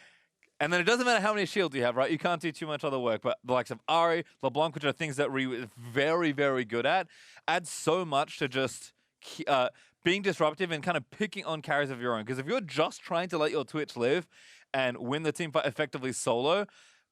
And then it doesn't matter how many shields you have, right? You can't do too much other work. But the likes of Ari, LeBlanc, which are things that Ryu is very, very good at, adds so much to just being disruptive and kind of picking on carries of your own. Because if you're just trying to let your Twitch live and win the team fight effectively solo,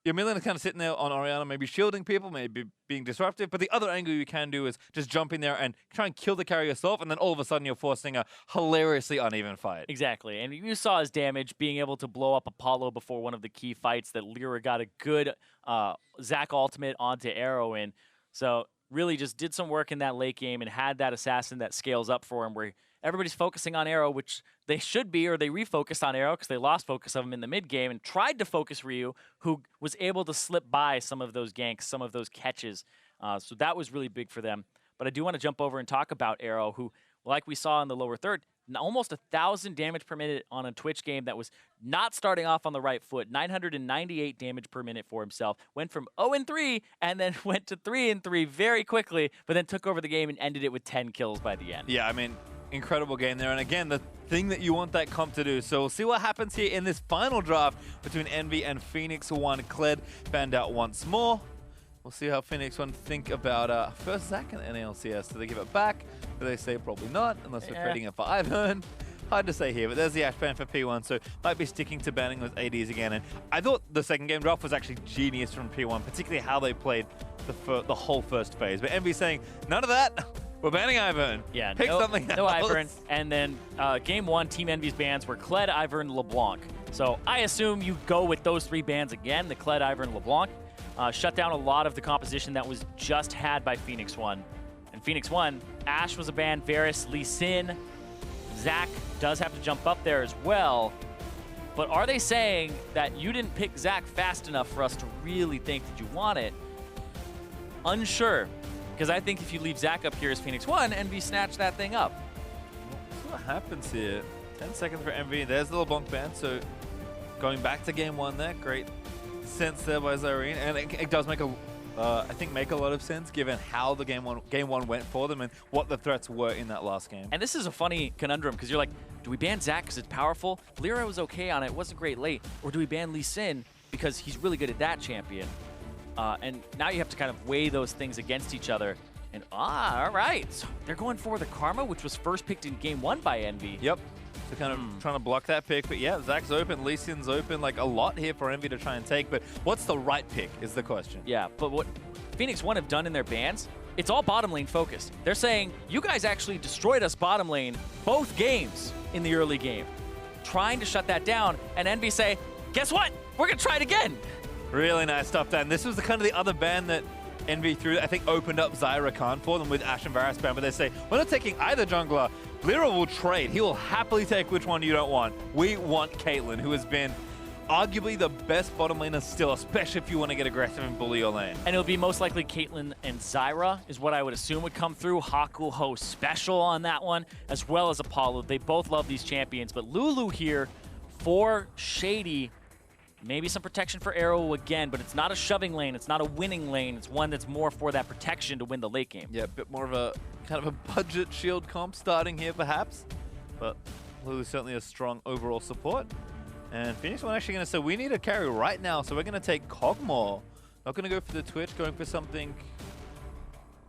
you're merely kind of sitting there on Orianna, maybe shielding people, maybe being disruptive. But the other angle you can do is just jump in there and try and kill the carry yourself, and then all of a sudden you're forcing a hilariously uneven fight. Exactly. And you saw his damage, being able to blow up Apollo before one of the key fights that Lyra got a good Zac ultimate onto Arrow in. So really just did some work in that late game and had that assassin that scales up for him where everybody's focusing on Arrow, which they should be, or they refocused on Arrow because they lost focus of him in the mid game and tried to focus Ryu, who was able to slip by some of those ganks, some of those catches. So that was really big for them. But I do want to jump over and talk about Arrow, who, like we saw in the lower third, almost 1,000 damage per minute on a Twitch game that was not starting off on the right foot. 998 damage per minute for himself. Went from 0-3 and then went to 3-3 very quickly, but then took over the game and ended it with 10 kills by the end. Yeah, I mean, incredible game there. And again, the thing that you want that comp to do. So we'll see what happens here in this final draft between Envy and Phoenix One. Kled banned out once more. We'll see how Phoenix One think about first Zac in NALCS. Do they give it back? Do they say probably not, unless we're trading it for Ivern? Hard to say here, but there's the Ash ban for P1, so might be sticking to banning those ADs again. And I thought the second game draft was actually genius from P1, particularly how they played the whole first phase. But Envy saying, none of that. We're banning Ivern. Yeah, Pick something else. No Ivern. And then game one, Team Envy's bans were Kled, Ivern, LeBlanc. So I assume you go with those three bans again, the Kled, Ivern, LeBlanc. Shut down a lot of the composition that was just had by Phoenix One. And Phoenix One, Ashe was a ban, Varus, Lee Sin, Zac does have to jump up there as well. But are they saying that you didn't pick Zac fast enough for us to really think that you want it? Unsure. Because I think if you leave Zac up here as Phoenix One, Envy snatch that thing up. Let's see what happens here. 10 seconds for Envy. There's the LeBlanc ban, so going back to game one there, great sense there by Zyrene, and it does make I think make a lot of sense given how the game one went for them and what the threats were in that last game. And this is a funny conundrum because you're like, do we ban Zac because it's powerful? Lyra was okay on it, wasn't great late, or do we ban Lee Sin because he's really good at that champion? And now you have to kind of weigh those things against each other. And all right, so they're going for the Karma, which was first picked in game one by Envy. Yep. So kind of trying to block that pick. But yeah, Zac's open, Lee Sin's open, like a lot here for Envy to try and take. But what's the right pick is the question. Yeah, but what Phoenix One have done in their bans, it's all bottom lane focused. They're saying, you guys actually destroyed us bottom lane both games in the early game. Trying to shut that down, and Envy say, guess what? We're going to try it again. Really nice stuff, Dan. This was the kind of the other ban that Envy through, I think, opened up Zyra Khan for them with Ashe and Varus ban, but they say, we're not taking either jungler. Lyra will trade. He will happily take which one you don't want. We want Caitlyn, who has been arguably the best bottom laner still, especially if you want to get aggressive and bully your lane. And it'll be most likely Caitlyn and Zyra is what I would assume would come through. Hawk will host special on that one, as well as Apollo. They both love these champions, but Lulu here for Shady. Maybe some protection for Arrow again, but it's not a shoving lane. It's not a winning lane. It's one that's more for that protection to win the late game. Yeah, a bit more of a kind of a budget shield comp starting here, perhaps. But Lulu's certainly a strong overall support. And Phoenix One actually going to say, we need a carry right now, so we're going to take Kog'Maw. Not going to go for the Twitch, going for something...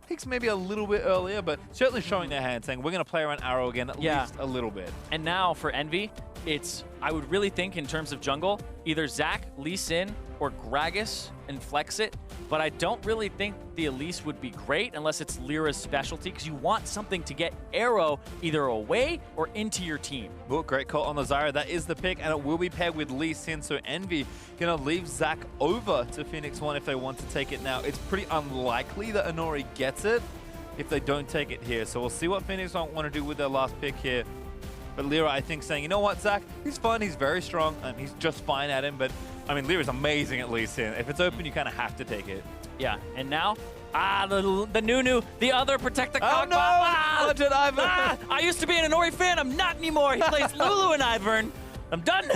Peaks maybe a little bit earlier, but certainly showing their hand, saying we're going to play around Arrow again at least a little bit. And now for Envy, it's, I would really think in terms of jungle, either Zac, Lee Sin, or Gragas and flex it. But I don't really think the Elise would be great unless it's Lyra's specialty, because you want something to get Arrow either away or into your team. Well, great call on the Zyra. That is the pick, and it will be paired with Lee Sin. So Envy going to leave Zac over to Phoenix One if they want to take it now. It's pretty unlikely that Inori gets it if they don't take it here. So we'll see what Phoenix One want to do with their last pick here. But Lyra, I think, saying, you know what, Zac? He's fun. He's very strong. He's just fine at him. But, I mean, Lyra's amazing at Lee Sin. If it's open, you kind of have to take it. Yeah, and now, the Nunu, the other Protect the Cockbot. Oh, no! I used to be an Inori fan. I'm not anymore. He plays Lulu and Ivern. I'm done.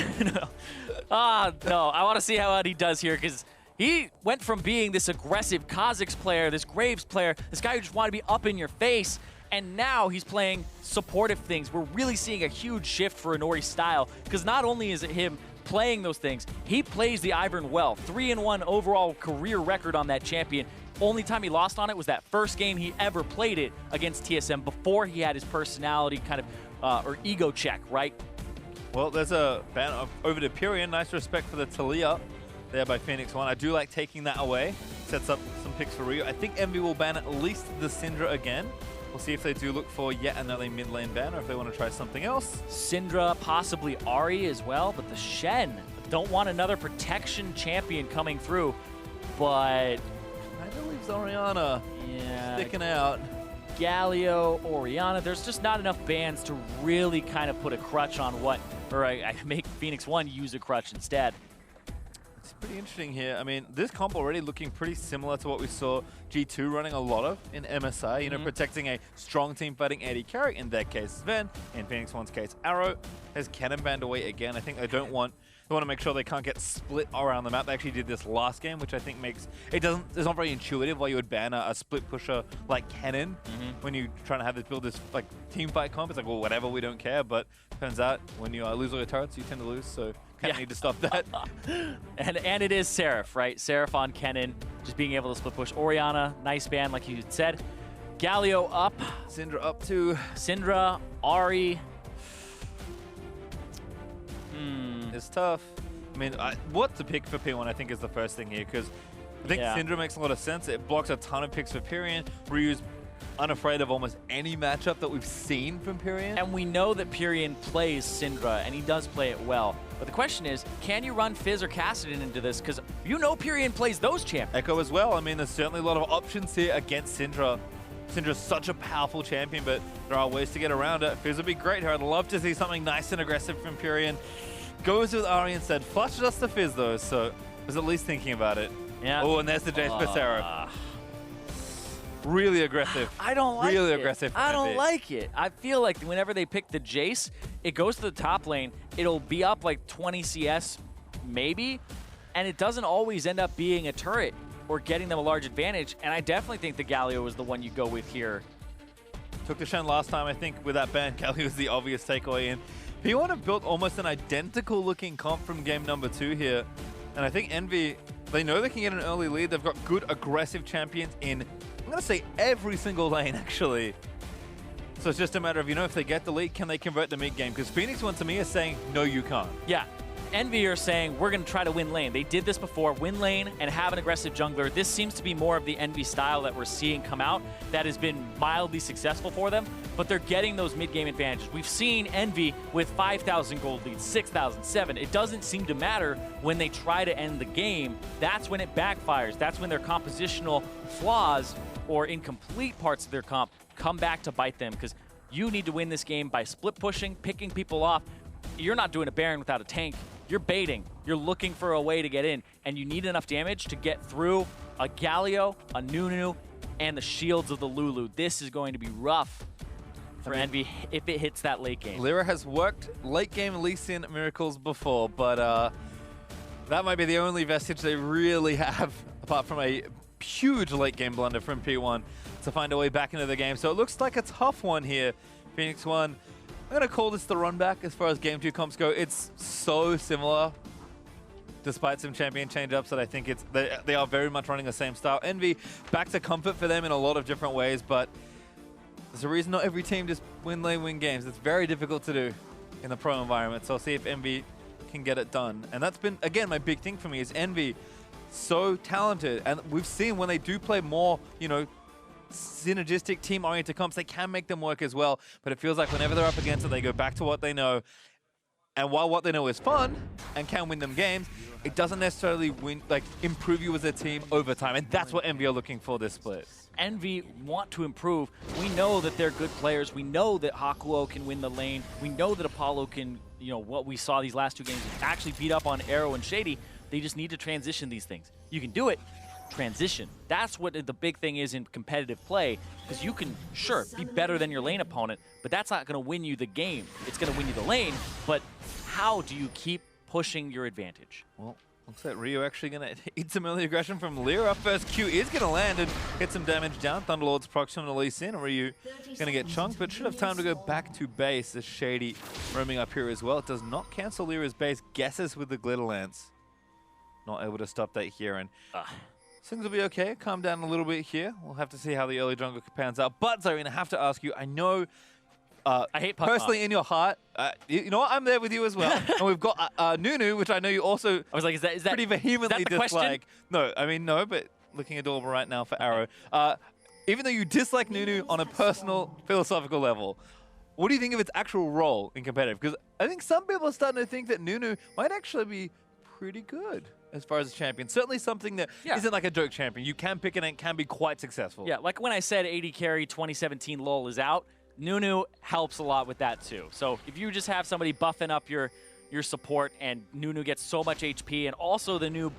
No, I want to see how he does here, because he went from being this aggressive Kha'Zix player, this Graves player, this guy who just wanted to be up in your face, and now he's playing supportive things. We're really seeing a huge shift for Inori's style, because not only is it him playing those things, he plays the Ivern well. 3-1 overall career record on that champion. Only time he lost on it was that first game he ever played it against TSM before he had his personality kind of, or ego check, right? Well, there's a ban over to Pyrian. Nice respect for the Talia there by Phoenix One. I do like taking that away. Sets up some picks for Ryu. I think Envy will ban at least the Syndra again. We'll see if they do look for yet another mid lane ban or if they want to try something else. Syndra, possibly Ahri as well, but the Shen don't want another protection champion coming through, but... Kind of leaves Orianna sticking out. Galio, Orianna, there's just not enough bans to really kind of put a crutch on what, or I make Phoenix One use a crutch instead. It's pretty interesting here. I mean, this comp already looking pretty similar to what we saw G2 running a lot of in MSI, you know, protecting a strong team fighting AD carry, in their case Sven, in Phoenix One's case Arrow. Has Cannon banned away again. I think they don't want, they want to make sure they can't get split around the map. They actually did this last game, which I think makes, it's not very intuitive why you would ban a split pusher like Cannon when you're trying to have this build this like team fight comp. It's like, well, whatever, we don't care, but turns out when you lose all your turrets, you tend to lose, so kind of need to stop that. and it is Seraph, right? Seraph on Kennen, just being able to split push. Orianna, nice ban, like you said. Galio up. Syndra up too. Syndra, Ahri. It's tough. I mean, what to pick for P1 I think is the first thing here, because I think Syndra makes a lot of sense. It blocks a ton of picks for Pyrian. Ryu's unafraid of almost any matchup that we've seen from Pyrian. And we know that Pyrian plays Syndra, and he does play it well. But the question is, can you run Fizz or Kassadin into this? Because you know Pyrian plays those champions. Echo as well. I mean, there's certainly a lot of options here against Syndra. Syndra's such a powerful champion, but there are ways to get around it. Fizz would be great here. I'd love to see something nice and aggressive from Pyrian. Goes with Ahri instead. Flushes us to Fizz though, so was at least thinking about it. Yeah. Oh, and there's the Jace for Seraph. Really aggressive. I don't like it. Really aggressive. I don't like it. I feel like whenever they pick the Jace, it goes to the top lane. It'll be up like 20 CS, maybe, and it doesn't always end up being a turret or getting them a large advantage. And I definitely think the Galio is the one you go with here. Took the Shen last time, I think, with that ban. Galio was the obvious takeaway in. P1 have built almost an identical looking comp from game number 2 here. And I think Envy, they know they can get an early lead. They've got good aggressive champions in, I'm going to say every single lane actually. So it's just a matter of, you know, if they get the lead, can they convert the mid game? Because Phoenix One to me is saying, no, you can't. Yeah. Envy are saying, we're going to try to win lane. They did this before, win lane and have an aggressive jungler. This seems to be more of the Envy style that we're seeing come out that has been mildly successful for them, but they're getting those mid-game advantages. We've seen Envy with 5,000 gold leads, 6,000, 7. It doesn't seem to matter when they try to end the game. That's when it backfires. That's when their compositional flaws or incomplete parts of their comp come back to bite them, because you need to win this game by split pushing, picking people off. You're not doing a Baron without a tank. You're baiting. You're looking for a way to get in, and you need enough damage to get through a Galio, a Nunu, and the shields of the Lulu. This is going to be rough for Envy if it hits that late game. Lyra has worked late game Lee Sin miracles before, but that might be the only vestige they really have, apart from a huge late game blunder from P1 to find a way back into the game. So it looks like a tough one here. Phoenix 1. I'm going to call this the run back as far as Game 2 comps go. It's so similar, despite some champion change-ups, that I think they are very much running the same style. Envy, back to comfort for them in a lot of different ways, but there's a reason not every team just win lane, win games. It's very difficult to do in the pro environment, so I'll see if Envy can get it done. And that's been, again, my big thing for me is Envy, so talented. And we've seen when they do play more, you know, synergistic, team-oriented comps, they can make them work as well. But it feels like whenever they're up against it, they go back to what they know. And while what they know is fun and can win them games, it doesn't necessarily improve you as a team over time. And that's what Envy are looking for this split. Envy want to improve. We know that they're good players. We know that Hakuo can win the lane. We know that Apollo can, you know, what we saw these last two games, actually beat up on Arrow and Shady. They just need to transition these things. You can do it. Transition. That's what the big thing is in competitive play, because you can, sure, be better than your lane opponent, but that's not going to win you the game. It's going to win you the lane, but how do you keep pushing your advantage? Well, looks like Ryu actually going to eat some early aggression from Lyra. First Q is going to land and get some damage down. Thunderlord's proximate to Lee Sin. Ryu going to get chunked, but should have time to go back to base. As Shady roaming up here as well. It does not cancel Lyra's base. Guesses with the Glitter Lance. Not able to stop that here, and things will be okay. Calm down a little bit here. We'll have to see how the early jungle pans out. But Zareen, I have to ask you, I know I hate personally in your heart, you know what, I'm there with you as well. And we've got Nunu, which I know you also I was like, is that pretty vehemently is that the dislike. No, I mean, no, but looking adorable right now for Arrow. Even though you dislike Nunu on a personal, philosophical level, what do you think of its actual role in competitive? Because I think some people are starting to think that Nunu might actually be pretty good as far as a champion. Certainly something that isn't like a joke champion. You can pick it and it can be quite successful. Yeah, like when I said 80 carry 2017 LoL is out, Nunu helps a lot with that too. So if you just have somebody buffing up your support and Nunu gets so much HP, and also the new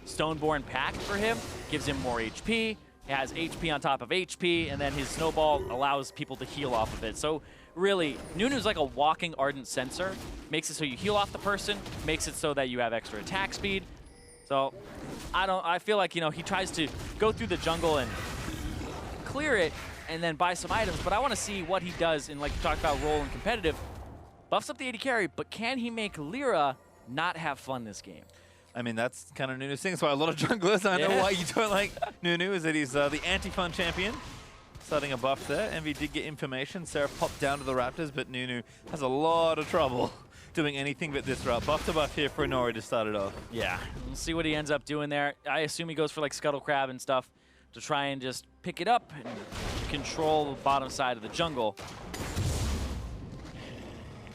Stoneborn pack for him gives him more HP, he has HP on top of HP, and then his snowball allows people to heal off of it. So really, Nunu's like a walking Ardent Sensor. Makes it so you heal off the person, makes it so that you have extra attack speed. So I feel like, you know, he tries to go through the jungle and clear it and then buy some items, but I want to see what he does in, like you talked about, role and competitive. Buffs up the 80 carry, but can he make Lyra not have fun this game? I mean, that's kind of Nunu's thing. That's why a lot of junglers, I know why you don't like Nunu, is that he's the anti-fun champion. Starting a buff there. Envy did get information. Sarah popped down to the Raptors, but Nunu has a lot of trouble doing anything but this route. Buff to buff here for Inori to start it off. Yeah, we'll see what he ends up doing there. I assume he goes for like Scuttle Crab and stuff to try and just pick it up and control the bottom side of the jungle.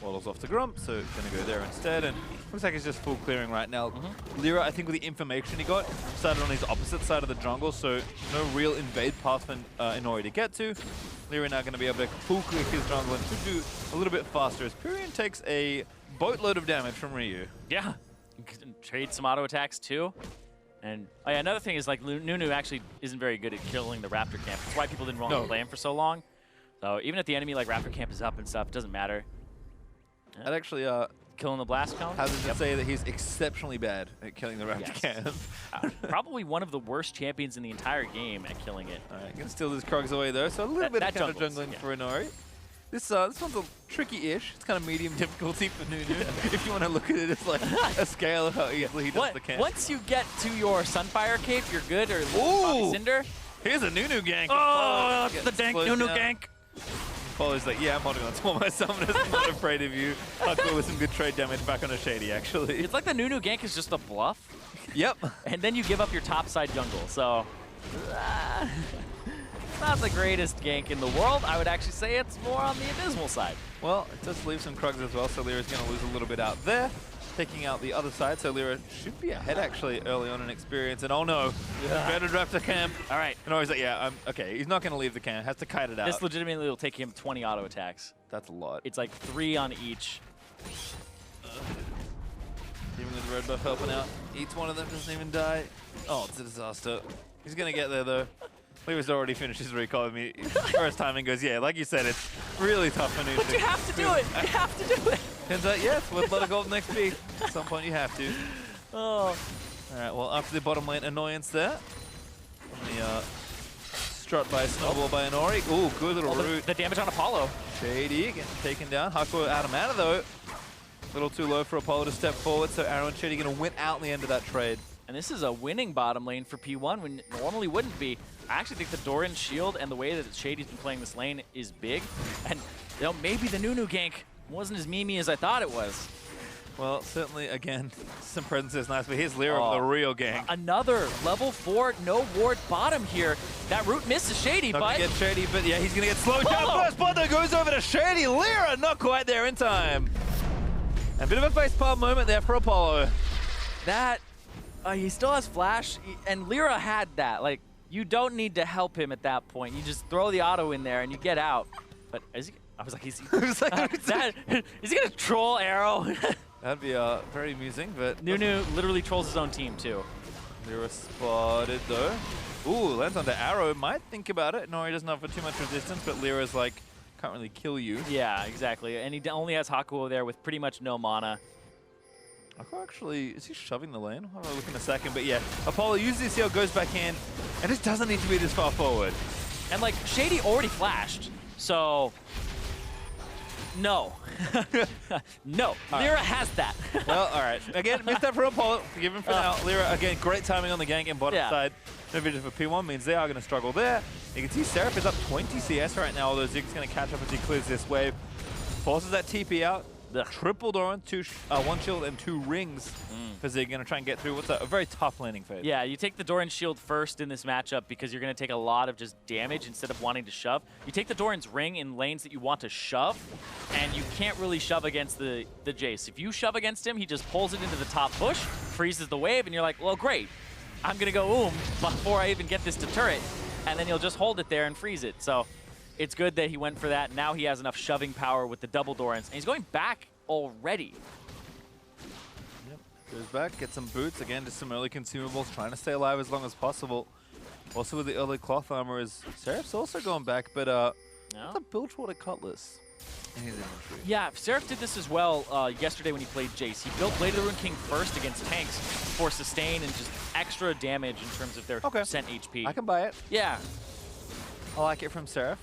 Waddles off to Grump, so going to go there instead, and looks like it's just full clearing right now. Lyra, I think with the information he got, started on his opposite side of the jungle, so no real invade path for Inori to get to. Lyra now going to be able to full clear his jungle and should do a little bit faster, as Pyrian takes a boatload of damage from Ryu. Yeah, trade some auto attacks too. And oh yeah, another thing is like Nunu actually isn't very good at killing the Raptor camp. That's why people didn't play him for so long. So even if the enemy like Raptor camp is up and stuff, it doesn't matter. I'd actually killing the blast cone. Hazard to say that he's exceptionally bad at killing the Raptor camp. Probably one of the worst champions in the entire game at killing it. All right, gonna steal his Krogs away though, so a little bit of counter jungling for Inori. This one's a tricky-ish. It's kind of medium difficulty for Nunu. If you want to look at it as like a scale of how easily he does the camp. Once you get to your Sunfire cape, you're good. Or Ooh! Cinder. Here's a Nunu gank. Oh, the dank Nunu gank. Apollo's like, yeah, I'm modding onto all my summoners. I'm not afraid of you. Hakuo with some good trade damage back on a Shady, actually. It's like the Nunu gank is just a bluff. Yep. And then you give up your top side jungle, so... not the greatest gank in the world. I would actually say it's more on the abysmal side. Well, it does leave some Krugs as well, so Lyra's going to lose a little bit out there. Taking out the other side, so Lyra should be ahead actually early on in experience. And oh no, better draft to camp. All right. And always like, yeah, okay, he's not going to leave the camp, has to kite it out. This legitimately will take him 20 auto attacks. That's a lot. It's like 3 on each. Even with the red buff helping out, each one of them doesn't even die. Oh, it's a disaster. He's going to get there though. Lyra's already finished his recall with me. First timing goes, yeah, like you said, it's really tough for Nunu. But you have to do it. You have to do it. Turns out, yeah, it's worth a lot of golden XP. At some point, you have to. Oh. All right, well, after the bottom lane annoyance there, the strut by Snowball by Inori. Ooh, good little root. The damage on Apollo. Shady getting taken down. Hakuo out of mana, though. A little too low for Apollo to step forward, so Arrow and Shady going to win out in the end of that trade. And this is a winning bottom lane for P1 when it normally wouldn't be. I actually think the Doran shield and the way that Shady's been playing this lane is big. And you know, maybe the Nunu gank wasn't as memey as I thought it was. Well, certainly, again, some presence is nice, but here's Lyra with the real gank. Another level 4 no ward bottom here. That root misses Shady, not but... gonna get Shady, but yeah, he's going to get slowed down first. But that goes over to Shady. Lyra not quite there in time. A bit of a facepalm moment there for Apollo. That, he still has flash, and Lyra had that. Like, you don't need to help him at that point. You just throw the auto in there and you get out. But is he, I was like, is he, is he gonna troll Arrow? That'd be very amusing, but... Nunu literally trolls his own team too. Lyra spotted though. Ooh, lands onto Arrow. Might think about it. No, he doesn't offer too much resistance, but Lyra's like, can't really kill you. Yeah, exactly. And he only has Hakuo there with pretty much no mana. Hakuo actually, is he shoving the lane? I'll have a look in a second, but yeah. Apollo uses this heal, goes back in, and it doesn't need to be this far forward. And like, Shady already flashed, so... No. No. Lyra has that. Well, all right. Again, missed that for Apollo. Forgive him for now. Lyra, again, great timing on the gank and bottom side. No vision for P1 means they are going to struggle there. You can see Seraph is up 20 CS right now, although Zig's going to catch up as he clears this wave. Forces that TP out. The triple Doran, 1 shield and 2 rings because they're going to try and get through what's a very tough landing phase. Yeah, you take the Doran shield first in this matchup because you're going to take a lot of just damage instead of wanting to shove. You take the Doran's ring in lanes that you want to shove, and you can't really shove against the Jace. If you shove against him, he just pulls it into the top bush, freezes the wave, and you're like, well, great. I'm going to go before I even get this to turret, and then you'll just hold it there and freeze it. So it's good that he went for that. Now he has enough shoving power with the double Dorans, and he's going back already. Yep. Goes back, gets some boots, again, just some early consumables, trying to stay alive as long as possible. Also with the early cloth armor is Seraph's also going back, but the Bilgewater Cutlass in his inventory. Yeah, Seraph did this as well yesterday when he played Jace. He built Blade of the Ruined King first against tanks for sustain and just extra damage in terms of their percent HP. I can buy it. Yeah. I like it from Seraph.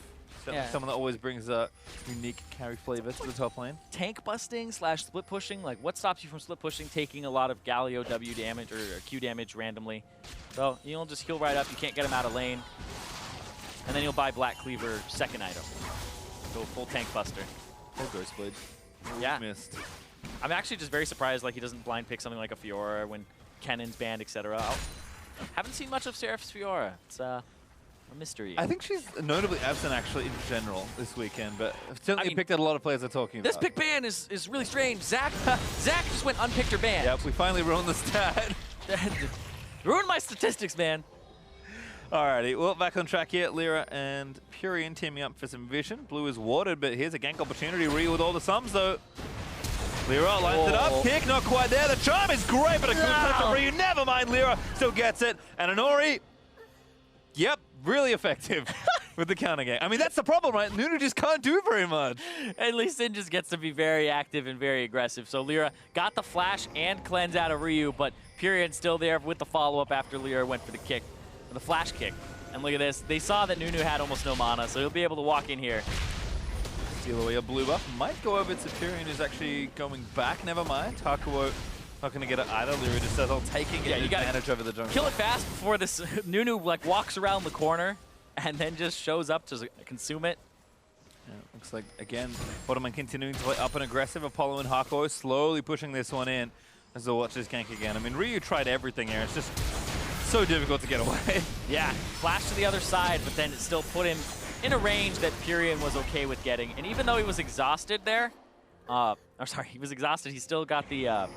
Yeah. Someone that always brings a unique carry flavor to the top lane. Tank busting / split pushing, like what stops you from split pushing, taking a lot of Galio W damage or Q damage randomly? So you'll just heal right up, you can't get him out of lane. And then you'll buy Black Cleaver second item. Go full tank buster. Or Ghostblade. Yeah. Missed. I'm actually just very surprised like he doesn't blind pick something like a Fiora when Kennon's banned, etc. Haven't seen much of Seraph's Fiora. It's a mystery. I think she's notably absent actually in general this weekend, but certainly picked out a lot of players are talking about. This pick ban is really strange. Zach just went unpicked or banned. Yep, we finally ruined the stat. Ruined my statistics, man. Alrighty, well, back on track here. Lyra and Purian teaming up for some vision. Blue is watered, but here's a gank opportunity. Ryu with all the sums, though. Lyra lines it up. Kick, not quite there. The charm is great, but a good touch from Ryu. Never mind, Lyra still gets it. And Inori, yep, really effective with the counter game. I mean, that's the problem, right? Nunu just can't do very much. At least Sin just gets to be very active and very aggressive. So Lyra got the flash and cleanse out of Ryu, but Purian's still there with the follow-up after Lyra went for the kick. The flash kick. And look at this. They saw that Nunu had almost no mana, so he'll be able to walk in here. Steal away a blue buff. Might go over to Purian, who's actually going back. Never mind. Hakuo not going to get it either. Lyra just says, I'll taking it advantage over the jungle. Kill it fast before this Nunu like walks around the corner and then just shows up to consume it. Yeah, looks like, again, bottom lane continuing to play up and aggressive. Apollo and Hako slowly pushing this one in as they watch this gank again. I mean, Ryu tried everything here. It's just so difficult to get away. Yeah, flash to the other side, but then it still put him in a range that Pyrion was okay with getting. And even though he was exhausted there, he was exhausted, he still got the, oh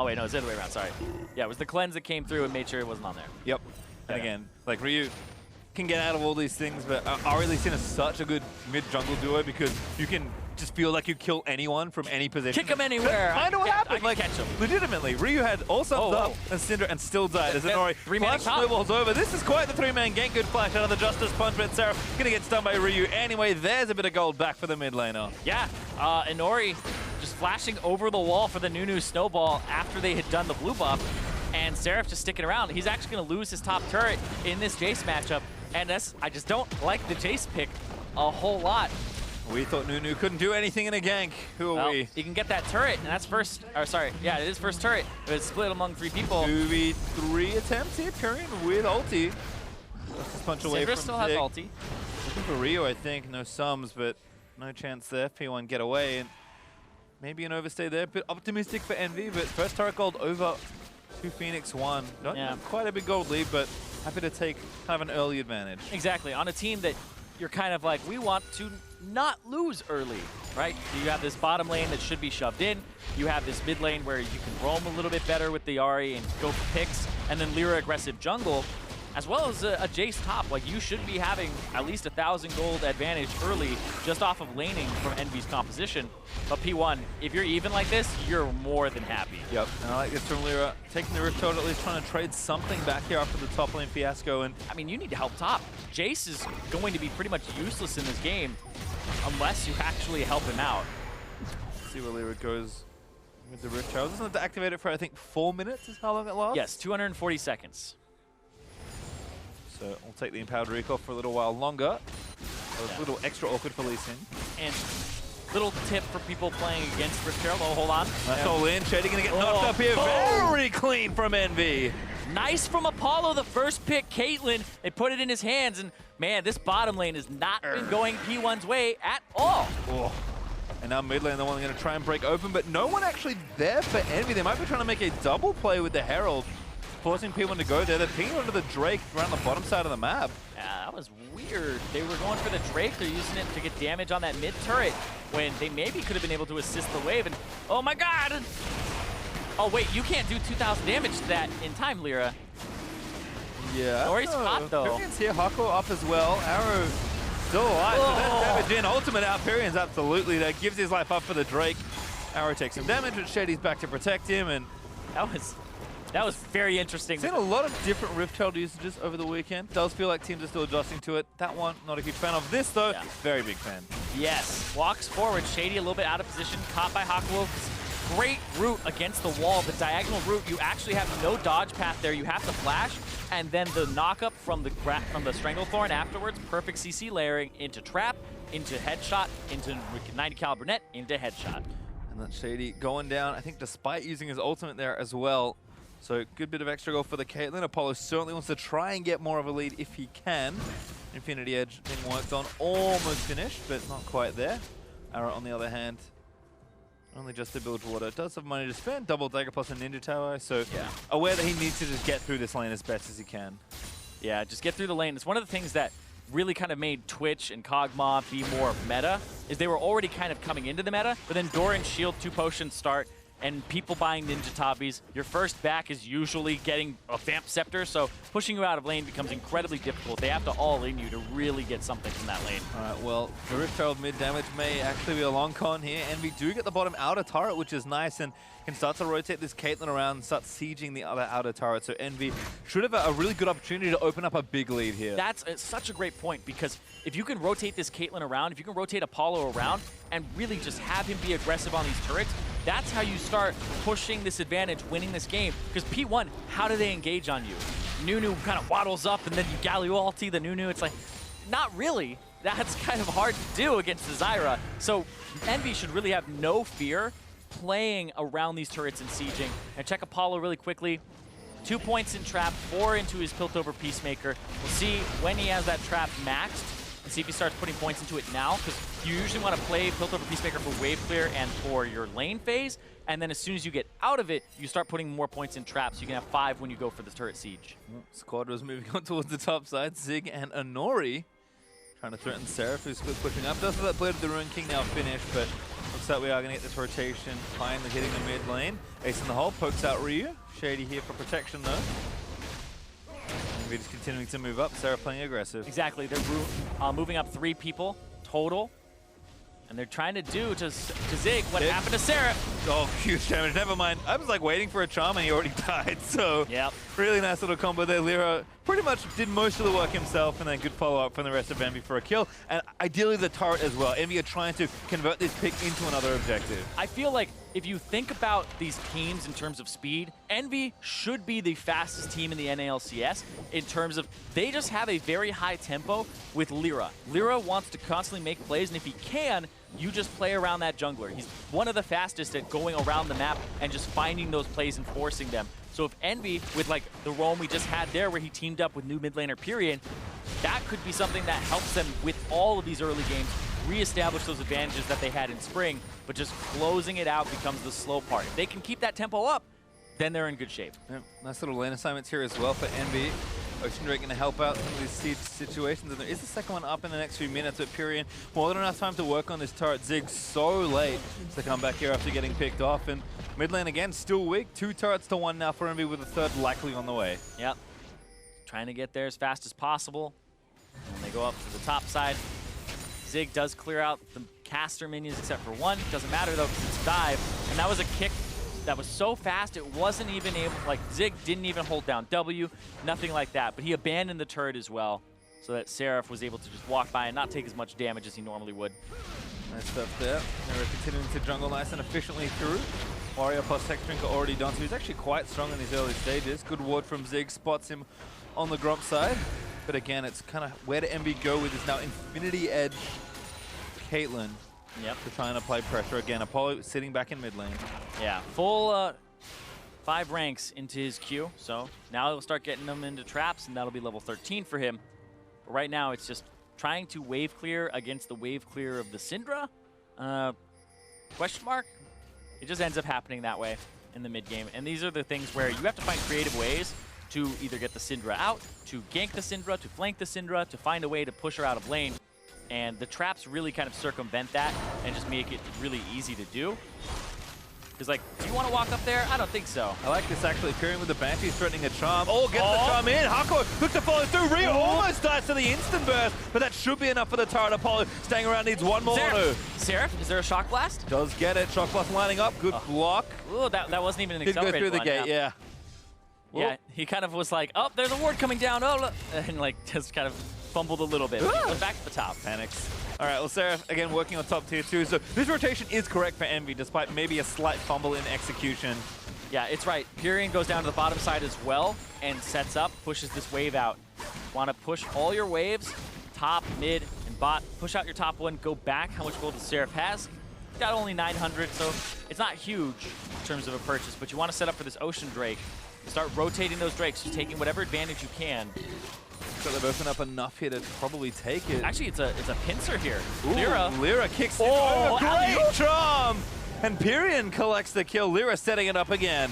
wait, no, it's the other way around, sorry. Yeah, it was the cleanse that came through and made sure it wasn't on there. Yep. And again, like Ryu can get out of all these things, but Ari Lee Sin is such a good mid-jungle duo because you can just feel like you kill anyone from any position. Kick him anywhere. I know what happened. I can catch him. Legitimately, Ryu had all sums up and Cinder and still died as Inori flash snowballs over. This is quite the three-man gank. Good flash out of the Justice Punch, but Seraph gonna get stunned by Ryu anyway. There's a bit of gold back for the mid laner. Yeah, Inori just flashing over the wall for the Nunu snowball after they had done the blue buff, and Seraph just sticking around. He's actually gonna lose his top turret in this Jace matchup, and I just don't like the Jace pick a whole lot. We thought Nunu couldn't do anything in a gank. Who are we? He can get that turret, and that's first, or sorry, yeah, it is first turret. But it's split among 3 people. 2v3 attempts here, Pyrion with ulti. Justice Punch away from still has ulti. Looking for Rio, I think. No sums, but no chance there. P1 get away, and maybe an overstay there. Bit optimistic for Envy, but first turret gold over to Phoenix 1. Not quite a big gold lead, but happy to take kind of an early advantage. Exactly, on a team that you're kind of like, we want to not lose early, right? You have this bottom lane that should be shoved in. You have this mid lane where you can roam a little bit better with the Ahri and go for picks, and then Lyra aggressive jungle, as well as a Jace top. Like, you should be having at least 1,000 gold advantage early just off of laning from Envy's composition. But P1, if you're even like this, you're more than happy. Yep, and I like this from Lyra. Taking the Rift Herald, at least trying to trade something back here after the top lane fiasco. And I mean, you need to help top. Jace is going to be pretty much useless in this game unless you actually help him out. Let's see where Lyra goes with the Rift Herald. Doesn't have to activate it for, I think, 4 minutes is how long it lasts? Yes, 240 seconds. So we'll take the Empowered Recall for a little while longer. That was a little extra awkward for Lee Sin. And little tip for people playing against Rift Herald. Oh, hold on. That's all in. Shady gonna get knocked up here. Boom. Very clean from Envy. Nice from Apollo, the first pick. Caitlyn, they put it in his hands. And man, this bottom lane has not been going P1's way at all. Oh. And now mid lane, the one going to try and break open, but no one actually there for Envy. They might be trying to make a double play with the Herald, forcing P1 to go there. They're pinging onto the Drake around the bottom side of the map. Yeah, that was weird. They were going for the Drake. They're using it to get damage on that mid turret when they maybe could have been able to assist the wave. And oh my god! Oh wait, you can't do 2,000 damage to that in time, Lyra. Yeah. Nori's caught though. Pyrion's here, Hako up as well. Arrow still alive. So that damage in. Ultimate out. Pyrion's absolutely there. Gives his life up for the Drake. Arrow takes some damage, but Shady's back to protect him. And that was very interesting. Seen a lot of different Rift Herald usages over the weekend. Does feel like teams are still adjusting to it. That one, not a huge fan of. This though, very big fan. Yes, walks forward. Shady a little bit out of position, caught by Hakuo. Great route against the wall, but diagonal route, you actually have no dodge path there. You have to flash, and then the knockup from the Stranglethorn afterwards, perfect CC layering into trap, into headshot, into 90 caliber net, into headshot. And that's Shady going down, I think despite using his ultimate there as well. So good bit of extra goal for the Caitlyn. Apollo certainly wants to try and get more of a lead if he can. Infinity Edge being worked on, almost finished, but not quite there. Arrow on the other hand, only just to build water. Does have money to spend, double dagger plus a ninja tower, so aware that he needs to just get through this lane as best as he can. Yeah, just get through the lane. It's one of the things that really kind of made Twitch and Kog'Maw be more meta, is they were already kind of coming into the meta, but then Doran Shield 2 potions start, and people buying Ninja Tabis, your first back is usually getting a Vamp Scepter, so pushing you out of lane becomes incredibly difficult. They have to all in you to really get something from that lane. All right, well, the Rift Herald mid damage may actually be a long con here, and we do get the bottom outer turret, which is nice, and can start to rotate this Caitlyn around and start sieging the other outer turret, so Envy should have a really good opportunity to open up a big lead here. That's such a great point, because if you can rotate this Caitlyn around, if you can rotate Apollo around, and really just have him be aggressive on these turrets, that's how you start pushing this advantage, winning this game. Because P1, how do they engage on you? Nunu kind of waddles up, and then you Galio ulti the Nunu. It's like, not really. That's kind of hard to do against the Zyra. So Envy should really have no fear playing around these turrets and sieging. And check Apollo really quickly. 2 points in trap, 4 into his Piltover Peacemaker. We'll see when he has that trap maxed and see if he starts putting points into it now, because you usually want to play Piltover Peacemaker for wave clear and for your lane phase, and then as soon as you get out of it, you start putting more points in traps. You can have 5 when you go for the turret siege. Squad was moving on towards the top side. Zig and Anori trying to threaten Seraph, who's still pushing up. Does have that Blade of the Ruin King now finished, but looks like we are going to get this rotation finally hitting the mid lane. Ace in the hole, pokes out Ryu. Shady here for protection though. And we're just continuing to move up. Seraph playing aggressive. Exactly. They're moving up 3 people total. And they're trying to do to Zig what happened to Seraph. Oh, huge damage. Never mind. I was like waiting for a charm and he already died. So yep. Really nice little combo there. Lyra pretty much did most of the work himself, and then good follow-up from the rest of Envy for a kill. And ideally the turret as well. Envy are trying to convert this pick into another objective. I feel like if you think about these teams in terms of speed, Envy should be the fastest team in the NALCS in terms of they just have a very high tempo with Lyra. Lyra wants to constantly make plays, and if he can, you just play around that jungler. He's one of the fastest at going around the map and just finding those plays and forcing them. So if Envy, with like the roam we just had there where he teamed up with new mid laner Pyrion, that could be something that helps them with all of these early games reestablish those advantages that they had in spring, but just closing it out becomes the slow part. If they can keep that tempo up, then they're in good shape. Yep. Nice little lane assignments here as well for Envy. Ocean Drake going to help out some of these siege situations, and there is a second one up in the next few minutes. But Pyrion, more than enough time to work on this turret. Zig so late to come back here after getting picked off, and mid lane again still weak. 2 turrets to 1 now for Envy, with a third likely on the way. Yep, trying to get there as fast as possible. And they go up to the top side. Zig does clear out the caster minions except for 1. Doesn't matter though, because it's dive, and that was a kick that was so fast it wasn't even able, like Zig didn't even hold down W, nothing like that, but he abandoned the turret as well so that Seraph was able to just walk by and not take as much damage as he normally would. Nice stuff there. They're continuing to jungle nice and efficiently through. Warrior plus Hex Drinker already done, so he's actually quite strong in these early stages. Good ward from Zig, spots him on the Gromp side, but again, it's kind of where to Envy go with this now Infinity Edge Caitlyn. Yep. To try and apply pressure again. Apollo sitting back in mid lane. Yeah, full 5 ranks into his queue. So now he'll start getting them into traps, and that'll be level 13 for him. But right now, it's just trying to wave clear against the wave clear of the Syndra. Question mark? It just ends up happening that way in the mid game. And these are the things where you have to find creative ways to either get the Syndra out, to gank the Syndra, to flank the Syndra, to find a way to push her out of lane. And the traps really kind of circumvent that and just make it really easy to do. Because, like, do you want to walk up there? I don't think so. I like this actually. Pyrion with the Banshee's threatening a charm. Oh, gets the charm in. Hako looks to follow through. Ryu almost dies to the instant burst, but that should be enough for the turret. Apollo staying around, needs 1 more auto. Seraph, is there a Shock Blast? Does get it. Shock Blast lining up. Good block. Ooh, that wasn't even an Didn't go accelerated through the gate, yeah. Yeah, he kind of was like, oh, there's a ward coming down. Oh, look. And, like, just kind of fumbled a little bit. Went back to the top. Panics. All right, well, Seraph, again, working on top tier 2. So this rotation is correct for Envy, despite maybe a slight fumble in execution. Yeah, it's right. Pyrion goes down to the bottom side as well and sets up, pushes this wave out. Want to push all your waves, top, mid, and bot. Push out your top one, go back. How much gold does Seraph has? Got only 900, so it's not huge in terms of a purchase, but you want to set up for this Ocean Drake. Start rotating those Drakes, just taking whatever advantage you can. So they've opened up enough here to probably take it. Actually, it's a pincer here. Ooh, Lyra kicks it. Oh, great charm! And Pyrion collects the kill. Lyra setting it up again.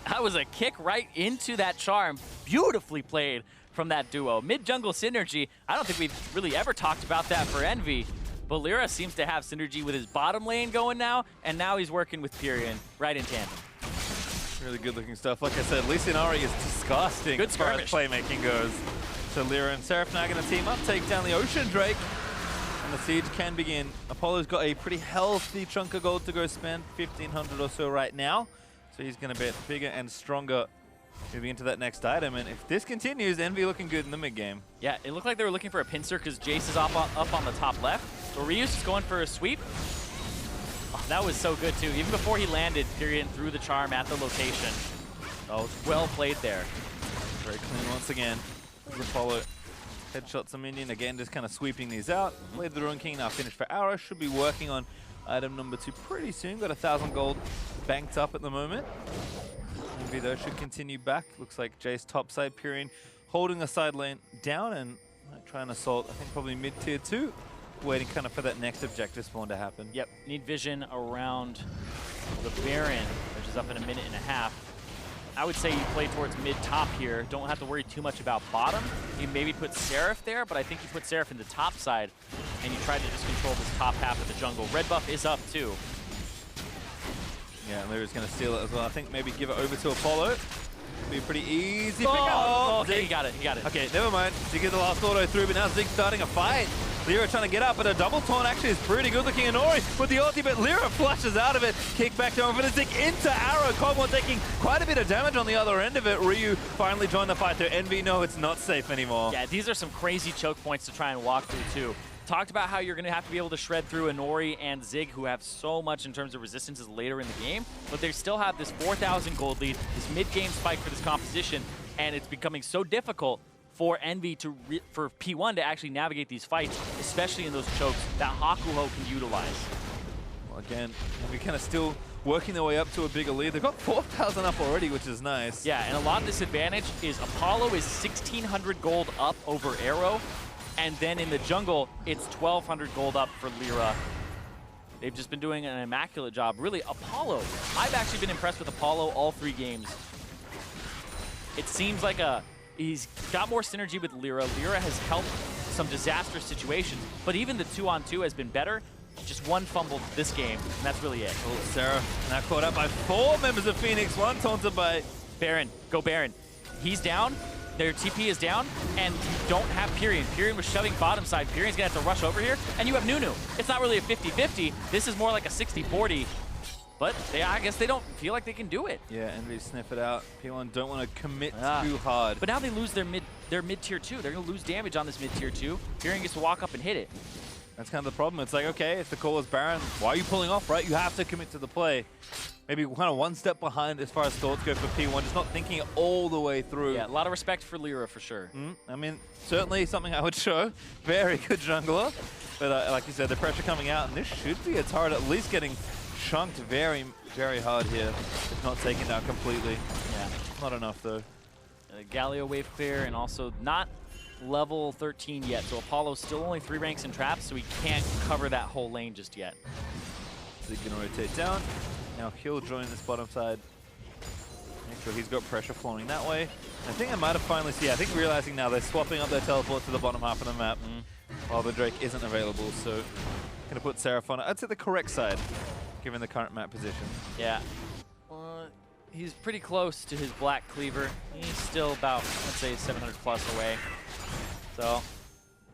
That was a kick right into that charm. Beautifully played from that duo. Mid-jungle synergy. I don't think we've really ever talked about that for Envy. But Lyra seems to have synergy with his bottom lane going now, and now he's working with Pyrion right in tandem. Really good looking stuff. Like I said, Lisanari is disgusting good as far as playmaking goes. So Lyra and Seraph now going to team up, take down the Ocean Drake, and the siege can begin. Apollo's got a pretty healthy chunk of gold to go spend, 1,500 or so right now. So he's going to get bigger and stronger moving into that next item. And if this continues, Envy looking good in the mid game. Yeah, it looked like they were looking for a pincer because Jace is up on the top left. So Ryu's just going for a sweep. Oh, that was so good too. Even before he landed, Pyrion threw the charm at the location. Oh, well played there. Very clean once again. Apollo headshots a minion. Again, just kind of sweeping these out. Blade of the Ruin King now finished for Arrow. Should be working on item number 2 pretty soon. Got 1,000 gold banked up at the moment. Envy though should continue back. Looks like Jace topside. Pyrion holding the side lane down, and Might try and assault, I think probably mid-tier 2. Waiting kind of for that next objective spawn to happen. Yep, need vision around the Baron, which is up in a minute and a half. I would say you play towards mid-top here. Don't have to worry too much about bottom. You maybe put Seraph there, but I think you put Seraph in the top side, and you try to just control this top half of the jungle. Red buff is up too. Yeah, Lyra's going to steal it as well. I think maybe give it over to Apollo. Be a pretty easy pick up. Oh, okay, he got it, Okay, never mind. Zig get the last auto through, but now Zig's starting a fight. Lyra trying to get up, but a double taunt actually is pretty good looking. Inori with the ulti, but Lyra flashes out of it. Kick back down for the Zig into Arrow. Kog'Maw taking quite a bit of damage on the other end of it. Ryu finally joined the fight there. Envy, no, it's not safe anymore. Yeah, these are some crazy choke points to try and walk through too. Talked about how you're going to have to be able to shred through Inori and Zig, who have so much in terms of resistances later in the game, but they still have this 4,000 gold lead, this mid-game spike for this composition, and it's becoming so difficult for Envy for P1 to actually navigate these fights, especially in those chokes that Hakuho can utilize. Well, again, Envy kind of still working their way up to a bigger lead. They've got 4,000 up already, which is nice. Yeah, and a lot of this advantage is Apollo is 1,600 gold up over Arrow, and then in the jungle, it's 1,200 gold up for Lyra. They've just been doing an immaculate job. Really, Apollo, I've actually been impressed with Apollo all 3 games. It seems like he's got more synergy with Lyra. Lyra has helped some disastrous situations, but even the 2-on-2 has been better. Just one fumbled this game, and that's really it. Oh, Sarah now caught up by 4 members of Phoenix, one taunted by Baron. Go Baron. He's down. Their TP is down, and you don't have Pyrion. Pyrion was shoving bottom side. Pyrion's gonna have to rush over here, and you have Nunu. It's not really a 50-50. This is more like a 60-40, but I guess they don't feel like they can do it. Yeah, Envy sniff it out. P1 don't want to commit too hard. But now they lose their mid-tier 2. They're gonna lose damage on this mid-tier 2. Pyrion gets to walk up and hit it. That's kind of the problem. It's like, okay, if the call is Baron, why are you pulling off, right? You have to commit to the play. Maybe kind of one step behind as far as thoughts go for P1, just not thinking it all the way through. Yeah, a lot of respect for Lyra for sure. I mean, certainly something I would show. Very good jungler. But like you said, the pressure coming out, and this should be a turret at least getting chunked very, very hard here, if not taken down completely. Yeah. Not enough, though. Galio wave clear, and also not level 13 yet, so Apollo's still only 3 ranks in traps, so he can't cover that whole lane just yet. So he can rotate down. Now he'll join this bottom side. Make sure he's got pressure flowing that way. I think I might have finally seen, I think realizing now they're swapping up their teleport to the bottom half of the map while the Drake isn't available, so gonna put Seraph on, I'd say the correct side, given the current map position. Yeah. He's pretty close to his Black Cleaver. He's still about, let's say, 700 plus away. So,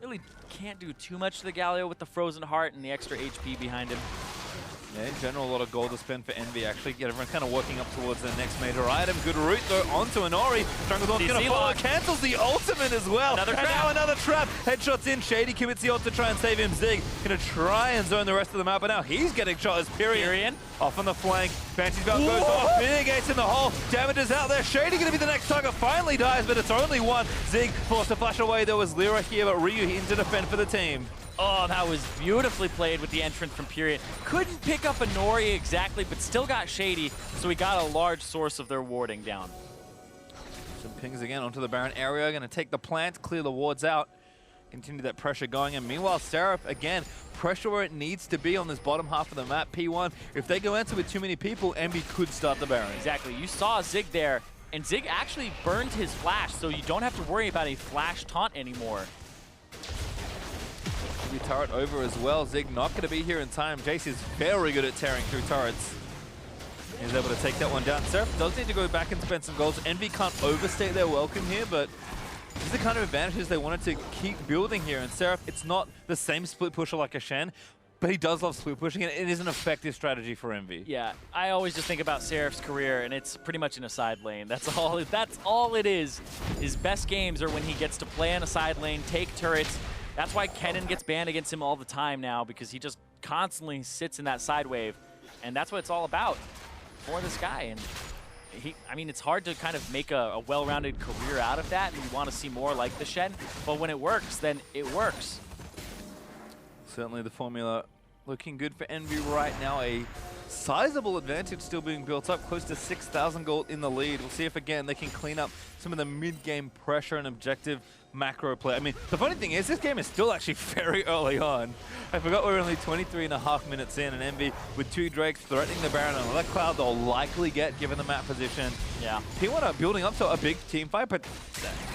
really can't do too much to the Galio with the Frozen Heart and the extra HP behind him. Yeah, in general, a lot of gold to spend for Envy, actually. Get everyone kind of working up towards the next major item. Good route, though, onto Inori. Jungle Dawn's going to follow, cancels the ultimate as well. Another trap. And now another trap. Headshots in. Shady commits the ult to try and save him. Zig going to try and zone the rest of the map, but now he's getting shot as Pyrion. Off on the flank. Banshee's Belt goes off. Big ace in the hole. Damages out there. Shady going to be the next target. Finally dies, but it's only one. Zig forced to flash away. There was Lyra here, but Ryu in to defend for the team. Oh, that was beautifully played with the entrance from Pyrion. Couldn't pick up a Nori exactly, but still got Shady, so he got a large source of their warding down. Some pings again onto the Baron area. Going to take the plant, clear the wards out, continue that pressure going. And meanwhile, Seraph, again, pressure where it needs to be on this bottom half of the map. P1, if they go into with too many people, Envy could start the Baron. Exactly. You saw Zig there, and Zig actually burned his flash, so you don't have to worry about a flash taunt anymore. Turret over as well. Zig not going to be here in time. Jace is very good at tearing through turrets. He's able to take that one down. Seraph does need to go back and spend some golds. Envy can't overstate their welcome here, but this is the kind of advantages they wanted to keep building here. And Seraph, it's not the same split pusher like a Shen, but he does love split pushing, and it is an effective strategy for Envy. Yeah, I always just think about Seraph's career, and it's pretty much in a side lane. That's all it is. His best games are when he gets to play in a side lane, take turrets. That's why Kennen gets banned against him all the time now, because he just constantly sits in that side wave. And that's what it's all about for this guy. And I mean, it's hard to kind of make a well-rounded career out of that, and you want to see more like the Shen. But when it works, then it works. Certainly the formula looking good for Envy right now. A sizable advantage still being built up, close to 6,000 gold in the lead. We'll see if, again, they can clean up some of the mid-game pressure and objective macro play. I mean, the funny thing is, this game is still actually very early on. I forgot we're only 23.5 minutes in, and Envy with 2 Drakes threatening the Baron, and another Cloud they'll likely get given the map position. Yeah. P1 are building up to a big team fight, but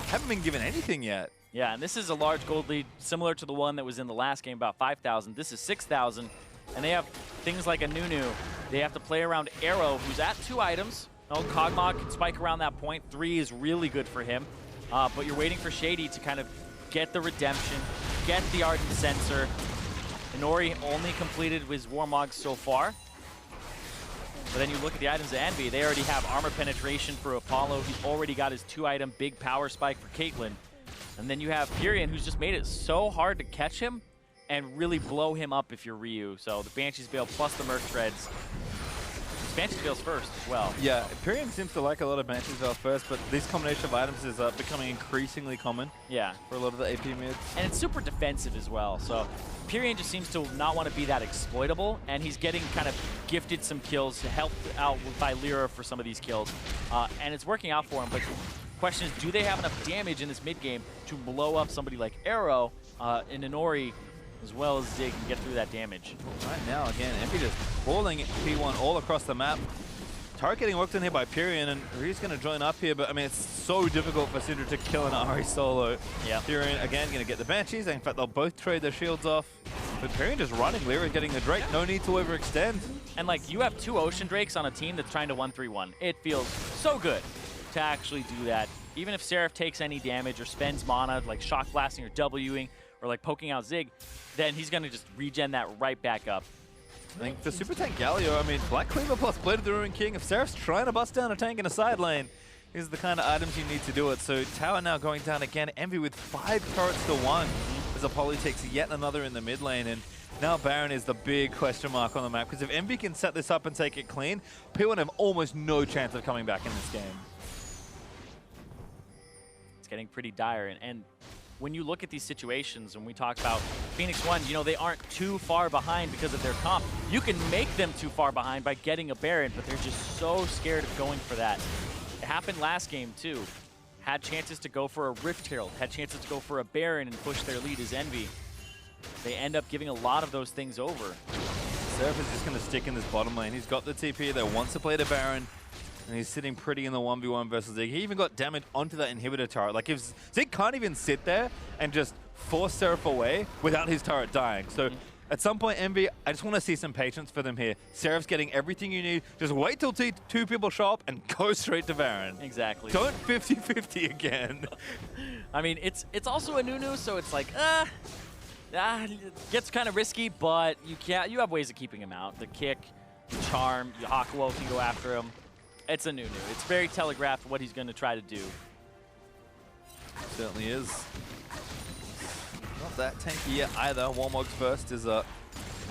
haven't been given anything yet. Yeah, and this is a large gold lead, similar to the one that was in the last game, about 5,000. This is 6,000, and they have things like a Nunu. They have to play around Arrow, who's at 2 items. No, Kog'Maw can spike around that point. 3 is really good for him. But you're waiting for Shady to kind of get the Redemption, get the Ardent Sensor. Inori only completed his Warmog so far. But then you look at the items of Envy, they already have armor penetration for Apollo. He's already got his 2-item big power spike for Caitlyn. And then you have Furion, who's just made it so hard to catch him and really blow him up if you're Ryu. So the Banshee's Veil plus the Merc Treads. Banshee's Veil's first as well. Yeah, Pyrion seems to like a lot of Banshee's Veil first, but this combination of items is becoming increasingly common. Yeah. For a lot of the AP mids. And it's super defensive as well. So Pyrion just seems to not want to be that exploitable, and he's getting kind of gifted some kills, helped out by Lyra for some of these kills. And it's working out for him, but the question is, do they have enough damage in this mid game to blow up somebody like Arrow and Inori, as well as Zig, and get through that damage? Right now, again, Envy just balling P1 all across the map. Tara getting worked in here by Pyrion, and Ryu's going to join up here, but I mean, it's so difficult for Syndra to kill an Ahri solo. Yeah. Pyrion, again, going to get the Banshees. In fact, they'll both trade their shields off. But Pyrion just running, Lyra getting the Drake. No need to overextend. And, like, you have 2 Ocean Drakes on a team that's trying to 1-3-1. It feels so good to actually do that. Even if Seraph takes any damage or spends mana, like Shock Blasting or Wing, or like poking out Zig, then he's going to just regen that right back up. I think for Super Tank Galio, I mean, Black Cleaver plus Blade of the Ruined King, if Seraph's trying to bust down a tank in a side lane, these are the kind of items you need to do it. So Tower now going down again, Envy with 5 turrets to 1, as Apollo takes yet another in the mid lane, and now Baron is the big question mark on the map, because if Envy can set this up and take it clean, P1 have almost no chance of coming back in this game. It's getting pretty dire, and when you look at these situations, when we talk about Phoenix 1, you know, they aren't too far behind because of their comp. You can make them too far behind by getting a Baron, but they're just so scared of going for that. It happened last game, too. Had chances to go for a Rift Herald, had chances to go for a Baron and push their lead as Envy. They end up giving a lot of those things over. Seraph is just going to stick in this bottom lane. He's got the TP that wants to play the Baron, and he's sitting pretty in the 1v1 versus Zig. He even got damage onto that inhibitor turret. Like, if Zig can't even sit there and just force Seraph away without his turret dying. So at some point, Envy, I just want to see some patience for them here. Seraph's getting everything you need. Just wait till 2 people show up and go straight to Baron. Exactly. Don't 50-50 again. I mean, it's also a Nunu, so it's like, it gets kind of risky, but you have ways of keeping him out. The kick, the charm, Hakuo can go after him. It's a Nunu. It's very telegraphed what he's going to try to do. Certainly is. Not that tanky yet either. Warmog's first is, I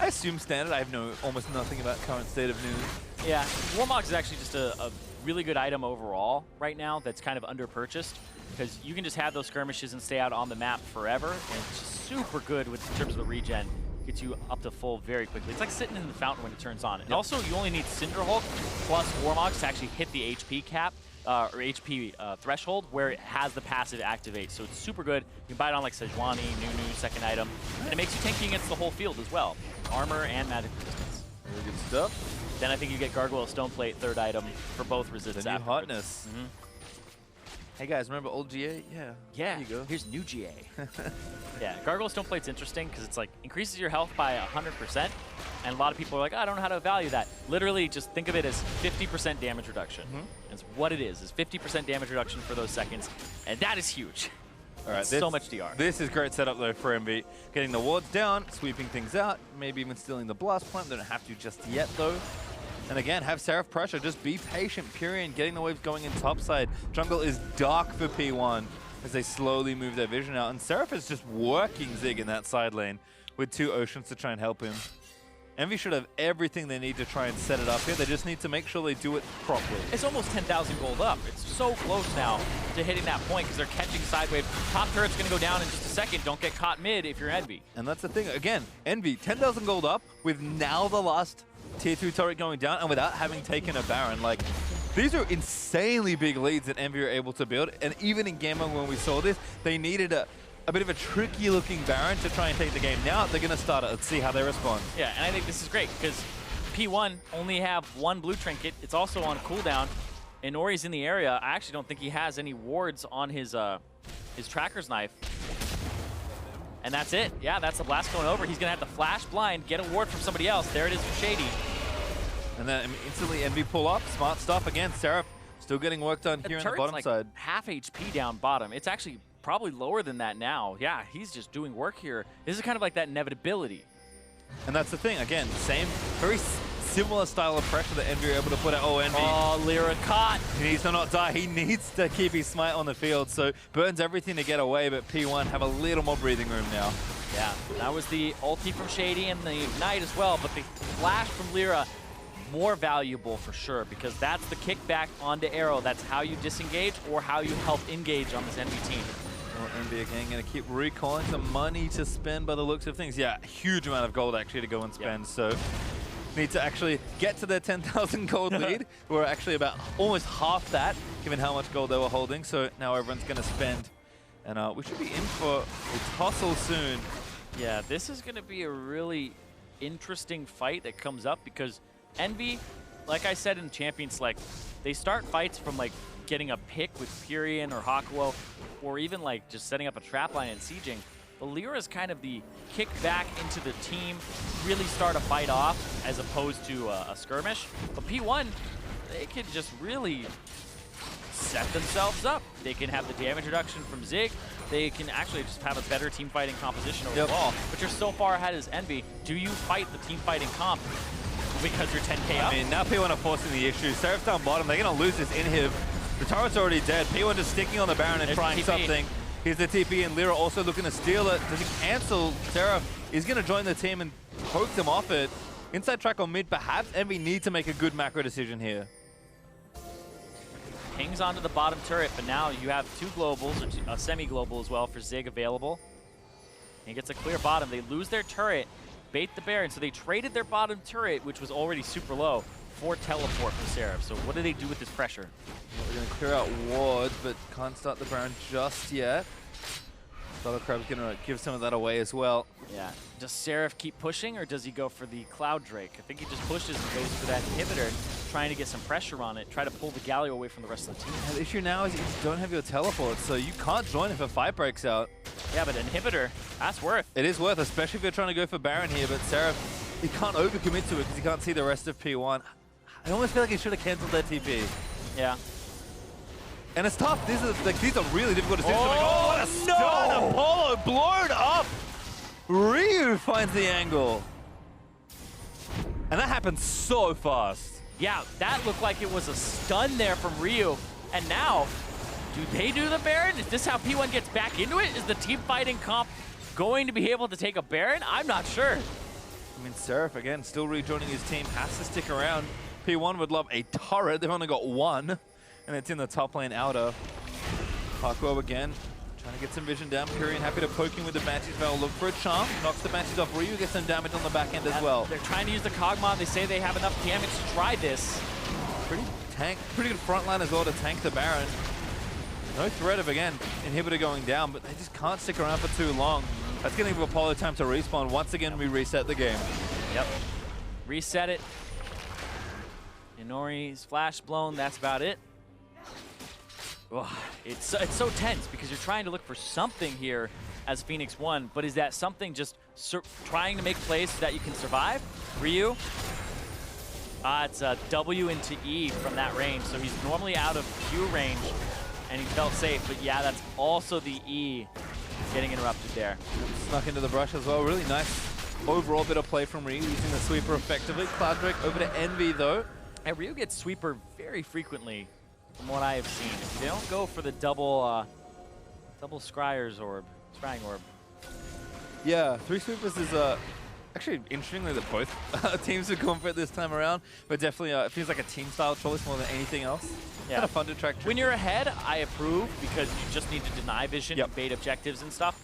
assume, standard. I have almost nothing about current state of news. Yeah, Warmog is actually just a really good item overall right now that's kind of under-purchased, because you can just have those skirmishes and stay out on the map forever, and it's just super good in terms of the regen. Gets you up to full very quickly. It's like sitting in the fountain when it turns on. And also, you only need Cinderhulk plus Warmog to actually hit the HP cap, or HP threshold, where it has the passive activate. So it's super good. You can buy it on like Sejuani, Nunu, second item. And it makes you tanky against the whole field as well. Armor and magic resistance. Really good stuff. Then I think you get Gargoyle Stoneplate, third item, for both resistance. The new hotness. Hey guys, remember old GA? Yeah. Yeah. There you go. Here's new GA. Yeah, Gargoyle Stoneplate's interesting because it's like increases your health by 100%, and a lot of people are like, oh, I don't know how to value that. Literally, just think of it as 50% damage reduction. That's what it is 50% damage reduction for those seconds, and that is huge. All right, so much DR. This is great setup though for Envy. Getting the wards down, sweeping things out, maybe even stealing the blast plant. They don't have to just yet though. And again, have Seraph pressure. Just be patient. Pyrion getting the waves going in topside. Jungle is dark for P1 as they slowly move their vision out. And Seraph is just working Zig in that side lane with 2 Oceans to try and help him. Envy should have everything they need to try and set it up here. They just need to make sure they do it properly. It's almost 10,000 gold up. It's so close now to hitting that point because they're catching sidewave. Top turret's going to go down in just a second. Don't get caught mid if you're Envy. And that's the thing. Again, Envy, 10,000 gold up with now the last tier 2 turret going down and without having taken a Baron. Like, these are insanely big leads that Envy are able to build. And even in Game 1 when we saw this, they needed a bit of a tricky looking Baron to try and take the game. Now they're going to start it. Let's see how they respond. Yeah, and I think this is great because P1 only have one blue trinket. It's also on cooldown. And Nori's in the area. I actually don't think he has any wards on his tracker's knife. And that's it. Yeah, that's the blast going over. He's going to have to flash blind, get a ward from somebody else. There it is for Shady. And then instantly Envy pull up. Smart stuff again. Seraph still getting work done here on the bottom like side. Half HP down bottom. It's actually probably lower than that now. Yeah, he's just doing work here. This is kind of like that inevitability. And that's the thing. Again, same, very similar style of pressure that Envy are able to put out. Oh, Envy. Oh, Lyra caught. He needs to not die. He needs to keep his smite on the field. So burns everything to get away, but P1 have a little more breathing room now. Yeah, that was the ulti from Shady and the ignite as well, but the flash from Lyra, more valuable for sure, because that's the kickback onto Arrow. That's how you disengage or how you help engage on this Envy team. Well, Envy again going to keep recalling some money to spend by the looks of things. Yeah, huge amount of gold actually to go and spend. Yep. So need to actually get to their 10,000 gold lead. We're actually about almost half that, given how much gold they were holding. So now everyone's going to spend. And we should be in for a tussle soon. Yeah, this is going to be a really interesting fight that comes up because Envy, like I said in Champion Select, they start fights from like getting a pick with Pyrian or Hakuo, or even like just setting up a trap line and sieging. But Lyra is kind of the kick back into the team, really start a fight off as opposed to a skirmish. But P1, they can just really set themselves up. They can have the damage reduction from Zig. They can actually just have a better team fighting composition overall. But you're so far ahead as Envy. Do you fight the team fighting comp because you're 10k up? I mean, now P1 are forcing the issue. Seraph's down bottom. They're going to lose this inhib. The turret's already dead. P1 just sticking on the Baron and There's trying something. Here's the TP, and Lyra also looking to steal it. Does he cancel? Seraph is going to join the team and poke them off it. Inside track on mid, perhaps Envy need to make a good macro decision here. Pings onto the bottom turret, but now you have two globals, or a semi-global as well for Zig available. He gets a clear bottom. They lose their turret, bait the Baron, so they traded their bottom turret, which was already super low, for teleport for Seraph. So what do they do with this pressure? Well, they're going to clear out wards, but can't start the Baron just yet. Crab's going to give some of that away as well. Yeah. Does Seraph keep pushing, or does he go for the Cloud Drake? I think he just pushes and goes for that inhibitor, trying to get some pressure on it, try to pull the Galio away from the rest of the team. Yeah, the issue now is you don't have your teleport, so you can't join if a fight breaks out. Yeah, but inhibitor, that's worth. It is worth, especially if you're trying to go for Baron here, but Seraph, he can't overcommit to it because he can't see the rest of P1. I almost feel like he should have cancelled that TP. Yeah. And it's tough. These are really difficult decisions. Oh, what a stun! Apollo blown up! Ryu finds the angle. And that happened so fast. Yeah, that looked like it was a stun there from Ryu. And now, do they do the Baron? Is this how P1 gets back into it? Is the team fighting comp going to be able to take a Baron? I'm not sure. I mean, Seraph, again, still rejoining his team, has to stick around. P1 would love a turret. They've only got one. And it's in the top lane outer. Hakuo again, trying to get some vision down. Pyrian happy to poke him with the Banshee's Veil. Look for a charm. Knocks the Banshees off. Ryu gets some damage on the back end as well. They're trying to use the Kog'Maw. They say they have enough damage to try this. Pretty good front line as well to tank the Baron. No threat of, again, inhibitor going down, but they just can't stick around for too long. That's going to give Apollo time to respawn. Once again, we reset the game. Yep. Reset it. Inori's flash blown. That's about it. Oh, it's so tense because you're trying to look for something here as Phoenix 1, but is that something just trying to make plays so that you can survive? Ryu? It's a W into E from that range, so he's normally out of Q range, and he felt safe, but yeah, that's also the E getting interrupted there. Snuck into the brush as well. Really nice overall bit of play from Ryu, using the sweeper effectively. Cloud Drake over to Envy, though. And Ryu gets sweeper very frequently, from what I have seen. They don't go for the double Scryer's orb, Scrying orb. Yeah, 3 sweepers is actually interestingly that both teams have gone for it this time around, but definitely it feels like a team style choice more than anything else. Yeah. Kind of fun to track. When you're ahead, I approve because you just need to deny vision and bait objectives and stuff.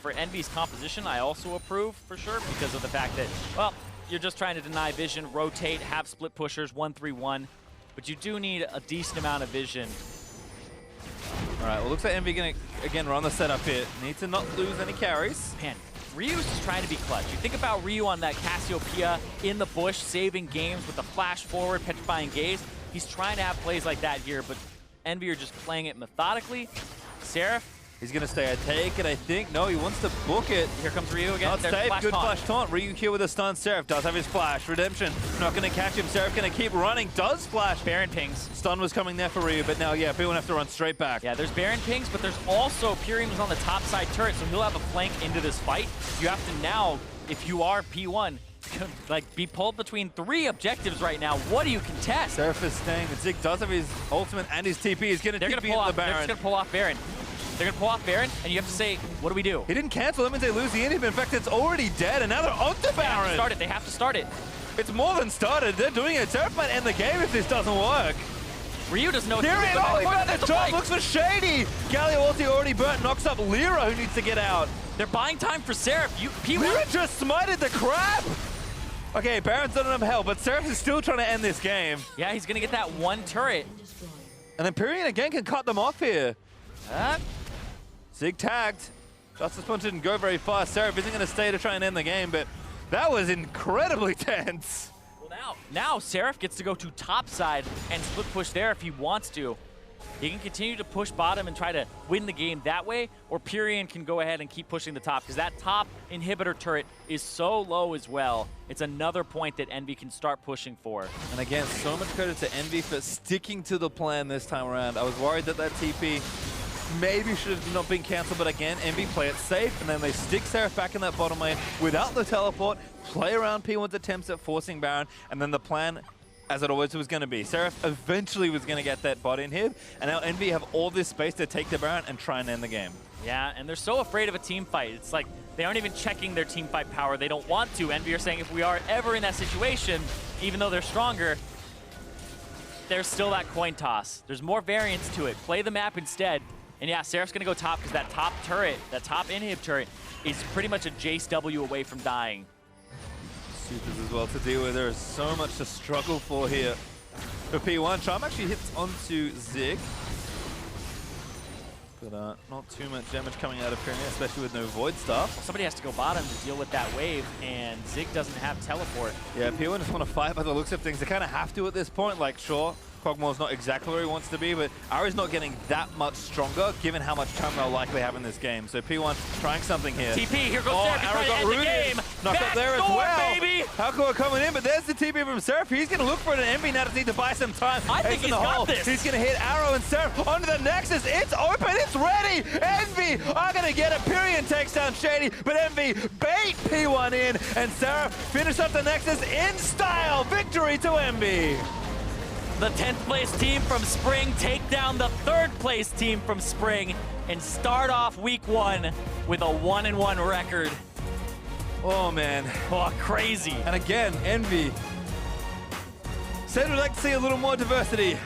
For Envy's composition, I also approve for sure because of the fact that, well, you're just trying to deny vision, rotate, have split pushers, 1-3-1. But you do need a decent amount of vision. All right, well, looks like Envy going to, again, run the setup here. Need to not lose any carries. Man, Ryu's just trying to be clutch. You think about Ryu on that Cassiopeia in the bush, saving games with the flash forward, petrifying gaze. He's trying to have plays like that here, but Envy are just playing it methodically. Seraph. He's going to stay. I take it, I think. No, he wants to book it. Here comes Ryu again. Not safe. Flash Good taunt. flash taunt. Ryu here with a stun. Seraph does have his flash. Redemption not going to catch him. Seraph going to keep running. Does flash. Baron pings. Stun was coming there for Ryu, but now, yeah, P1 have to run straight back. Yeah, there's Baron pings, but there's also Pyrion was on the top side turret, so he'll have a flank into this fight. You have to now, if you are P1, like be pulled between 3 objectives right now. What do you contest? Seraph is staying. Zig does have his ultimate and his TP. He's going to TP into the Baron. They're just going to pull off Baron. They're going to pull off Baron, and you have to say, what do we do? He didn't cancel. That means they lose the inhib. In fact, it's already dead, and now they're on to Baron. They have to start it. It's more than started. They're doing it. Seraph might end the game if this doesn't work. Ryu doesn't know what to do. Oh, he got the jump. Looks for Shady. Galio ulti already burnt. Knocks up Lyra, who needs to get out. They're buying time for Seraph. Lyra just smited the crab. Okay, Baron's done enough hell, but Seraph is still trying to end this game. Yeah, he's going to get that one turret. And then Pyrion again can cut them off here. Zig tagged. Justice Punch didn't go very far. Seraph isn't going to stay to try and end the game, but that was incredibly tense. Well, now Seraph gets to go to top side and split push there if he wants to. He can continue to push bottom and try to win the game that way, or Pyrion can go ahead and keep pushing the top, because that top inhibitor turret is so low as well. It's another point that Envy can start pushing for. And again, so much credit to Envy for sticking to the plan this time around. I was worried that that TP maybe should have not been cancelled, but again, Envy play it safe, and then they stick Seraph back in that bottom lane without the teleport, play around P1's attempts at forcing Baron, and then the plan, as it always was going to be. Seraph eventually was going to get that bot in here, and now Envy have all this space to take the Baron and try and end the game. Yeah, and they're so afraid of a team fight. It's like they aren't even checking their team fight power. They don't want to. Envy are saying if we are ever in that situation, even though they're stronger, there's still that coin toss. There's more variance to it. Play the map instead. And yeah, Seraph's going to go top because that top turret, that top inhib turret, is pretty much a Jace W away from dying. Supers as well to deal with. There is so much to struggle for here. For P1, Charm actually hits onto Zig. But not too much damage coming out of Pyrion, especially with no Void stuff. Well, somebody has to go bottom to deal with that wave, and Zig doesn't have teleport. Yeah, P1 just want to fight by the looks of things. They kind of have to at this point. Like, sure, Kog'Maw's not exactly where he wants to be, but Ari's not getting that much stronger given how much time they'll likely have in this game. So P1 trying something here. TP, here goes Seraph. Ari got rooted. Knocked up there as well. Baby. Halcor coming in, but there's the TP from Seraph. He's going to look for it, and Envy now just need to buy some time. I think he's got this. He's going to hit Arrow and Seraph onto the Nexus. It's open. It's ready. Envy are going to get it. Pyrion takes down Shady, but Envy bait P1 in, and Seraph finish up the Nexus in style. Victory to Envy. The 10th place team from Spring take down the 3rd place team from Spring and start off week 1 with a 1-1 record. Oh man. Oh, crazy. And again, Envy said we'd like to see a little more diversity.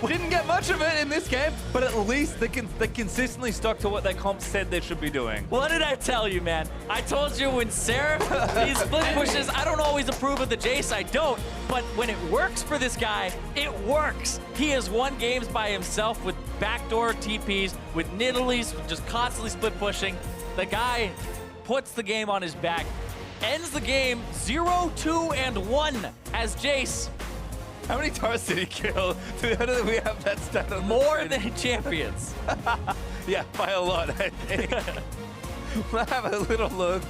We didn't get much of it in this game, but at least they consistently stuck to what their comp said they should be doing. What did I tell you, man? I told you when Seraph, these split pushes, I don't always approve of the Jace, I don't, but when it works for this guy, it works. He has won games by himself with backdoor TPs, with Nidalees, just constantly split pushing. The guy puts the game on his back, ends the game 0-2-1 as Jace. How many turrets did he kill? How do we have that stat on More than champions. Yeah, by a lot, I think. We'll have a little look.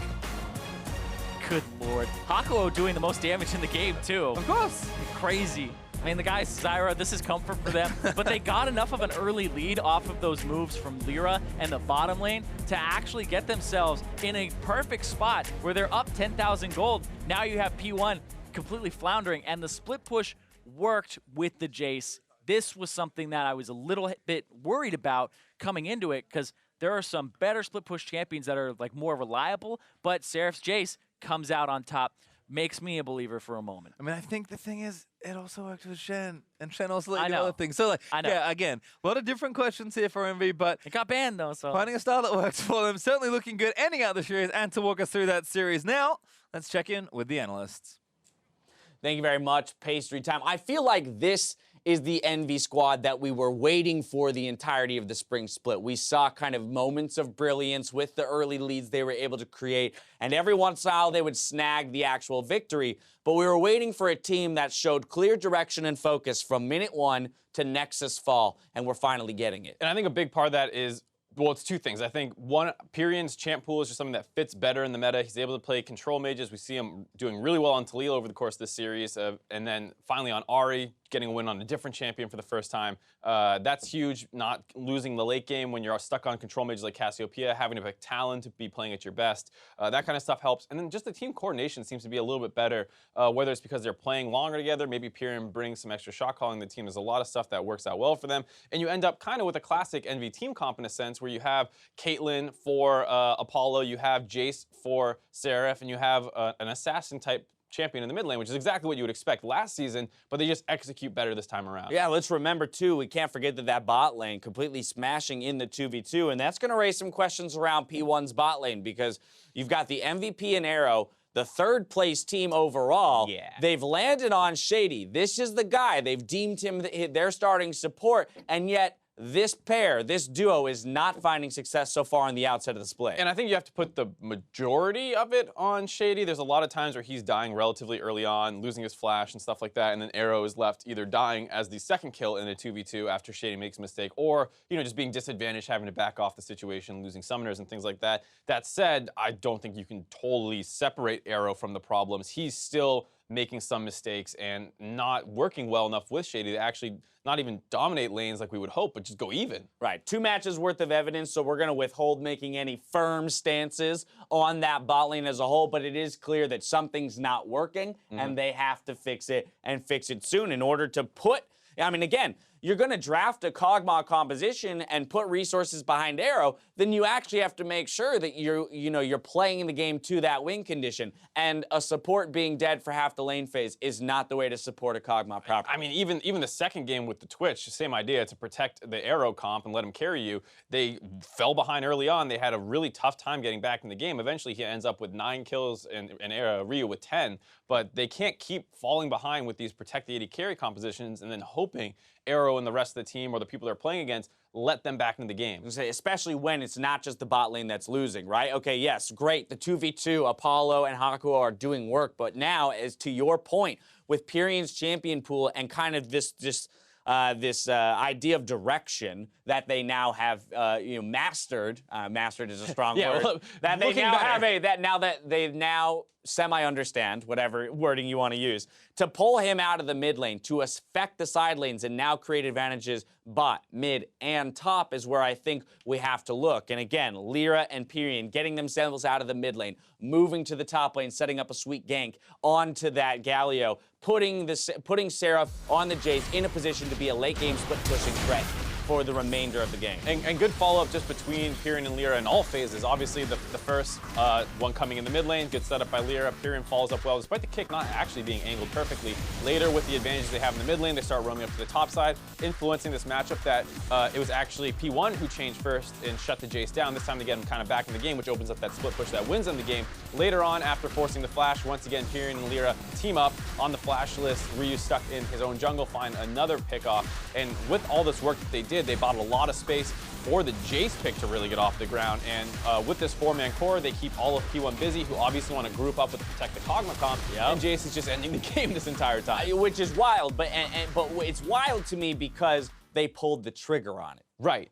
Good lord. Hakuo doing the most damage in the game, too. Of course. Crazy. I mean, the guys, Zyra, this is comfort for them, but they got enough of an early lead off of those moves from Lyra and the bottom lane to actually get themselves in a perfect spot where they're up 10,000 gold. Now you have P1 completely floundering, and the split push worked with the Jace. This was something that I was a little bit worried about coming into it, because there are some better split push champions that are like more reliable, but Seraph's Jace comes out on top. Makes me a believer for a moment. I mean, I think the thing is, it also worked with Shen, and Shen also let you do other things. So, like, yeah, again, a lot of different questions here for Envy, but it got banned though, so finding a style that works for them, certainly looking good, ending out the series, and to walk us through that series now, let's check in with the analysts. Thank you very much, Pastry Time. I feel like this is the Envy squad that we were waiting for the entirety of the spring split. We saw kind of moments of brilliance with the early leads they were able to create, and every once in a while they would snag the actual victory. But we were waiting for a team that showed clear direction and focus from minute one to Nexus Fall, and we're finally getting it. And I think a big part of that is, well, it's two things. I think one, Pyrian's champ pool is just something that fits better in the meta. He's able to play control mages. We see him doing really well on Talil over the course of this series. And then finally on Ahri, getting a win on a different champion for the first time. That's huge, not losing the late game when you're stuck on control mages like Cassiopeia, having to pick Talon to be playing at your best. That kind of stuff helps. And then just the team coordination seems to be a little bit better, whether it's because they're playing longer together, maybe Pyrian brings some extra shot calling to the team. There's a lot of stuff that works out well for them. And you end up kind of with a classic Envy team comp in a sense, where you have Caitlyn for Apollo, you have Jace for Seraph, and you have an assassin type champion in the mid lane, which is exactly what you would expect last season, but they just execute better this time around. Yeah, let's remember, too, we can't forget that bot lane completely smashing in the 2v2, and that's going to raise some questions around P1's bot lane, because you've got the MVP and Arrow, the third place team overall. Yeah. They've landed on Shady. This is the guy. They've deemed him their starting support, and yet this pair, this duo, is not finding success so far on the outset of the split. And I think you have to put the majority of it on Shady. There's a lot of times where he's dying relatively early on, losing his flash and stuff like that, and then Arrow is left either dying as the second kill in a 2v2 after Shady makes a mistake, or, you know, just being disadvantaged, having to back off the situation, losing summoners and things like that. That said, I don't think you can totally separate Arrow from the problems. He's still making some mistakes and not working well enough with Shady to actually not even dominate lanes like we would hope, but just go even. Right, 2 matches worth of evidence, so we're going to withhold making any firm stances on that bot lane as a whole, but it is clear that something's not working, and they have to fix it, and fix it soon in order to put, I mean, again, you're going to draft a Kog'Maw composition and put resources behind Arrow, then you actually have to make sure that you're playing the game to that win condition. And a support being dead for half the lane phase is not the way to support a Kog'Maw properly. I mean, even the second game with the Twitch, same idea, to protect the Arrow comp and let him carry you. They fell behind early on. They had a really tough time getting back in the game. Eventually, he ends up with 9 kills and Ryu with 10. But they can't keep falling behind with these protect the AD carry compositions and then hoping Arrow and the rest of the team or the people they're playing against let them back into the game. Especially when it's not just the bot lane that's losing, right? Okay, yes, great. The 2v2, Apollo and Hakuo are doing work, but now, as to your point, with Pyrian's champion pool and kind of this idea of direction that they now have, mastered. Mastered is a strong word. Well, that they now have that they now semi-understand, whatever wording you want to use, to pull him out of the mid lane, to affect the side lanes and now create advantages bot, mid, and top is where I think we have to look. And again, Lyra and Pyrian getting themselves out of the mid lane, moving to the top lane, setting up a sweet gank onto that Galio, putting Seraph on the Jace in a position to be a late game split pushing threat for the remainder of the game. And good follow-up just between Pyrian and Lyra in all phases. Obviously, the first one coming in the mid lane, good setup by Lyra. Pyrian follows up well, despite the kick not actually being angled perfectly. Later, with the advantages they have in the mid lane, they start roaming up to the top side, influencing this matchup that it was actually P1 who changed first and shut the Jace down. This time to get him kind of back in the game, which opens up that split push that wins them the game. Later on, after forcing the flash, once again, Pyrian and Lyra team up on the flash list. Ryu stuck in his own jungle, find another pickoff. And with all this work that they did, they bought a lot of space for the Jace pick to really get off the ground. And with this 4-man core, they keep all of P1 busy, who obviously want to group up with Protect the Kog'Maw comp. Yep. And Jace is just ending the game this entire time. Which is wild, but it's wild to me because they pulled the trigger on it.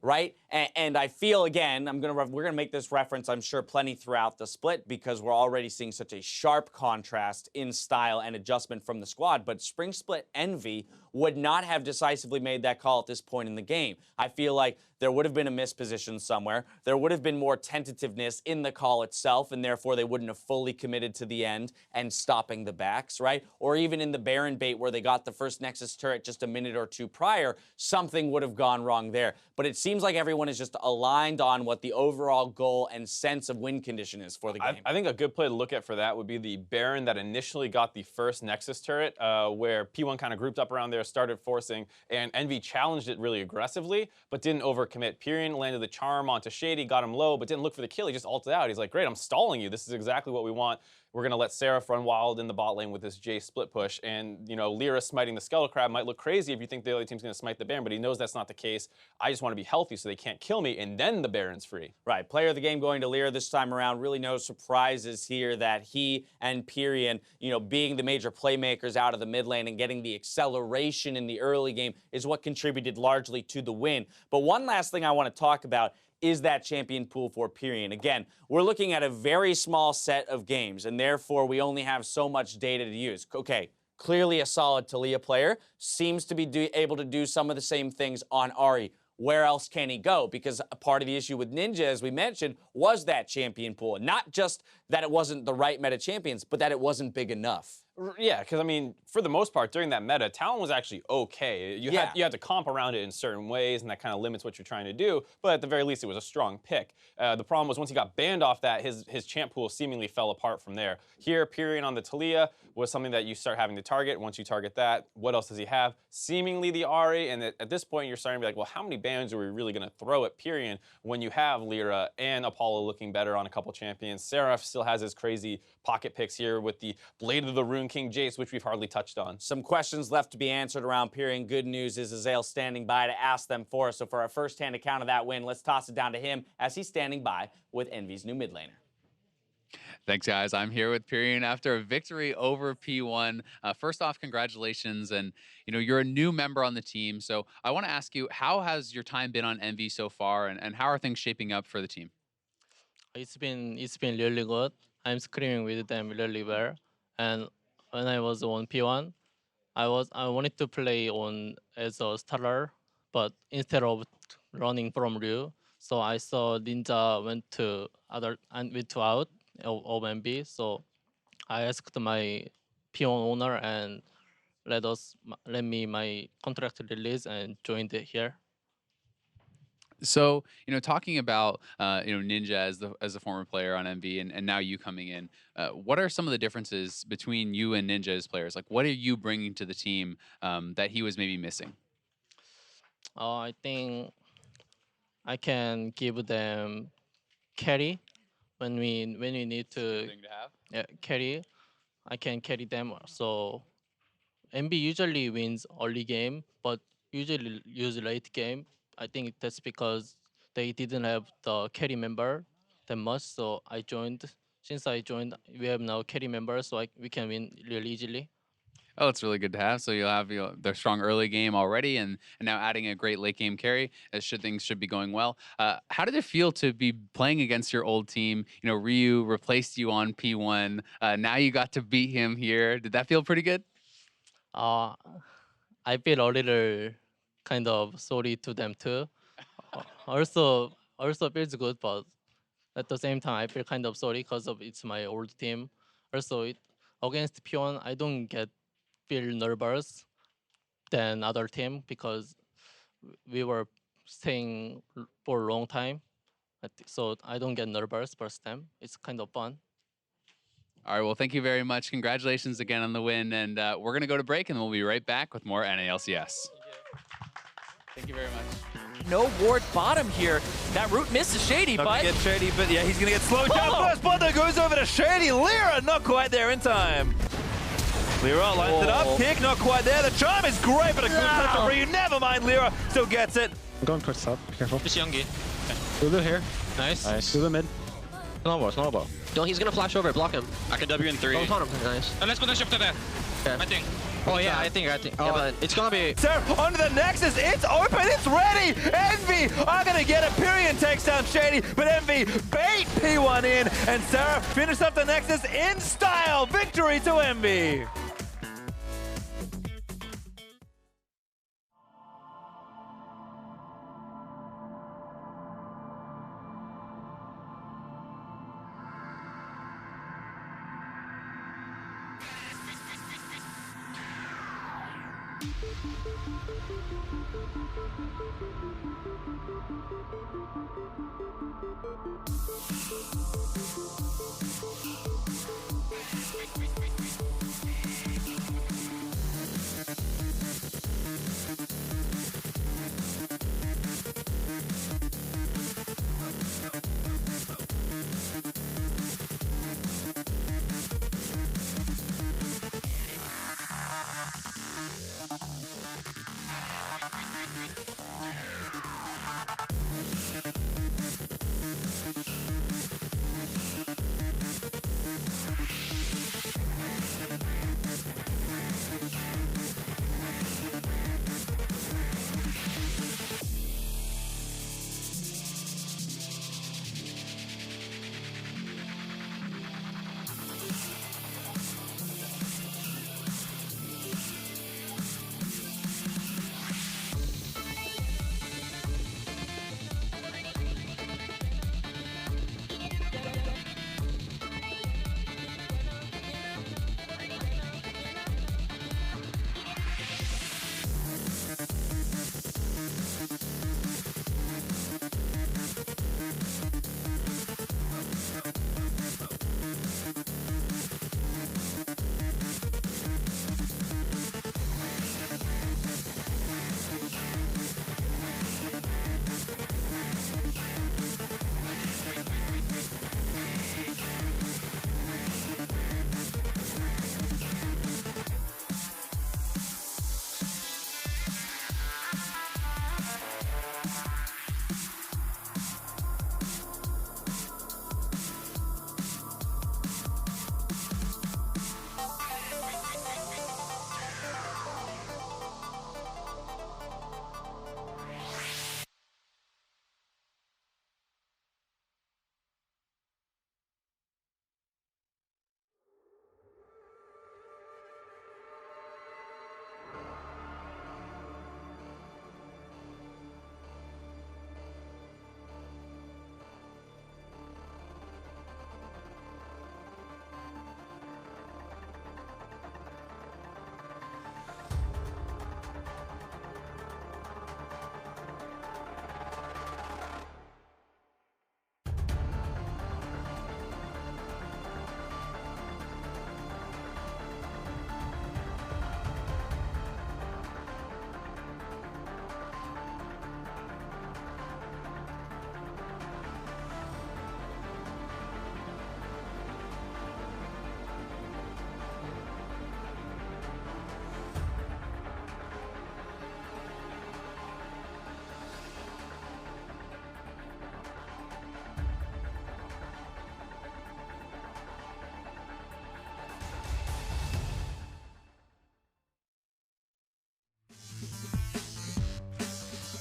Right? And I feel, again, we're gonna make this reference, I'm sure, plenty throughout the split because we're already seeing such a sharp contrast in style and adjustment from the squad. But Spring Split Envy would not have decisively made that call at this point in the game. I feel like there would have been a misposition somewhere. There would have been more tentativeness in the call itself, and therefore they wouldn't have fully committed to the end and stopping the backs, right? Or even in the Baron bait where they got the first Nexus turret just a minute or two prior, something would have gone wrong there. But it seems like everyone is just aligned on what the overall goal and sense of win condition is for the game. I think a good play to look at for that would be the Baron that initially got the first Nexus turret, where P1 kind of grouped up around there, started forcing, and Envy challenged it really aggressively, but didn't overcommit overcommit. Pyrion landed the charm onto Shady, got him low, but didn't look for the kill. He just ulted out. He's like, great, I'm stalling you. This is exactly what we want. We're going to let Seraph run wild in the bot lane with this Jace split push. And, you know, Lyra smiting the Skeletal Crab might look crazy if you think the other team's going to smite the Baron, but he knows that's not the case. I just want to be healthy so they can't kill me, and then the Baron's free. Right. Player of the game going to Lyra this time around. Really no surprises here that he and Pyrion, you know, being the major playmakers out of the mid lane and getting the acceleration in the early game is what contributed largely to the win. But one last thing I want to talk about is that champion pool for Pyrion. Again, we're looking at a very small set of games, and therefore we only have so much data to use. Okay, clearly a solid Taliyah player, seems to be able to do some of the same things on Ahri. Where else can he go? Because a part of the issue with Ninja, as we mentioned, was that champion pool. Not just that it wasn't the right meta champions, but that it wasn't big enough. Yeah, because I mean, for the most part, during that meta, Talon was actually okay. You had to comp around it in certain ways, and that kind of limits what you're trying to do. But at the very least, it was a strong pick. The problem was once he got banned off that, his champ pool seemingly fell apart from there. Here, Pyrion on the Taliyah was something that you start having to target. Once you target that, what else does he have? Seemingly the Ahri, and at this point, you're starting to be like, well, how many bans are we really going to throw at Pyrion when you have Lyra and Apollo looking better on a couple champions? Seraph still has his crazy pocket picks here with the Blade of the Rune King Jace, which we've hardly touched on. Some questions left to be answered around Pyrion. Good news is Azael standing by to ask them for us. So for our first-hand account of that win, let's toss it down to him as he's standing by with Envy's new mid laner. Thanks, guys. I'm here with Pyrion after a victory over P1. First off, congratulations. And, you know, you're a new member on the team. So I want to ask you, how has your time been on Envy so far, and how are things shaping up for the team? It's been really good. I'm screaming with them really well. And when I was on P1, I wanted to play on as a starter, but instead of running from Ryu, so I saw Ninja went to out of MB. So I asked my P1 owner and let me my contract release and joined it here. So, you know, talking about, you know, Ninja as a former player on MV and now you coming in, what are some of the differences between you and Ninja as players? Like, what are you bringing to the team that he was maybe missing? I think I can give them carry when we need to carry. I can carry them. So MB usually wins early game, but usually use late game. I think that's because they didn't have the carry member that much. So I joined. Since I joined, we have now carry members, so we can win really easily. Oh, it's really good to have. So you'll have their strong early game already, and now adding a great late game carry. Things should be going well. How did it feel to be playing against your old team? You know, Ryu replaced you on P1. Now you got to beat him here. Did that feel pretty good? I feel a little kind of sorry to them too. Also feels good, but at the same time I feel kind of sorry because it's my old team. Also, against P1, I don't feel nervous than other team because we were staying for a long time. So I don't get nervous first time. It's kind of fun. All right, well, thank you very much. Congratulations again on the win. And we're going to go to break, and we'll be right back with more NALCS. Thank you very much. No ward bottom here. That root misses Shady, Not but... gonna get Shady, but yeah, he's gonna get slowed down first. Blunder goes over to Shady. Lyra not quite there in time. Lyra lines it up. Kick not quite there. The charm is great, but a good touch for you. Never mind, Lyra still gets it. I'm going towards top. Be careful. Just Youngie. Lulu here. Nice. Lulu mid. Snowball. No, he's gonna flash over. Block him. I can W in 3. Don't taunt him. Nice. And let's put the shift to that. Okay. I think. Oh yeah, I think. Yeah, but it's gonna be. Seraph onto the Nexus. It's open. It's ready. Envy are gonna get it. Pyrion takes down Shady, but Envy bait P1 in, and Seraph finished up the Nexus in style. Victory to Envy.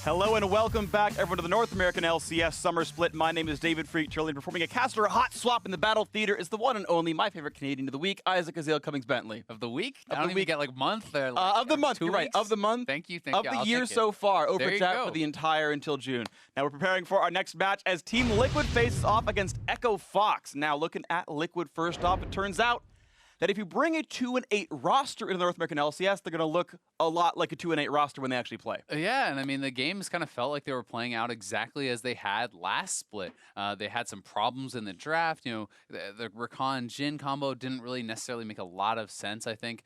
Hello and welcome back, everyone, to the North American LCS Summer Split. My name is David Freak Turley, and performing a caster hot swap in the Battle Theater is the one and only, my favorite Canadian of the week, Isaac Azale Cummings-Bentley. Of the week? I don't even get like month. Like, of the month, you're right. Of the month. Thank you. Of the year so far. Over There you chat go. for the entire until June. Now we're preparing for our next match as Team Liquid faces off against Echo Fox. Now looking at Liquid first off, it turns out that if you bring a 2-8 roster into the North American LCS, they're going to look a lot like a 2-8 roster when they actually play. Yeah, and I mean, the games kind of felt like they were playing out exactly as they had last split. They had some problems in the draft. You know, the Rakan Jhin combo didn't really necessarily make a lot of sense, I think,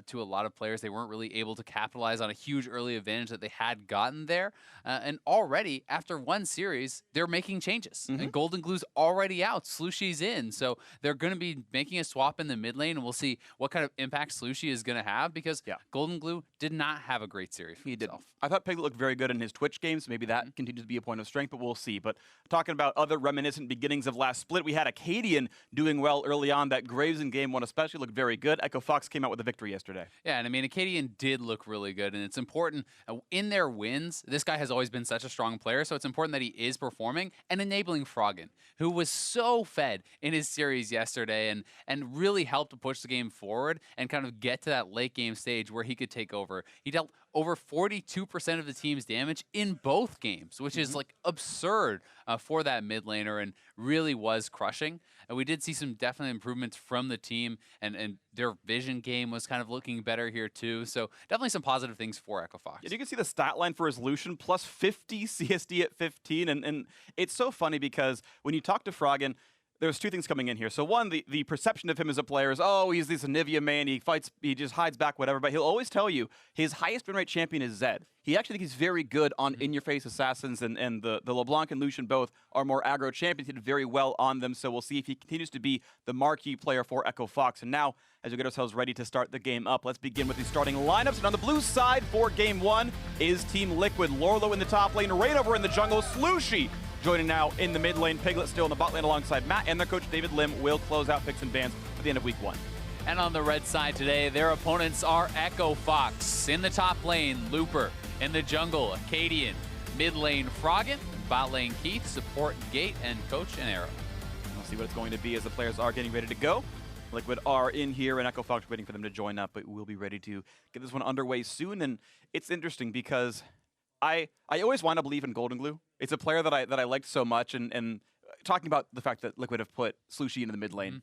to a lot of players. They weren't really able to capitalize on a huge early advantage that they had gotten there. And already, after one series, they're making changes. And Golden Glue's already out. Slushy's in. So they're going to be making a swap in the mid lane, and we'll see what kind of impact Slushy is going to have, because Golden Glue did not have a great series for himself. I thought Piglet looked very good in his Twitch games. Maybe that continues to be a point of strength, but we'll see. But talking about other reminiscent beginnings of last split, we had Acadian doing well early on. That Graves in game one especially looked very good. Echo Fox came out with a victory yesterday. Yeah, and I mean, Acadian did look really good, and it's important in their wins. This guy has always been such a strong player, so it's important that he is performing and enabling Froggen, who was so fed in his series yesterday and really helped to push the game forward and kind of get to that late game stage where he could take over. He dealt over 42% of the team's damage in both games, which is like absurd for that mid laner, and really was crushing. And we did see some definite improvements from the team, and their vision game was kind of looking better here too. So definitely some positive things for Echo Fox. Yeah, you can see the stat line for his Lucian, plus 50 CSD at 15. And it's so funny because when you talk to Froggen, there's two things coming in here. So one, the perception of him as a player is, oh, he's this Anivia man, he fights, he just hides back, whatever. But he'll always tell you his highest win rate champion is Zed. He actually thinks he's very good on in-your-face assassins, and the LeBlanc and Lucian both are more aggro champions. He did very well on them, so we'll see if he continues to be the marquee player for Echo Fox. And now, as we get ourselves ready to start the game up, let's begin with the starting lineups. And on the blue side for game one is Team Liquid. Lorlo in the top lane, right over in the jungle, Slushy joining now in the mid lane, Piglet still in the bot lane alongside Matt, and their coach David Lim will close out picks and bans at the end of week one. And on the red side today, their opponents are Echo Fox. In the top lane, Looper. In the jungle, Acadian. Mid lane, Froggen. Bot lane, Keith. Support, Gate, and Coach and Arrow. We'll see what it's going to be as the players are getting ready to go. Liquid are in here, and Echo Fox waiting for them to join up, but we'll be ready to get this one underway soon. And it's interesting because I always want to believe in Golden Glue. It's a player that I liked so much, and talking about the fact that Liquid have put Slushy into the mid lane,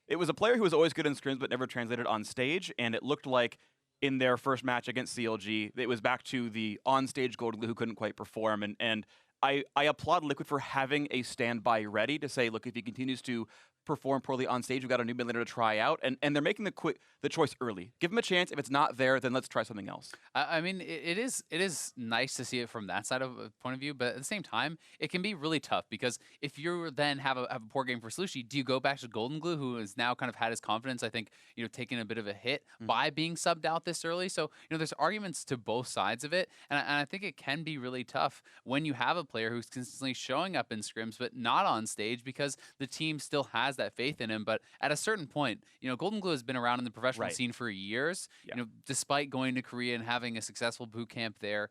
it was a player who was always good in scrims but never translated on stage, and it looked like in their first match against CLG, it was back to the on-stage Golden Glue who couldn't quite perform, and I applaud Liquid for having a standby ready to say, look, if he continues to perform poorly on stage, we've got a new mid laner to try out, and they're making the choice early. Give him a chance. If it's not there, then let's try something else. I mean, it is nice to see it from that side of a point of view, but at the same time, it can be really tough, because if you then have a poor game for Slushy, do you go back to Golden Glue, who has now kind of had his confidence, I think, taking a bit of a hit by being subbed out this early? So, there's arguments to both sides of it, and I think it can be really tough when you have a player who's consistently showing up in scrims but not on stage, because the team still has that faith in him. But at a certain point, Golden Glue has been around in the professional scene for years. Despite going to Korea and having a successful boot camp there,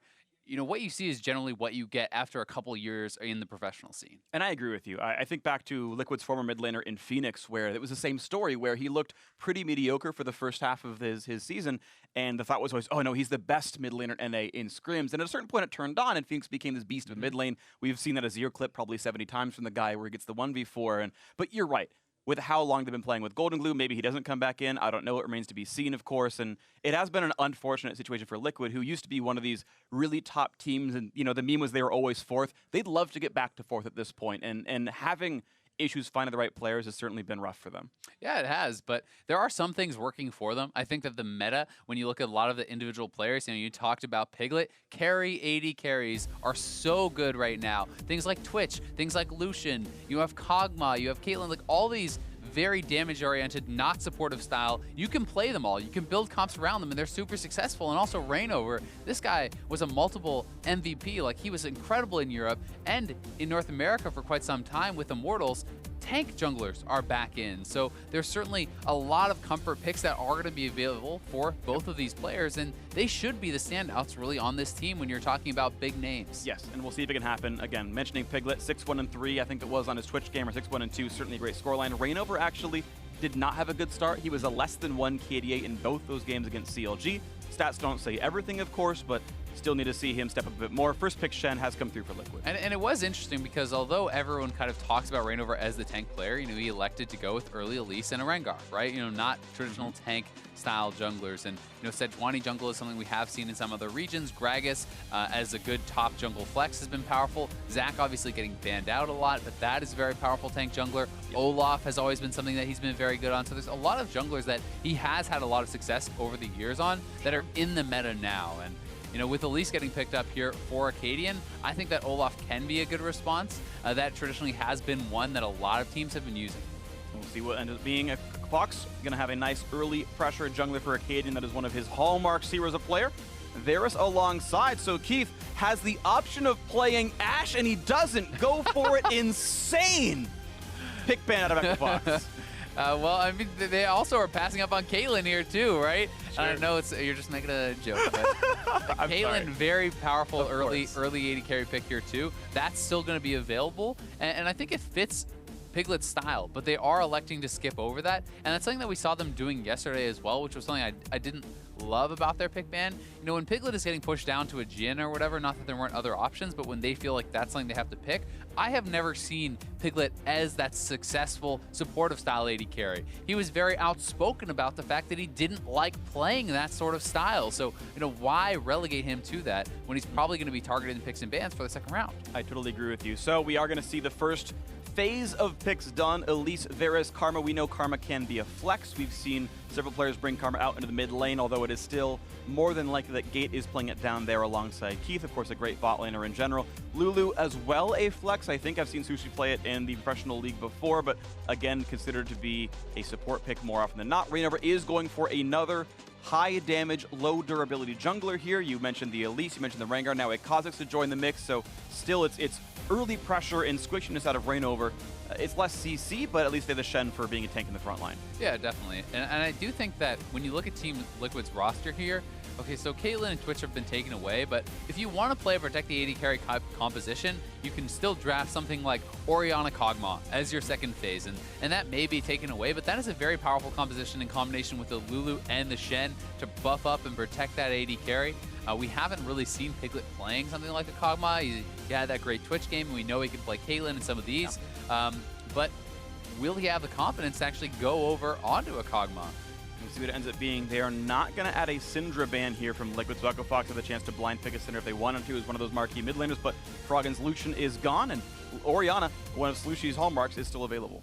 what you see is generally what you get after a couple years in the professional scene. And I agree with you. I think back to Liquid's former mid laner in Phoenix, where it was the same story, where he looked pretty mediocre for the first half of his season, and the thought was always, oh no, he's the best mid laner NA in scrims. And at a certain point it turned on, and Phoenix became this beast of mid lane. We've seen that Azir clip probably 70 times from the guy where he gets the 1v4. But you're right. With how long they've been playing with Golden Glue, maybe he doesn't come back in. I don't know. It remains to be seen, of course. And it has been an unfortunate situation for Liquid, who used to be one of these really top teams. And, the meme was they were always fourth. They'd love to get back to fourth at this point. And having issues finding the right players has certainly been rough for them. Yeah, it has, but there are some things working for them. I think that the meta, when you look at a lot of the individual players, you talked about Piglet, carry 80 carries are so good right now. Things like Twitch, things like Lucian, you have Kog'Maw, you have Caitlyn, like all these very damage-oriented, not supportive style. You can play them all. You can build comps around them, and they're super successful. And also Reignover, this guy was a multiple MVP. Like, he was incredible in Europe and in North America for quite some time with Immortals. tank junglers are back in. So there's certainly a lot of comfort picks that are going to be available for both of these players, and they should be the standouts really on this team when you're talking about big names. Yes, and we'll see if it can happen. Again, mentioning Piglet, 6-1-3, I think it was on his Twitch game, or 6-1-2, certainly a great scoreline. Reignover actually did not have a good start. He was a less than 1 KDA in both those games against CLG. Stats don't say everything, of course, but still need to see him step up a bit more. First pick Shen has come through for Liquid. And it was interesting because although everyone kind of talks about Reignover as the tank player, he elected to go with early Elise and a Rengar, right? Not traditional tank style junglers. And, Sejuani jungle is something we have seen in some other regions. Gragas as a good top jungle flex has been powerful. Zac obviously getting banned out a lot, but that is a very powerful tank jungler. Olaf has always been something that he's been very good on. So there's a lot of junglers that he has had a lot of success over the years on that are in the meta now. And with Elise getting picked up here for Acadian, I think that Olaf can be a good response. That traditionally has been one that a lot of teams have been using. We'll see what ends up being. Fox going to have a nice early pressure jungler for Acadian. That is one of his hallmarks here as a player. Varus alongside, so Keith has the option of playing Ashe, and he doesn't. Go for it. Insane pick ban out of Echo Fox. Well, I mean, they also are passing up on Caitlyn here too, right? Sure. I know you're just making a joke, but Caitlyn, very powerful early AD carry pick here too. That's still going to be available, and I think it fits Piglet's style, but they are electing to skip over that, and that's something that we saw them doing yesterday as well, which was something I didn't love about their pick ban. When Piglet is getting pushed down to a Jhin or whatever, not that there weren't other options, but when they feel like that's something they have to pick, I have never seen Piglet as that successful supportive style AD carry. He was very outspoken about the fact that he didn't like playing that sort of style. So, why relegate him to that when he's probably going to be targeted in picks and bans for the second round? I totally agree with you. So we are going to see the first phase of picks done. Elise, Varus, Karma. We know Karma can be a flex. We've seen several players bring Karma out into the mid lane, although it is still more than likely that Gate is playing it down there alongside Keith. Of course, a great bot laner in general. Lulu as well, a flex. I think I've seen Sushi play it in the professional league before, but again, considered to be a support pick more often than not. Reignover is going for another high damage, low durability jungler here. You mentioned the Elise, you mentioned the Rengar, now a Kha'Zix to join the mix, so still it's early pressure and squishiness out of Reignover. It's less CC, but at least they have the Shen for being a tank in the front line. Yeah, definitely. And I do think that when you look at Team Liquid's roster here, okay, so Caitlyn and Twitch have been taken away, but if you want to play a Protect the AD carry composition, you can still draft something like Orianna Kog'Maw as your second phase, and that may be taken away, but that is a very powerful composition in combination with the Lulu and the Shen to buff up and protect that AD carry. We haven't really seen Piglet playing something like a Kog'Maw. He had that great Twitch game, and we know he can play Caitlyn in some of these, but will he have the confidence to actually go over onto a Kog'Maw? We'll see what it ends up being. They are not going to add a Syndra ban here from Liquid, so Echo Fox has the chance to blind pick a Syndra if they wanted to as one of those marquee mid laners, but Froggen's Lucian is gone, and Orianna, one of Slushy's hallmarks, is still available.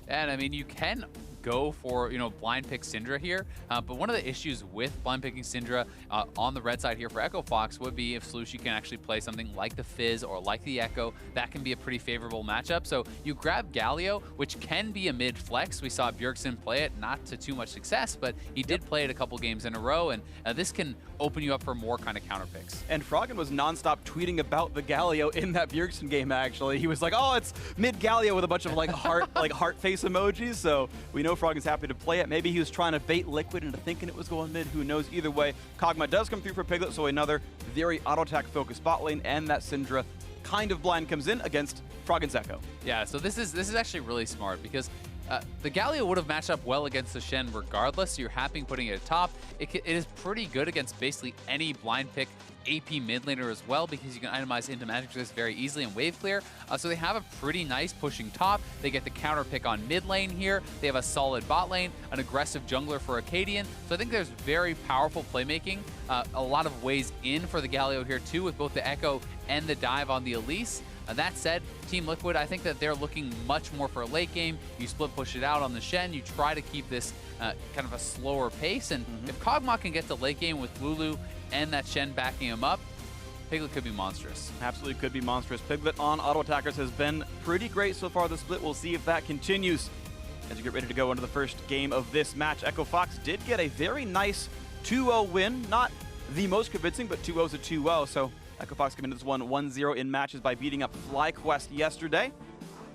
And I mean, you can go for, blind pick Syndra here, but one of the issues with blind picking Syndra on the red side here for Echo Fox would be if Slushy can actually play something like the Fizz or like the Echo. That can be a pretty favorable matchup. So you grab Galio, which can be a mid flex. We saw Bjergsen play it, not to too much success, but he did play it a couple games in a row, and this can open you up for more kind of counter picks. And Froggen was nonstop tweeting about the Galio in that Bjergsen game, actually. He was like, oh, it's mid Galio with a bunch of heart face emojis. So we know Froggen's happy to play it. Maybe he was trying to bait Liquid into thinking it was going mid. Who knows? Either way, Kog'Maw does come through for Piglet, so another very auto-attack focused bot lane, and that Syndra kind of blind comes in against Froggen's Echo. Yeah, so this is actually really smart because the Galio would have matched up well against the Shen regardless, so you're happy putting it at top. It is pretty good against basically any blind pick AP mid laner as well, because you can itemize into magic resist very easily and wave clear. So they have a pretty nice pushing top. They get the counter pick on mid lane here. They have a solid bot lane, an aggressive jungler for Acadian. So I think there's very powerful playmaking, a lot of ways in for the Galio here too, with both the Echo and the dive on the Elise. That said, Team Liquid, I think that they're looking much more for a late game. You split push it out on the Shen. You try to keep this kind of a slower pace. And if Kog'Maw can get the late game with Lulu and that Shen backing him up, Piglet could be monstrous. Absolutely could be monstrous. Piglet on auto attackers has been pretty great so far this split. We'll see if that continues as you get ready to go into the first game of this match. Echo Fox did get a very nice 2-0 win. Not the most convincing, but 2-0 is a 2-0. So Echo Fox came into this one 1-0 in matches by beating up FlyQuest yesterday.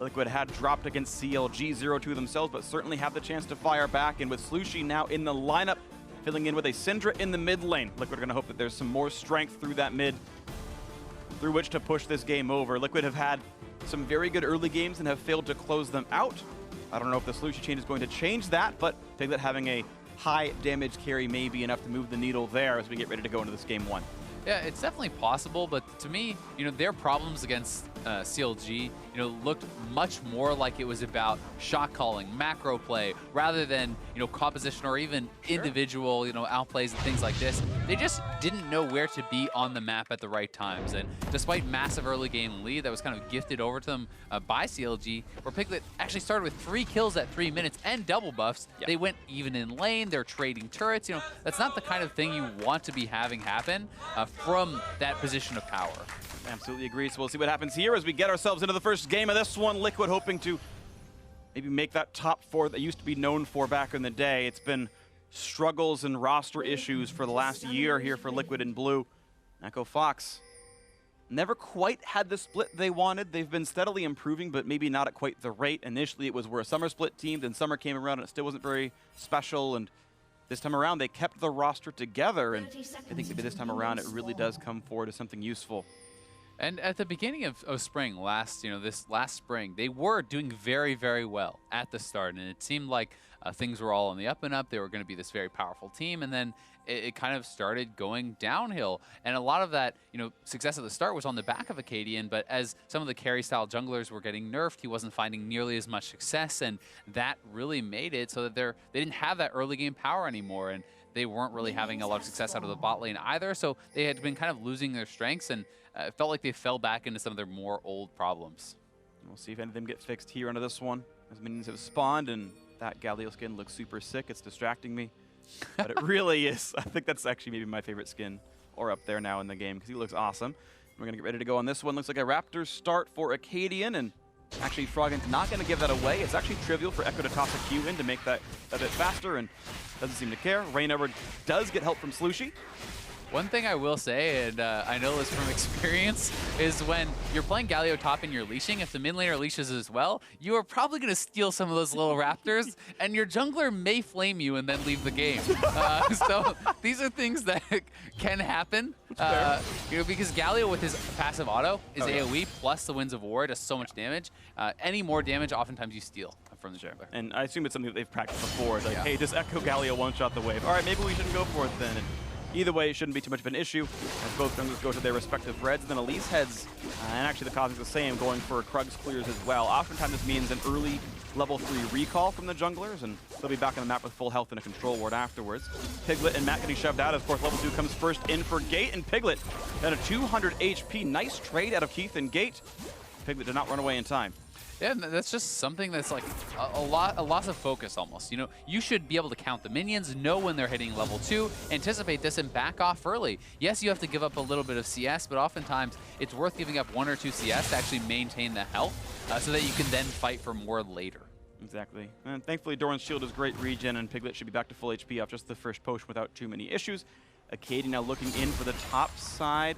Liquid had dropped against CLG 0-2 themselves, but certainly have the chance to fire back. And with Slushi now in the lineup, filling in with a Syndra in the mid lane, Liquid are going to hope that there's some more strength through that mid, through which to push this game over. Liquid have had some very good early games and have failed to close them out. I don't know if the Slushi chain is going to change that, but Piglet having a high damage carry may be enough to move the needle there as we get ready to go into this game 1. Yeah, it's definitely possible, but to me, their problems against CLG, looked much more like it was about shot calling, macro play, rather than, composition or even individual, outplays and things like this. They just didn't know where to be on the map at the right times. And despite massive early game lead that was kind of gifted over to them by CLG, where Piglet actually started with 3 kills at 3 minutes and double buffs, they went even in lane, they're trading turrets. That's not the kind of thing you want to be having happen from that position of power. Absolutely agree. So we'll see what happens here as we get ourselves into the first game of this one. Liquid hoping to maybe make that top 4 that used to be known for back in the day. It's been struggles and roster issues for the last year here for Liquid and Blue. Echo Fox never quite had the split they wanted. They've been steadily improving, but maybe not at quite the rate. Initially, it was we're a summer split team, then summer came around and it still wasn't very special. And this time around, they kept the roster together, and I think maybe this time around it really does come forward as something useful. And at the beginning of spring, this last spring, they were doing very, very well at the start, and it seemed like things were all on the up and up. They were going to be this very powerful team, and then it kind of started going downhill. And a lot of that, success at the start was on the back of Acadian, but as some of the carry-style junglers were getting nerfed, he wasn't finding nearly as much success, and that really made it so that they didn't have that early game power anymore, and they weren't really having a lot of success out of the bot lane either, so they had been kind of losing their strengths, and it felt like they fell back into some of their more old problems. We'll see if any of them get fixed here under this one, as minions have spawned, and that Galio skin looks super sick. It's distracting me, but it really is. I think that's actually maybe my favorite skin, or up there now in the game, because he looks awesome. We're going to get ready to go on this one. Looks like a Raptors start for Acadian, and actually Froggen's not going to give that away. It's actually trivial for Echo to toss a Q in to make that a bit faster, and doesn't seem to care. Rainover does get help from Slushi. One thing I will say, and I know this from experience, is when you're playing Galio top and you're leashing, if the mid laner leashes as well, you are probably going to steal some of those little raptors, and your jungler may flame you and then leave the game. So these are things that can happen, because Galio with his passive auto is AoE plus the Winds of War does so much damage. Any more damage, oftentimes you steal from the jungler. And I assume it's something that they've practiced before. It's like, hey, just Echo Galio one-shot the wave. All right, maybe we shouldn't go for it then. And either way, it shouldn't be too much of an issue as both junglers go to their respective reds. Then Elise heads, and actually the Cosmic's the same, going for Krug's clears as well. Oftentimes this means an early level 3 recall from the junglers, and they'll be back on the map with full health and a control ward afterwards. Piglet and Matt getting shoved out. Of course, level 2 comes first in for Gate, and Piglet at a 200 HP. Nice trade out of Keith and Gate. Piglet did not run away in time. Yeah, that's just something that's like a loss of focus almost. You should be able to count the minions, know when they're hitting level 2, anticipate this, and back off early. Yes, you have to give up a little bit of CS, but oftentimes it's worth giving up 1 or 2 CS to actually maintain the health so that you can then fight for more later. Exactly. And thankfully, Doran's shield is great regen, and Piglet should be back to full HP off just the first potion without too many issues. Acadian now looking in for the top side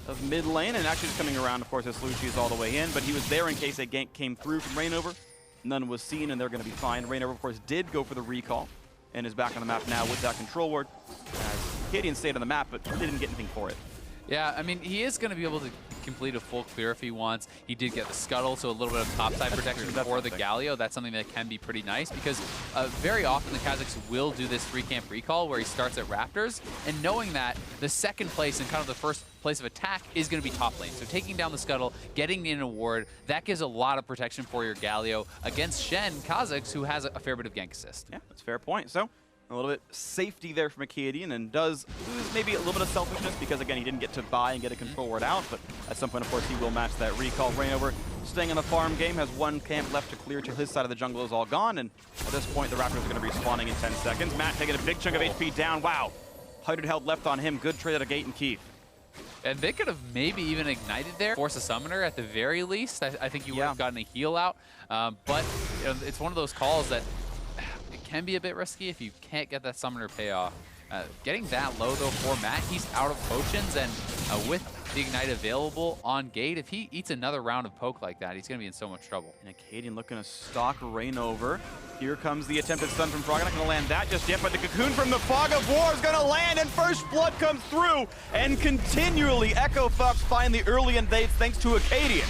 of mid lane, and actually just coming around, of course, as Slushi is all the way in, but he was there in case a gank came through from Rainover. None was seen, and they're going to be fine. Rainover, of course, did go for the recall, and is back on the map now with that control ward. Acadian stayed on the map, but didn't get anything for it. Yeah, I mean, he is going to be able to complete a full clear if he wants. He did get the scuttle, so a little bit of topside protection for the Galio. That's something that can be pretty nice, because very often the Kazakhs will do this 3-camp recall where he starts at Raptors, and knowing that the second place and kind of the first place of attack is going to be top lane. So taking down the scuttle, getting in a ward, that gives a lot of protection for your Galio against Shen, Kazakhs, who has a fair bit of gank assist. Yeah, that's a fair point. So a little bit safety there from Acadian, and does lose maybe a little bit of selfishness because, again, he didn't get to buy and get a control ward out, but at some point, of course, he will match that recall. Rainover staying in the farm game, has 1 camp left to clear till his side of the jungle is all gone, and at this point, the Raptors are going to be respawning in 10 seconds. Matt taking a big chunk of HP down. Wow. 100 health left on him. Good trade out of Gate and Keith. And they could have maybe even ignited there, force a summoner at the very least. I think you would have gotten a heal out, but it's one of those calls that can be a bit risky if you can't get that summoner payoff. Getting that low though for Matt, he's out of potions, and with the Ignite available on gate, if he eats another round of poke like that, he's going to be in so much trouble. And Acadian looking to stalk Rainover. Here comes the attempted stun from Frog. Not going to land that just yet, but the cocoon from the Fog of War is going to land, and first blood comes through. And continually, Echo Fox find the early invades thanks to Acadian.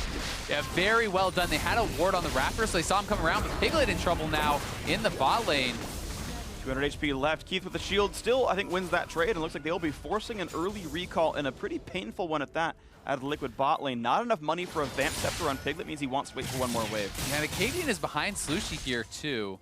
Yeah, very well done. They had a ward on the Raptor, so they saw him come around, but Piglet in trouble now in the bot lane. 200 HP left. Keith with the shield still, I think, wins that trade, and looks like they'll be forcing an early recall, and a pretty painful one at that, out of the Liquid bot lane. Not enough money for a Vamp Scepter on Piglet means he wants to wait for one more wave. Yeah, and Acadian is behind Slushy here, too.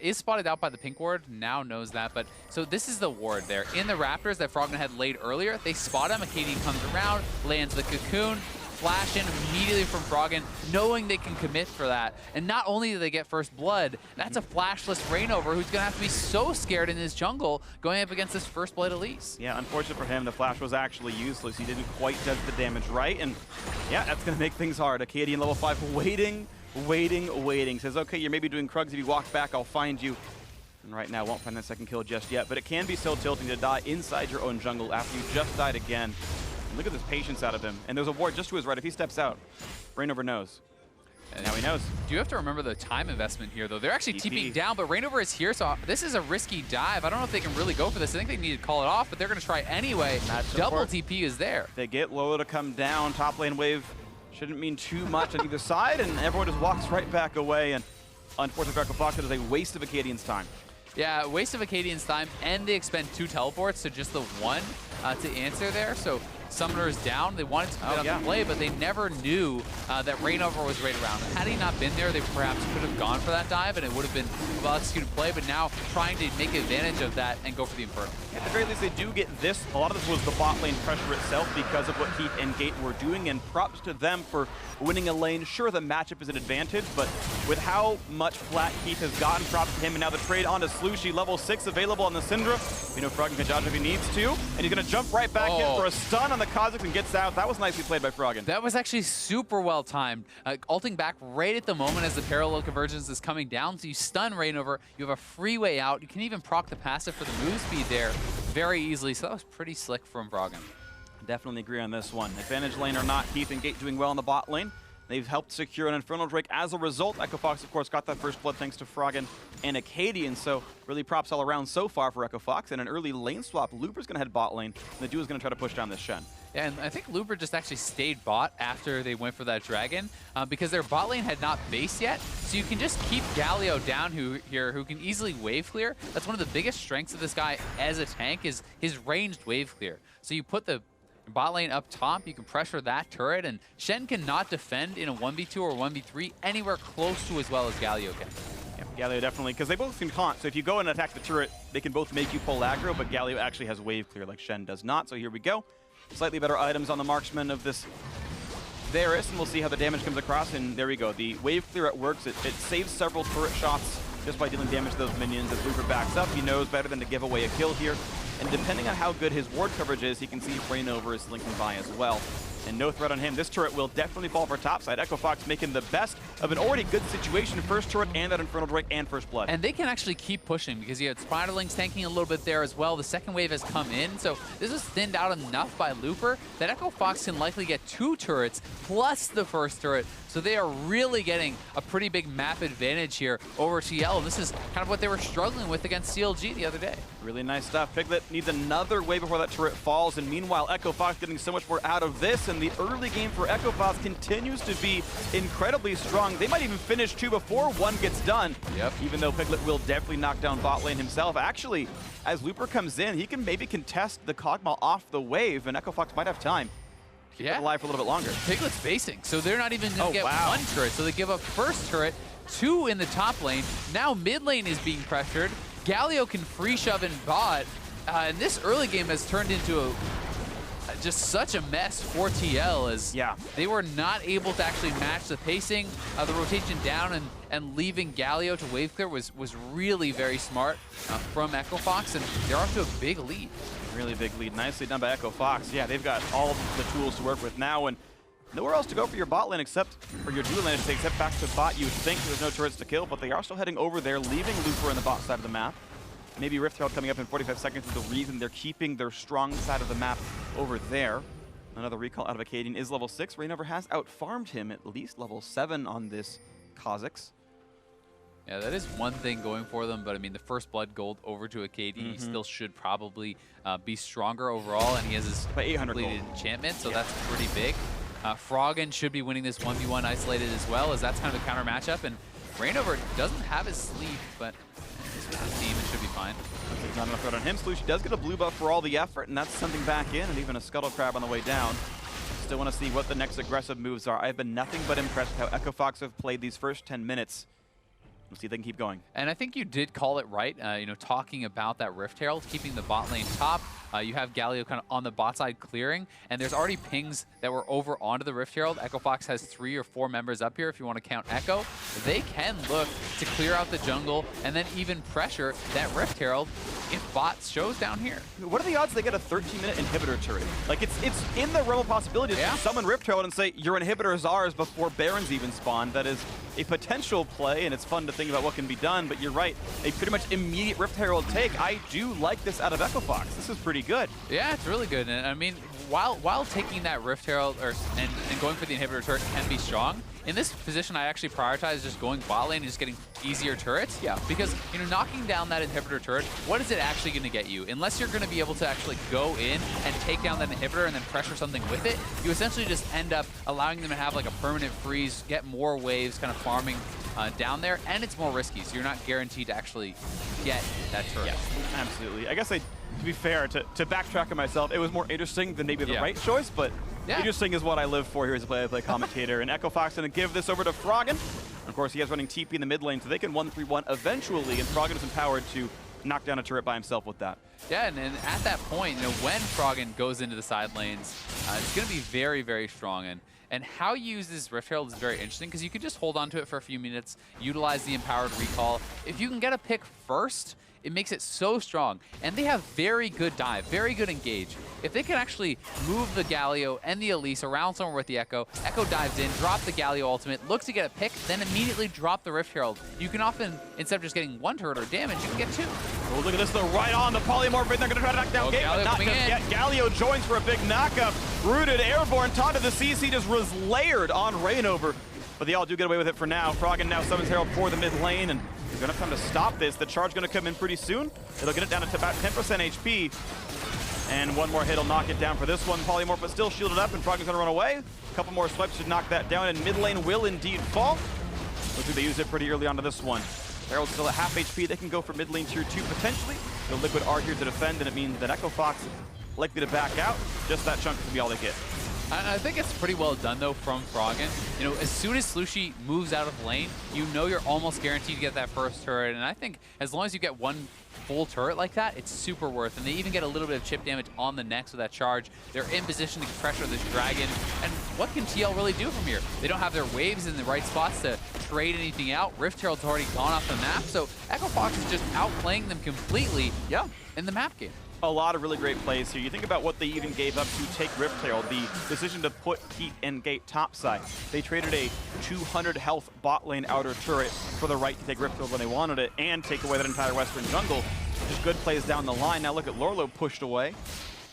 Is spotted out by the pink ward, now knows that, but so this is the ward there. In the Raptors that Frogman had laid earlier, they spot him, Acadian comes around, lands the cocoon, flash in immediately from Froggen, knowing they can commit for that. And not only do they get first blood, that's a flashless Rainover who's gonna have to be so scared in his jungle going up against this first blood Elise. Yeah, unfortunate for him, the flash was actually useless. He didn't quite judge the damage right, and yeah, that's gonna make things hard. Acadian level 5 waiting. Says, okay, you're maybe doing Krugs. If you walk back, I'll find you. And right now, won't find that second kill just yet, but it can be so tilting to die inside your own jungle after you just died again. And look at this patience out of him. And there's a ward just to his right. If he steps out, Rainover knows. And now he knows. Do you have to remember the time investment here, though? They're actually TPing down, but Rainover is here, so this is a risky dive. I don't know if they can really go for this. I think they need to call it off, but they're going to try anyway. Double TP is there. They get Lola to come down. Top lane wave shouldn't mean too much on either side, and everyone just walks right back away. And unfortunately for Echo Fox, it is a waste of Acadian's time. Yeah, waste of Acadian's time, and they expend 2 teleports to just the 1 to answer there. So Summoner is down. They wanted to get on the play, but they never knew that Rainover was right around. And had he not been there, they perhaps could have gone for that dive, and it would have been a well-executed play, but now trying to make advantage of that and go for the Inferno. At the very least, they do get this. A lot of this was the bot lane pressure itself because of what Keith and Gate were doing, and props to them for winning a lane. Sure, the matchup is an advantage, but with how much flat Keith has gotten, props to him, and now the trade onto Slushy, level 6 available on the Syndra. You know, Froggen can dodge if he needs to, and he's going to jump right back in for a stun on the Kha'Zix and gets out. That was nicely played by Froggen. That was actually super well timed. Ulting back right at the moment as the parallel convergence is coming down, so you stun Rainover, you have a free way out. You can even proc the passive for the move speed there very easily, so that was pretty slick from Froggen. Definitely agree on this one. Advantage lane or not, Keith and Gate doing well in the bot lane. They've helped secure an Infernal Drake as a result. Echo Fox, of course, got that first blood thanks to Froggen and Acadian, so really props all around so far for Echo Fox. And an early lane swap, Looper's going to head bot lane, and the duo is going to try to push down this Shen. Yeah, and I think Looper just actually stayed bot after they went for that dragon because their bot lane had not based yet. So you can just keep Galio down who can easily wave clear. That's one of the biggest strengths of this guy as a tank is his ranged wave clear. So you put the bot lane up top, you can pressure that turret, and Shen cannot defend in a 1v2 or 1v3 anywhere close to as well as Galio can. Yeah, Galio definitely, because they both can taunt, so if you go and attack the turret, they can both make you pull aggro, but Galio actually has wave clear like Shen does not, so here we go. Slightly better items on the marksman of this Varus, and we'll see how the damage comes across, and there we go. The wave clear, it works. It saves several turret shots just by dealing damage to those minions. As Looper backs up, he knows better than to give away a kill here. And depending on how good his ward coverage is, he can see if Rainover is slinking by as well. And no threat on him. This turret will definitely fall for topside. Echo Fox making the best of an already good situation. First turret and that Infernal Drake and first blood. And they can actually keep pushing because you had Spiderlings tanking a little bit there as well. The second wave has come in, so this is thinned out enough by Looper that Echo Fox can likely get 2 turrets plus the first turret. So they are really getting a pretty big map advantage here over TL. And this is kind of what they were struggling with against CLG the other day. Really nice stuff. Piglet needs another wave before that turret falls. And meanwhile, Echo Fox getting so much more out of this. And the early game for Echo Fox continues to be incredibly strong. They might even finish 2 before 1 gets done. Yep. Even though Piglet will definitely knock down bot lane himself. Actually, as Looper comes in, he can maybe contest the Kog'Maw off the wave. And Echo Fox might have time. Keep it alive for a little bit longer. Piglet's facing, so they're not even going to get 1 turret. So they give up first turret, 2 in the top lane. Now mid lane is being pressured. Galio can free shove in bot. And this early game has turned into just such a mess for TL as they were not able to actually match the pacing. The rotation down and leaving Galio to wave clear was really very smart from Echo Fox, and they're off to a big lead. Really big lead. Nicely done by Echo Fox. Yeah, they've got all the tools to work with now, and nowhere else to go for your bot lane except, or your dual lane except back to bot. You would think there's no turrets to kill, but they are still heading over there, leaving Looper in the bot side of the map. Maybe Rift Herald coming up in 45 seconds is the reason they're keeping their strong side of the map over there. Another recall out of Acadian is level 6. Rainover has outfarmed him at least level 7 on this Kha'Zix. Yeah, that is one thing going for them, but I mean, the first blood gold over to Acadian, he still should probably be stronger overall, and he has his completed enchantment, so that's pretty big. Froggen should be winning this 1v1 isolated as well, as that's kind of a counter matchup, and Rainover doesn't have his sleeve, but just with his team, it should be fine. Not enough threat on him. Slushie does get a blue buff for all the effort, and that's something back in, and even a Scuttle Crab on the way down. Still want to see what the next aggressive moves are. I've been nothing but impressed with how Echo Fox have played these first 10 minutes. We'll see if they can keep going. And I think you did call it right, you know, talking about that Rift Herald, keeping the bot lane top. You have Galio kind of on the bot side clearing, and there's already pings that were over onto the Rift Herald. Echo Fox has 3 or 4 members up here if you want to count Echo. They can look to clear out the jungle and then even pressure that Rift Herald if bot shows down here. What are the odds they get a 13-minute inhibitor turret? Like, it's in the realm of possibilities to summon Rift Herald and say, your inhibitor is ours before Barons even spawn. That is a potential play, and it's fun to think about what can be done, but you're right. A pretty much immediate Rift Herald take. I do like this out of Echo Fox. This is pretty good. Yeah, it's really good. And I mean, while taking that Rift Herald and going for the inhibitor turret can be strong, in this position I actually prioritize just going bot lane and just getting easier turrets. Yeah. Because, you know, knocking down that inhibitor turret, what is it actually going to get you? Unless you're going to be able to actually go in and take down that inhibitor and then pressure something with it, you essentially just end up allowing them to have like a permanent freeze, get more waves, kind of farming down there, and it's more risky, so you're not guaranteed to actually get that turret. Yeah, absolutely. I guess to be fair, to backtrack on myself, it was more interesting than maybe the right choice, but interesting is what I live for here as a play-by-play commentator. And Echo Fox going to give this over to Froggen. Of course, he has running TP in the mid lane, so they can 1-3-1 eventually, and Froggen is empowered to knock down a turret by himself with that. Yeah, and at that point, you know, when Froggen goes into the side lanes, it's going to be very, very strong. And how you use this Rift Herald is very interesting because you could just hold on to it for a few minutes, utilize the empowered recall. If you can get a pick first, it makes it so strong. And they have very good dive, very good engage. If they can actually move the Galio and the Elise around somewhere with the Echo, Echo dives in, drop the Galio ultimate, look to get a pick, then immediately drop the Rift Herald. You can often, instead of just getting 1 turret or damage, you can get 2. Oh, look at this, though, right on the polymorph, and they're going to try to knock down Gate, but not just yet. Galio joins for a big knockup. Rooted, airborne, taunted the CC, just was layered on Rainover. But they all do get away with it for now. Froggen now summons Herald for the mid lane, and he's going to have time to stop this. The charge going to come in pretty soon. It'll get it down to about 10% HP. And one more hit will knock it down for this one. Polymorph is still shielded up, and Froggen's going to run away. A couple more swipes should knock that down, and mid lane will indeed fall. Looks like they used it pretty early onto this one. Herald's still at half HP. They can go for mid lane tier 2 potentially. The Liquid are here to defend, and it means that Echo Fox likely to back out. Just that chunk is going to be all they get. I think it's pretty well done, though, from Froggen. You know, as soon as Slushie moves out of lane, you know you're almost guaranteed to get that first turret. And I think as long as you get 1 full turret like that, it's super worth. And they even get a little bit of chip damage on the next with that charge. They're in position to pressure this dragon. And what can TL really do from here? They don't have their waves in the right spots to trade anything out. Rift Herald's already gone off the map. So Echo Fox is just outplaying them completely in the map game. A lot of really great plays here. You think about what they even gave up to take Rift Herald, the decision to put Keith and Gate topside. They traded a 200 health bot lane outer turret for the right to take Rift Herald when they wanted it and take away that entire western jungle. Just good plays down the line. Now look at Lorlo pushed away.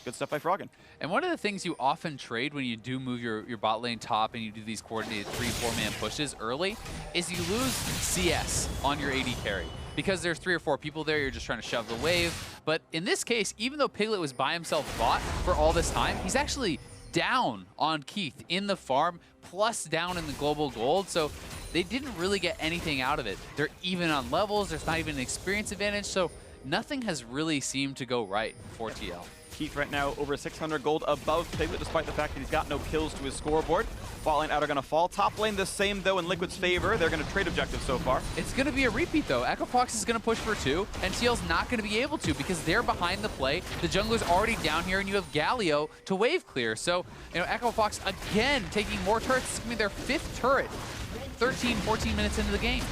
Good stuff by Froggen. And one of the things you often trade when you do move your bot lane top and you do these coordinated 3-4-man pushes early is you lose CS on your AD carry. Because there's 3 or 4 people there, you're just trying to shove the wave. But in this case, even though Piglet was by himself bot for all this time, he's actually down on Keith in the farm, plus down in the global gold. So they didn't really get anything out of it. They're even on levels. There's not even an experience advantage. So nothing has really seemed to go right for TL. Keith right now over 600 gold above Piglet, despite the fact that he's got no kills to his scoreboard. Bot lane out are going to fall. Top lane the same, though, in Liquid's favor. They're going to trade objectives so far. It's going to be a repeat, though. Echo Fox is going to push for 2, and TL's not going to be able to because they're behind the play. The jungler's already down here, and you have Galio to wave clear. So, you know, Echo Fox, again, taking more turrets. It's going to be their 5th turret 13, 14 minutes into the game.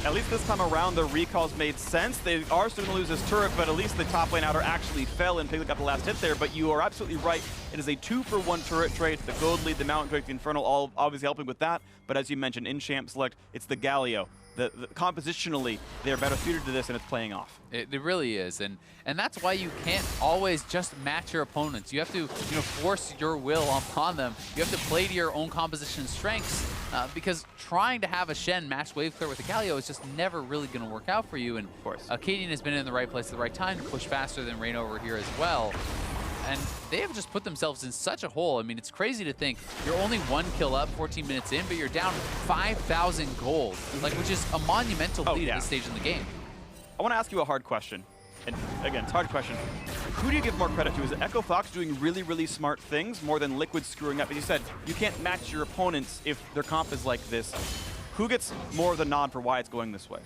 At least this time around, the recalls made sense. They are still going to lose this turret, but at least the top lane outer actually fell, and Piglet got the last hit there. But you are absolutely right. It is a 2-for-1 turret trade. The gold lead, the Mountain Drake, the Infernal, all obviously helping with that. But as you mentioned, in champ select, it's the Galio compositionally, they're better suited to this, and it's playing off. It really is, and that's why you can't always just match your opponents. You have to, force your will upon them. You have to play to your own composition strengths, because trying to have a Shen match wave clear with a Galio is just never really going to work out for you. And of course, Cadian has been in the right place at the right time to push faster than Rain over here as well. And they have just put themselves in such a hole. I mean, it's crazy to think you're only 1 kill up 14 minutes in, but you're down 5,000 gold, which is a monumental lead at this stage in the game. I want to ask you a hard question. And again, it's a hard question. Who do you give more credit to? Is it Echo Fox doing really, really smart things more than Liquid screwing up? As you said, you can't match your opponents if their comp is like this. Who gets more of the nod for why it's going this way?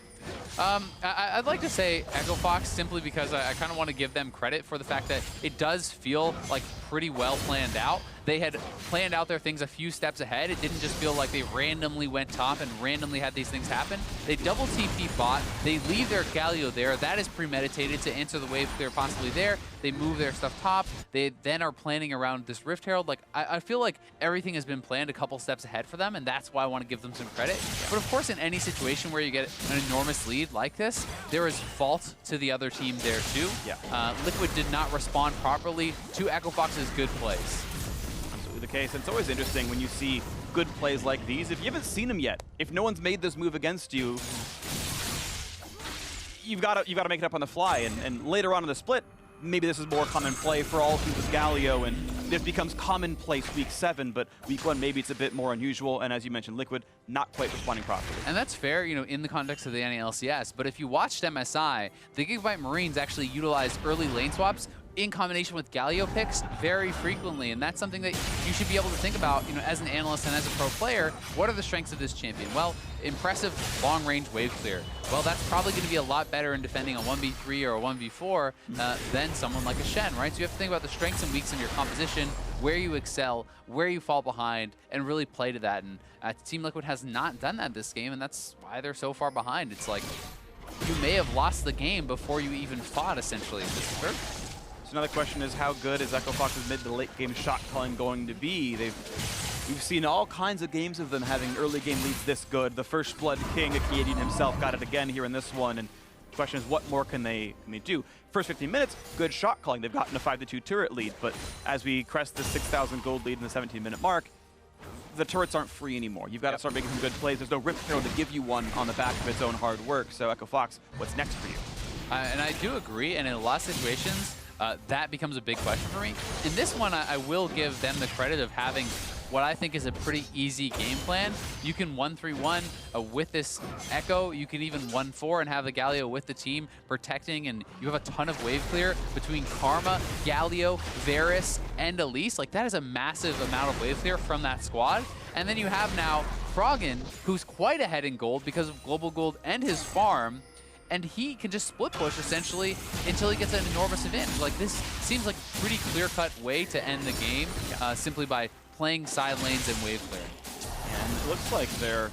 I'd like to say Echo Fox simply because I kind of want to give them credit for the fact that it does feel like pretty well planned out. They had planned out their things a few steps ahead. It didn't just feel like they randomly went top and randomly had these things happen. They double TP bot. They leave their Galio there. That is premeditated to answer the wave clear possibly there. They move their stuff top. They then are planning around this Rift Herald. Like, I feel like everything has been planned a couple steps ahead for them, and that's why I want to give them some credit. But of course, in any situation where you get an enormous lead like this, there is fault to the other team there too. Liquid did not respond properly to Echo Fox's good plays. The case. And it's always interesting when you see good plays like these. If you haven't seen them yet, if no one's made this move against you, you've got to make it up on the fly. And later on in the split, maybe this is more common play for all teams with Galio, and this becomes commonplace week 7, but week 1 maybe it's a bit more unusual, and as you mentioned, Liquid not quite responding properly. And that's fair, in the context of the NALCS, but if you watched MSI, the Gigabyte Marines actually utilized early lane swaps in combination with Galio picks very frequently, and that's something that you should be able to think about, as an analyst and as a pro player. What are the strengths of this champion? Well, impressive long-range wave clear. Well, that's probably going to be a lot better in defending a 1v3 or a 1v4 than someone like a Shen, right? So you have to think about the strengths and weaknesses of your composition, where you excel, where you fall behind, and really play to that. And Team Liquid has not done that this game, and that's why they're so far behind. It's like you may have lost the game before you even fought, essentially, in this third. So another question is, how good is Echo Fox's mid to late game shot calling going to be? We've seen all kinds of games of them having early game leads this good. The First Blood King, Cadian himself, got it again here in this one. And the question is, what more can they do? First 15 minutes, good shot calling. They've gotten a 5-2 turret lead, but as we crest the 6,000 gold lead in the 17-minute mark, the turrets aren't free anymore. You've got to start making some good plays. There's no Rift Herald to give you one on the back of its own hard work. So Echo Fox, what's next for you? And I do agree, and in a lot of situations, that becomes a big question for me. In this one, I will give them the credit of having what I think is a pretty easy game plan. You can 1-3-1 with this Echo. You can even 1-4 and have the Galio with the team protecting, and you have a ton of wave clear between Karma, Galio, Varus, and Elise. Like, that is a massive amount of wave clear from that squad. And then you have now Froggen, who's quite ahead in gold because of Global Gold and his farm, and he can just split push essentially until he gets an enormous advantage. Like, this seems like a pretty clear-cut way to end the game simply by playing side lanes and wave clear. And it looks like their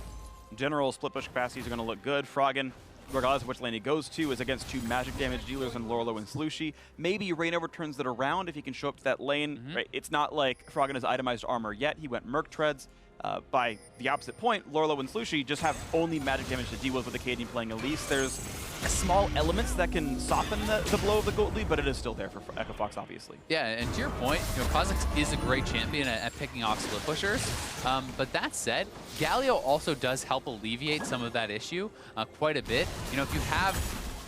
general split push capacities are going to look good. Froggen, regardless of which lane he goes to, is against 2 magic damage dealers in Lorlo and Slushy. Maybe Rainover turns that around if he can show up to that lane. Right? It's not like Froggen has itemized armor yet. He went Merc Treads. By the opposite point, Lorlo and Slushy just have only magic damage to deal with the Cadian playing Elise. There's small elements that can soften the blow of the gold lead, but it is still there for Echo Fox, obviously. Yeah, and to your point, Kha'Zix is a great champion at picking off split pushers. But that said, Galio also does help alleviate some of that issue quite a bit. If you have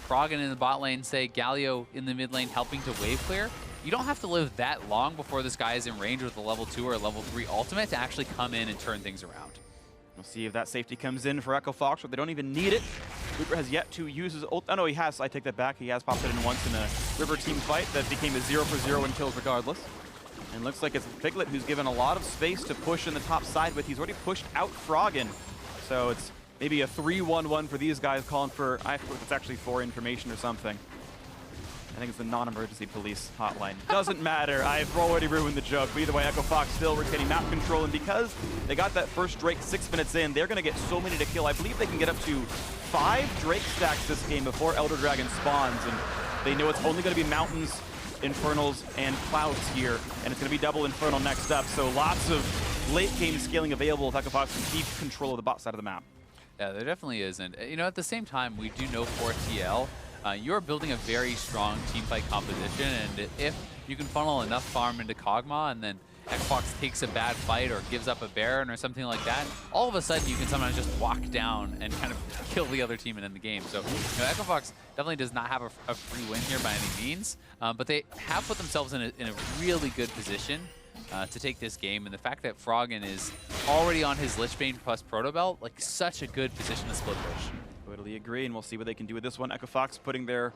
Froggen in the bot lane, say Galio in the mid lane helping to wave clear, you don't have to live that long before this guy is in range with a level 2 or a level 3 ultimate to actually come in and turn things around. We'll see if that safety comes in for Echo Fox, but they don't even need it. Reaper has yet to use his ult. Oh no, he has. I take that back. He has popped it in once in a River team fight that became a 0-for-0 in kills regardless. And looks like it's Piglet who's given a lot of space to push in the top side with. He's already pushed out Froggen. So it's maybe a 3-1-1 for these guys, calling for, I forget if it's actually for information or something. I think it's the non-emergency police hotline. Doesn't matter. I've already ruined the joke. But either way, Echo Fox still retaining map control. And because they got that first Drake 6 minutes in, they're going to get so many to kill. I believe they can get up to 5 Drake stacks this game before Elder Dragon spawns. And they know it's only going to be mountains, infernals, and clouds here. And it's going to be double infernal next up. So lots of late game scaling available if Echo Fox can keep control of the bot side of the map. Yeah, there definitely isn't. You know, at the same time, we do know for TL, you're building a very strong team fight composition, and if you can funnel enough farm into Kog'Maw and then Xbox takes a bad fight or gives up a Baron or something like that, all of a sudden you can sometimes just walk down and kind of kill the other team and end the game. So, you know, Xbox definitely does not have a free win here by any means, but they have put themselves in a really good position to take this game, and the fact that Froggen is already on his Lich Bane plus Proto Belt, like such a good position to split push. Totally agree, and we'll see what they can do with this one. Echo Fox putting their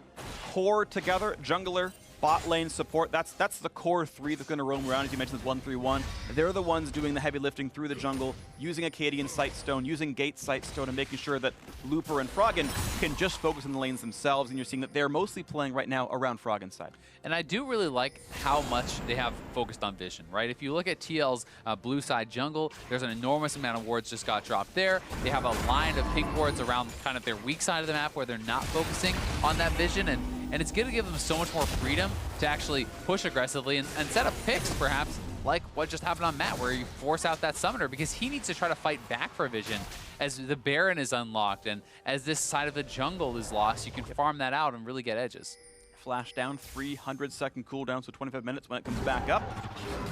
core together, jungler, bot lane support. That's the core three that's going to roam around, as you mentioned, 1-3-1. They're the ones doing the heavy lifting through the jungle, using Acadian Sightstone, using Gate Sightstone, and making sure that Looper and Froggen can just focus on the lanes themselves, and you're seeing that they're mostly playing right now around Froggen's side. And I do really like how much they have focused on vision, right? If you look at TL's blue side jungle, there's an enormous amount of wards just got dropped there. They have a line of pink wards around kind of their weak side of the map where they're not focusing on that vision, and it's going to give them so much more freedom to actually push aggressively and set up picks, perhaps, like what just happened on Matt, where you force out that summoner because he needs to try to fight back for vision as the Baron is unlocked, and as this side of the jungle is lost, you can farm that out and really get edges. Flash down, 300-second cooldown, so 25 minutes when it comes back up.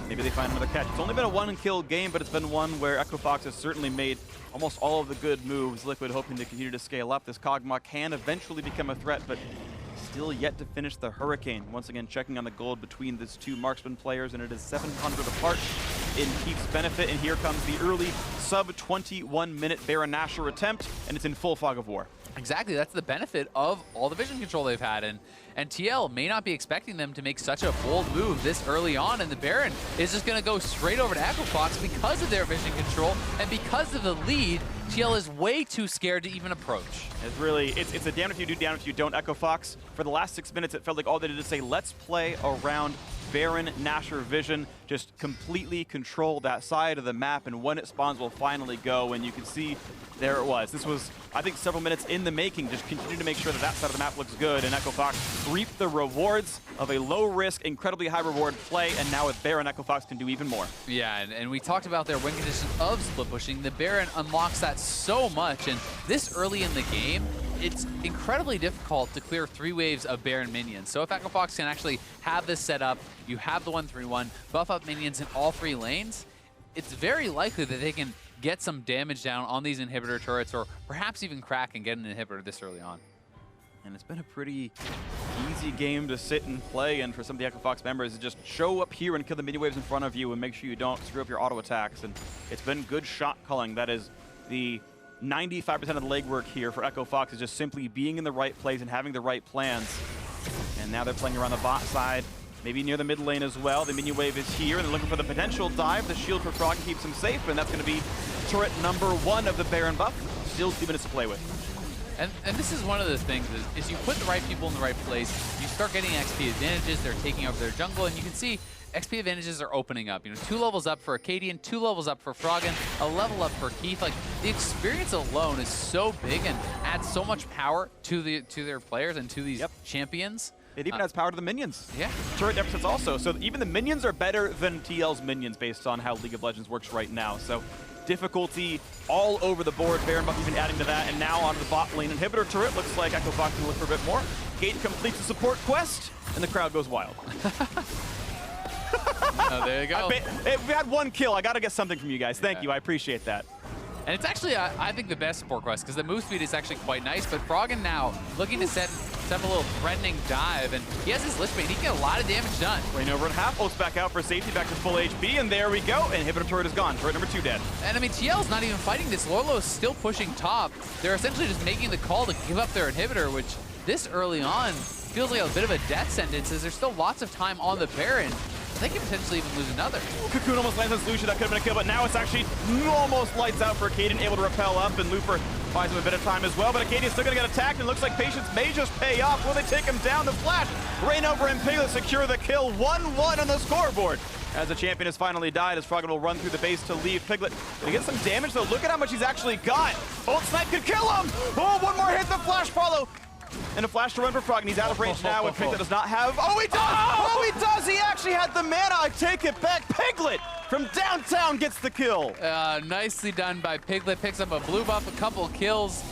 Maybe they find another catch. It's only been a one-kill game, but it's been one where Echo Fox has certainly made almost all of the good moves. Liquid hoping to continue to scale up. This Kog'Maw can eventually become a threat, but still yet to finish the Hurricane. Once again, checking on the gold between these two marksman players, and it is 700 apart in Keith's benefit. And here comes the early sub-21-minute Baron Nashor attempt, and it's in full fog of war. Exactly, that's the benefit of all the vision control they've had, and TL may not be expecting them to make such a bold move this early on, and the Baron is just going to go straight over to Echo Fox because of their vision control, and because of the lead, TL is way too scared to even approach. It's really, it's a damn if you do, damn if you don't. Echo Fox, for the last 6 minutes, it felt like all they did is say, let's play around Baron Nashor vision, just completely control that side of the map, and when it spawns, we'll finally go, and you can see there it was. This was, I think, several minutes in the making, just continue to make sure that that side of the map looks good, and Echo Fox reaped the rewards of a low-risk, incredibly high-reward play, and now with Baron, Echo Fox can do even more. Yeah, and we talked about their win condition of split pushing. The Baron unlocks that so much, and this early in the game, it's incredibly difficult to clear 3 waves of Baron minions. So if Echo Fox can actually have this set up, you have the 1-3-1, buff up minions in all 3 lanes, it's very likely that they can get some damage down on these inhibitor turrets, or perhaps even crack and get an inhibitor this early on. And it's been a pretty easy game to sit and play, and for some of the Echo Fox members, to just show up here and kill the mini waves in front of you and make sure you don't screw up your auto attacks. And it's been good shot calling. That is the 95% of the legwork here for Echo Fox, is just simply being in the right place and having the right plans. And now they're playing around the bot side, maybe near the mid lane as well. The minion wave is here, and they're looking for the potential dive. The shield for Frog keeps him safe, and that's going to be turret number 1 of the Baron buff. Still 2 minutes to play with. And this is one of the things, is you put the right people in the right place, you start getting XP advantages, they're taking over their jungle, and you can see XP advantages are opening up. You know, 2 levels up for Acadian, 2 levels up for Froggen, a level up for Keith. Like, the experience alone is so big and adds so much power to their players and to these champions. It even has power to the minions. Yeah. Turret deficits also. So even the minions are better than TL's minions based on how League of Legends works right now. So difficulty all over the board. Baron buff even adding to that. And now onto the bot lane inhibitor turret. Looks like Echo Fox can look for a bit more. Gate completes the support quest, and the crowd goes wild. Oh, there you go. We had 1 kill. I got to get something from you guys. Thank you. I appreciate that. And it's actually, I think, the best support quest, because the move speed is actually quite nice, but Froggen now looking to set up a little threatening dive, and he has his Lich Bane. He can get a lot of damage done. Rain over at half, ults back out for safety, back to full HP, and there we go. Inhibitor turret is gone. Turret number 2 dead. And I mean, TL's not even fighting this. Lorlo is still pushing top. They're essentially just making the call to give up their inhibitor, which this early on feels like a bit of a death sentence, as there's still lots of time on the Baron. They could potentially even lose another. Cocoon almost lands on Solution. That could have been a kill, but now it's actually almost lights out for Acadian, able to repel up, and Looper buys him a bit of time as well, but Acadian's still going to get attacked, and it looks like patience may just pay off. Will they take him down? The flash, Rain over and Piglet secure the kill. 1-1 on the scoreboard. As the champion has finally died, as Froggen will run through the base to leave. Piglet gonna get some damage, though. Look at how much he's actually got. Ult Snipe could kill him. Oh, 1 more hit, the flash follow. And a flash to run for Frog, and he's out of range now, and Piglet does not have... Oh, he does! Oh, he does! He actually had the mana! I take it back. Piglet from downtown gets the kill. Nicely done by Piglet. Picks up a blue buff, a couple kills.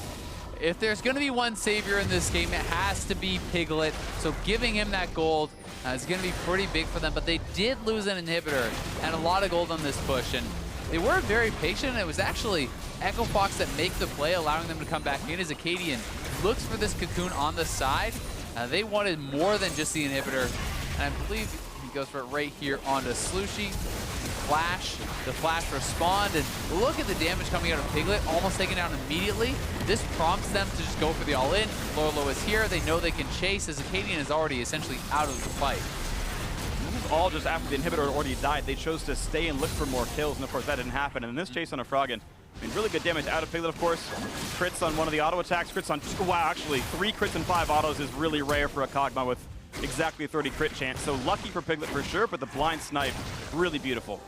If there's going to be one savior in this game, it has to be Piglet. So giving him that gold is going to be pretty big for them. But they did lose an inhibitor and a lot of gold on this push. And they were very patient. It was actually Echo Fox that make the play, allowing them to come back in as Acadian looks for this cocoon on the side. They wanted more than just the inhibitor. And I believe he goes for it right here onto Slushy. Flash, the flash respond, and look at the damage coming out of Piglet, almost taken down immediately. This prompts them to just go for the all-in. Lorlo is here, they know they can chase, as Acadian is already essentially out of the fight. This is all just after the inhibitor already died. They chose to stay and look for more kills, and of course that didn't happen. And in this chase on a Froggen, I mean, really good damage out of Piglet, of course. Crits on one of the auto attacks, crits on two, wow, actually 3 crits and 5 autos is really rare for a Kog'Maw with exactly a 30 crit chance. So lucky for Piglet for sure, but the blind snipe, really beautiful.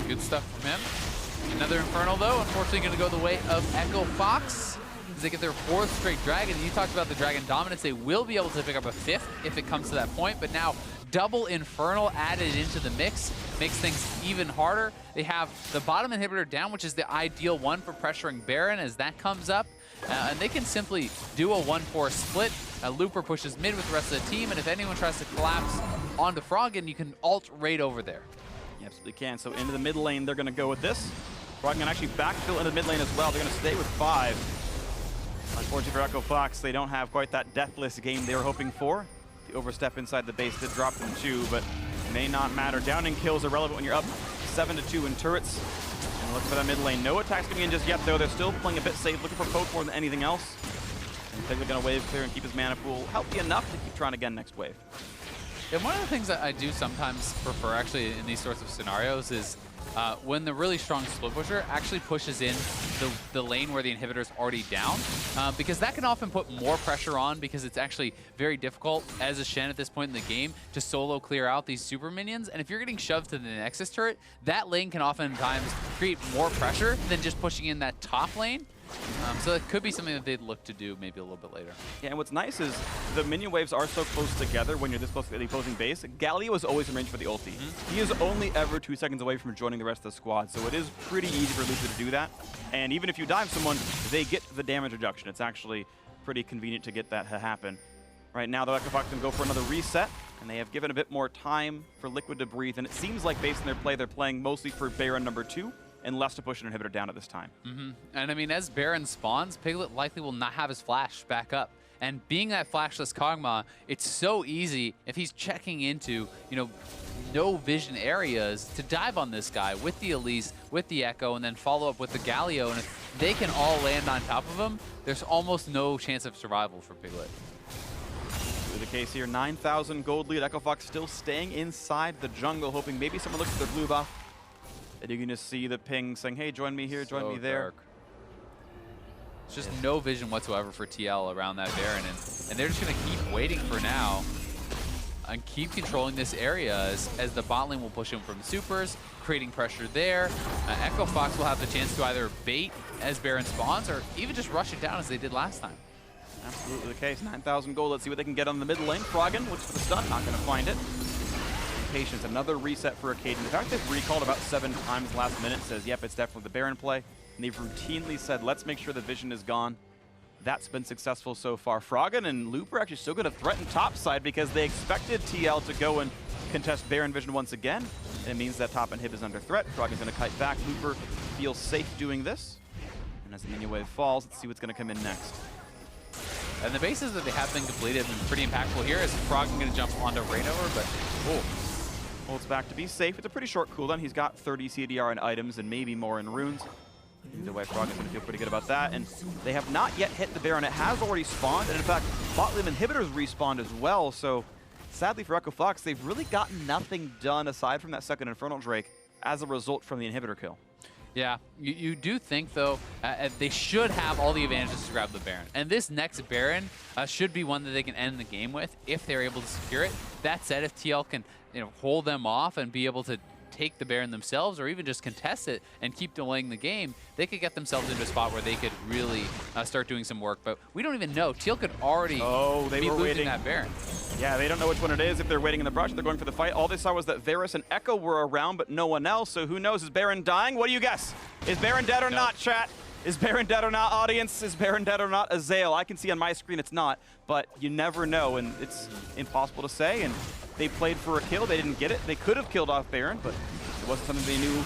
Good stuff from him. Another Infernal, though, unfortunately going to go the way of Echo Fox as they get their 4th straight Dragon. You talked about the Dragon dominance. They will be able to pick up a 5th if it comes to that point, but now double Infernal added into the mix makes things even harder. They have the bottom inhibitor down, which is the ideal one for pressuring Baron as that comes up, and they can simply do a 1-4 split. Looper pushes mid with the rest of the team, and if anyone tries to collapse onto Froggen, you can ult right over there. You absolutely can. So into the mid lane, they're going to go with this. Froggen can actually backfill into the mid lane as well. They're going to stay with 5. Unfortunately for Echo Fox, they don't have quite that deathless game they were hoping for. The overstep inside the base did drop them 2, but may not matter. Downing kills are relevant when you're up 7-2 in turrets. And look for that mid lane. No attacks coming in just yet, though. They're still playing a bit safe, looking for poke more than anything else. And Piglet going to wave clear and keep his mana pool healthy enough to keep trying again next wave. And one of the things that I do sometimes prefer actually in these sorts of scenarios is when the really strong split pusher actually pushes in the lane where the inhibitor is already down, because that can often put more pressure on, because it's actually very difficult as a Shen at this point in the game to solo clear out these super minions. And if you're getting shoved to the Nexus turret, that lane can oftentimes create more pressure than just pushing in that top lane. So it could be something that they'd look to do maybe a little bit later. Yeah, and what's nice is the minion waves are so close together when you're this close to the opposing base. Galio is always in range for the ulti. He is only ever 2 seconds away from joining the rest of the squad, so it is pretty easy for Lucio to do that. And even if you dive someone, they get the damage reduction. It's actually pretty convenient to get that to happen. Right now, the Echo Fox can go for another reset, and they have given a bit more time for Liquid to breathe. And it seems like based on their play, they're playing mostly for Baron number 2. And less to push an inhibitor down at this time. And I mean, as Baron spawns, Piglet likely will not have his flash back up. And being that flashless Kog'Maw, it's so easy if he's checking into, you know, no vision areas to dive on this guy with the Elise, with the Echo, and then follow up with the Galio. And if they can all land on top of him, there's almost no chance of survival for Piglet. The case here, 9,000 gold lead. Echo Fox still staying inside the jungle, hoping maybe someone looks at their blue buff. And you're going to see the ping saying, hey, join me here, join me there. Dark. It's just no vision whatsoever for TL around that Baron, and they're just going to keep waiting for now and keep controlling this area as the bot lane will push him from supers, creating pressure there. Echo Fox will have the chance to either bait as Baron spawns or even just rush it down as they did last time. Absolutely the case. 9,000 gold. Let's see what they can get on the mid lane. Froggen looks for the stun, not going to find it. Patience, another reset for Acadian. The fact they've recalled about 7 times last minute says, yep, it's definitely the Baron play. And they've routinely said, let's make sure the vision is gone. That's been successful so far. Froggen and Looper actually still going to threaten topside because they expected TL to go and contest Baron vision once again. And it means that top inhib is under threat. Froggen's going to kite back. Looper feels safe doing this. And as the minion wave falls, let's see what's going to come in next. And the bases that they have been completed have been pretty impactful here. Is Froggen going to jump onto Rainover, but holds back to be safe. It's a pretty short cooldown. He's got 30 CDR in items and maybe more in runes. Either way, Froggen's going to feel pretty good about that. And they have not yet hit the Baron. It has already spawned. And in fact, bot lane inhibitors respawned as well. So sadly for Echo Fox, they've really gotten nothing done aside from that second Infernal Drake as a result from the inhibitor kill. Yeah, you do think, though, they should have all the advantages to grab the Baron. And this next Baron should be one that they can end the game with if they're able to secure it. That said, if TL can hold them off and be able to take the Baron themselves or even just contest it and keep delaying the game, they could get themselves into a spot where they could really start doing some work. But we don't even know. Teal could already be losing that Baron. Yeah, they don't know which one it is. If they're waiting in the brush, they're going for the fight. All they saw was that Varus and Echo were around, but no one else. So who knows? Is Baron dying? What do you guess? Is Baron dead or not, chat? Is Baron dead or not, audience? Is Baron dead or not, Azael? I can see on my screen it's not, but you never know, and it's impossible to say. And they played for a kill. They didn't get it. They could have killed off Baron, but it wasn't something they knew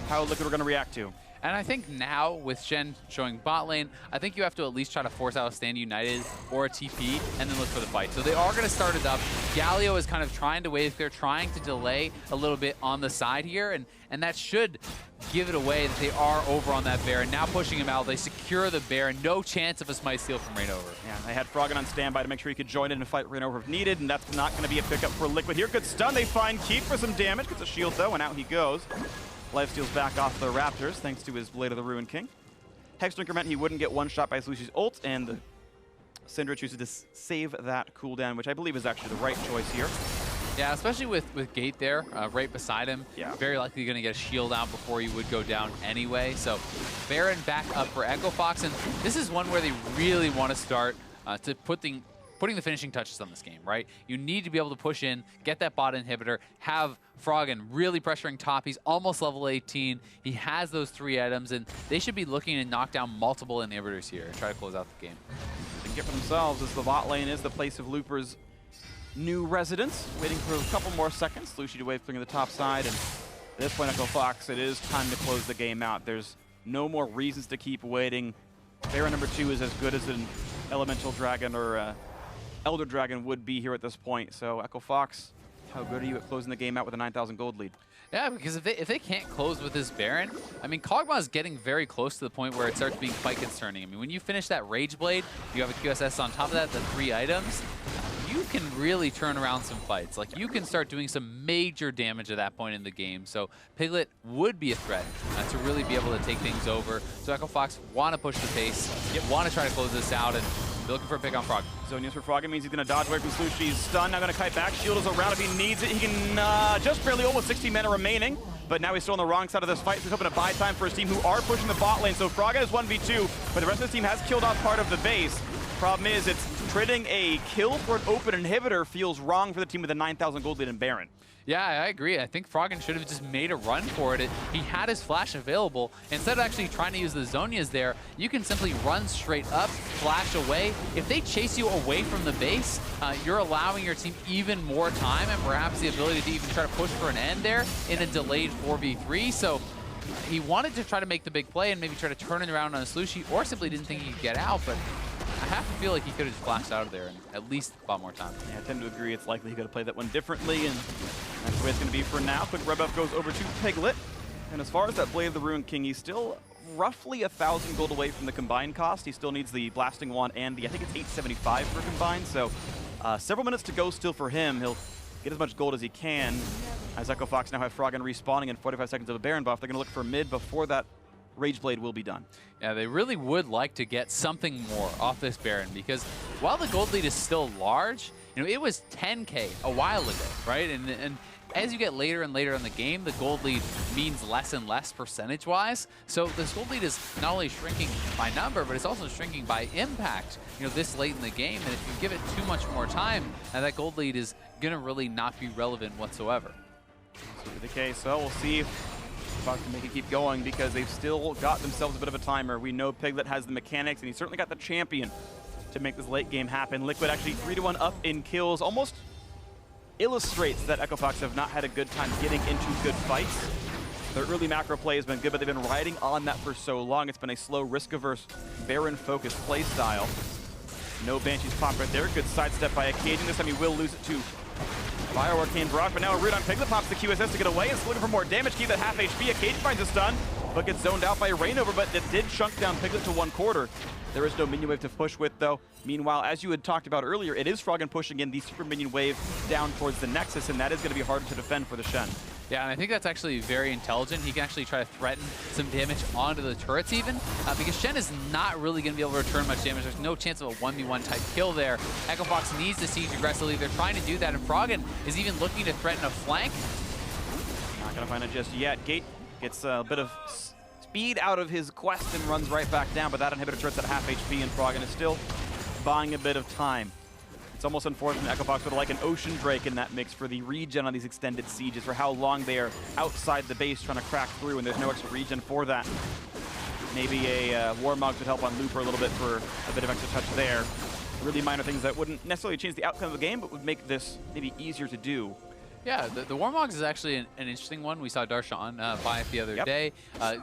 how Liquid were going to react to. And I think now, with Shen showing bot lane, I think you have to at least try to force out a Stand United or a TP and then look for the fight. So they are going to start it up. Galio is kind of trying to wave. They're trying to delay a little bit on the side here, and that should give it away that they are over on that Baron. Now pushing him out, they secure the Baron. No chance of a Smite Steal from Rainover. Yeah, they had Froggen on standby to make sure he could join in and fight Rainover if needed, and that's not going to be a pickup for Liquid here. Good stun. They find Keith for some damage. Gets a shield, though, and out he goes. Lifesteal's back off the Raptors, thanks to his Blade of the Ruin King. Hexdrinker meant he wouldn't get one shot by Slushi's ult, and the Syndra chooses to save that cooldown, which I believe is actually the right choice here. Yeah, especially with Gate there, right beside him. Yeah. Very likely going to get a shield out before he would go down anyway. So Baron back up for Echo Fox, and this is one where they really want to start to putting the finishing touches on this game, right? You need to be able to push in, get that bot inhibitor, have Froggen really pressuring top. He's almost level 18. He has those 3 items, and they should be looking to knock down multiple inhibitors here and try to close out the game. They can get for themselves as the bot lane is the place of Looper's new residence. Waiting for a couple more seconds. Lucy to wave flipping the top side, and at this point, Echo Fox, it is time to close the game out. There's no more reasons to keep waiting. Baron number 2 is as good as an Elemental Dragon or Elder Dragon would be here at this point. So Echo Fox, how good are you at closing the game out with a 9,000 gold lead? Yeah, because if they can't close with this Baron, I mean, Kog'Maw is getting very close to the point where it starts being quite concerning. I mean, when you finish that Rage Blade, you have a QSS on top of that, the 3 items, you can really turn around some fights. Like, you can start doing some major damage at that point in the game. So Piglet would be a threat to really be able to take things over. So Echo Fox want to push the pace, want to try to close this out, and they're looking for a pick on Frog. Zonius for Froggen means he's going to dodge away from Slushi's stun. Now going to kite back. Shield is around if he needs it. He can just barely, almost 60 mana remaining. But now he's still on the wrong side of this fight. So he's hoping to buy time for his team who are pushing the bot lane. So Froggen is 1v2, but the rest of his team has killed off part of the base. Problem is, it's trading a kill for an open inhibitor feels wrong for the team with a 9,000 gold lead in Baron. Yeah, I agree. I think Froggen should have just made a run for it. He had his flash available. Instead of actually trying to use the Zonias there, you can simply run straight up, flash away. If they chase you away from the base, you're allowing your team even more time and perhaps the ability to even try to push for an end there in a delayed 4v3. So he wanted to try to make the big play and maybe try to turn it around on Slushi, or simply didn't think he could get out, but I have to feel like he could have just flashed out of there and at least bought more time. Yeah, I tend to agree. It's likely he could have played that one differently, and that's the way it's going to be for now. Quick red buff goes over to Piglet. And as far as that Blade of the Ruin King, he's still roughly 1,000 gold away from the combined cost. He still needs the Blasting Wand and the, I think it's 875 for combined. So several minutes to go still for him. He'll get as much gold as he can. As Echo Fox now have Froggen respawning in 45 seconds of a Baron buff. They're going to look for mid before that Rage Blade will be done. Yeah, they really would like to get something more off this Baron, because while the gold lead is still large, you know, it was 10K a while ago, right? And as you get later and later in the game, the gold lead means less and less percentage-wise. So this gold lead is not only shrinking by number, but it's also shrinking by impact, you know, this late in the game. And if you give it too much more time, that gold lead is gonna really not be relevant whatsoever. That's the case. So we'll see if Fox can make it keep going, because they've still got themselves a bit of a timer. We know Piglet has the mechanics, and he's certainly got the champion to make this late game happen. Liquid actually 3-1 up in kills. Almost illustrates that Echo Fox have not had a good time getting into good fights. Their early macro play has been good, but they've been riding on that for so long. It's been a slow, risk-averse, Baron-focused play style. No Banshees pop right there. Good sidestep by Occasion. This time he will lose it to Fire Arcane Barrage, but now a root on Piglet pops the QSS to get away. It's looking for more damage. Keep that half HP. Occasion finds a stun, but gets zoned out by Rainover, but it did chunk down Piglet to 1/4. There is no minion wave to push with, though. Meanwhile, as you had talked about earlier, it is Froggen pushing in the super minion wave down towards the Nexus, and that is going to be harder to defend for the Shen. Yeah, and I think that's actually very intelligent. He can actually try to threaten some damage onto the turrets even, because Shen is not really going to be able to return much damage. There's no chance of a 1v1 type kill there. Echo Fox needs to siege aggressively. They're trying to do that, and Froggen is even looking to threaten a flank. Not gonna find it just yet. Gate gets a bit of speed out of his quest and runs right back down, but that inhibitor turret's at half HP, and Froggen is still buying a bit of time. It's almost unfortunate Echo Fox would like an Ocean Drake in that mix for the regen on these extended sieges, for how long they are outside the base trying to crack through, and there's no extra regen for that. Maybe a Warmog would help on Looper a little bit for a bit of extra touch there. Really minor things that wouldn't necessarily change the outcome of the game, but would make this maybe easier to do. Yeah, the Warmogs is actually an interesting one. We saw Darshan buy it the other day,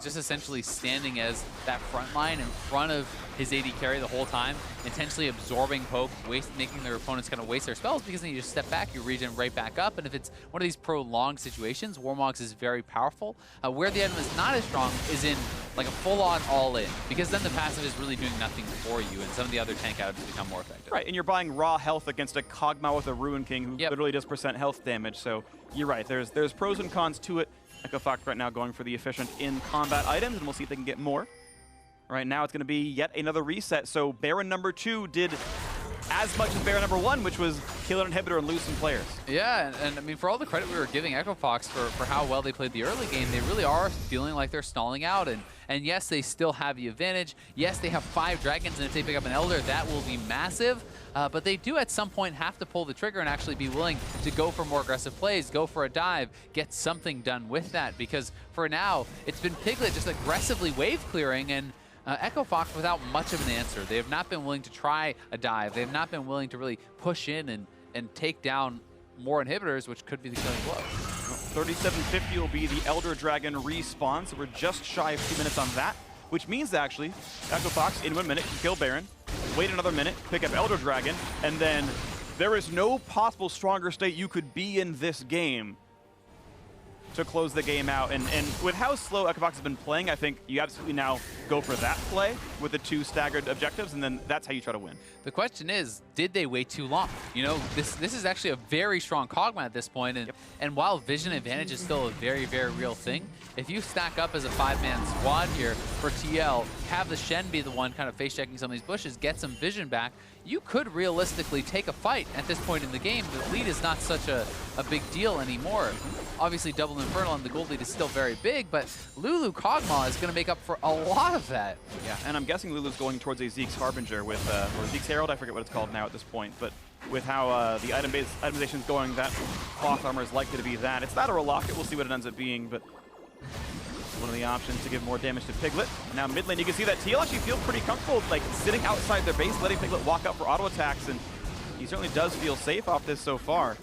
just essentially standing as that front line in front of his AD carry the whole time, intentionally absorbing poke, making their opponents kind of waste their spells, because then you just step back, you regen right back up, and if it's one of these prolonged situations, Warmogs is very powerful. Where the item is not as strong is in like a full-on all-in, because then the passive is really doing nothing for you, and some of the other tank items become more effective. Right, and you're buying raw health against a Kog'Maw with a Ruin King who literally does % health damage, so you're right, there's pros and cons to it. Echo Fox right now going for the efficient in-combat items, and we'll see if they can get more. Right now it's going to be yet another reset, so Baron number 2 did as much as Baron number 1, which was kill an inhibitor and lose some players. Yeah, and I mean, for all the credit we were giving Echo Fox for how well they played the early game, they really are feeling like they're stalling out, and yes, they still have the advantage. Yes, they have 5 dragons, and if they pick up an Elder, that will be massive. But they do at some point have to pull the trigger and actually be willing to go for more aggressive plays, go for a dive, get something done with that. Because for now, it's been Piglet just aggressively wave clearing, and Echo Fox without much of an answer. They have not been willing to try a dive. They have not been willing to really push in and take down more inhibitors, which could be the killing blow. 3750 will be the Elder Dragon respawn, so we're just shy of 2 minutes on that, which means actually Echo Fox in 1 minute can kill Baron, wait another minute, pick up Elder Dragon, and then there is no possible stronger state you could be in this game to close the game out. And with how slow Echo Fox has been playing, I think you absolutely now go for that play with the 2 staggered objectives, and then that's how you try to win. The question is, did they wait too long? You know, this is actually a very strong Kog'Maw at this point, and while vision advantage is still a very, very real thing, if you stack up as a 5-man squad here for TL, have the Shen be the one kind of face-checking some of these bushes, get some vision back, you could realistically take a fight at this point in the game. The lead is not such a big deal anymore. Obviously, Double Infernal and the gold lead is still very big, but Lulu Kog'Maw is going to make up for a lot of that. Yeah, and I'm guessing Lulu's going towards a Zeke's Harbinger with, or Zeke's Herald, I forget what it's called now at this point, but with how the itemization is going, that cloth armor is likely to be that. It's that or a locket, we'll see what it ends up being, but one of the options to give more damage to Piglet. Now mid lane, you can see that TL actually feels pretty comfortable, like sitting outside their base, letting Piglet walk up for auto attacks, and he certainly does feel safe off this so far.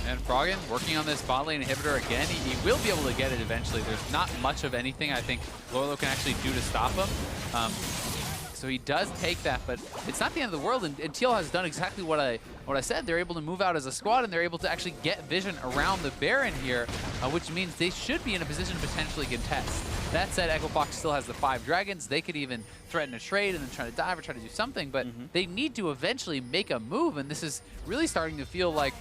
And Froggen working on this bot lane inhibitor again. He will be able to get it eventually. There's not much of anything I think Lolo can actually do to stop him. So he does take that, but it's not the end of the world, and TL has done exactly what I said. They're able to move out as a squad, and they're able to actually get vision around the Baron here, which means they should be in a position to potentially contest. That said, Echo Fox still has the 5 dragons. They could even threaten a trade and then try to dive or try to do something, but they need to eventually make a move, and this is really starting to feel like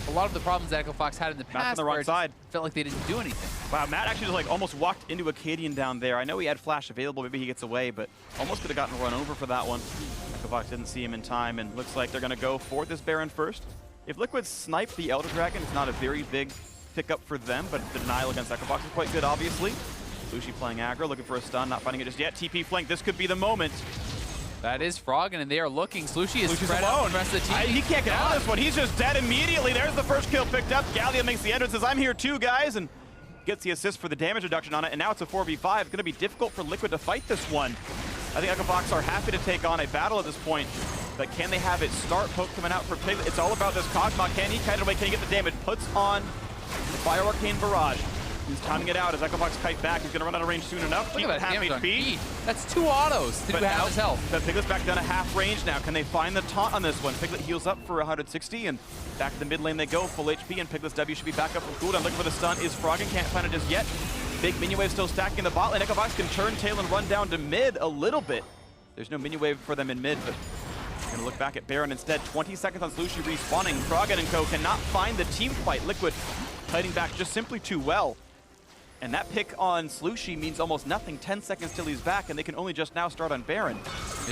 a lot of the problems that Echo Fox had in the past, on the wrong side, felt like they didn't do anything. Wow, Matt actually just like almost walked into Acadian down there. I know he had flash available, maybe he gets away, but almost could have gotten run over for that one. Echo Fox didn't see him in time, and looks like they're going to go for this Baron first. If Liquid snipe the Elder Dragon, it's not a very big pickup for them, but the denial against Echo Fox is quite good, obviously. Lushi playing aggro, looking for a stun, not finding it just yet. TP flank, this could be the moment. That is Froggen, and they are looking. Slushie is spread out alone. the rest of the team. He can't get out of this one. He's just dead immediately. There's the first kill picked up. Gallia makes the entrance, says, I'm here too, guys, and gets the assist for the damage reduction on it, and now it's a 4v5. It's going to be difficult for Liquid to fight this one. I think Echo Fox are happy to take on a battle at this point, but can they have it start? Poke coming out for Piglet. It's all about this Kog'Maw. Can he kite it away? Can he get the damage? Puts on the Fire Arcane Barrage. He's timing it out as Echo Fox kite back. He's going to run out of range soon enough. Look at that half damage on HP. E. That's 2 autos to do half his health. But Piglet's back down to half range now. Can they find the taunt on this one? Piglet heals up for 160, and back to the mid lane they go. Full HP, and Piglet's W should be back up from cooldown. Looking for the stun is Froggen. Can't find it just yet. Big minion wave still stacking in the bot lane. Echo Fox can turn tail and run down to mid a little bit. There's no minion wave for them in mid, but going to look back at Baron instead. 20 seconds on Slushie respawning. Froggen and co cannot find the team fight. Liquid fighting back just simply too well. And that pick on Slushie means almost nothing. 10 seconds till he's back, and they can only just now start on Baron.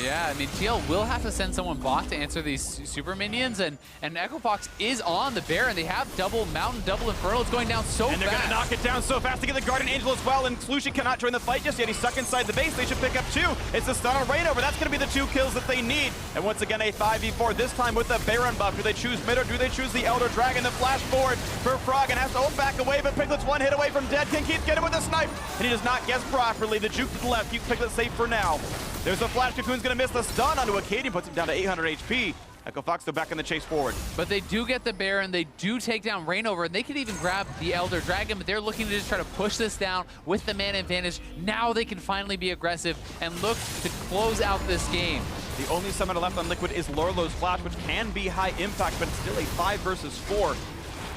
Yeah, I mean, TL will have to send someone bot to answer these super minions, and Echo Fox is on the Baron. They have double Mountain, double Infernal. It's going down so fast. And they're going to knock it down so fast to get the Guardian Angel as well, and Slushie cannot join the fight just yet. He's stuck inside the base. They should pick up 2. It's a stun on Rainover. That's going to be the 2 kills that they need. And once again, a 5v4, this time with the Baron buff. Do they choose mid or do they choose the Elder Dragon? The flash forward for Froggen has to ult back away, but Piglet's 1 hit away from dead. King keeps getting with a snipe, and he does not guess properly. The juke to the left keeps Piglet safe for now. There's a flash. Cocoon's going to miss the stun onto Acadian, puts him down to 800 HP. Echo Fox, they're back in the chase forward. But they do get the Baron, they do take down Rainover, and they could even grab the Elder Dragon, but they're looking to just try to push this down with the man advantage. Now they can finally be aggressive and look to close out this game. The only summoner left on Liquid is Lorlo's Flash, which can be high impact, but it's still a 5 versus 4.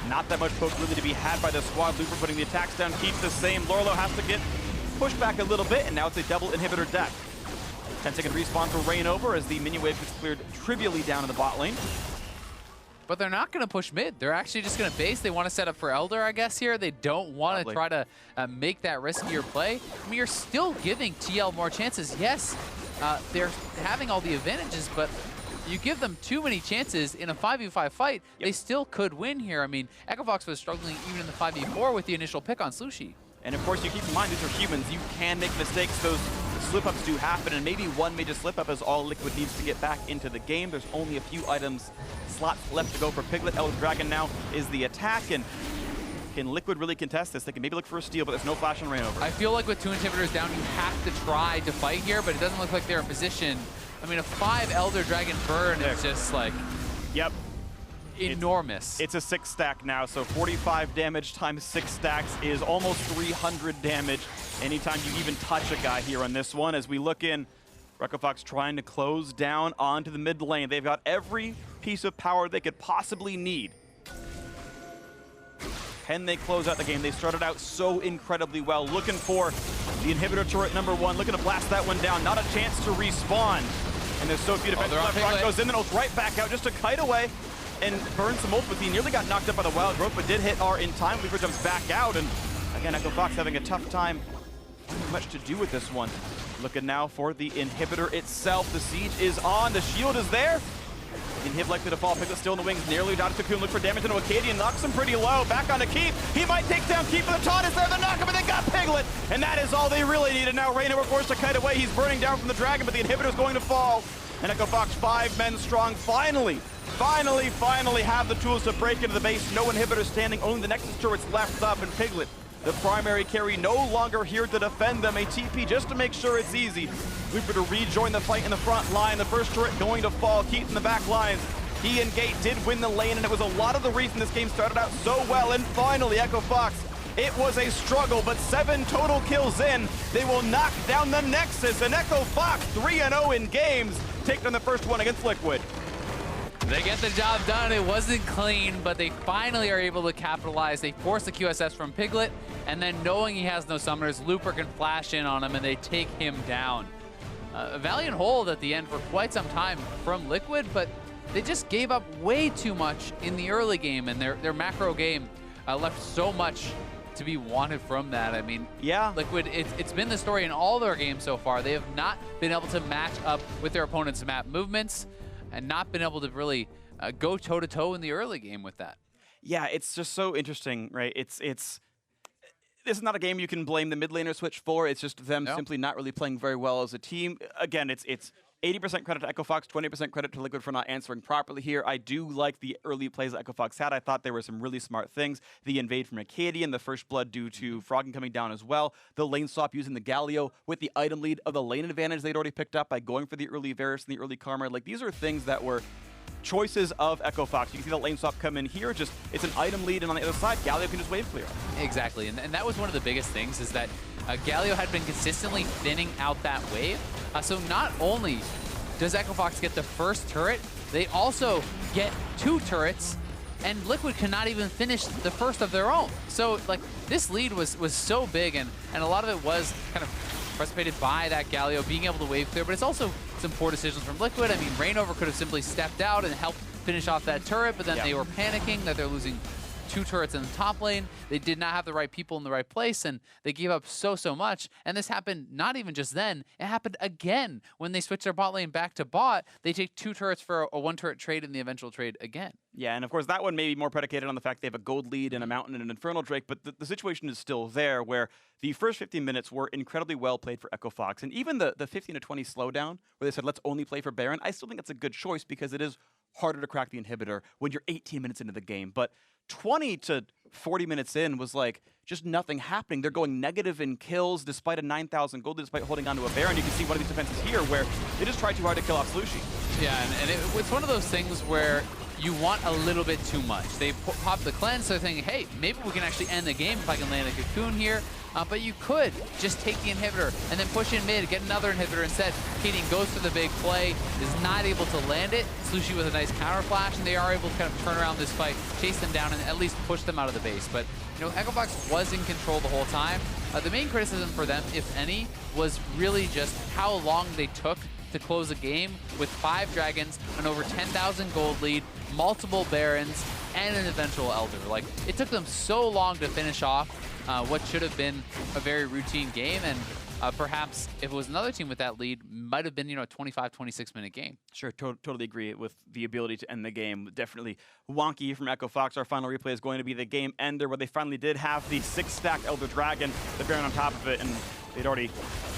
Not that much poke really to be had by the squad. Looper putting the attacks down, keeps the same. Lorlo has to get pushed back a little bit, and now it's a double inhibitor deck. 10-second respawn for Rainover as the minion wave gets cleared trivially down in the bot lane. But they're not going to push mid. They're actually just going to base. They want to set up for Elder, I guess, here. They don't want to try to make that riskier play. I mean, you're still giving TL more chances. Yes, they're having all the advantages, but you give them too many chances in a 5v5 fight, they still could win here. I mean, Echo Fox was struggling even in the 5v4 with the initial pick on Slushie. And of course, you keep in mind, these are humans. You can make mistakes. Those slip-ups do happen, and maybe one major slip-up is all Liquid needs to get back into the game. There's only a few items slots left to go for Piglet. Elder Dragon now is the attack, and can Liquid really contest this? They can maybe look for a steal, but there's no flash on Rainover. I feel like with 2 inhibitors down, you have to try to fight here, but it doesn't look like they're in position. I mean, a 5 Elder Dragon burn is just like... Yep. Enormous. It's a 6 stack now, so 45 damage times 6 stacks is almost 300 damage anytime you even touch a guy here on this one. As we look in, Echo Fox trying to close down onto the mid lane. They've got every piece of power they could possibly need. Can they close out the game? They started out so incredibly well, looking for the inhibitor turret number 1, looking to blast that one down. Not a chance to respawn. And there's so few defenses left. Frog goes in and ults right back out just to kite away and burn some ult, but he nearly got knocked up by the wild growth, but did hit R in time. Weaver jumps back out, and again, Echo Fox having a tough time. Not much to do with this one. Looking now for the inhibitor itself. The siege is on, the shield is there. Inhib likely to fall. Piglet still in the wings, nearly down to Cocoon. Look for damage into Acadian, knocks him pretty low. Back onto Keep. He might take down Keep, but the taunt is there. The knock up, and they got Piglet. And that is all they really needed. Now Rainover forced to kite away. He's burning down from the dragon, but the inhibitor is going to fall. And Echo Fox, 5 men strong, finally have the tools to break into the base. No inhibitor standing, only the Nexus turrets left up, and Piglet, the primary carry, no longer here to defend them. A TP just to make sure it's easy. Looper to rejoin the fight in the front line. The first turret going to fall. Keith in the back lines. He and Gate did win the lane, and it was a lot of the reason this game started out so well. And finally, Echo Fox, it was a struggle, but 7 total kills in. They will knock down the Nexus, and Echo Fox 3-0 in games, taking on the first one against Liquid. They get the job done. It wasn't clean, but they finally are able to capitalize. They force the QSS from Piglet, and then knowing he has no summoners, Looper can flash in on him, and they take him down. A valiant hold at the end for quite some time from Liquid, but they just gave up way too much in the early game, and their macro game left so much to be wanted from that. I mean, yeah, Liquid, it's been the story in all their games so far. They have not been able to match up with their opponent's map movements, and not been able to really go toe-to-toe in the early game with that. Yeah, it's just so interesting, right? This is not a game you can blame the mid laner switch for. It's just them simply not really playing very well as a team. Again, it's 80% credit to Echo Fox, 20% credit to Liquid for not answering properly here. I do like the early plays that Echo Fox had. I thought there were some really smart things. The invade from Acadian, the first blood due to Froggen coming down as well. The lane swap using the Galio with the item lead of the lane advantage they'd already picked up by going for the early Varus and the early Karma. Like, these are things that were choices of Echo Fox. You can see the lane swap come in here. Just, it's an item lead, and on the other side, Galio can just wave clear. Exactly, and that was one of the biggest things, is that Galio had been consistently thinning out that wave. So not only does Echo Fox get the first turret, they also get 2 turrets, and Liquid cannot even finish the first of their own. So, like, this lead was so big, and a lot of it was kind of precipitated by that Galio being able to wave clear, but it's also some poor decisions from Liquid. I mean, Rainover could have simply stepped out and helped finish off that turret, but then they were panicking that they're losing 2 turrets in the top lane. They did not have the right people in the right place, and they gave up so much. And this happened not even just then, it happened again when they switched their bot lane back to bot. They take 2 turrets for a 1 turret trade in the eventual trade again. Yeah, and of course that one may be more predicated on the fact they have a gold lead and a Mountain and an Infernal Drake, but the situation is still there where the first 15 minutes were incredibly well played for Echo Fox. And even the 15 to 20 slowdown where they said, let's only play for Baron, I still think that's a good choice because it is harder to crack the inhibitor when you're 18 minutes into the game. But 20 to 40 minutes in was like just nothing happening. They're going negative in kills despite a 9,000 gold, despite holding onto a Baron. You can see one of these defenses here where they just tried too hard to kill off Slushie. Yeah, and it's one of those things where you want a little bit too much. They pop the cleanse, so they're thinking, hey, maybe we can actually end the game if I can land a cocoon here. But you could just take the inhibitor and then push in mid, get another inhibitor instead. Katie goes for the big play, is not able to land it. Slushie with a nice counter flash, and they are able to kind of turn around this fight, chase them down, and at least push them out of the base. But you know, Echo Fox was in control the whole time. The main criticism for them, if any, was really just how long they took to close a game with 5 dragons, an over 10,000 gold lead, multiple barons, and an eventual elder. Like, it took them so long to finish off what should have been a very routine game, and perhaps if it was another team with that lead, might have been, you know, a 25, 26-minute game. Sure, totally agree with the ability to end the game. Definitely wonky from Echo Fox. Our final replay is going to be the game ender, where they finally did have the 6-stack Elder Dragon, the Baron on top of it, and they'd already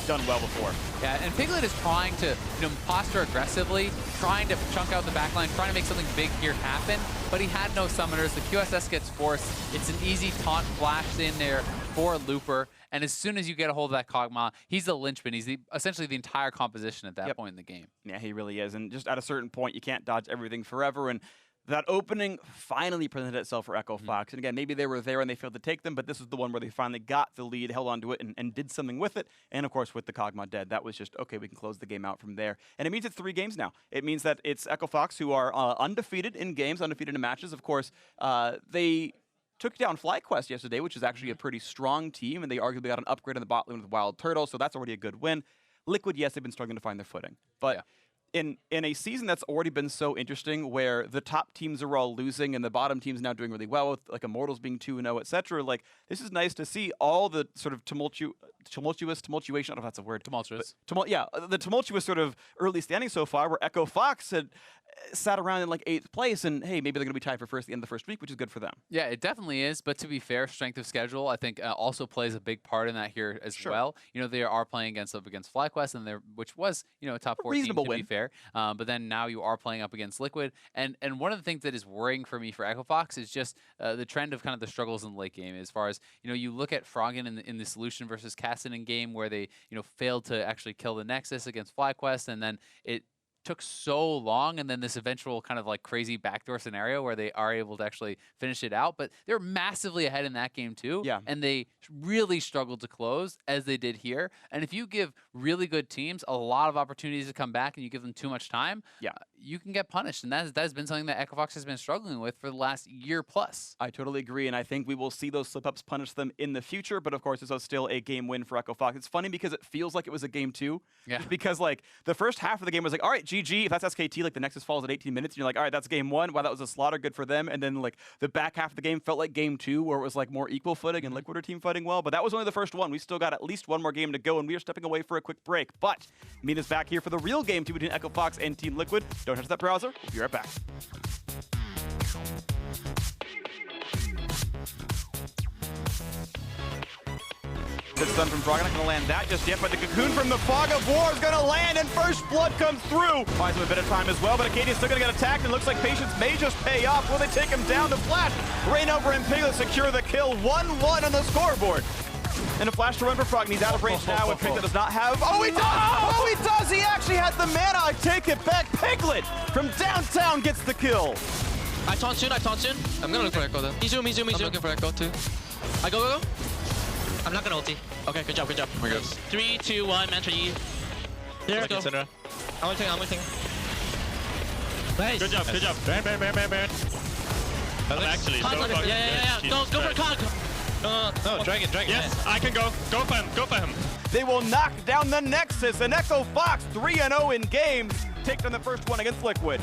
done well before. Yeah, and Piglet is trying to, you know, posture aggressively, trying to chunk out the backline, trying to make something big here happen, but he had no summoners. The QSS gets forced. It's an easy taunt flash in there for Looper, and as soon as you get a hold of that Kog'Maw, he's the linchpin. He's essentially the entire composition at that point in the game. Yeah, he really is, and just at a certain point, you can't dodge everything forever, and that opening finally presented itself for Echo Fox. And again, maybe they were there and they failed to take them, but this was the one where they finally got the lead, held onto it, and did something with it. And of course, with the Kog'Maw dead, that was just, okay, we can close the game out from there. And it means it's 3 games now. It means that it's Echo Fox who are undefeated in games, undefeated in matches. Of course, they took down FlyQuest yesterday, which is actually a pretty strong team, and they arguably got an upgrade in the bot lane with Wild Turtle, so that's already a good win. Liquid, yes, they've been struggling to find their footing. But in a season that's already been so interesting, where the top teams are all losing and the bottom teams now doing really well, with like Immortals being 2-0, etc. Like, this is nice to see all the sort of tumultuation, I don't know if that's a word. Tumultuous. The tumultuous sort of early standing so far, where Echo Fox had sat around in like 8th place, and hey, maybe they're going to be tied for first at the end of the first week, which is good for them. Yeah, it definitely is. But to be fair, strength of schedule, I think, also plays a big part in that here as well. You know, they are playing against FlyQuest, and which was, you know, a top 14 reasonable to win. Be fair. But then now you are playing up against Liquid, and one of the things that is worrying for me for Echo Fox is just the trend of kind of the struggles in the late game. As far as, you know, you look at Froggen in the Solution versus Cassidy game, where they, you know, failed to actually kill the Nexus against FlyQuest, and then it took so long, and then this eventual kind of like crazy backdoor scenario where they are able to actually finish it out. But they're massively ahead in that game too. Yeah. And they really struggled to close, as they did here. And if you give really good teams a lot of opportunities to come back and you give them too much time, you can get punished. And that has been something that Echo Fox has been struggling with for the last year plus. I totally agree, and I think we will see those slip-ups punish them in the future, but of course this was still a game win for Echo Fox. It's funny because it feels like it was a game 2. Yeah. Because like the first half of the game was like, all right, GG, if that's SKT, like the Nexus falls at 18 minutes, and you're like, all right, that's game 1. Wow, that was a slaughter, good for them. And then like the back half of the game felt like game 2, where it was like more equal footing and Liquid are team fighting well, but that was only the first one. We still got at least one more game to go, and we are stepping away for a quick break. But Mina's back here for the real game 2 between Echo Fox and Team Liquid. Don't touch that browser. We'll be right back. Good stun from Froggen, not going to land that just yet, but the Cocoon from the Fog of War is going to land, and First Blood comes through. Buys him a bit of time as well, but Acadia's still going to get attacked, and looks like Patience may just pay off. Will they take him down? The flash. Rainover and Piglet secure the kill. 1-1 on the scoreboard. And a flash to run for Froggen. He's out of range now, and Piglet does not have... Oh, he does! Oh, he does! He actually had the mana. I take it back. Piglet from downtown gets the kill. I taunt soon. I'm gonna look for Echo then. He zoom. I'm looking for Echo too. I go. I'm not gonna ulti. Okay, good job. Oh my God. 3, 2, 1, Mantra E. There we go. I'm waiting. Nice. Good job. Baron. I'm actually so fucking Yeah. Go for Cog. No, Dragon. Yes, I can go. Go for him. They will knock down the Nexus, and Echo Fox 3-0 in games. Take down the first one against Liquid.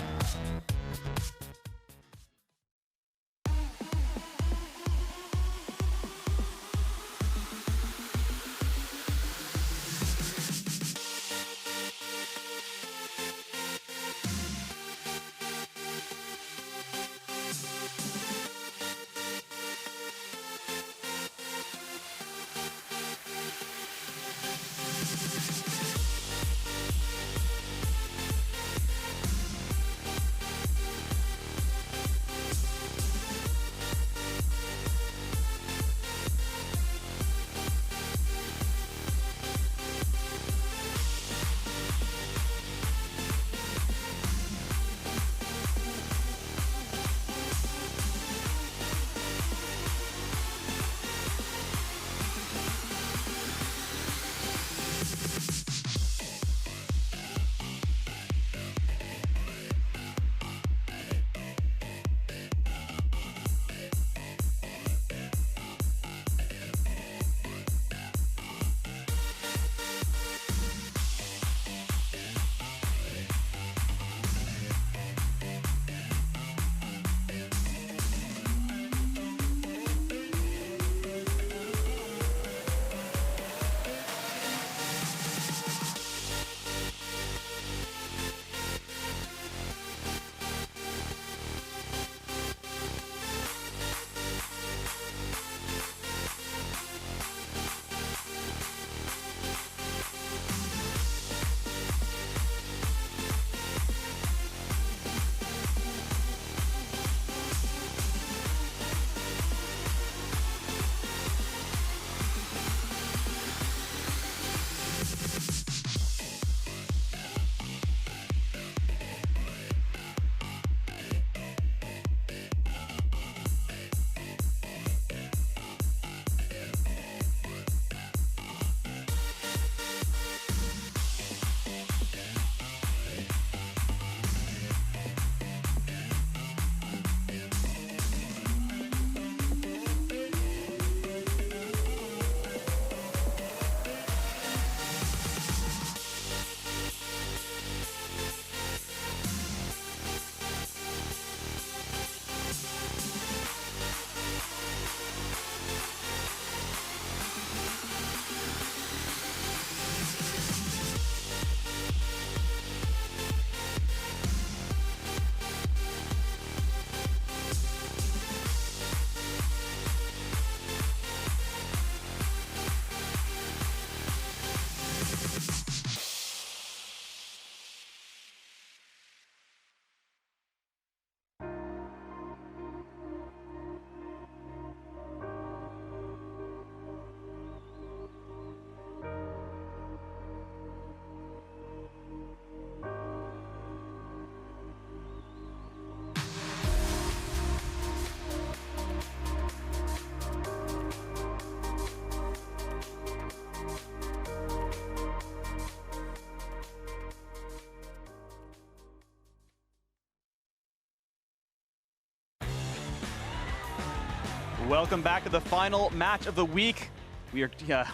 Welcome back to the final match of the week. Wow,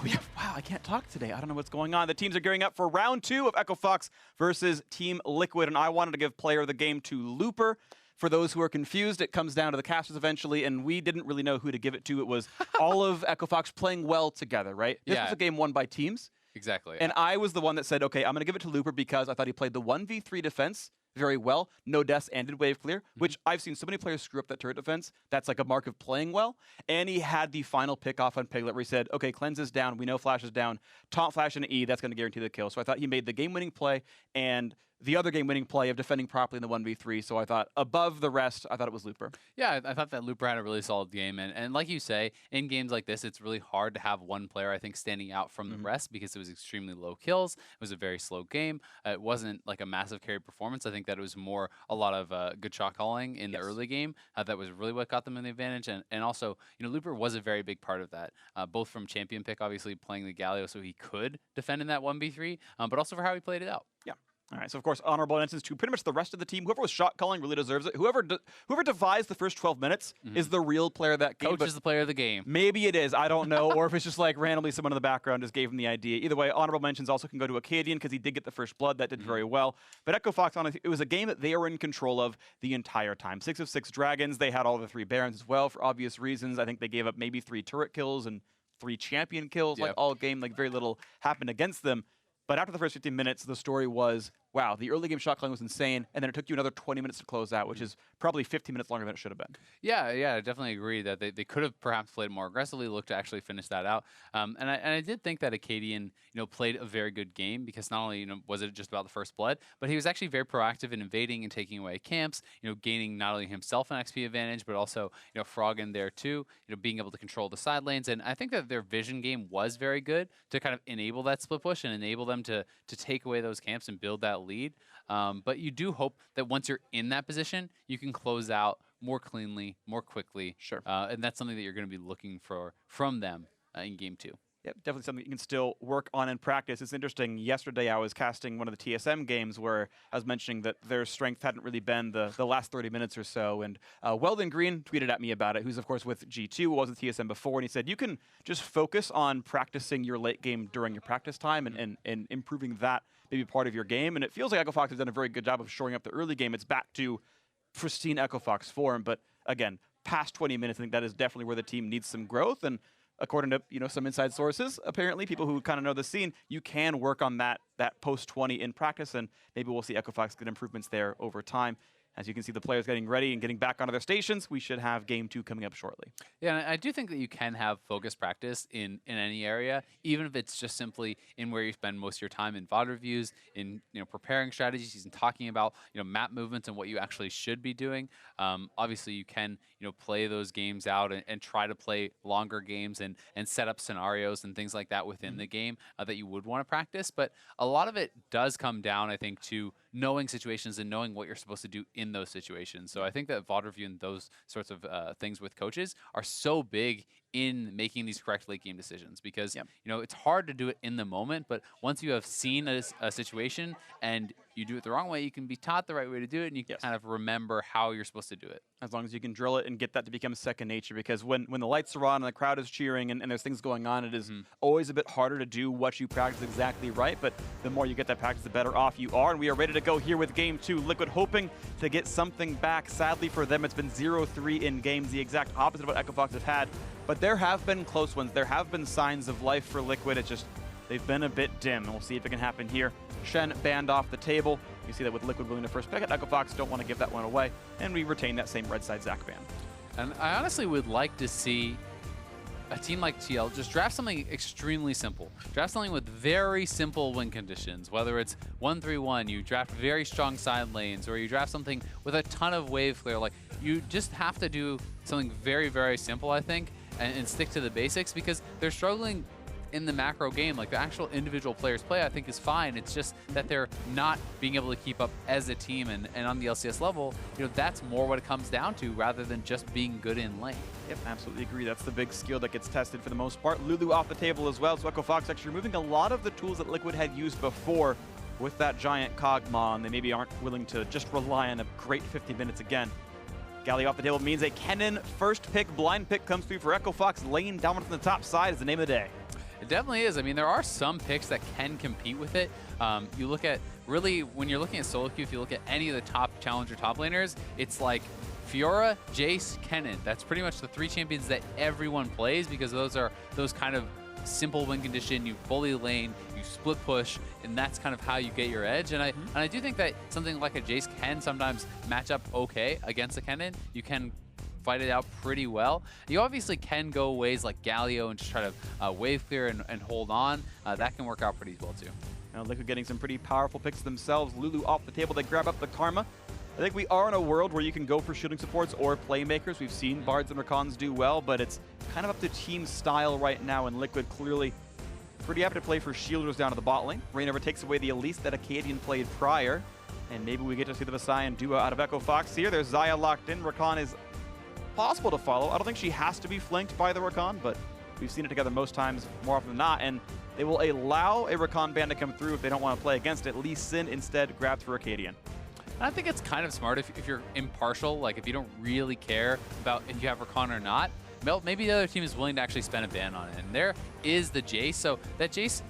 I can't talk today. I don't know what's going on. The teams are gearing up for round 2 of Echo Fox versus Team Liquid, and I wanted to give player of the game to Looper. For those who are confused, it comes down to the casters eventually, and we didn't really know who to give it to. It was all of Echo Fox playing well together, right? This was a game won by teams. Exactly. And I was the one that said, okay, I'm going to give it to Looper because I thought he played the 1v3 defense very well. No deaths and did wave clear, which I've seen so many players screw up that turret defense. That's like a mark of playing well. And he had the final pick off on Piglet where he said, okay, cleanse is down. We know flash is down. Taunt flash and E, that's going to guarantee the kill. So I thought he made the game-winning play and the other game-winning play of defending properly in the 1v3. So I thought above the rest, I thought it was Looper. Yeah, I thought that Looper had a really solid game. And like you say, in games like this, it's really hard to have one player, I think, standing out from the rest because it was extremely low kills. It was a very slow game. It wasn't like a massive carry performance. I think that it was more a lot of good shot calling in the early game. That was really what got them in the advantage. And also, you know, Looper was a very big part of that, both from champion pick, obviously playing the Galio so he could defend in that 1v3, but also for how he played it out. Yeah. All right, so of course, honorable mentions to pretty much the rest of the team. Whoever was shot calling really deserves it. Whoever devised the first 12 minutes is the real player of that game. Coach is the player of the game. Maybe it is. I don't know. Or if it's just like randomly someone in the background just gave him the idea. Either way, honorable mentions also can go to Acadian because he did get the first blood. That did very well. But Echo Fox, honestly, it was a game that they were in control of the entire time. 6 of 6 dragons. They had all the 3 barons as well for obvious reasons. I think they gave up maybe 3 turret kills and 3 champion kills. Like all game, like very little happened against them. But after the first 15 minutes, the story was, wow, the early game shot calling was insane, and then it took you another 20 minutes to close out, which is probably 15 minutes longer than it should have been. Yeah, I definitely agree that they could have perhaps played more aggressively, looked to actually finish that out. And I did think that Acadian, you know, played a very good game because not only, you know, was it just about the first blood, but he was actually very proactive in invading and taking away camps, you know, gaining not only himself an XP advantage, but also, you know, Frog in there too, you know, being able to control the side lanes. And I think that their vision game was very good to kind of enable that split push and enable them to take away those camps and build that lead. But you do hope that once you're in that position, you can close out more cleanly, more quickly. Sure. And that's something that you're going to be looking for from them in game 2. Yep, definitely something you can still work on and practice. It's interesting. Yesterday, I was casting one of the TSM games where I was mentioning that their strength hadn't really been the last 30 minutes or so. And Weldon Green tweeted at me about it, who's, of course, with G2, was with TSM before. And he said, you can just focus on practicing your late game during your practice time and improving that maybe part of your game. And it feels like Echo Fox has done a very good job of shoring up the early game. It's back to pristine Echo Fox form. But again, past 20 minutes, I think that is definitely where the team needs some growth. And according to, you know, some inside sources, apparently people who kind of know the scene, you can work on that post 20 in practice, and maybe we'll see Echo Fox get improvements there over time. As you can see, the players getting ready and getting back onto their stations. We should have game 2 coming up shortly. Yeah, and I do think that you can have focused practice in any area, even if it's just simply in where you spend most of your time in VOD reviews, in, you know, preparing strategies and talking about, you know, map movements and what you actually should be doing. Obviously, you can, you know, play those games out and try to play longer games and set up scenarios and things like that within the game that you would want to practice. But a lot of it does come down, I think, to knowing situations and knowing what you're supposed to do in those situations. So I think that VOD review and those sorts of things with coaches are so big in making these correct late game decisions because, you know, it's hard to do it in the moment, but once you have seen a situation and you do it the wrong way, you can be taught the right way to do it, and you can kind of remember how you're supposed to do it. As long as you can drill it and get that to become second nature, because when the lights are on and the crowd is cheering and there's things going on, it is always a bit harder to do what you practice exactly right, but the more you get that practice, the better off you are. And we are ready to go here with game 2. Liquid hoping to get something back. Sadly for them, it's been 0-3 in games, the exact opposite of what Echo Fox have had. But there have been close ones. There have been signs of life for Liquid. It's just they've been a bit dim, and we'll see if it can happen here. Shen banned off the table. You see that with Liquid willing to first pick it. Echo Fox don't want to give that one away, and we retain that same red side Zac ban. And I honestly would like to see a team like TL just draft something extremely simple. Draft something with very simple win conditions, whether it's 1-3-1, you draft very strong side lanes, or you draft something with a ton of wave clear. Like, you just have to do something very, very simple, I think, and stick to the basics, because they're struggling in the macro game. Like, the actual individual players play, I think, is fine. It's just that they're not being able to keep up as a team, and on the LCS level, you know, that's more what it comes down to rather than just being good in lane. Yep, absolutely agree. That's the big skill that gets tested for the most part. Lulu off the table as well, so Echo Fox actually removing a lot of the tools that Liquid had used before with that giant Kog'Maw, and they maybe aren't willing to just rely on a great 50 minutes again. Galley off the table means a Kennen first pick, blind pick comes through for Echo Fox. Lane dominant from the top side is the name of the day. It definitely is. I mean, there are some picks that can compete with it. You look at, really, when you're looking at solo queue, if you look at any of the top challenger top laners, it's like Fiora, Jace, Kennen. That's pretty much the 3 champions that everyone plays because those are those kind of simple win condition. You bully lane, you split push, and that's kind of how you get your edge. And I do think that something like a Jace can sometimes match up okay against a Kennen. You can fight it out pretty well. You obviously can go ways like Galio and just try to wave clear and hold on. That can work out pretty well too. Now Liquid getting some pretty powerful picks themselves. Lulu off the table, they grab up the Karma. I think we are in a world where you can go for shooting supports or playmakers. We've seen Bards and Rakans do well, but it's kind of up to team style right now, and Liquid clearly pretty happy to play for shielders down to the bot lane. Rain never takes away the Elise that Acadian played prior, and maybe we get to see the Visayan duo out of Echo Fox here. There's Xayah locked in. Rakan is possible to follow. I don't think she has to be flanked by the Rakan, but we've seen it together most times, more often than not, and they will allow a Rakan ban to come through if they don't want to play against it. Lee Sin instead grabbed for Acadian. I think it's kind of smart if you're impartial, like if you don't really care about if you have Rakan or not, maybe the other team is willing to actually spend a ban on it. And there is the Jace, so that Jace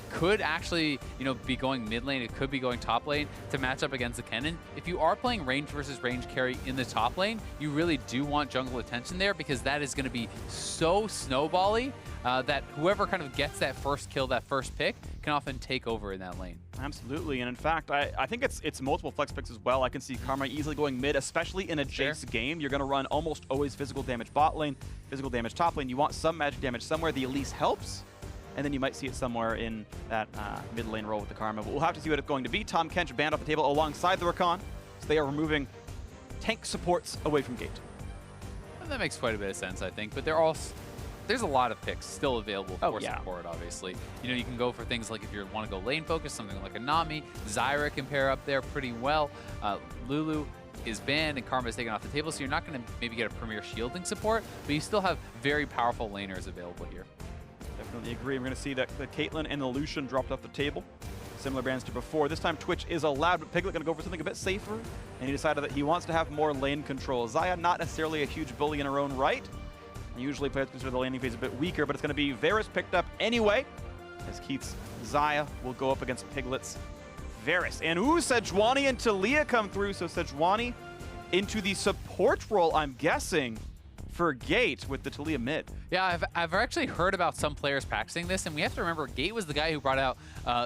could actually, be going mid lane. It could be going top lane to match up against the Kennen. If you are playing range versus range carry in the top lane, you really do want jungle attention there because that is going to be so snowbally that whoever kind of gets that first kill, that first pick, can often take over in that lane. Absolutely, and in fact, I think it's multiple flex picks as well. I can see Karma easily going mid, especially in a Jace game. You're going to run almost always physical damage bot lane, physical damage top lane. You want some magic damage somewhere. The Elise helps. And then you might see it somewhere in that mid lane role with the Karma. But we'll have to see what it's going to be. Tahm Kench banned off the table alongside the Rakan. So they are removing tank supports away from Gate. And that makes quite a bit of sense, I think. But there's a lot of picks still available for support, obviously. You can go for things like if you want to go lane focus, something like a Nami. Zyra can pair up there pretty well. Lulu is banned and Karma is taken off the table, so you're not going to maybe get a premier shielding support, but you still have very powerful laners available here. Definitely agree. We're going to see that the Caitlyn and the Lucian dropped off the table. Similar bans to before. This time Twitch is allowed, but Piglet going to go for something a bit safer, and he decided that he wants to have more lane control. Xayah not necessarily a huge bully in her own right. Usually players consider the laning phase a bit weaker, but it's going to be Varus picked up anyway, as Keith's Xayah will go up against Piglet's Varus. And Sejuani and Talia come through, so Sejuani into the support role, I'm guessing, for Gate with the Talia mid. Yeah, I've actually heard about some players practicing this, and we have to remember Gate was the guy who brought out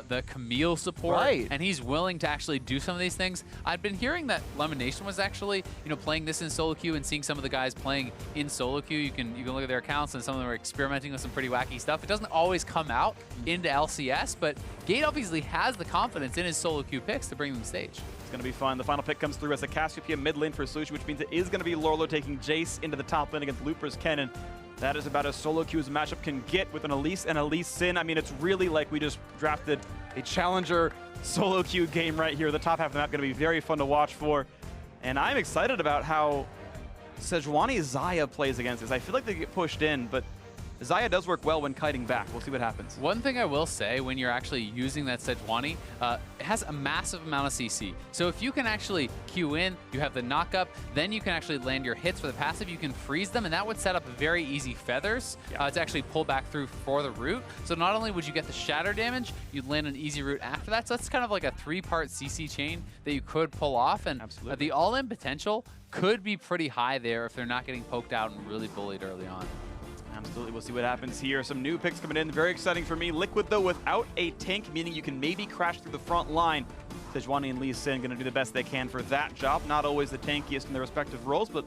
the Camille support, and he's willing to actually do some of these things. I've been hearing that Lemonation was actually, playing this in solo queue and seeing some of the guys playing in solo queue. You can look at their accounts, and some of them are experimenting with some pretty wacky stuff. It doesn't always come out into LCS, but Gate obviously has the confidence in his solo queue picks to bring them to stage. It's going to be fun. The final pick comes through as a Cassiopeia mid lane for a solution, which means it is going to be Lorlo taking Jace into the top lane against Looper's Kennen. That is about as solo queue as a matchup can get with an Elise and Elise Sin. I mean, it's really like we just drafted a challenger solo queue game right here. The top half of the map going to be very fun to watch for. And I'm excited about how Sejuani Xayah plays against this. I feel like they get pushed in, but Xayah does work well when kiting back. We'll see what happens. One thing I will say, when you're actually using that Sejuani, it has a massive amount of CC. So if you can actually queue in, you have the knock up, then you can actually land your hits for the passive, you can freeze them, and that would set up very easy feathers to actually pull back through for the root. So not only would you get the shatter damage, you'd land an easy root after that. So that's kind of like a 3-part CC chain that you could pull off, and the all-in potential could be pretty high there if they're not getting poked out and really bullied early on. Absolutely. We'll see what happens here. Some new picks coming in. Very exciting for me. Liquid, though, without a tank, meaning you can maybe crash through the front line. Sejuani and Lee Sin going to do the best they can for that job. Not always the tankiest in their respective roles, but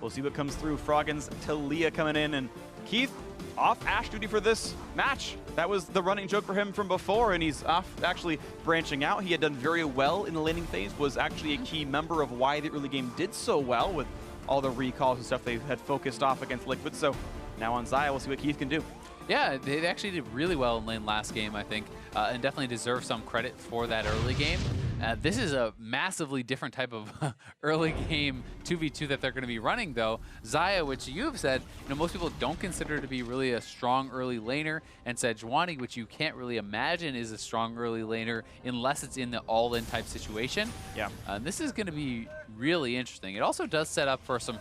we'll see what comes through. Froggen's Talia coming in, and Keith off Ashe duty for this match. That was the running joke for him from before, and he's off actually branching out. He had done very well in the laning phase, was actually a key member of why the early game did so well with all the recalls and stuff they had focused off against Liquid. So now on Xayah, we'll see what Keith can do. Yeah, they actually did really well in lane last game, I think, and definitely deserve some credit for that early game. This is a massively different type of early game 2v2 that they're going to be running, though. Xayah, which you've said, most people don't consider to be really a strong early laner, and Sejuani, which you can't really imagine is a strong early laner unless it's in the all-in type situation. Yeah. This is going to be really interesting. It also does set up for some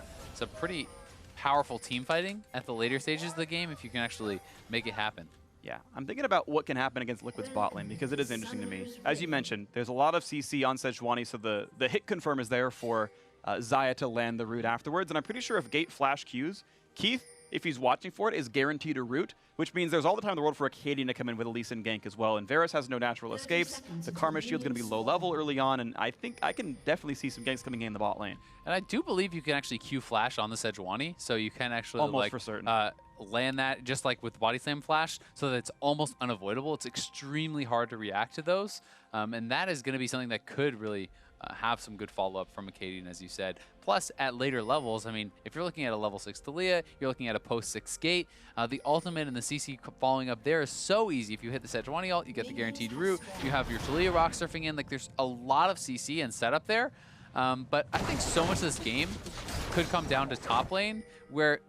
pretty powerful team fighting at the later stages of the game if you can actually make it happen. Yeah, I'm thinking about what can happen against Liquid's bot lane because it is interesting to me. As you mentioned, there's a lot of CC on Sejuani, so the hit confirm is there for Xayah to land the root afterwards. And I'm pretty sure if Gate flash Qs, Keith, if he's watching for it, is guaranteed a root, which means there's all the time in the world for Acadian to come in with a Lee Sin gank as well. And Varus has no natural escapes. The Karma shield's going to be low level early on, and I think I can definitely see some ganks coming in the bot lane. And I do believe you can actually Q flash on the Sejuani, so you can actually almost for certain. Land that just like with Body Slam flash, so that it's almost unavoidable. It's extremely hard to react to those, and that is going to be something that could really have some good follow-up from Acadian, as you said. Plus, at later levels, I mean, if you're looking at a level 6 Taliyah, you're looking at a post 6 Gate, the ultimate and the CC following up there is so easy. If you hit the Sejuani ult, you get the guaranteed root, you have your Taliyah rock surfing in, like there's a lot of CC and setup there, but I think so much of this game could come down to top lane, where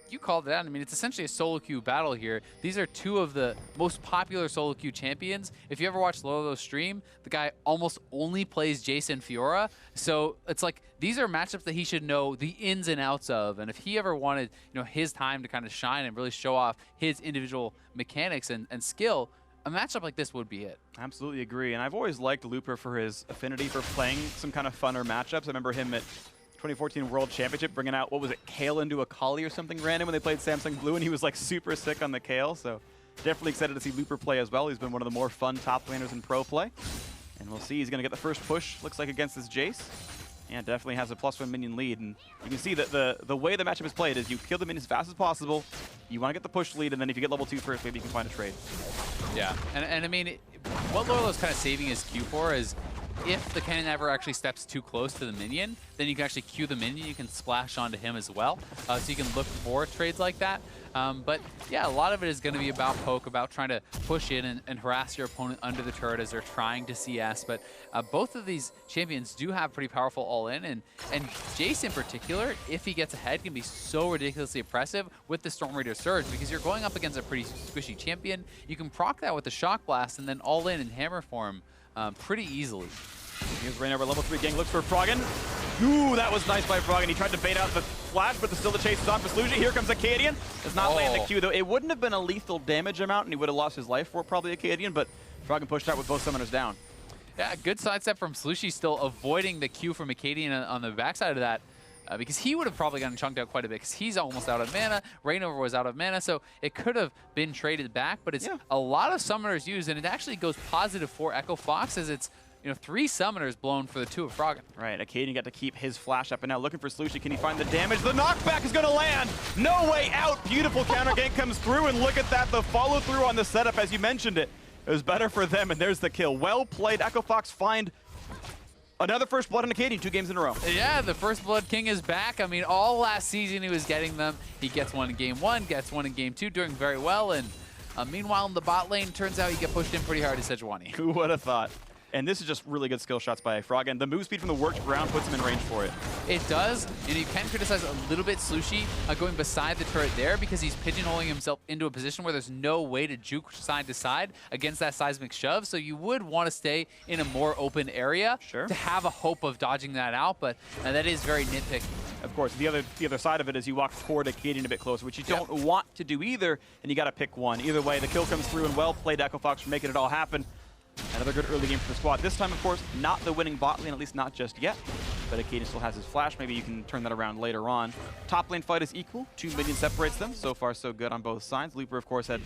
you called it out. I mean, it's essentially a solo queue battle here. These are two of the most popular solo queue champions. If you ever watch Lolo's stream, the guy almost only plays Jason Fiora. So it's like these are matchups that he should know the ins and outs of. And if he ever wanted, his time to kind of shine and really show off his individual mechanics and skill, a matchup like this would be it. Absolutely agree. And I've always liked Looper for his affinity for playing some kind of funner matchups. I remember him at 2014 World Championship bringing out, what was it, Kale into a Kali or something random when they played Samsung Blue, and he was like super sick on the Kale. So definitely excited to see Looper play as well. He's been one of the more fun top laners in pro play. And we'll see, he's going to get the first push, looks like, against this Jace. And definitely has a +1 minion lead. And you can see that the way the matchup is played is you kill the minion as fast as possible, you want to get the push lead, and then if you get level 2 first, maybe you can find a trade. Yeah, and I mean, what Lorlo's kind of saving his Q for is if the cannon ever actually steps too close to the minion, then you can actually Q the minion, you can splash onto him as well. So you can look for trades like that. But yeah, a lot of it is going to be about poke, about trying to push in and harass your opponent under the turret as they're trying to CS. But both of these champions do have pretty powerful all-in, and Jace in particular, if he gets ahead, can be so ridiculously oppressive with the Storm Raider Surge, because you're going up against a pretty squishy champion. You can proc that with the Shock Blast and then all-in and hammer form pretty easily. Here's Rain over level 3 gang, looks for Froggen. Ooh, that was nice by Froggen. He tried to bait out the flash, but still the chase is on for Sluji. Here comes Acadian. Does not land the Q, though. It wouldn't have been a lethal damage amount, and he would have lost his life for probably Acadian, but Froggen pushed out with both summoners down. Yeah, good sidestep from Slushi, still avoiding the Q from Acadian on the backside of that. Because he would have probably gotten chunked out quite a bit, because he's almost out of mana. Rainover was out of mana, so it could have been traded back, but it's a lot of summoners used, and it actually goes positive for Echo Fox, as it's 3 summoners blown for the 2 of Froggen. Right, Acadian got to keep his flash up, and now looking for Slushi. Can he find the damage? The knockback is going to land! No way out! Beautiful counter gank comes through, and look at that, the follow-through on the setup, as you mentioned it. It was better for them, and there's the kill. Well played. Echo Fox find another first blood on Acadian, 2 games in a row. Yeah, the First Blood King is back. I mean, all last season he was getting them. He gets one in game 1, gets one in game 2, doing very well. And meanwhile, in the bot lane, turns out you get pushed in pretty hard to Sejuani. Who would have thought? And this is just really good skill shots by Froggen. The move speed from the worked ground puts him in range for it. It does, and you can criticize a little bit Slushi going beside the turret there, because he's pigeonholing himself into a position where there's no way to juke side to side against that seismic shove. So you would want to stay in a more open area to have a hope of dodging that out, but that is very nitpicky. Of course, the other side of it is you walk toward Acadian a bit closer, which you don't want to do either, and you got to pick one. Either way, the kill comes through, and well played Echo Fox for making it all happen. Another good early game for the squad. This time, of course, not the winning bot lane, at least not just yet. But Acadian still has his flash. Maybe you can turn that around later on. Top lane fight is equal. 2 minions separates them. So far, so good on both sides. Looper, of course, had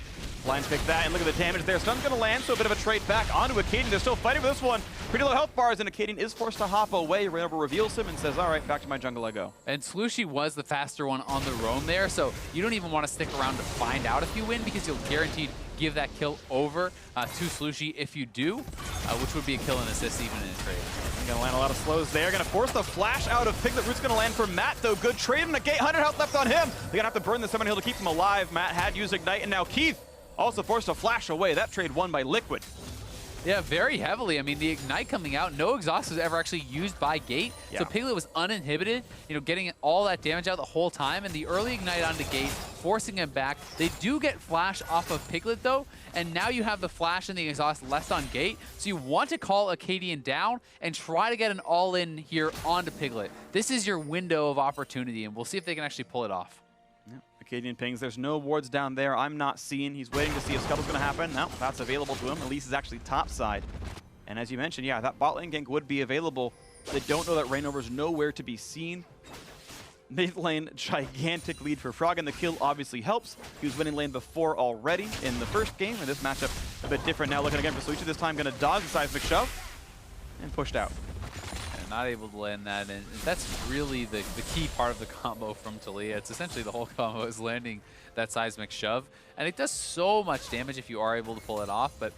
blind pick that. And look at the damage there. Stun's going to land, so a bit of a trade back onto Acadian. They're still fighting for this one. Pretty low health bars, and Acadian is forced to hop away. Rainover reveals him and says, all right, back to my jungle I go. And Slushi was the faster one on the roam there, so you don't even want to stick around to find out if you win, because you'll guaranteed give that kill over to Slushi if you do, which would be a kill and assist even in a trade. Gonna land a lot of slows there. Gonna force the flash out of Piglet. Root's gonna land for Matt, though. Good trade and a gate. 100 health left on him. They're gonna have to burn the Summon Hill to keep him alive. Matt had used Ignite, and now Keith also forced a flash away. That trade won by Liquid. Yeah, very heavily. I mean, the Ignite coming out, no exhaust was ever actually used by Gate. Yeah. So Piglet was uninhibited, you know, getting all that damage out the whole time. And the early Ignite onto Gate, forcing him back. They do get Flash off of Piglet, though. And now you have the Flash and the exhaust left on Gate. So you want to call Acadian down and try to get an all-in here onto Piglet. This is your window of opportunity, and we'll see if they can actually pull it off. Acadian pings. There's no wards down there. I'm not seeing. He's waiting to see if Scuttle's going to happen. No, that's available to him. Elise is actually topside. And as you mentioned, yeah, that bot lane gank would be available. They don't know that Reignover's nowhere to be seen. Mid lane, gigantic lead for Frog, and the kill obviously helps. He was winning lane before already in the first game, and this matchup a bit different now. Looking again for Sluichy, this time going to dodge the seismic shove and pushed out. Not able to land that, and that's really the key part of the combo from Talia. It's essentially the whole combo is landing that seismic shove, and it does so much damage if you are able to pull it off. But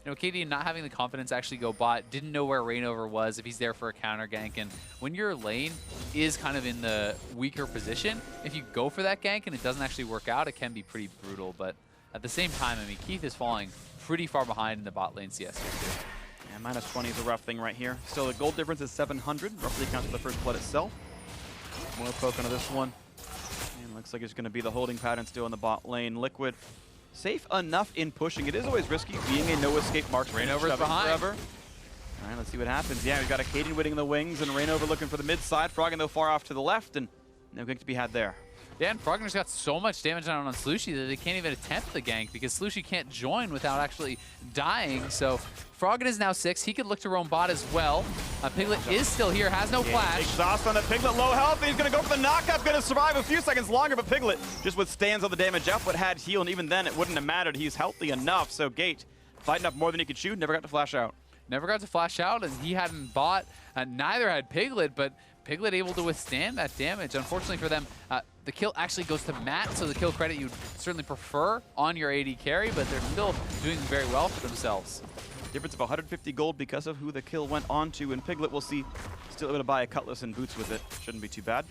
you know, Acadian not having the confidence to actually go bot, didn't know where Reignover was, if he's there for a counter gank, and when your lane is kind of in the weaker position, if you go for that gank and it doesn't actually work out, it can be pretty brutal. But at the same time, I mean, Keith is falling pretty far behind in the bot lane CS here too. And minus 20 is a rough thing right here. Still, the gold difference is 700, roughly accounts for the first blood itself. More poke onto this one. And looks like it's going to be the holding pattern still in the bot lane. Liquid, safe enough in pushing. It is always risky being a no-escape marksman. Reignover's behind. Forever. All right, let's see what happens. Yeah, we've got Acadian winning the wings, and Reignover looking for the mid side. Froggen, though, far off to the left, and no gank to be had there. Yeah, and Froggen's got so much damage down on Sluichy that they can't even attempt the gank because Sluichy can't join without actually dying. So Froggen is now 6. He could look to roam bot as well. Piglet is still here, has no flash. Exhaust on the Piglet, low health. He's going to go for the knockup, going to survive a few seconds longer, but Piglet just withstands all the damage. Output had heal, and even then it wouldn't have mattered. He's healthy enough, so Gate fighting up more than he could shoot, never got to flash out. Never got to flash out, and he hadn't bought. Neither had Piglet, but Piglet able to withstand that damage. Unfortunately for them, the kill actually goes to Matt, so the kill credit you'd certainly prefer on your AD carry, but they're still doing very well for themselves. Difference of 150 gold because of who the kill went on to, and Piglet will see still able to buy a cutlass and boots with it. Shouldn't be too bad.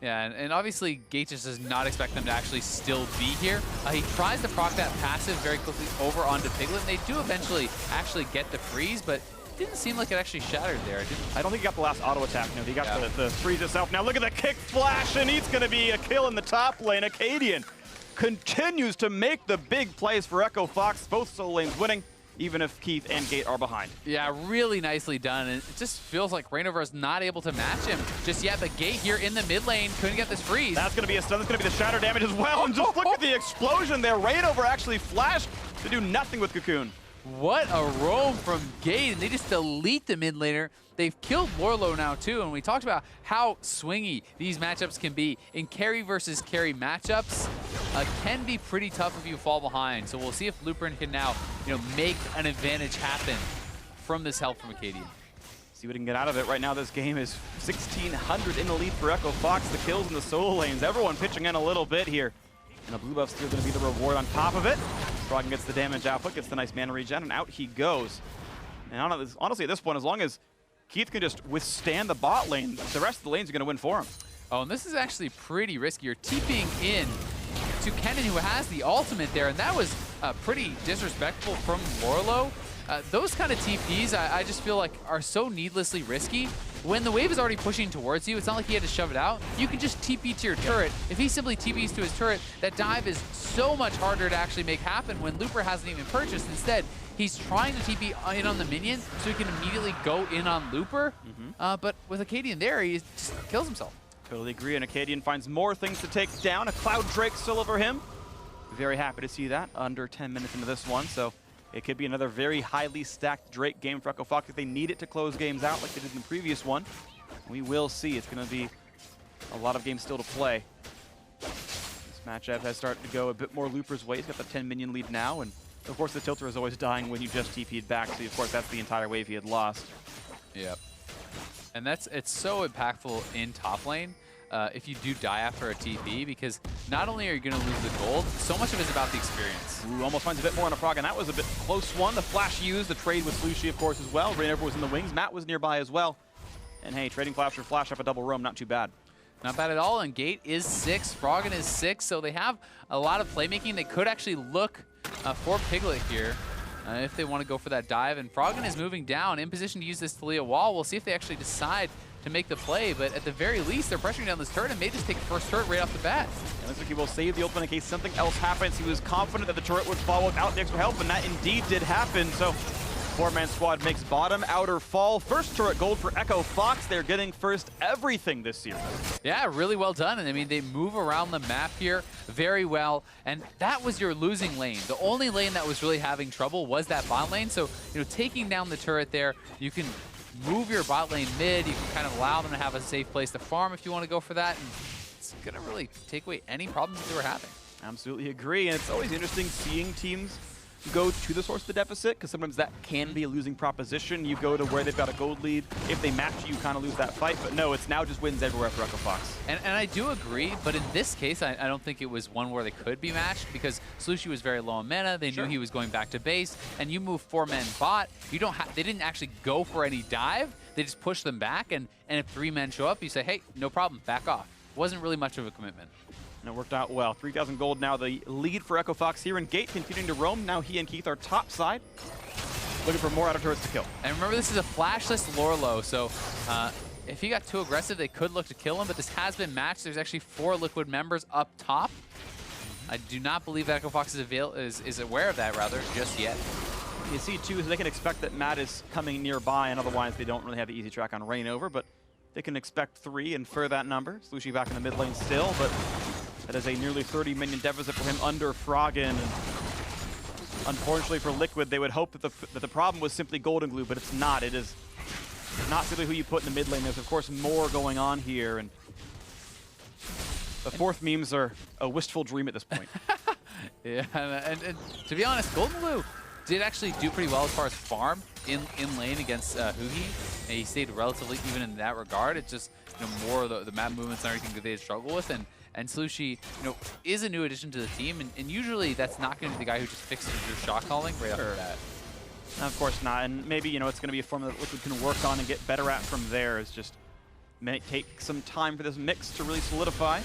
Yeah, and obviously Gate just does not expect them to actually still be here. He tries to proc that passive very quickly over onto Piglet, and they do eventually actually get the freeze, but it didn't seem like it actually shattered there. I don't think he got the last auto attack. No, he got the freeze itself. Now look at the kick flash, and he's going to be a kill in the top lane. Acadian continues to make the big plays for Echo Fox. Both solo lanes winning, even if Keith and Gate are behind. Yeah, really nicely done. And it just feels like Reignover is not able to match him just yet. But Gate here in the mid lane couldn't get this freeze. That's going to be a stun. That's going to be the shatter damage as well. And just look at the explosion there. Reignover actually flashed to do nothing with Cocoon. What a roam from Gate, and they just delete the mid laner. They've killed Lorlo now too, and we talked about how swingy these matchups can be. In carry versus carry matchups, can be pretty tough if you fall behind. So we'll see if Lupin can now, make an advantage happen from this help from Acadian. See what he can get out of it. Right now, this game is 1,600 in the lead for Echo Fox. The kills in the solo lanes. Everyone pitching in a little bit here. And the blue buff's still going to be the reward on top of it. Froggen gets the damage output, gets the nice mana regen, and out he goes. And honestly, at this point, as long as Keith can just withstand the bot lane, the rest of the lanes are going to win for him. Oh, and this is actually pretty risky. You're TPing in to Kennen, who has the ultimate there, and that was pretty disrespectful from Lorlo. Those kind of TPs, I just feel like are so needlessly risky. When the wave is already pushing towards you, it's not like he had to shove it out. You can just TP to your turret. If he simply TPs to his turret, that dive is so much harder to actually make happen when Looper hasn't even purchased. Instead, he's trying to TP in on the minion so he can immediately go in on Looper. But with Acadian there, he just kills himself. Totally agree, and Acadian finds more things to take down. A Cloud Drake still over him. Very happy to see that under 10 minutes into this one, so it could be another very highly stacked Drake game for Echo Fox if they need it to close games out like they did in the previous one. We will see. It's going to be a lot of games still to play. This matchup has started to go a bit more Looper's way. He's got the 10 minion lead now, and of course the tilter is always dying when you just TP'd back, so of course that's the entire wave he had lost. Yep. And it's so impactful in top lane. If you do die after a TP, because not only are you going to lose the gold, so much of it is about the experience. Ooh, almost finds a bit more on a Frog, and that was a bit close one. The flash used, the trade with Sluichy, of course, as well. Reignover was in the wings. Matt was nearby as well. And hey, trading flash for flash up a double roam, not too bad. Not bad at all, and Gate is 6, Froggen is 6, so they have a lot of playmaking. They could actually look for Piglet here. if they want to go for that dive. And Froggen is moving down in position to use this Thalia wall. We'll see if they actually decide to make the play, but at the very least, they're pressuring down this turret and may just take the first turret right off the bat. And looks like he will save the ultimate in case something else happens. He was confident that the turret would fall without the extra help, and that indeed did happen. So, four-man squad makes bottom, outer fall. First turret gold for Echo Fox. They're getting first everything this series. Yeah, really well done. And I mean, they move around the map here very well. And that was your losing lane. The only lane that was really having trouble was that bot lane. So, taking down the turret there, you can move your bot lane mid. You can kind of allow them to have a safe place to farm if you want to go for that. And it's going to really take away any problems that they were having. Absolutely agree. And it's always interesting seeing teams go to the source of the deficit, because sometimes that can be a losing proposition. You go to where they've got a gold lead. If they match you, kind of lose that fight. But no, it's now just wins everywhere for Echo Fox. And I do agree, but in this case, I don't think it was one where they could be matched, because Slushie was very low on mana. They knew he was going back to base, and you move 4-man bot. You don't they didn't actually go for any dive. They just push them back, and if 3 men show up, you say, hey, no problem, back off. Wasn't really much of a commitment. And it worked out well. 3,000 gold now, the lead for Echo Fox here, and Gate continuing to roam. Now he and Keith are top side, looking for more outer turrets to kill. And remember, this is a flashless Lorlo, so if he got too aggressive, they could look to kill him, but this has been matched. There's actually 4 Liquid members up top. I do not believe Echo Fox is aware of that, rather, just yet. You see, too, is they can expect that Matt is coming nearby, and otherwise they don't really have the easy track on Reignover, but they can expect 3 and infer that number. Slushie back in the mid lane still, but that is a nearly 30 minion deficit for him under Froggen. And unfortunately for Liquid, they would hope that the problem was simply Golden Glue, but it's not. It is not simply who you put in the mid lane. There's, of course, more going on here. And the fourth memes are a wistful dream at this point. Yeah, and to be honest, Golden Glue did actually do pretty well as far as farm in lane against Hugi. And he stayed relatively even in that regard. It's just more of the map movements and everything that they struggle with. And Slushie, is a new addition to the team, and usually that's not going to be the guy who just fixes your shot calling right off the bat. Of course not, and maybe it's going to be a formula that Liquid can work on and get better at from there. It's just may take some time for this mix to really solidify.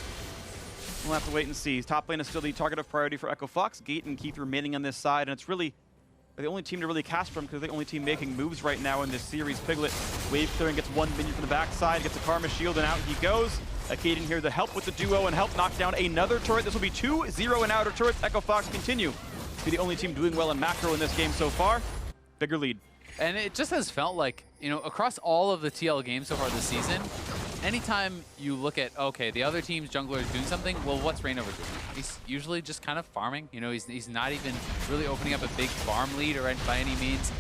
We'll have to wait and see. Top lane is still the target of priority for Echo Fox. Gate and Keith remaining on this side, and it's really the only team to really cast from, because they're the only team making moves right now in this series. Piglet wave clearing, gets 1 minion from the backside, gets a Karma Shield, and out he goes. Akaden here to help with the duo and help knock down another turret. This will be 2-0 and outer turrets. Echo Fox continue to be the only team doing well in macro in this game so far. Bigger lead. And it just has felt like, across all of the TL games so far this season, anytime you look at, okay, the other team's jungler is doing something, well, what's Reignover doing? He's usually just kind of farming. He's not even really opening up a big farm lead or by any means.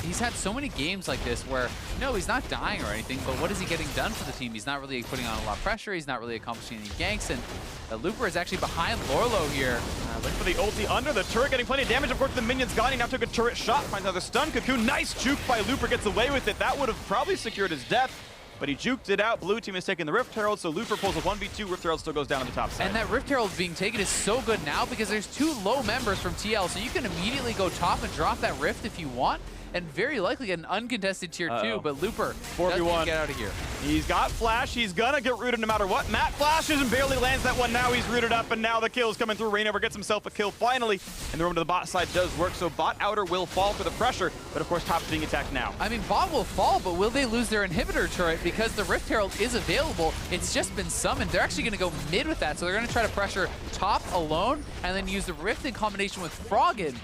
He's had so many games like this where, no, he's not dying or anything, but what is he getting done for the team? He's not really putting on a lot of pressure. He's not really accomplishing any ganks, and Looper is actually behind Lorlo here. Looking for the ulti under the turret, getting plenty of damage. Of course, the minion's gone. He now took a turret shot, finds another stun. Cocoon, nice juke by Looper, gets away with it. That would have probably secured his death, but he juked it out. Blue team is taking the Rift Herald, so Looper pulls a 1v2. Rift Herald still goes down on the top side. And that Rift Herald being taken is so good now because there's 2 low members from TL, so you can immediately go top and drop that Rift if you want, and very likely get an uncontested tier 2, but Looper 4v1. Get out of here. He's got Flash. He's gonna get rooted no matter what. Matt flashes and barely lands that one. Now he's rooted up, and now the kill's coming through. Reignover gets himself a kill finally, and the roam to the bot side does work, so bot outer will fall for the pressure, but of course top's being attacked now. I mean, bot will fall, but will they lose their inhibitor turret because the Rift Herald is available? It's just been summoned. They're actually gonna go mid with that, so they're gonna try to pressure top alone, and then use the Rift in combination with Froggen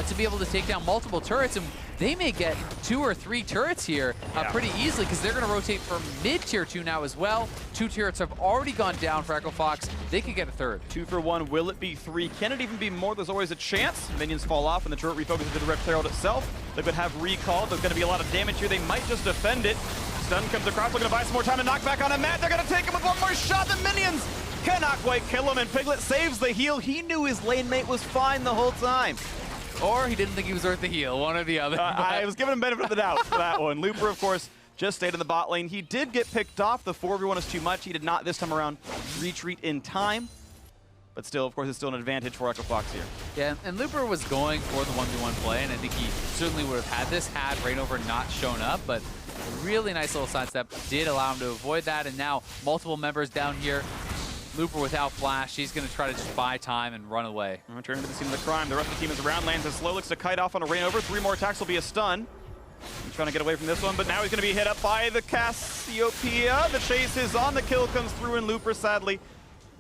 to be able to take down multiple turrets, and they may get 2 or 3 turrets here pretty easily, because they're going to rotate for mid tier 2 now as well. 2 turrets have already gone down for Echo Fox. They could get a 3rd. 2 for 1. Will it be 3? Can it even be more? There's always a chance. Minions fall off and the turret refocuses to the Rift Herald itself. They could have recall. There's going to be a lot of damage here. They might just defend it. Stun comes across. Looking to buy some more time and knock back on a Matt. They're going to take him with one more shot. The minions cannot quite kill him, and Piglet saves the heal. He knew his lane mate was fine the whole time. Or he didn't think he was worth the heal, one or the other. I was giving him benefit of the doubt for that one. Looper, of course, just stayed in the bot lane. He did get picked off. The 4v1 is too much. He did not this time around retreat in time. But still, of course, it's still an advantage for Echo Fox here. Yeah, and Looper was going for the 1v1 play, and I think he certainly would have had this had Reignover not shown up, but a really nice little sidestep did allow him to avoid that, and now multiple members down here. Looper without flash, he's going to try to just buy time and run away. Return to the scene of the crime. The rest of the team is around. Lands as slow, looks to kite off on a rain over. 3 more attacks will be a stun. He's trying to get away from this one, but now he's going to be hit up by the Cassiopeia. The chase is on. The kill comes through, and Looper sadly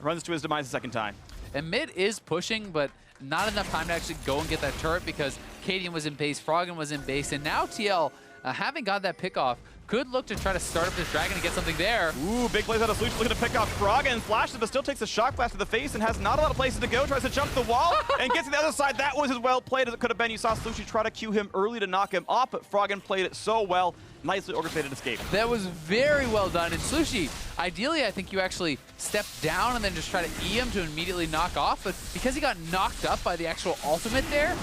runs to his demise a second time. And mid is pushing, but not enough time to actually go and get that turret because Cadian was in base, Froggen was in base, and now TL, having got that pick off, could look to try to start up this dragon and get something there. Ooh, big plays out of Solution, looking to pick off Froggen, flashes, but still takes a shock blast to the face and has not a lot of places to go, tries to jump the wall and gets to the other side. That was as well played as it could have been. You saw Solution try to cue him early to knock him off, but Froggen played it so well. Nicely orchestrated escape. That was very well done. And Slushi, ideally, I think you actually step down and then just try to E him to immediately knock off. But because he got knocked up by the actual ultimate there,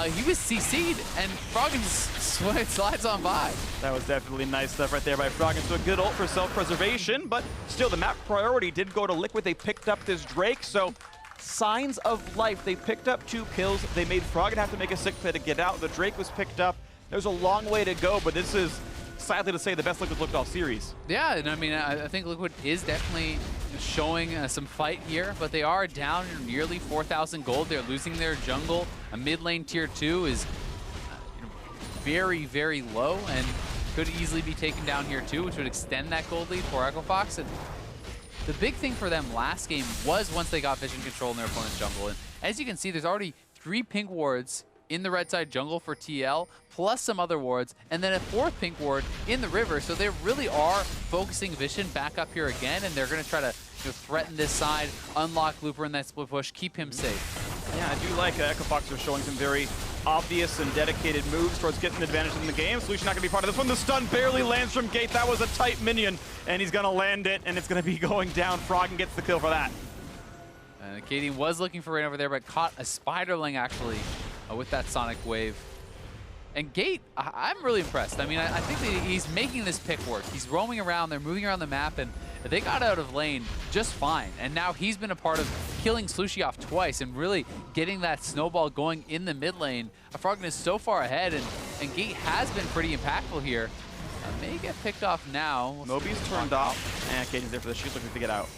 he was CC'd, and Froggen slides on by. That was definitely nice stuff right there by Froggen. So a good ult for self-preservation, but still the map priority did go to Liquid. They picked up this Drake, so signs of life. They picked up 2 kills. They made Froggen have to make a sick play to get out. The Drake was picked up. There's a long way to go, but this is, sadly to say, the best Liquid looked all series. Yeah, and I mean, I think Liquid is definitely showing some fight here, but they are down nearly 4,000 gold. They're losing their jungle. A mid lane tier 2 is very, very low and could easily be taken down here too, which would extend that gold lead for Echo Fox. And the big thing for them last game was once they got vision control in their opponent's jungle. And as you can see, there's already 3 pink wards in the red side jungle for TL, plus some other wards, and then a 4th pink ward in the river. So they really are focusing Vision back up here again, and they're going to try to threaten this side, unlock Looper in that split push, keep him safe. Yeah, I do like Echo Fox are showing some very obvious and dedicated moves towards getting the advantage in the game. Solution not going to be part of this one. The stun barely lands from Gate. That was a tight minion, and he's going to land it, and it's going to be going down. Froggen gets the kill for that. Cadian was looking for rain over there, but caught a Spiderling actually with that Sonic Wave. And Gate, I'm really impressed. I mean, I think that he's making this pick work. He's roaming around, they're moving around the map, and they got out of lane just fine. And now he's been a part of killing Slushi off twice and really getting that snowball going in the mid lane. Froggen is so far ahead, and Gate has been pretty impactful here. May get picked off now. Moby's turned off, and Cadian's there for the shield, looking to get out.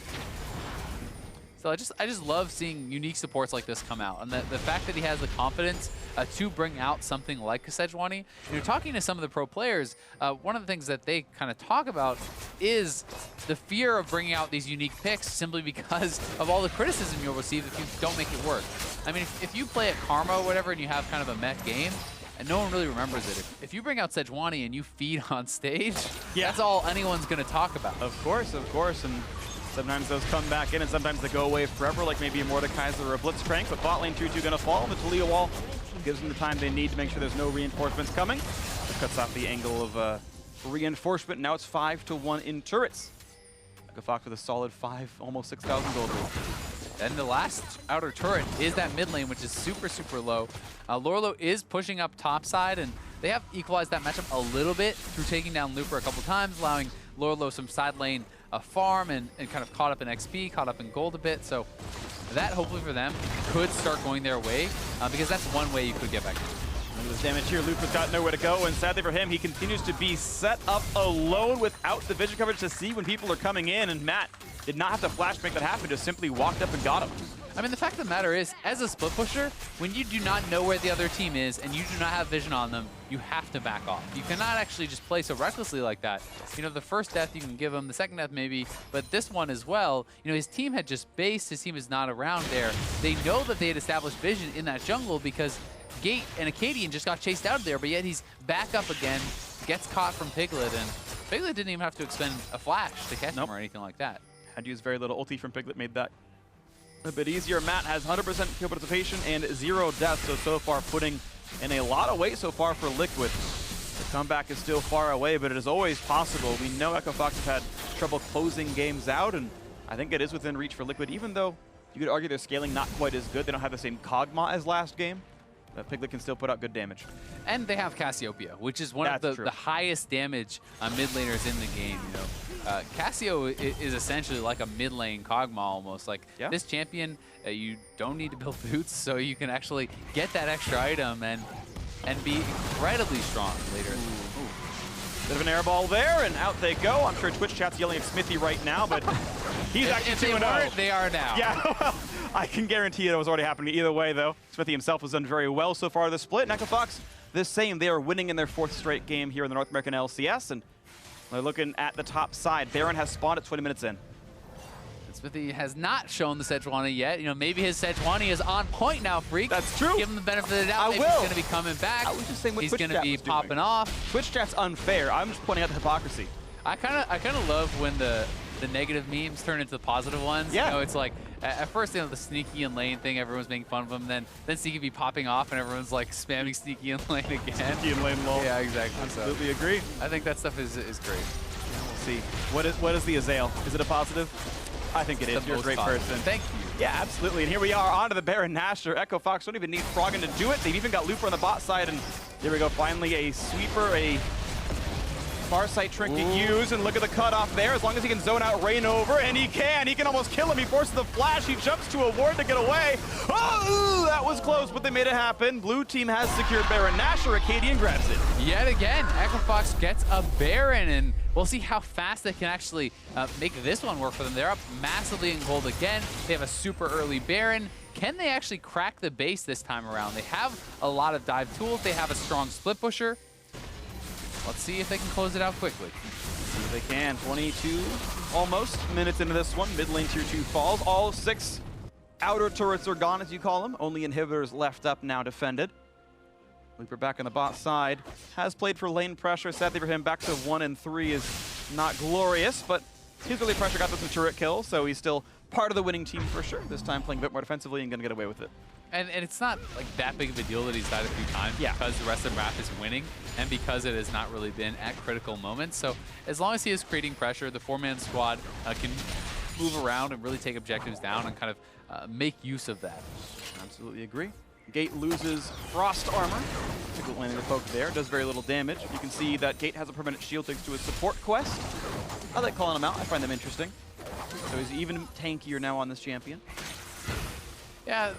So I just love seeing unique supports like this come out, and the fact that he has the confidence to bring out something like a Sejuani. Talking to some of the pro players, one of the things that they kind of talk about is the fear of bringing out these unique picks simply because of all the criticism you'll receive if you don't make it work. I mean, if you play at Karma or whatever and you have kind of a mech game, and no one really remembers it. If you bring out Sejuani and you feed on stage, that's all anyone's going to talk about. Of course, and sometimes those come back in, and sometimes they go away forever, like maybe a Mordekaiser or a Blitzcrank, but bot lane 2-2 gonna fall. The Taliyah wall gives them the time they need to make sure there's no reinforcements coming. It cuts off the angle of reinforcement. Now it's 5-1 in turrets. Echo Fox with a solid 5, almost 6,000 gold. And the last outer turret is that mid lane, which is super, super low. Lorlo is pushing up top side, and they have equalized that matchup a little bit through taking down Looper a couple times, allowing Lorlo some side lane farm and kind of caught up in XP, caught up in gold a bit. So that hopefully for them could start going their way because that's one way you could get back in. Look at this damage here. Luke has got nowhere to go, and sadly for him, he continues to be set up alone without the vision coverage to see when people are coming in, and Matt did not have to flash to make that happen, just simply walked up and got him. I mean, the fact of the matter is, as a split pusher, when you do not know where the other team is and you do not have vision on them, you have to back off. You cannot actually just play so recklessly like that. The first death you can give him, the second death maybe, but this one as well, his team had just based, his team is not around there. They know that they had established vision in that jungle because Gate and Acadian just got chased out of there, but yet he's back up again, gets caught from Piglet, and Piglet didn't even have to expend a flash to catch him or anything like that. Had to use very little ulti from Piglet, made that a bit easier. Matt has 100% kill participation and 0 deaths, so far putting in a lot of weight so far for Liquid. The comeback is still far away, but it is always possible. We know Echo Fox have had trouble closing games out, and I think it is within reach for Liquid, even though you could argue their scaling not quite as good. They don't have the same Kog'Maw as last game. Piglet can still put out good damage. And they have Cassiopeia, which is one of the highest damage mid laners in the game. Cassio is essentially like a mid lane Kog'Maw almost. Like this champion, you don't need to build boots, so you can actually get that extra item and be incredibly strong later. Bit of an air ball there, and out they go. I'm sure Twitch chat's yelling at Smithy right now, but He's actually if they 2-0. weren't, they are now. Yeah, well, I can guarantee it was already happening either way, though. Smithy himself has done very well so far this split. Echo Fox, the same. They are winning in their 4th straight game here in the North American LCS, and they're looking at the top side. Baron has spawned at 20 minutes in. Smithy has not shown the Sejuani yet. You know, maybe his Sejuani is on point now, Freak. That's true. Give him the benefit of the doubt. Maybe he's going to be coming back. I was just saying what he's Twitch going to chat be was popping doing. off. Twitch chat's unfair. I'm just pointing out the hypocrisy. I kind of love when the negative memes turn into the positive ones. Yeah. You know, it's like at first, you know, the sneaky and lane thing, everyone's making fun of him. Then Sneaky be popping off, and everyone's like spamming sneaky and lane again. Sneaky and lane lol. Yeah, exactly. Absolutely agree. I think that stuff is great. We'll see. What is the Azael? Is it a positive? I think it is. You're a great person. Thank you. Yeah, absolutely. And here we are onto the Baron Nashor. Echo Fox don't even need Froggen to do it. They've even got Looper on the bot side, and here we go. Finally, a sweeper, a Farsight trinket used, and look at the cutoff there. As long as he can zone out Rainover, and he can almost kill him. He forces the flash. He jumps to a ward to get away. Oh, that was close, but they made it happen. Blue team has secured Baron Nashor. Acadian grabs it. Yet again, Echo Fox gets a Baron, and we'll see how fast they can actually make this one work for them. They're up massively in gold again. They have a super early Baron. Can they actually crack the base this time around? They have a lot of dive tools. They have a strong split pusher. Let's see if they can close it out quickly. See if they can. 22 almost minutes into this one. Mid lane tier 2 falls. All 6 outer turrets are gone, as you call them. Only inhibitors left up now defended. Looper back on the bot side. Has played for lane pressure. Sadly for him, back to 1 and 3 is not glorious, but his early pressure got them some turret kills, so he's still part of the winning team for sure. This time playing a bit more defensively and going to get away with it. And it's not like that big of a deal that he's died a few times because the rest of the map is winning and because it has not really been at critical moments. So as long as he is creating pressure, the 4-man squad can move around and really take objectives down and kind of make use of that. Absolutely agree. Gate loses Frost Armor. Difficult landing the poke there. Does very little damage. You can see that Gate has a permanent shield thanks to his support quest. I like calling them out. I find them interesting. So he's even tankier now on this champion. Yeah.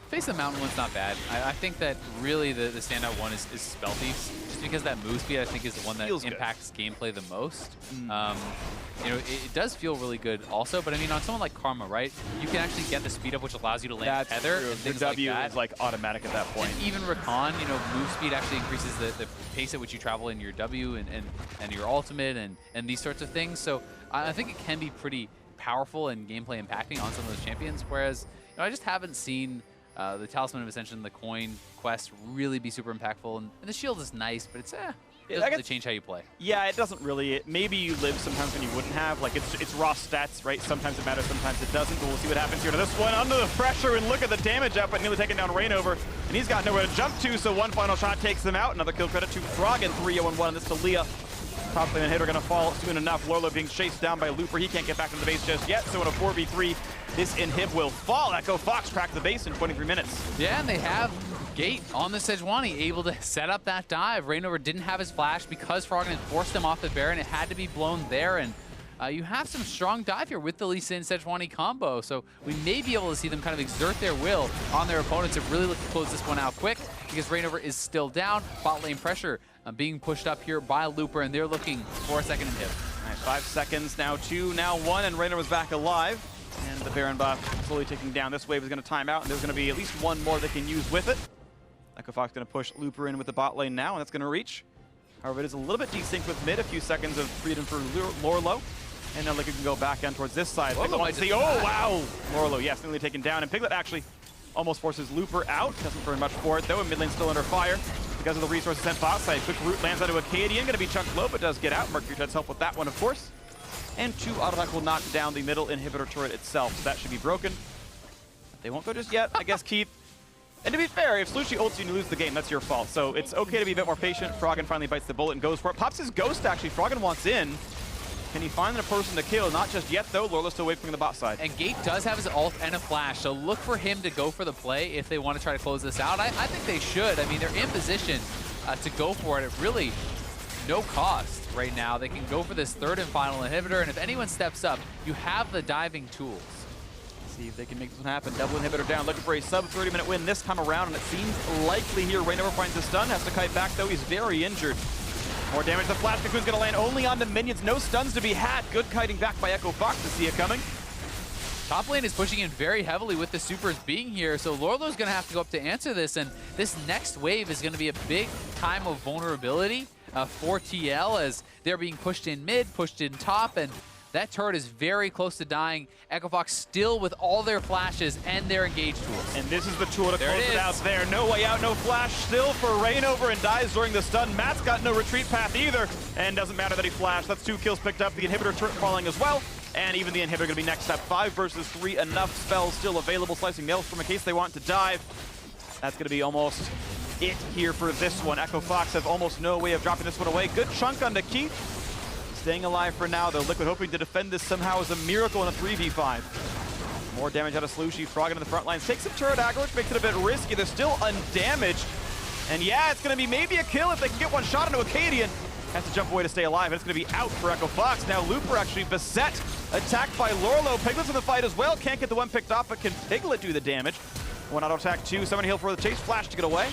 Face of the Mountain one's not bad. I think that really the standout one is Spell Thieves, just because that move speed I think is the one that impacts gameplay the most. You know, it does feel really good also, but I mean on someone like Karma, right? You can actually get the speed up, which allows you to land tether and things the W like that. is like automatic at that point. And even Rakan, you know, move speed actually increases the pace at which you travel in your W and your ultimate and these sorts of things. So I think it can be pretty powerful and gameplay impacting on some of those champions. Whereas you know, I just haven't seen the Talisman of Ascension, the coin quest really be super impactful. And the shield is nice, but it's it doesn't really change how you play. Yeah, it doesn't really. Maybe you live sometimes when you wouldn't have. Like, it's raw stats, right? Sometimes it matters, sometimes it doesn't. But we'll see what happens here to this one. Under the pressure, and look at the damage output. Nearly taking down Rainover. And he's got nowhere to jump to, so one final shot takes him out. Another kill credit to Froggen. 3-0-1 on this to Leah. Top lane hitter gonna fall soon enough. Lorlo being chased down by Looper. He can't get back into the base just yet. So in a 4v3, this inhib will fall. Echo Fox cracked the base in 23 minutes. Yeah, and they have Gate on the Sejuani able to set up that dive. Rainover didn't have his flash because Froggen had forced him off the Baron. It had to be blown there, and you have some strong dive here with the Lee Sin Sejuani combo. So we may be able to see them kind of exert their will on their opponents and really look to close this one out quick because Rainover is still down. Bot lane pressure being pushed up here by Looper, and they're looking for a second inhib. All right, 5 seconds, now 2, now 1, and Rainover's back alive. And the Baron buff slowly ticking down. This wave is going to time out, and there's going to be at least one more they can use with it. Echo Fox going to push Looper in with the bot lane now, and that's going to reach. However, it is a little bit desynced with mid. A few seconds of freedom for Lorlo. And now Liquid can go backhand towards this side. Oh, wow! Lorlo, yes, nearly taken down. And Piglet actually almost forces Looper out. Doesn't burn much for it, though, and mid lane's still under fire because of the resources sent bot side. Quick root lands onto Acadian. Going to be chunked low, but does get out. Mercury does help with that one, of course. And 2 auto attack will knock down the middle inhibitor turret itself, so that should be broken. They won't go just yet, I guess, Keith. And to be fair, if Slushie ults you and you lose the game, that's your fault. So it's okay to be a bit more patient. Froggen finally bites the bullet and goes for it. Pops his ghost, actually. Froggen wants in. Can he find a person to kill? Not just yet, though. Lorlo's still waiting from the bot side. And Gate does have his ult and a flash, so look for him to go for the play if they want to try to close this out. I think they should. I mean, they're in position to go for it at really no cost right now. They can go for this third and final inhibitor, and if anyone steps up, you have the diving tools. See if they can make this one happen. Double inhibitor down, looking for a sub 30-minute win this time around, and it seems likely here. Rainover finds the stun, has to kite back, though. He's very injured. More damage. The flash cocoon's going to land only on the minions. No stuns to be had. Good kiting back by Echo Fox to see it coming. Top lane is pushing in very heavily with the supers being here, so Lorlo's going to have to go up to answer this, and this next wave is going to be a big time of vulnerability for TL as they're being pushed in mid, pushed in top, and that turret is very close to dying. Echo Fox still with all their flashes and their engage tools. And this is the tool to close it out there. No way out, no flash still for Rainover, and dies during the stun. Matt's got no retreat path either, and doesn't matter that he flashed. That's 2 kills picked up. The inhibitor turret falling as well. And even the inhibitor gonna be next up. 5 versus 3, enough spells still available. Slicing Maelstrom in case they want to dive. That's gonna be almost it here for this one. Echo Fox have almost no way of dropping this one away. Good chunk onto Keith. Staying alive for now, though. Liquid hoping to defend this somehow is a miracle in a 3v5. More damage out of Slushy. Frog into the front lines. Takes some turret aggro, which makes it a bit risky. They're still undamaged. And yeah, it's gonna be maybe a kill if they can get one shot into Acadian. Has to jump away to stay alive, and it's going to be out for Echo Fox. Now Looper actually beset, attacked by Lorlo. Piglet's in the fight as well. Can't get the one picked off, but can Piglet do the damage? One auto attack, 2. Summon heal for the chase. Flash to get away.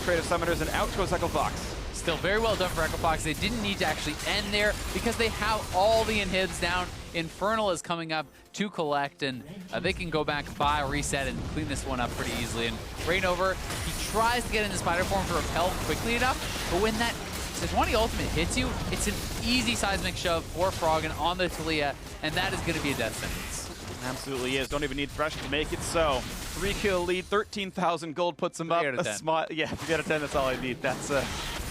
Creative Summoners, and out goes Echo Fox. Still very well done for Echo Fox. They didn't need to actually end there because they have all the inhibs down. Infernal is coming up to collect, and they can go back, buy, reset, and clean this one up pretty easily. And Rainover, he tries to get into spider form to repel quickly enough, but when that Sejuani ultimate hits you, it's an easy seismic shove for Froggen on the Talia, and that is going to be a death sentence. Absolutely is. Don't even need Fresh to make it so. 3-kill lead, 13,000 gold puts him up. A smart, yeah, 3 out of 10, that's all I need. That's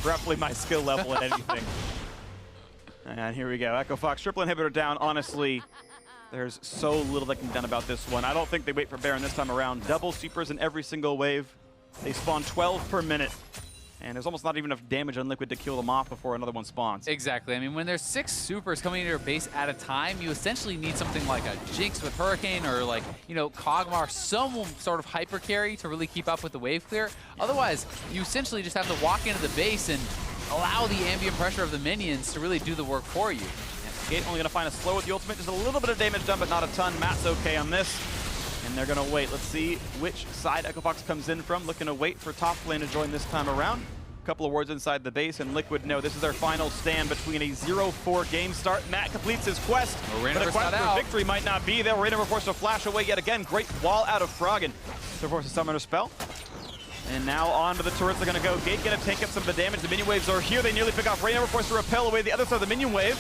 roughly my skill level in anything. And here we go. Echo Fox, triple inhibitor down. Honestly, there's so little that can be done about this one. I don't think they wait for Baron this time around. Double supers in every single wave. They spawn 12 per minute. And there's almost not even enough damage on Liquid to kill them off before another one spawns. Exactly. I mean, when there's 6 supers coming into your base at a time, you essentially need something like a Jinx with Hurricane or like, you know, Kog'Maw, some sort of hyper carry to really keep up with the wave clear. Otherwise, you essentially just have to walk into the base and allow the ambient pressure of the minions to really do the work for you. Gate only gonna find a slow with the ultimate. Just a little bit of damage done, but not a ton. Matt's okay on this. And they're gonna wait. Let's see which side Echo Fox comes in from. Looking to wait for top lane to join this time around. A couple of wards inside the base, and Liquid know this is their final stand between a 0-4 game start. Matt completes his quest, but the quest for victory might not be there. Rainover forced to flash away yet again. Great wall out of Froggen. They're forced to summon a spell. And now on to the turrets they're gonna go. Gate gonna take up some of the damage. The minion waves are here. They nearly pick off Rainover, forced to repel away the other side of the minion wave.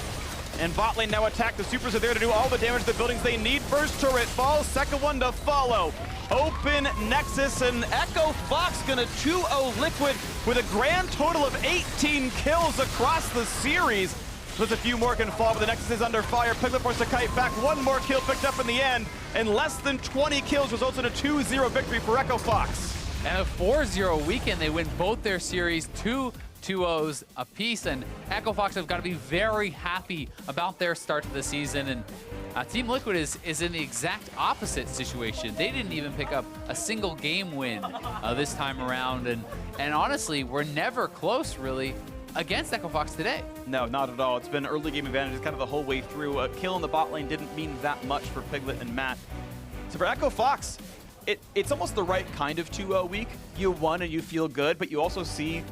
And bot lane now attack. The supers are there to do all the damage to the buildings they need. First turret falls, second one to follow. Open Nexus, and Echo Fox gonna 2-0 Liquid with a grand total of 18 kills across the series. There's a few more can fall, but the Nexus is under fire. Piglet forced to kite back. One more kill picked up in the end, and less than 20 kills results in a 2-0 victory for Echo Fox. And a 4-0 weekend, they win both their series, 2-0s apiece, and Echo Fox have got to be very happy about their start to the season. And Team Liquid is in the exact opposite situation. They didn't even pick up a single game win this time around, and honestly, we're never close really against Echo Fox today. No, not at all. It's been early game advantages kind of the whole way through. A kill in the bot lane didn't mean that much for Piglet and Matt. So for Echo Fox, it's almost the right kind of 2-0 week. You won and you feel good, but you also see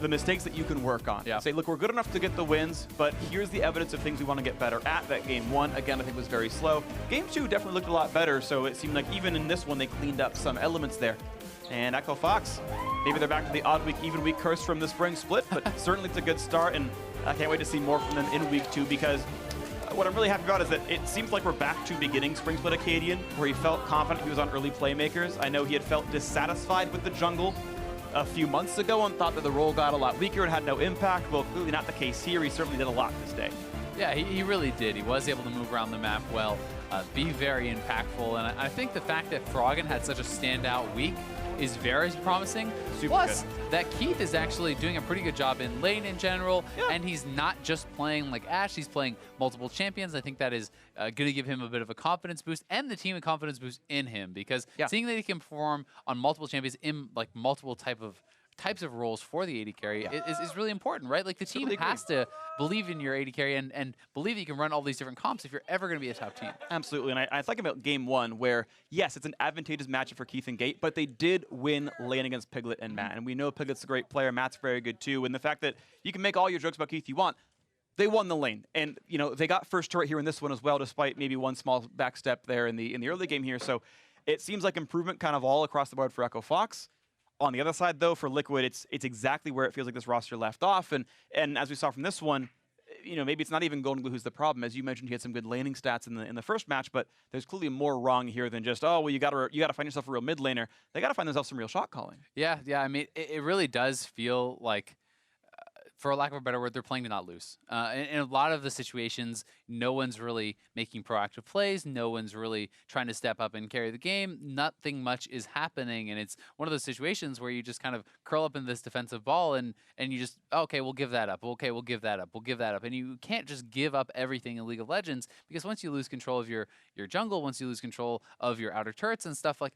the mistakes that you can work on. Yeah. Say, look, we're good enough to get the wins, but here's the evidence of things we want to get better at. That game 1, again, I think was very slow. Game 2 definitely looked a lot better, so it seemed like even in this one, they cleaned up some elements there. And Echo Fox, maybe they're back to the odd week, even week curse from the spring split, but certainly it's a good start, and I can't wait to see more from them in week 2, because what I'm really happy about is that it seems like we're back to beginning Spring Split Acadian, where he felt confident he was on early playmakers. I know he had felt dissatisfied with the jungle a few months ago and thought that the role got a lot weaker and had no impact. Well, clearly not the case here. He certainly did a lot this day. Yeah, he really did. He was able to move around the map well, be very impactful, and I think the fact that Froggen had such a standout week is very promising. Plus, that Keith is actually doing a pretty good job in lane in general, and he's not just playing like Ashe, he's playing multiple champions. I think that is going to give him a bit of a confidence boost, and the team a confidence boost in him, because seeing that he can perform on multiple champions in like multiple types of roles for the AD carry is really important, right? Like the team has to believe in your AD carry and believe that you can run all these different comps if you're ever going to be a top team. Absolutely, and I think about game 1 where, yes, it's an advantageous matchup for Keith and Gate, but they did win lane against Piglet and Matt, and we know Piglet's a great player, Matt's very good too, and the fact that you can make all your jokes about Keith you want, they won the lane, and you know they got first turret here in this one as well, despite maybe one small back step there in the early game here. So it seems like improvement kind of all across the board for Echo Fox. On the other side, though, for Liquid, it's exactly where it feels like this roster left off, and as we saw from this one, you know, maybe it's not even Golden Glue who's the problem. As you mentioned, he had some good laning stats in the first match, but there's clearly more wrong here than just, oh, well, you got to find yourself a real mid laner. They got to find themselves some real shot calling. Yeah. I mean, it really does feel like, for lack of a better word, they're playing to not lose. In a lot of the situations, no one's really making proactive plays. No one's really trying to step up and carry the game. Nothing much is happening, and it's one of those situations where you just kind of curl up in this defensive ball, and you just, okay, we'll give that up. Okay, we'll give that up. We'll give that up. And you can't just give up everything in League of Legends, because once you lose control of your jungle, once you lose control of your outer turrets and stuff, like,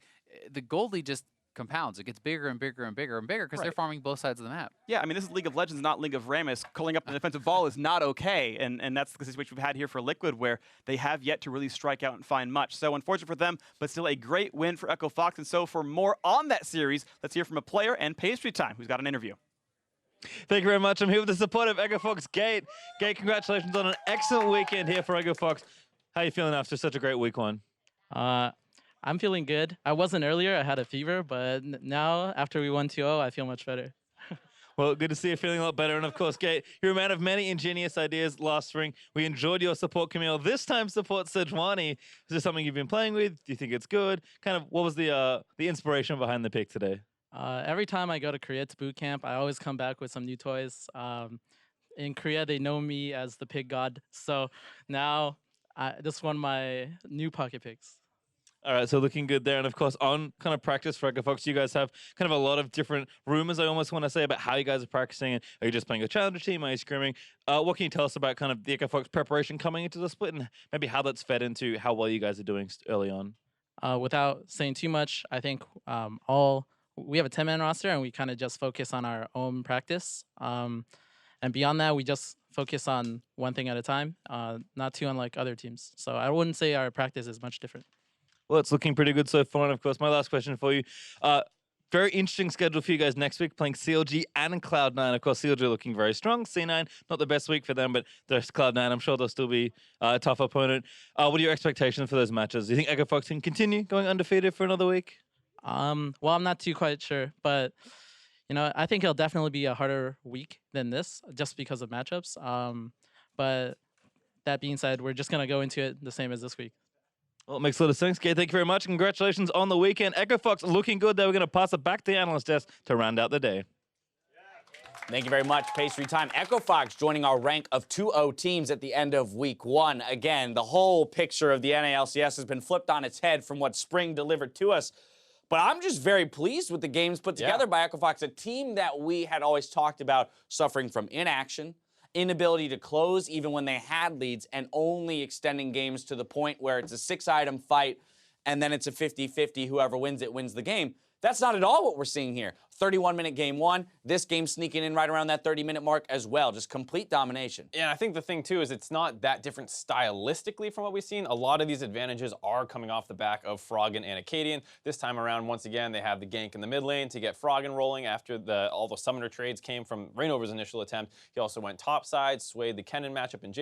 the gold lead just compounds. It gets bigger and bigger and bigger and bigger because they're farming both sides of the map. Yeah, I mean, this is League of Legends, not League of Rammus. Calling up the defensive ball is not okay, and that's the situation we've had here for Liquid, where they have yet to really strike out and find much. So unfortunate for them, but still a great win for Echo Fox. And so for more on that series, let's hear from a player and Pastry Time, who's got an interview. Thank you very much. I'm here with the support of Echo Fox, Gate. Gate, congratulations on an excellent weekend here for Echo Fox. How are you feeling after such a great week one? I'm feeling good. I wasn't earlier. I had a fever, but now, after we won 2-0, I feel much better. Well, good to see you feeling a lot better. And of course, Gate, you're a man of many ingenious ideas last spring. We enjoyed your support, Camille. This time, support Sejuani. Is this something you've been playing with? Do you think it's good? Kind of, what was the inspiration behind the pick today? Every time I go to Korea to boot camp, I always come back with some new toys. In Korea, they know me as the pig god. So now, this is one of my new pocket picks. All right, so looking good there. And of course, on kind of practice for Echo Fox, you guys have kind of a lot of different rumors, I almost want to say, about how you guys are practicing. And are you just playing a challenger team? Are you scrimming? What can you tell us about kind of the Echo Fox preparation coming into the split, and maybe how that's fed into how well you guys are doing early on? Without saying too much, I think we have a 10-man roster, and we kind of just focus on our own practice. And beyond that, we just focus on one thing at a time, not too unlike other teams. So I wouldn't say our practice is much different. Well, it's looking pretty good so far. And of course, my last question for you. Very interesting schedule for you guys next week, playing CLG and Cloud9. Of course, CLG looking very strong. C9, not the best week for them, but there's Cloud9. I'm sure they'll still be a tough opponent. What are your expectations for those matches? Do you think Echo Fox can continue going undefeated for another week? Well, I'm not too quite sure, but you know, I think it'll definitely be a harder week than this, just because of matchups. But that being said, we're just gonna go into it the same as this week. Well, it makes a lot of sense, Kate. Thank you very much. Congratulations on the weekend. Echo Fox looking good. They were going to pass it back to the analyst desk to round out the day. Thank you very much, Pastry Time. Echo Fox joining our rank of 2-0 teams at the end of week one. Again, the whole picture of the NALCS has been flipped on its head from what spring delivered to us. But I'm just very pleased with the games put together by Echo Fox, a team that we had always talked about suffering from inaction, inability to close even when they had leads, and only extending games to the point where it's a 6-item fight and then it's a 50-50. Whoever wins it wins the game. That's not at all what we're seeing here. 31-minute game one. This game sneaking in right around that 30-minute mark as well. Just complete domination. Yeah, and I think the thing, too, is it's not that different stylistically from what we've seen. A lot of these advantages are coming off the back of Froggen and Acadian. This time around, once again, they have the gank in the mid lane to get Froggen rolling after all the summoner trades came from Rainover's initial attempt. He also went topside, swayed the Kennen matchup in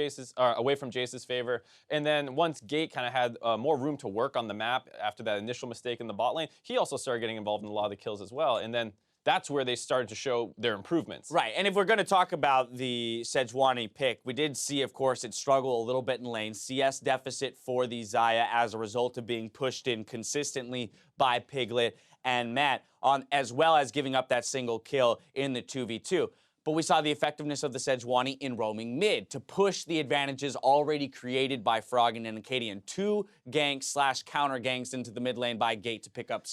away from Jace's favor. And then once Gate kind of had more room to work on the map after that initial mistake in the bot lane, he also started getting involved in a lot of the kills as well. And then that's where they started to show their improvements. Right, and if we're going to talk about the Sejuani pick, we did see, of course, it struggle a little bit in lane. CS deficit for the Xayah as a result of being pushed in consistently by Piglet and Matt, as well as giving up that single kill in the 2v2. But we saw the effectiveness of the Sejuani in roaming mid to push the advantages already created by Froggen and Acadian. 2 ganks/counter ganks into the mid lane by Gate to pick up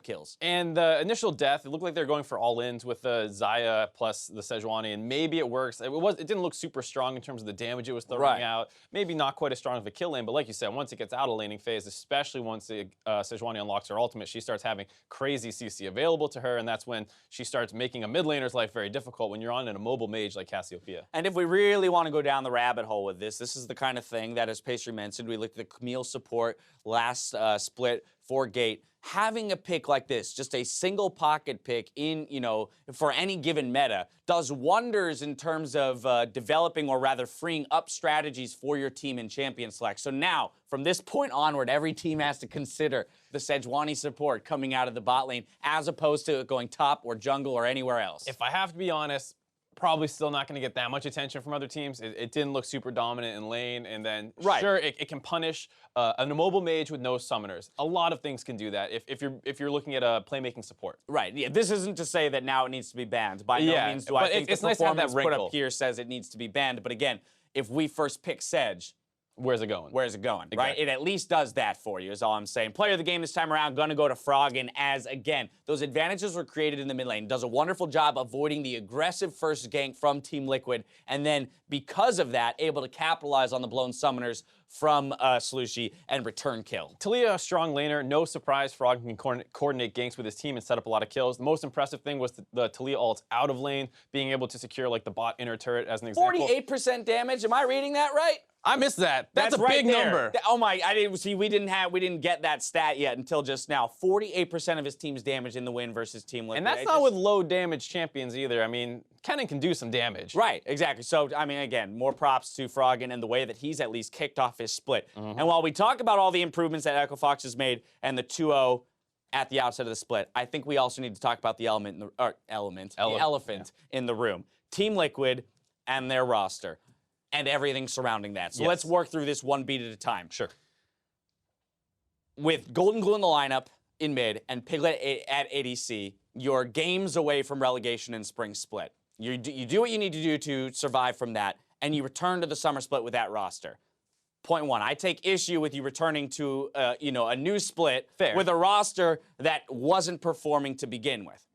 kills. And the initial death, it looked like they're going for all-ins with the Xayah plus the Sejuani, and maybe it works. It didn't look super strong in terms of the damage it was throwing out. Maybe not quite as strong of a kill lane, but like you said, once it gets out of laning phase, especially once the Sejuani unlocks her ultimate, she starts having crazy CC available to her, and that's when she starts making a mid laner's life very difficult when you're on in a mobile mage like Cassiopeia. And if we really want to go down the rabbit hole with this is the kind of thing that, as Pastry mentioned, we looked at the Camille support last split for Gate. having a pick like this, just a single pocket pick in, for any given meta, does wonders in terms of developing, or rather freeing up strategies for your team in champion select. So now, from this point onward, every team has to consider the Sejuani support coming out of the bot lane, as opposed to going top or jungle or anywhere else. If I have to be honest, probably still not going to get that much attention from other teams. It didn't look super dominant in lane, and then sure, it can punish an immobile mage with no summoners. A lot of things can do that if you're looking at a playmaking support. Right. Yeah. This isn't to say that now it needs to be banned. By no means do I think it's the nice to have that performance put wrinkle. up here says it needs to be banned. But again, if we first pick Sedge, where's it going? Where's it going, Exactly. right? It at least does that for you, is all I'm saying. Player of the game this time around, gonna go to Froggen, as, again, those advantages were created in the mid lane. Does a wonderful job avoiding the aggressive first gank from Team Liquid, and then, because of that, able to capitalize on the blown summoners from Slushy and return kill. Talia, a strong laner. No surprise, Froggen can coordinate ganks with his team and set up a lot of kills. The most impressive thing was the Talia ults out of lane, being able to secure like the bot inner turret as an example. 48% damage, am I reading that right? I missed that. That's a right big there. number. Oh my, I didn't see, we didn't get that stat yet until just now. 48% of his team's damage in the win versus Team Liquid. And that's not with low damage champions either. I mean, Kennen can do some damage. Right, exactly. So, I mean, again, more props to Froggen and the way that he's at least kicked off his split. And while we talk about all the improvements that Echo Fox has made and the 2-0 at the outset of the split, I think we also need to talk about the elephant in the room. Team Liquid and their roster and everything surrounding that. So let's work through this one beat at a time. Sure. With Golden Glue in the lineup in mid and Piglet at ADC, you're games away from relegation and spring split. You do what you need to do to survive from that, and you return to the summer split with that roster. Point one, I take issue with you returning to a new split with a roster that wasn't performing to begin with.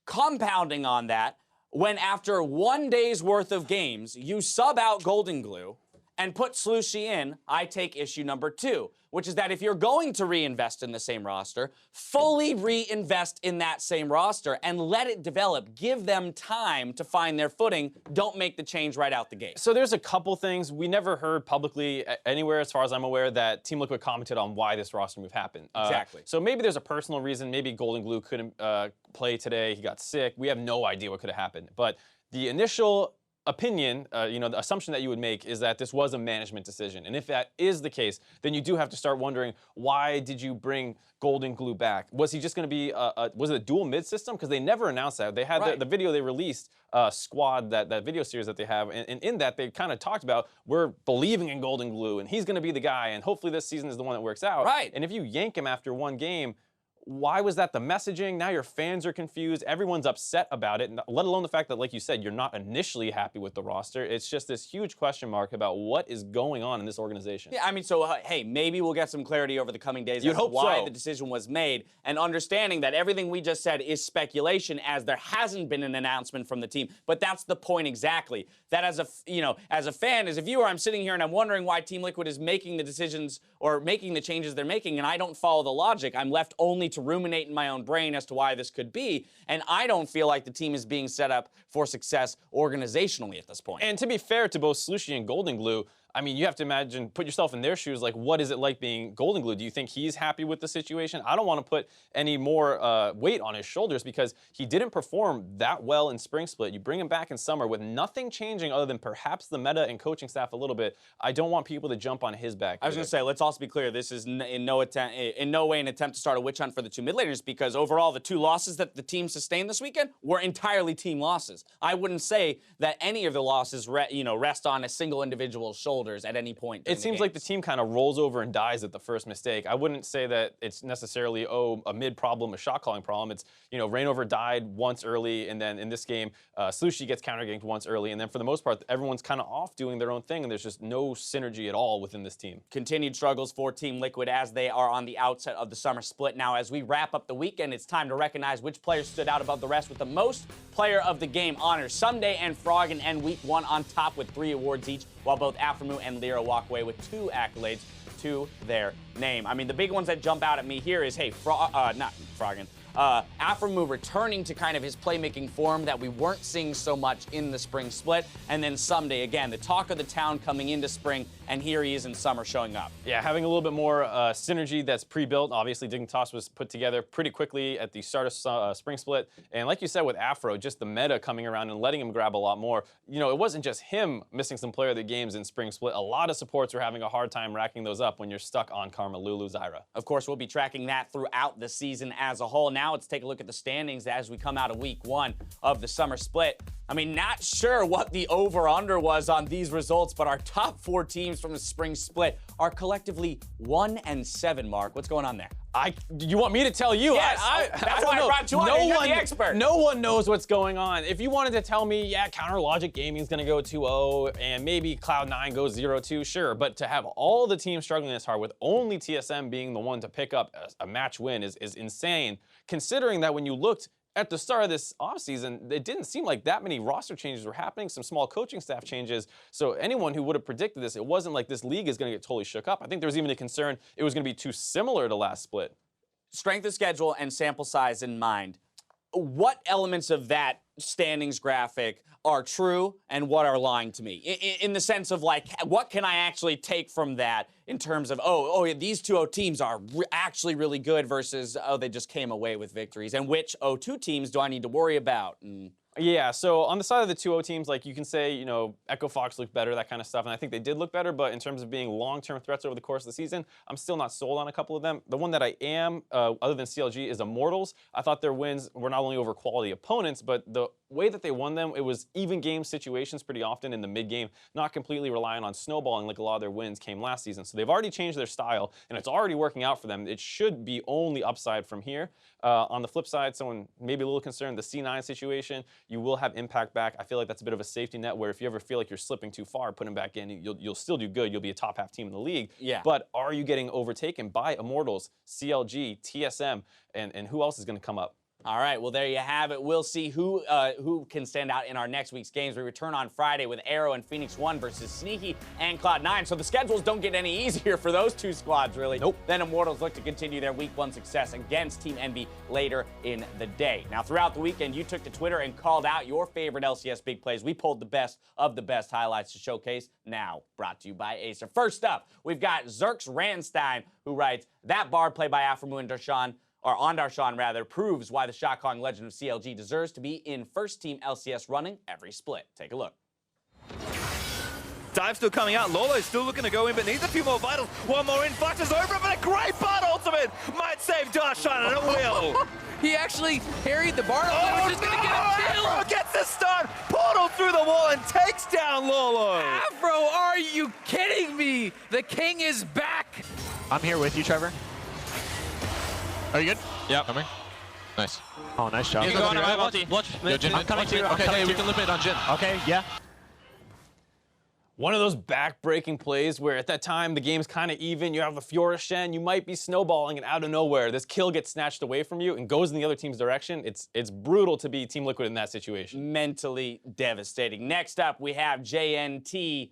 Compounding on that, when after 1 day's worth of games, you sub out Golden Glue and put Slushy in, I take issue number 2, which is that if you're going to reinvest in the same roster, fully reinvest in that same roster and let it develop. Give them time to find their footing. Don't make the change right out the gate. So there's a couple things. We never heard publicly anywhere, as far as I'm aware, that Team Liquid commented on why this roster move happened. Exactly. So maybe there's a personal reason. Maybe Golden Glue couldn't play today. He got sick. We have no idea what could have happened. But the initial opinion, the assumption that you would make is that this was a management decision. And if that is the case, then you do have to start wondering, why did you bring Golden Glue back? Was he just going to be, was it a dual mid system? Because they never announced that. They had the video they released, Squad, that video series that they have, and in that they kind of talked about, we're believing in Golden Glue, and he's going to be the guy, and hopefully this season is the one that works out. Right. And if you yank him after one game, why was that the messaging? Now your fans are confused. Everyone's upset about it, let alone the fact that, like you said, you're not initially happy with the roster. It's just this huge question mark about what is going on in this organization. Yeah, I mean, so, hey, maybe we'll get some clarity over the coming days as to why the decision was made, and understanding that everything we just said is speculation, as there hasn't been an announcement from the team. But that's the point exactly. That as a fan, as a viewer, I'm sitting here and I'm wondering why Team Liquid is making the decisions or making the changes they're making, and I don't follow the logic. I'm left only to ruminate in my own brain as to why this could be, and I don't feel like the team is being set up for success organizationally at this point. And to be fair to both Slushy and Golden Glue, I mean, you have to imagine, put yourself in their shoes, like, what is it like being Golden Glue? Do you think he's happy with the situation? I don't want to put any more weight on his shoulders, because he didn't perform that well in Spring Split. You bring him back in Summer with nothing changing other than perhaps the meta and coaching staff a little bit. I don't want people to jump on his back. I was going to say, let's also be clear, this is in no way an attempt to start a witch hunt for the two mid laners, because overall the 2 losses that the team sustained this weekend were entirely team losses. I wouldn't say that any of the losses rest on a single individual's shoulders at any point. It seems like the team kind of rolls over and dies at the first mistake. I wouldn't say that it's necessarily, a mid problem, a shot calling problem. It's, Rainover died once early, and then in this game, Slushy gets counter-ganked once early, and then for the most part, everyone's kind of off doing their own thing, and there's just no synergy at all within this team. Continued struggles for Team Liquid as they are on the outset of the summer split. Now, as we wrap up the weekend, it's time to recognize which players stood out above the rest with the most player of the game honors. Someday and Froggen end week 1 on top with 3 awards each, while both Aphromoo and Lyra walk away with 2 accolades to their name. I mean, the big ones that jump out at me here is, hey, not Froggen, Aphromoo returning to kind of his playmaking form that we weren't seeing so much in the spring split. And then Someday, again, the talk of the town coming into spring, and here he is in summer showing up. Yeah, having a little bit more synergy that's pre-built. Obviously, Dignitas was put together pretty quickly at the start of spring split. And like you said with Afro, just the meta coming around and letting him grab a lot more. You know, it wasn't just him missing some player of the games in spring split. A lot of supports were having a hard time racking those up when you're stuck on Karma, Lulu, Zyra. Of course, we'll be tracking that throughout the season as a whole. Now let's take a look at the standings as we come out of week 1 of the summer split. I mean, not sure what the over-under was on these results, but our top 4 teams from the spring split are collectively 1-7, Mark. What's going on there? You want me to tell you? Yes, that's why I brought you on. You're the expert. No one knows what's going on. If you wanted to tell me, yeah, Counter Logic Gaming's gonna go 2-0 and maybe Cloud9 goes 0-2, sure. But to have all the teams struggling this hard with only TSM being the one to pick up a match win is insane, considering that when you looked at the start of this offseason, it didn't seem like that many roster changes were happening, some small coaching staff changes. So anyone who would have predicted this, it wasn't like this league is going to get totally shook up. I think there was even a concern it was going to be too similar to last split. Strength of schedule and sample size in mind, what elements of that standings graphic are true and what are lying to me? In the sense of, like, what can I actually take from that in terms of, yeah, these 2-0 teams are actually really good versus, they just came away with victories, and which 0-2 teams do I need to worry about? Yeah, so on the side of the 2-0 teams, like you can say, you know, Echo Fox looked better, that kind of stuff, and I think they did look better, but in terms of being long-term threats over the course of the season, I'm still not sold on a couple of them. The one that I am, other than CLG, is Immortals. I thought their wins were not only over quality opponents, but the way that they won them, it was even game situations pretty often in the mid-game, not completely relying on snowballing like a lot of their wins came last season. So they've already changed their style, and it's already working out for them. It should be only upside from here. On the flip side, someone maybe a little concerned, the C9 situation, you will have impact back. I feel like that's a bit of a safety net where if you ever feel like you're slipping too far, put him back in, you'll still do good. You'll be a top half team in the league. Yeah. But are you getting overtaken by Immortals, CLG, TSM, and who else is going to come up? All right, well, there you have it. We'll see who can stand out in our next week's games. We return on Friday with Arrow and Phoenix 1 versus Sneaky and Cloud9. So the schedules don't get any easier for those 2 squads, really. Nope. Then Immortals look to continue their week 1 success against Team Envy later in the day. Now, throughout the weekend, you took to Twitter and called out your favorite LCS big plays. We pulled the best of the best highlights to showcase. Now, brought to you by Acer. First up, we've got Zerx Ranstein, who writes, that bar play by Aphromoo and Darshan, or on Darshan rather, proves why the shot-calling legend of CLG deserves to be in first team LCS running every split. Take a look. Dive still coming out. Lolo's still looking to go in, but needs a few more vitals. One more in. Fox is over, but a great Bard ultimate might save Darshan, and it will. He actually parried the Bard, which is going to get a kill. Afro gets the stun, portal through the wall, and takes down Lolo. Afro, are you kidding me? The king is back. I'm here with you, Trevor. Are you good? Yeah. Coming. Nice. Oh, nice job. You go on, Watch. Yo, Jin, I'm coming to you. Okay, hey, we can limit on Jin. Okay, yeah. One of those back-breaking plays where at that time the game's kind of even, you have the Fiora Shen, you might be snowballing, and out of nowhere this kill gets snatched away from you and goes in the other team's direction. It's brutal to be Team Liquid in that situation. Mentally devastating. Next up, we have JNTJSOR.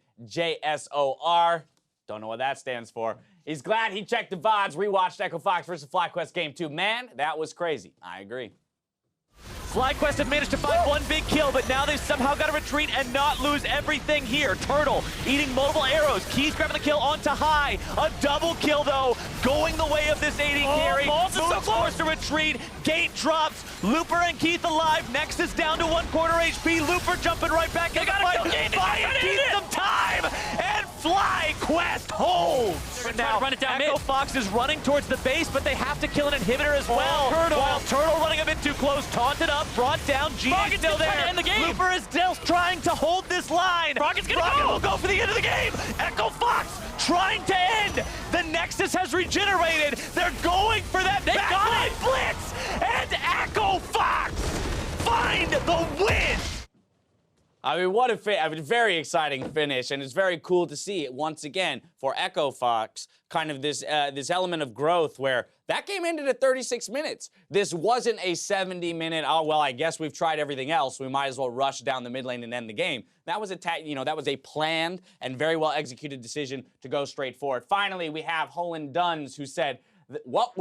Don't know what that stands for. He's glad he checked the VODs, rewatched Echo Fox versus FlyQuest Game 2. Man, that was crazy. I agree. FlyQuest have managed to find one big kill, but now they've somehow got to retreat and not lose everything here. Turtle eating multiple arrows. Keys grabbing the kill onto High. A double kill, though, going the way of this AD carry. Balls is so forced to retreat. Gate drops. Looper and Keith alive. Nexus down to 1/4 HP. Looper jumping right back in the fight. Buying Keith some time. And FlyQuest holds. Now, run it down Echo mid. Fox is running towards the base, but they have to kill an inhibitor as well. While Turtle running a bit too close, taunted up, brought down. GA still there. End the game. Looper is still trying to hold this line. Rocket's gonna Rocket go. will go for the end of the game. Echo Fox trying to end. The Nexus has regenerated. They're going for that backline blitz. And Echo Fox find the win. I mean, what a very exciting finish, and it's very cool to see it once again for Echo Fox, kind of this element of growth where that game ended at 36 minutes. This wasn't a 70-minute, oh, well, I guess we've tried everything else. We might as well rush down the mid lane and end the game. That was that was a planned and very well executed decision to go straight forward. Finally, we have Holland Duns, who said, what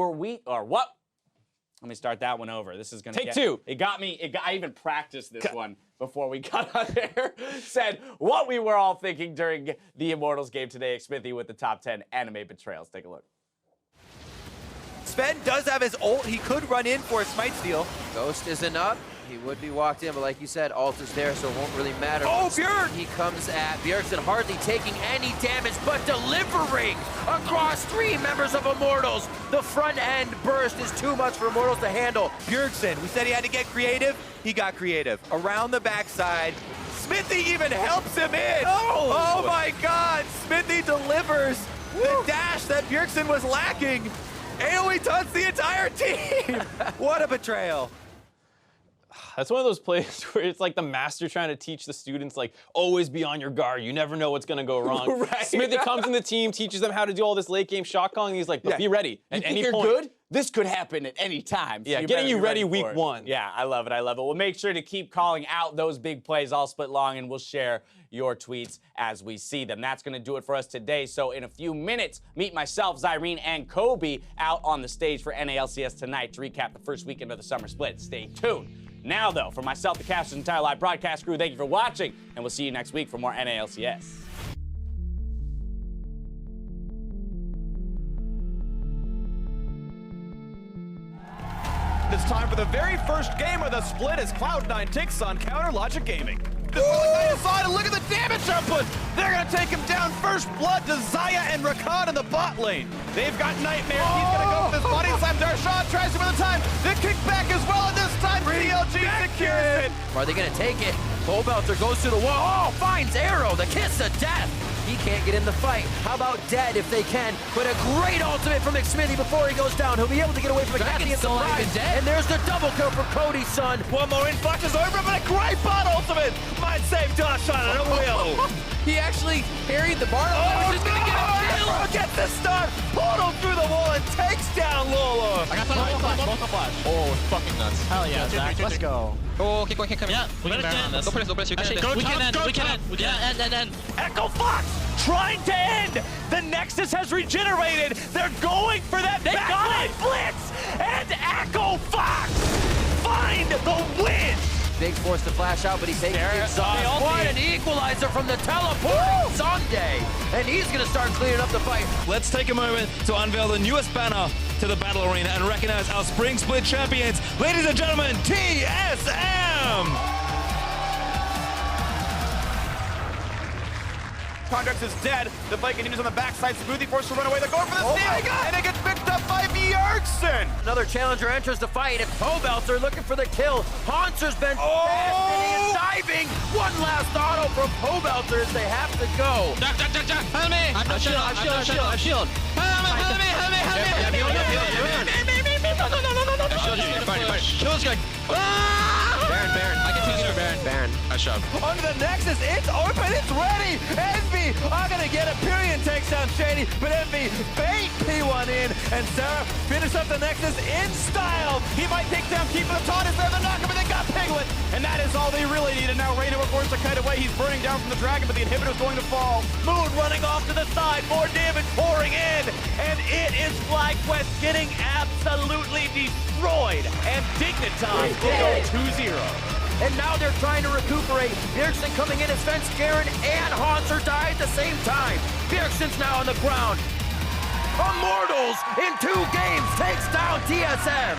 Let me start that one over. This is gonna Take two. I even practiced this one before we got on there. Said what we were all thinking during the Immortals game today. Smithy with the top 10 anime betrayals. Take a look. Sven does have his ult. He could run in for a smite steal. Ghost isn't up. He would be walked in, but like you said, ult is there, so it won't really matter. Oh, Björk! He comes at Bjergsen, hardly taking any damage, but delivering across 3 members of Immortals. The front end burst is too much for Immortals to handle. Bjergsen, we said he had to get creative. He got creative. Around the backside. Smithy even helps him in. Oh my God! Smithy delivers the dash that Bjergsen was lacking. AoE taunts the entire team. What a betrayal. That's one of those plays where it's like the master trying to teach the students, like, always be on your guard. You never know what's going to go wrong. Right. Smithy comes in the team, teaches them how to do all this late game shot calling. He's like, but be ready. At any you're point. good? This could happen at any time. So Yeah, you getting better you be ready for week it. 1. Yeah, I love it. I love it. We'll make sure to keep calling out those big plays all split long, and we'll share your tweets as we see them. That's going to do it for us today. So in a few minutes, meet myself, Zyrene, and Kobe out on the stage for NALCS tonight to recap the first weekend of the summer split. Stay tuned. Now, though, for myself, the cast's entire live broadcast crew, thank you for watching, and we'll see you next week for more NALCS. It's time for the very first game of the split as Cloud9 takes on Counter Logic Gaming. This guy aside, and look at the damage output. They're gonna take him down. First blood to Zaya and Rakan in the bot lane. They've got Nightmare. He's gonna go with his body slam. Darshan tries him at the time. The kickback as well, and this time CLG secures it. Are they gonna take it? Cobelter goes to the wall. Oh, finds Arrow, the kiss of death. He can't get in the fight. How about Dead if they can? But a great ultimate from McSmithy before he goes down. He'll be able to get away from the Cathy and surprise. And there's the double kill for Cody's son. One more influx is over, but a great bot ultimate might save Darshan, and it will. He actually parried the bar. Oh, he's gonna get a kill! Gets the stun, portal through the wall, and takes down Lola. I got flash. Oh, it's fucking nuts. Hell yeah, Zach. Let's go. Oh, keep going, keep coming. Yeah, we can baron on this. Go press, you can end it. We can end. Yeah, end. Echo Fox trying to end. The Nexus has regenerated. They're going for that backline blitz. And Echo Fox find the win. Big force to flash out, but he takes the exhaust. What an equalizer from the teleporting Sunday. And he's going to start cleaning up the fight. Let's take a moment to unveil the newest banner to the battle arena and recognize our spring split champions. Ladies and gentlemen, TSM! Contracts is dead. The fight continues on the backside. Smoothie forced to run away. They're going for the steal. And it gets picked up by Bjergsen. Another challenger enters the fight. If Cobelter looking for the kill. Haunter's been and diving. One last auto from Cobelter as they have to go. Jack. Help me. I shield. Help me. Kill's good. Baron. I can take it for Baron. I shove. Onto the Nexus. It's open. It's ready. Envy are going to get a Pyrian takes down Shady, but Envy bait P1 in, and Sarah finish up the Nexus in style. He might take down Keeper. The taunt is there. The knock, but they got Piglet, and that is all they really need. And now Reyna will force a kite away. He's burning down from the dragon, but the inhibitor's going to fall. Moon running off to the side. More damage pouring in, and it is FlyQuest getting absolutely destroyed. And Dignitas will go 2-0. And now they're trying to recuperate. Bjergsen coming in as Sven Skaren and Haunter die at the same time. Bjergsen's now on the ground. Immortals in 2 games takes down TSM.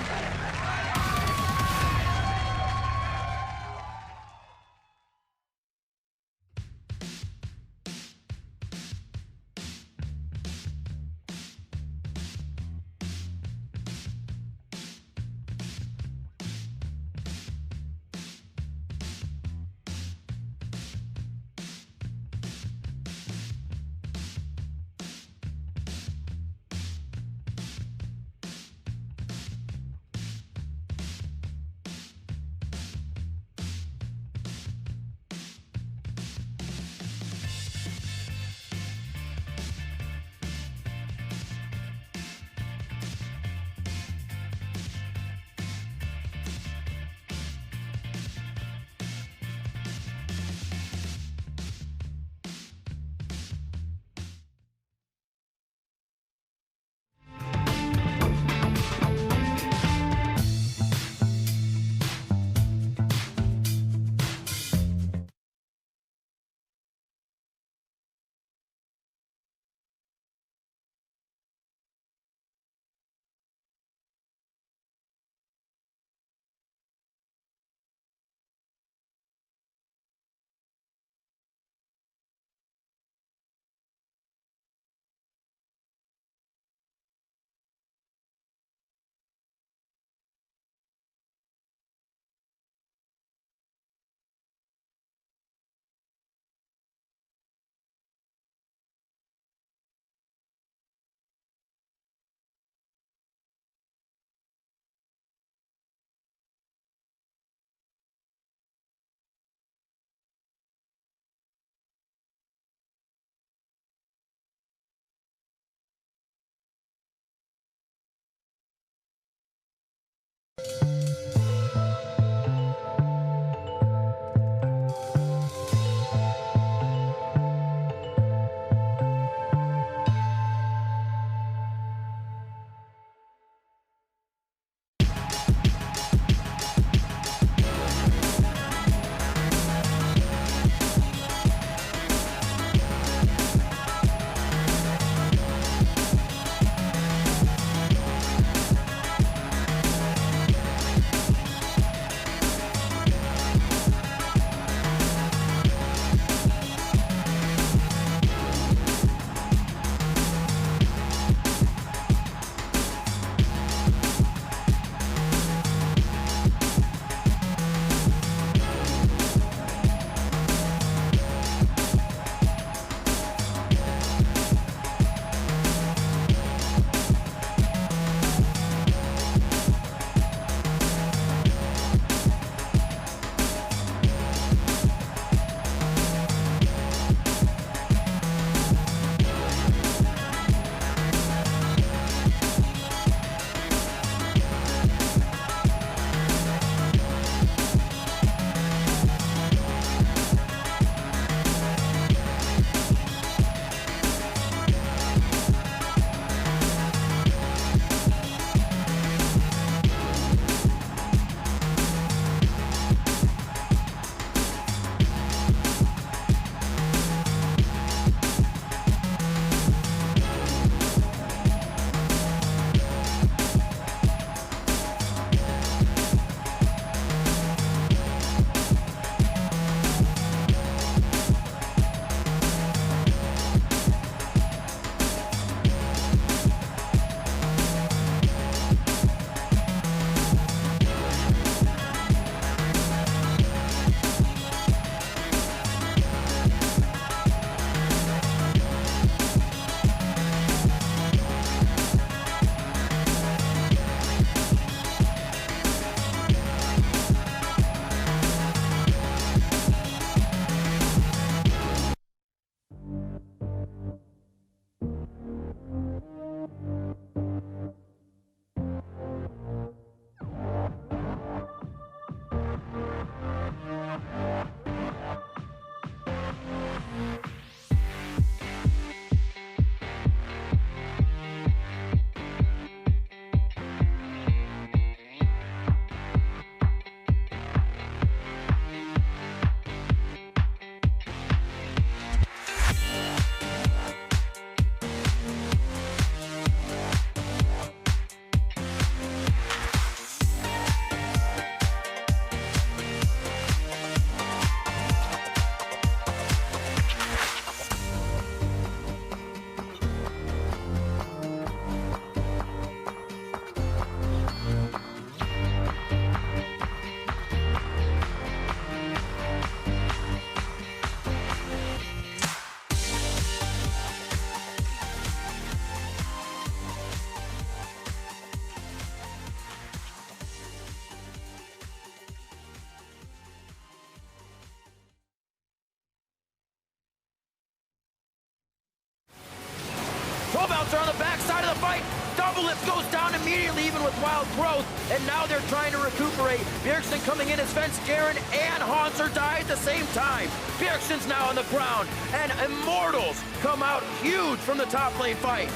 Obelisk goes down immediately, even with wild growth, and now they're trying to recuperate. Bjergsen coming in as Fence Garen and Hanser die at the same time. Bjergsen's now on the ground, and Immortals come out huge from the top lane fight.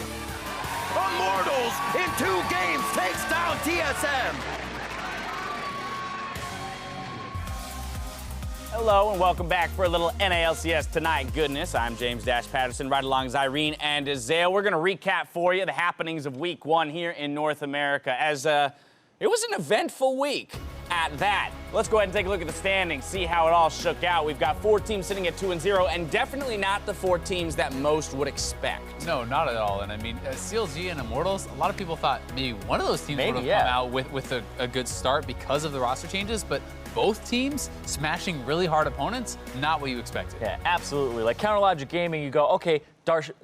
Immortals in 2 games takes down TSM. Hello and welcome back for a little NALCS Tonight goodness. I'm James Dash Patterson, right along with Irene and Azale. We're going to recap for you the happenings of week 1 here in North America, as it was an eventful week at that. Let's go ahead and take a look at the standings, see how it all shook out. We've got 4 teams sitting at 2-0, and definitely not the 4 teams that most would expect. No, not at all. And I mean, CLG and Immortals, a lot of people thought maybe one of those teams would have come out with a good start because of the roster changes, but both teams smashing really hard opponents, not what you expected. Yeah, absolutely. Like Counter Logic Gaming, you go, okay,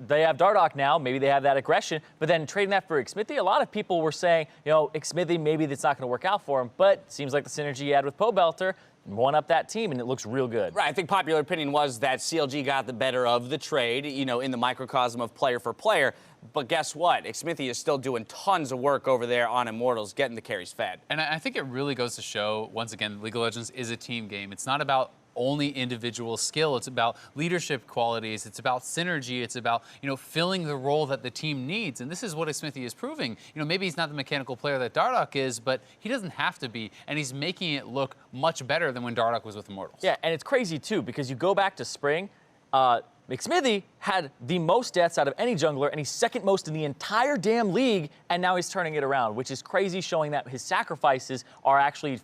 they have Dardoch now, maybe they have that aggression, but then trading that for Xmithie, a lot of people were saying, you know, Xmithie, maybe that's not going to work out for him, but it seems like the synergy he had with Pobelter won up that team, and it looks real good. Right, I think popular opinion was that CLG got the better of the trade, you know, in the microcosm of player for player. But guess what? Xmithie is still doing tons of work over there on Immortals, getting the carries fed. And I think it really goes to show, once again, League of Legends is a team game. It's not about only individual skill. It's about leadership qualities. It's about synergy. It's about, you know, filling the role that the team needs. And this is what Xmithie is proving. You know, maybe he's not the mechanical player that Dardoch is, but he doesn't have to be. And he's making it look much better than when Dardoch was with Immortals. Yeah, and it's crazy, too, because you go back to spring, Xmithie had the most deaths out of any jungler, and he's second most in the entire damn league, and now he's turning it around, which is crazy, showing that his sacrifices are actually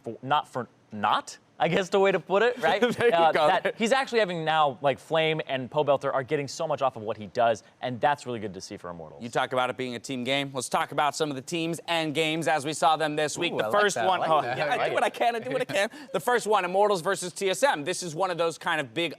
not, I guess the way to put it, right? There you go. That he's actually having now, like, Flame and Pobelter are getting so much off of what he does, and that's really good to see for Immortals. You talk about it being a team game. Let's talk about some of the teams and games as we saw them this week. Ooh, The I first like one, that. I do what I can. The first one, Immortals versus TSM. This is one of those kind of big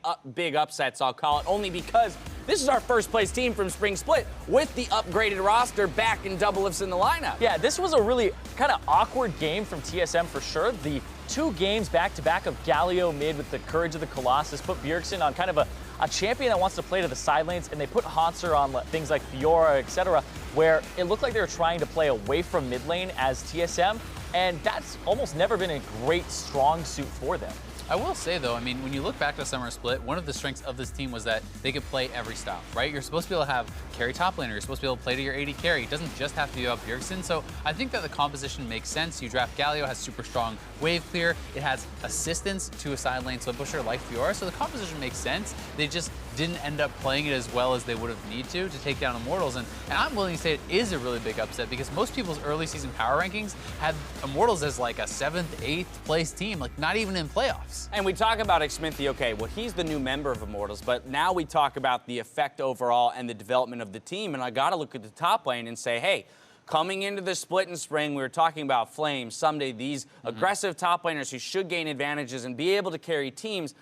upsets, I'll call it, only because this is our first place team from Spring Split with the upgraded roster back in Doublelifts in the lineup. Yeah, this was a really kind of awkward game from TSM for sure. The 2 games back-to-back of Galio mid with the Courage of the Colossus put Bjergsen on kind of a champion that wants to play to the side lanes, and they put Hanser on things like Fiora, etc., where it looked like they were trying to play away from mid lane as TSM, and that's almost never been a great strong suit for them. I will say, though, I mean, when you look back to Summer Split, one of the strengths of this team was that they could play every style, right? You're supposed to be able to have carry top laner. You're supposed to be able to play to your AD carry. It doesn't just have to be about Bjergsen. So I think that the composition makes sense. You draft Galio, has super strong wave clear. It has assistance to a side lane sword pusher like Fiora. So the composition makes sense. They just didn't end up playing it as well as they would have needed to take down Immortals. And I'm willing to say it is a really big upset because most people's early season power rankings had Immortals as like a 7th, 8th place team, like not even in playoffs. And we talk about Xmithie, okay, well, he's the new member of Immortals, but now we talk about the effect overall and the development of the team, and I got to look at the top lane and say, hey, coming into the split in spring, we were talking about Flame, someday these aggressive top laners who should gain advantages and be able to carry teams,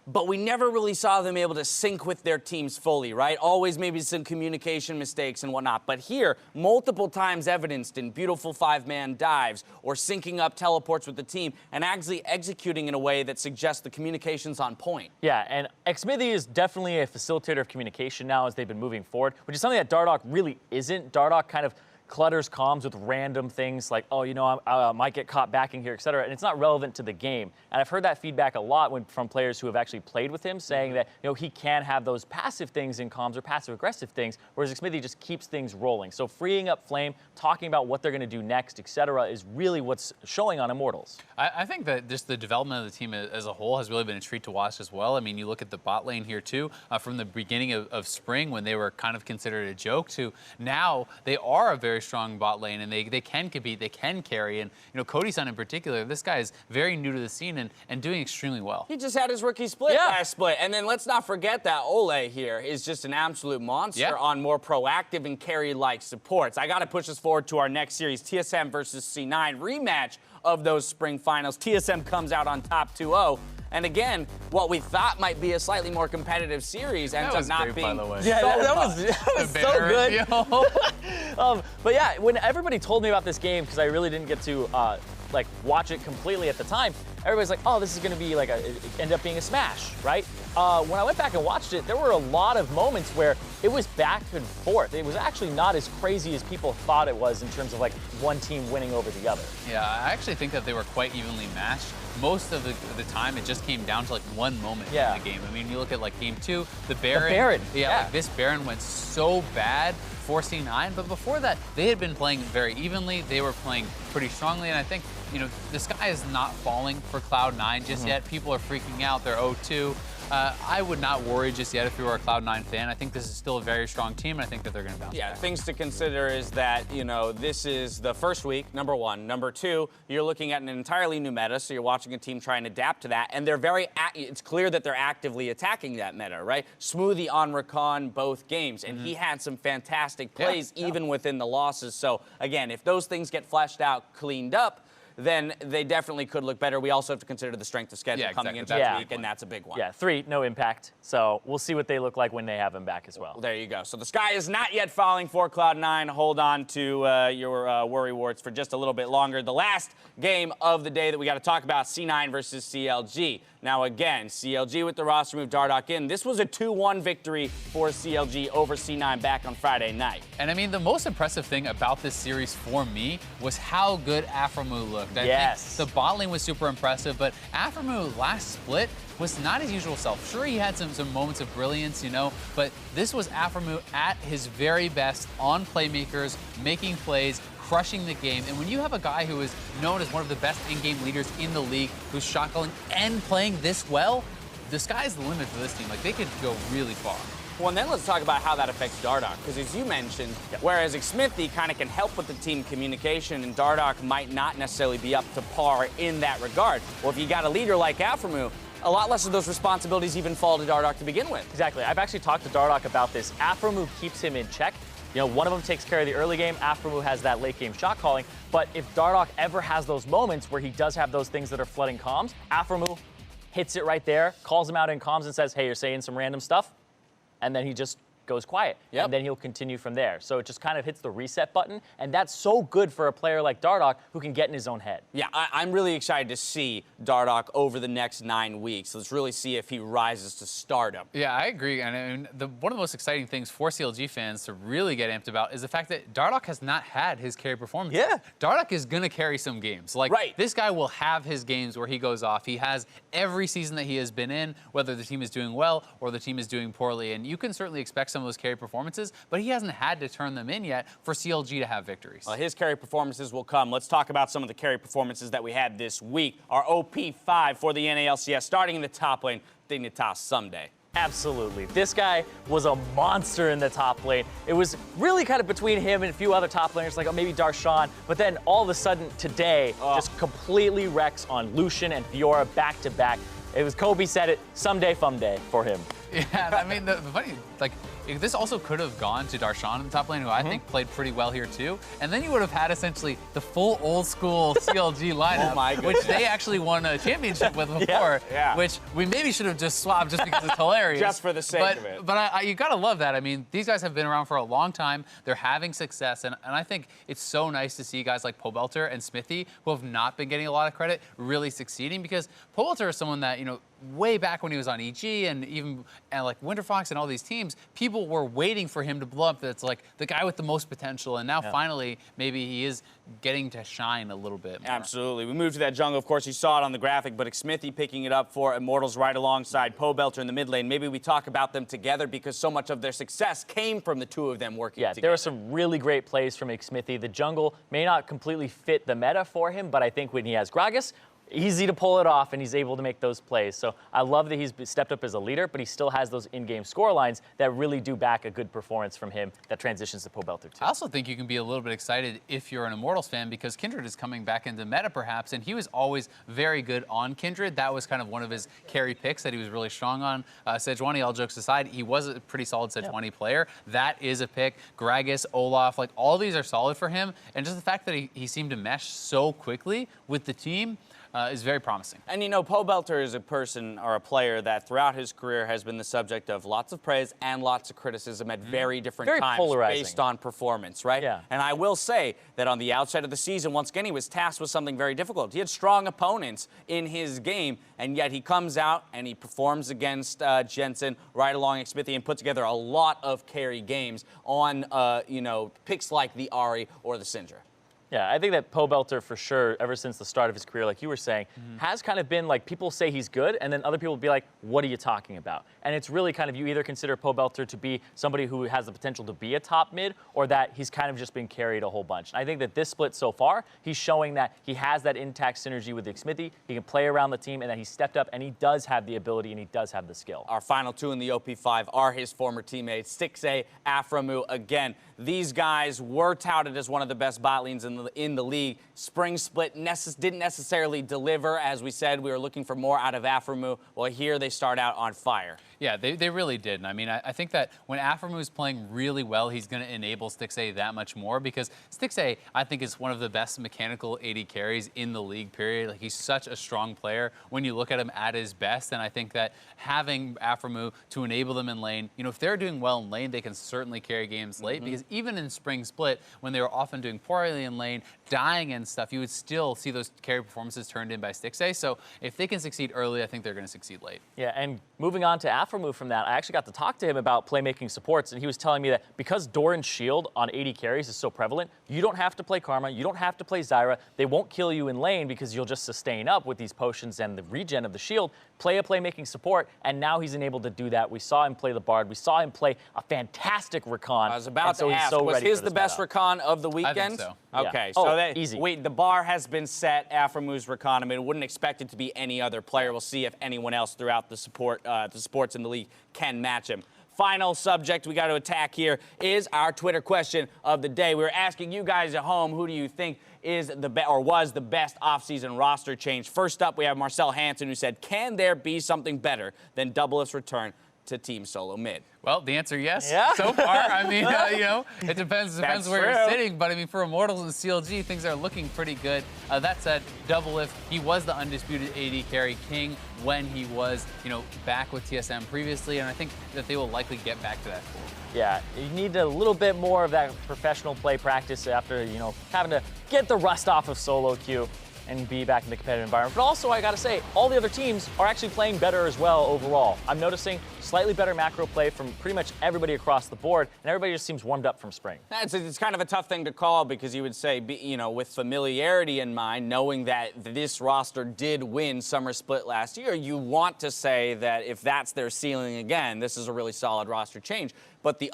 but we never really saw them able to sync with their teams fully, right? Always maybe some communication mistakes and whatnot. But here, multiple times evidenced in beautiful 5-man dives or syncing up teleports with the team and actually executing in a way that suggests the communication's on point. Yeah, and Xmithie is definitely a facilitator of communication now as they've been moving forward, which is something that Dardoch really isn't. Dardoch kind of clutters comms with random things like, oh, you know, I might get caught backing here, etc., and it's not relevant to the game. And I've heard that feedback a lot from players who have actually played with him, saying that, you know, he can have those passive things in comms or passive-aggressive things, whereas Xmithie just keeps things rolling. So freeing up Flame, talking about what they're going to do next, etc., is really what's showing on Immortals. I think that just the development of the team as a whole has really been a treat to watch as well. I mean, you look at the bot lane here, too, from the beginning of spring when they were kind of considered a joke to now they are a very strong bot lane, and they can compete, they can carry, and you know, Cody-san in particular, this guy is very new to the scene and doing extremely well. He just had his rookie split last split, and then let's not forget that Ole here is just an absolute monster on more proactive and carry-like supports. I got to push us forward to our next series, TSM versus C9 rematch of those spring finals. TSM comes out on top 2-0. And again, what we thought might be a slightly more competitive series ends up not being. By the way. Yeah, that was so good. But yeah, when everybody told me about this game, because I really didn't get to like watch it completely at the time, everybody's like, oh, this is gonna be like it ended up being a smash, right? When I went back and watched it, there were a lot of moments where it was back and forth. It was actually not as crazy as people thought it was in terms of like one team winning over the other. Yeah, I actually think that they were quite evenly matched. Most of the time, it just came down to like one moment in the game. I mean, you look at like game 2, the Baron. Yeah, like this Baron went so bad, forcing 9, but before that, they had been playing very evenly. They were playing pretty strongly, and I think, you know, the sky is not falling for Cloud9 just yet. People are freaking out. They're 0-2. I would not worry just yet if you were a Cloud9 fan. I think this is still a very strong team, and I think that they're going to bounce back. Things to consider is that, you know, this is the first week, number one. Number two, you're looking at an entirely new meta, so you're watching a team try and adapt to that, and they're it's clear that they're actively attacking that meta, right? Smoothie on Rakan both games, and he had some fantastic plays even within the losses. So, again, if those things get fleshed out, cleaned up, then they definitely could look better. We also have to consider the strength of schedule coming into that week, and that's a big one. Yeah, 3, no impact. So we'll see what they look like when they have him back as well. There you go. So the sky is not yet falling for Cloud9. Hold on to your worry warts for just a little bit longer. The last game of the day that we got to talk about, C9 versus CLG. Now, again, CLG with the roster move Dardoch in. This was a 2-1 victory for CLG over C9 back on Friday night. And I mean, the most impressive thing about this series for me was how good Aframu looked. I think the bot lane was super impressive, but Aframu last split was not his usual self. Sure, he had some moments of brilliance, you know, but this was Aframu at his very best on playmakers, making plays, crushing the game. And when you have a guy who is known as one of the best in-game leaders in the league, who's shot calling and playing this well, the sky's the limit for this team. Like, they could go really far. Well, and then let's talk about how that affects Dardoch, because as you mentioned, whereas Xmithie kind of can help with the team communication, and Dardoch might not necessarily be up to par in that regard. Well, if you got a leader like Aframu, a lot less of those responsibilities even fall to Dardoch to begin with. Exactly. I've actually talked to Dardoch about this. Aframu keeps him in check. You know, one of them takes care of the early game. Aframu has that late game shot calling. But if Dardoch ever has those moments where he does have those things that are flooding comms, Aframu hits it right there, calls him out in comms and says, hey, you're saying some random stuff. And then he just goes quiet. And then he'll continue from there. So it just kind of hits the reset button. And that's so good for a player like Dardoch who can get in his own head. Yeah, I'm really excited to see Dardoch over the next 9 weeks. Let's really see if he rises to stardom. Yeah, I agree. And I mean, one of the most exciting things for CLG fans to really get amped about is the fact that Dardoch has not had his carry performance. Yeah. Dardoch is going to carry some games. Like, this guy will have his games where he goes off. He has every season that he has been in, whether the team is doing well or the team is doing poorly. And you can certainly expect some of those carry performances, but he hasn't had to turn them in yet for CLG to have victories. Well, his carry performances will come. Let's talk about some of the carry performances that we had this week. Our OP5 for the NALCS, starting in the top lane, Dignitas someday. Absolutely. This guy was a monster in the top lane. It was really kind of between him and a few other top laners, like maybe Darshan, but then all of a sudden today, just completely wrecks on Lucian and Fiora back to back. It was Kobe said it, someday fun day for him. Yeah, I mean, the funny, like, this also could have gone to Darshan in the top lane, who I think played pretty well here too. And then you would have had essentially the full old school CLG lineup, which they actually won a championship with before, which we maybe should have just swapped just because it's hilarious. Just for the sake of it. But you gotta love that. I mean, these guys have been around for a long time. They're having success, and I think it's so nice to see guys like Pobelter and Xmithie, who have not been getting a lot of credit, really succeeding, because Pobelter is someone that, you know, way back when he was on EG and even like Winterfox and all these teams, people were waiting for him to blow up. That's like the guy with the most potential, and now finally maybe he is getting to shine a little bit more. Absolutely. We moved to that jungle. Of course, you saw it on the graphic, but Xmithie picking it up for Immortals right alongside Pobelter in the mid lane. Maybe we talk about them together because so much of their success came from the two of them working together. There were some really great plays from Xmithie. The jungle may not completely fit the meta for him, but I think when he has Gragas, easy to pull it off, and he's able to make those plays. So I love that he's stepped up as a leader, but he still has those in-game score lines that really do back a good performance from him that transitions to Pobelter too. I also think you can be a little bit excited if you're an Immortals fan, because Kindred is coming back into meta perhaps, and he was always very good on Kindred. That was kind of one of his carry picks that he was really strong on. Sejuani, all jokes aside, he was a pretty solid Sejuani player. That is a pick. Gragas, Olaf, like all these are solid for him, and just the fact that he seemed to mesh so quickly with the team, is very promising. And you know, Pobelter is a person or a player that throughout his career has been the subject of lots of praise and lots of criticism at very different times based on performance, right? Yeah. And I will say that on the outside of the season, once again, he was tasked with something very difficult. He had strong opponents in his game, and yet he comes out and he performs against Jensen right along Xmithie and put together a lot of carry games on, you know, picks like the Ahri or the Syndra. Yeah, I think that Pobelter, for sure, ever since the start of his career, like you were saying, has kind of been like, people say he's good, and then other people will be like, what are you talking about? And it's really kind of, you either consider Pobelter to be somebody who has the potential to be a top mid, or that he's kind of just been carried a whole bunch. And I think that this split so far, he's showing that he has that intact synergy with Xmithie, he can play around the team, and that he stepped up, and he does have the ability, and he does have the skill. Our final two in the OP5 are his former teammates, Stixxay, Aphromoo. Again, these guys were touted as one of the best bot lanes in the league. Spring Split didn't necessarily deliver. As we said, we were looking for more out of Aphromoo. Well, here they start out on fire. Yeah, they really did. And I mean, I think that when Aphromoo is playing really well, he's going to enable Stixxay that much more, because Stixxay, I think, is one of the best mechanical AD carries in the league, period. Like, he's such a strong player when you look at him at his best. And I think that having Aphromoo to enable them in lane, you know, if they're doing well in lane, they can certainly carry games late, because even in Spring Split, when they were often doing poorly in lane, dying and stuff, you would still see those carry performances turned in by Stixxay. So if they can succeed early, I think they're going to succeed late. Yeah, and moving on to Aphromoo from that, I actually got to talk to him about playmaking supports, and he was telling me that because Doran's shield on AD carries is so prevalent, you don't have to play Karma, you don't have to play Zyra. They won't kill you in lane because you'll just sustain up with these potions and the regen of the shield. Play a playmaking support, and now he's enabled to do that. We saw him play the Bard. We saw him play a fantastic Rakan. I was about to ask, was his the best Rakan of the weekend? I think so. Okay, Yeah. so easy. The bar has been set. Aphromu's Rakan. I mean, wouldn't expect it to be any other player. We'll see if anyone else throughout the supports in the league can match him. Final subject we got to attack here is our Twitter question of the day. We were asking you guys at home, who do you think is was the best offseason roster change? First up, we have Marcel Hansen, who said, can there be something better than Doublelift's return to Team Solo Mid? Well, the answer, yes. Yeah. So far, I mean, you know, it depends where you're true. sitting. But I mean, for Immortals and CLG, things are looking pretty good. That said, Doublelift, he was the undisputed AD carry king when he was, you know, back with TSM previously, and I think that they will likely get back to that goal. Yeah, you need a little bit more of that professional play practice after, you know, having to get the rust off of solo queue and be back in the competitive environment. But also, I gotta say, all the other teams are actually playing better as well overall. I'm noticing slightly better macro play from pretty much everybody across the board, and everybody just seems warmed up from spring. It's kind of a tough thing to call, because you would say, you know, with familiarity in mind, knowing that this roster did win Summer Split last year, you want to say that if that's their ceiling again, this is a really solid roster change. But the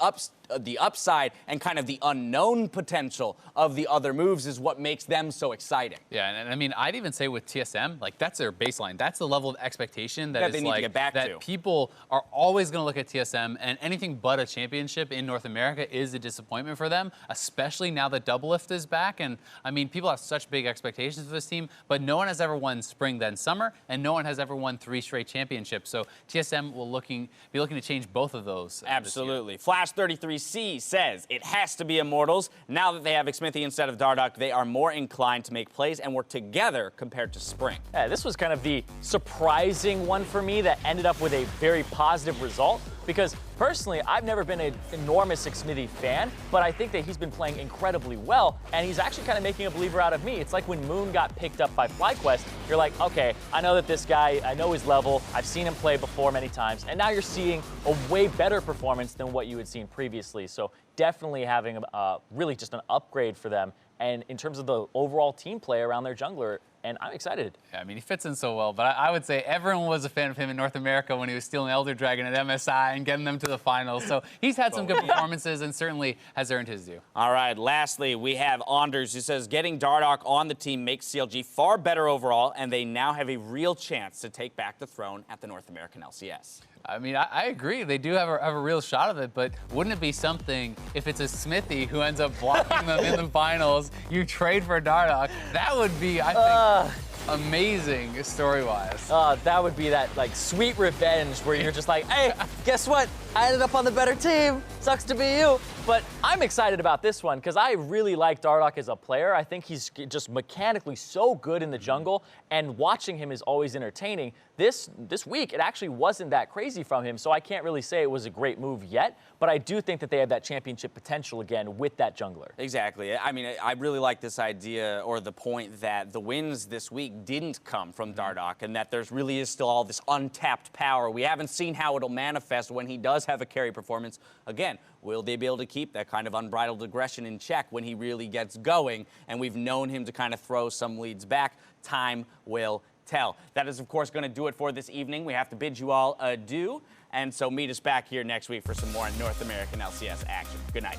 upside and kind of the unknown potential of the other moves is what makes them so exciting. Yeah, and I mean, I'd even say with TSM, like, that's their baseline. That's the level of expectation that they need to get back to. People are always going to look at TSM, and anything but a championship in North America is a disappointment for them, especially now that Doublelift is back. And I mean, people have such big expectations for this team, but no one has ever won spring then summer, and no one has ever won 3 straight championships. So TSM will be looking to change both of those. Absolutely. Flash33C says it has to be Immortals. Now that they have Xmithie instead of Dardoch, they are more inclined to make plays and work together compared to spring. Yeah, this was kind of the surprising one for me that ended up with a very positive result, because personally, I've never been an enormous Xmithie fan, but I think that he's been playing incredibly well, and he's actually kind of making a believer out of me. It's like when Moon got picked up by FlyQuest, you're like, okay, I know that this guy, I know his level, I've seen him play before many times, and now you're seeing a way better performance than what you had seen previously. So definitely having really just an upgrade for them, and in terms of the overall team play around their jungler, and I'm excited. Yeah, I mean, he fits in so well, but I would say everyone was a fan of him in North America when he was stealing Elder Dragon at MSI and getting them to the finals. So he's had some good performances and certainly has earned his due. All right, lastly, we have Anders, who says getting Dardoch on the team makes CLG far better overall, and they now have a real chance to take back the throne at the North American LCS. I mean, I agree. They do have a real shot of it, but wouldn't it be something if it's a Xmithie who ends up blocking them in the finals, you trade for Dardoch? That would be, I think, amazing story-wise. That would be that, like, sweet revenge where you're just like, hey, guess what? I ended up on the better team. Sucks to be you. But I'm excited about this one because I really like Dardoch as a player. I think he's just mechanically so good in the jungle, and watching him is always entertaining. This week, it actually wasn't that crazy from him, so I can't really say it was a great move yet, but I do think that they have that championship potential again with that jungler. Exactly. I mean, I really like this idea or the point that the wins this week didn't come from Dardoch, and that there's really is still all this untapped power. We haven't seen how it'll manifest when he does have a carry performance. Again, will they be able to keep that kind of unbridled aggression in check when he really gets going? And we've known him to kind of throw some leads back. Time will tell. That is, of course, going to do it for this evening. We have to bid you all adieu. And so meet us back here next week for some more North American LCS action. Good night.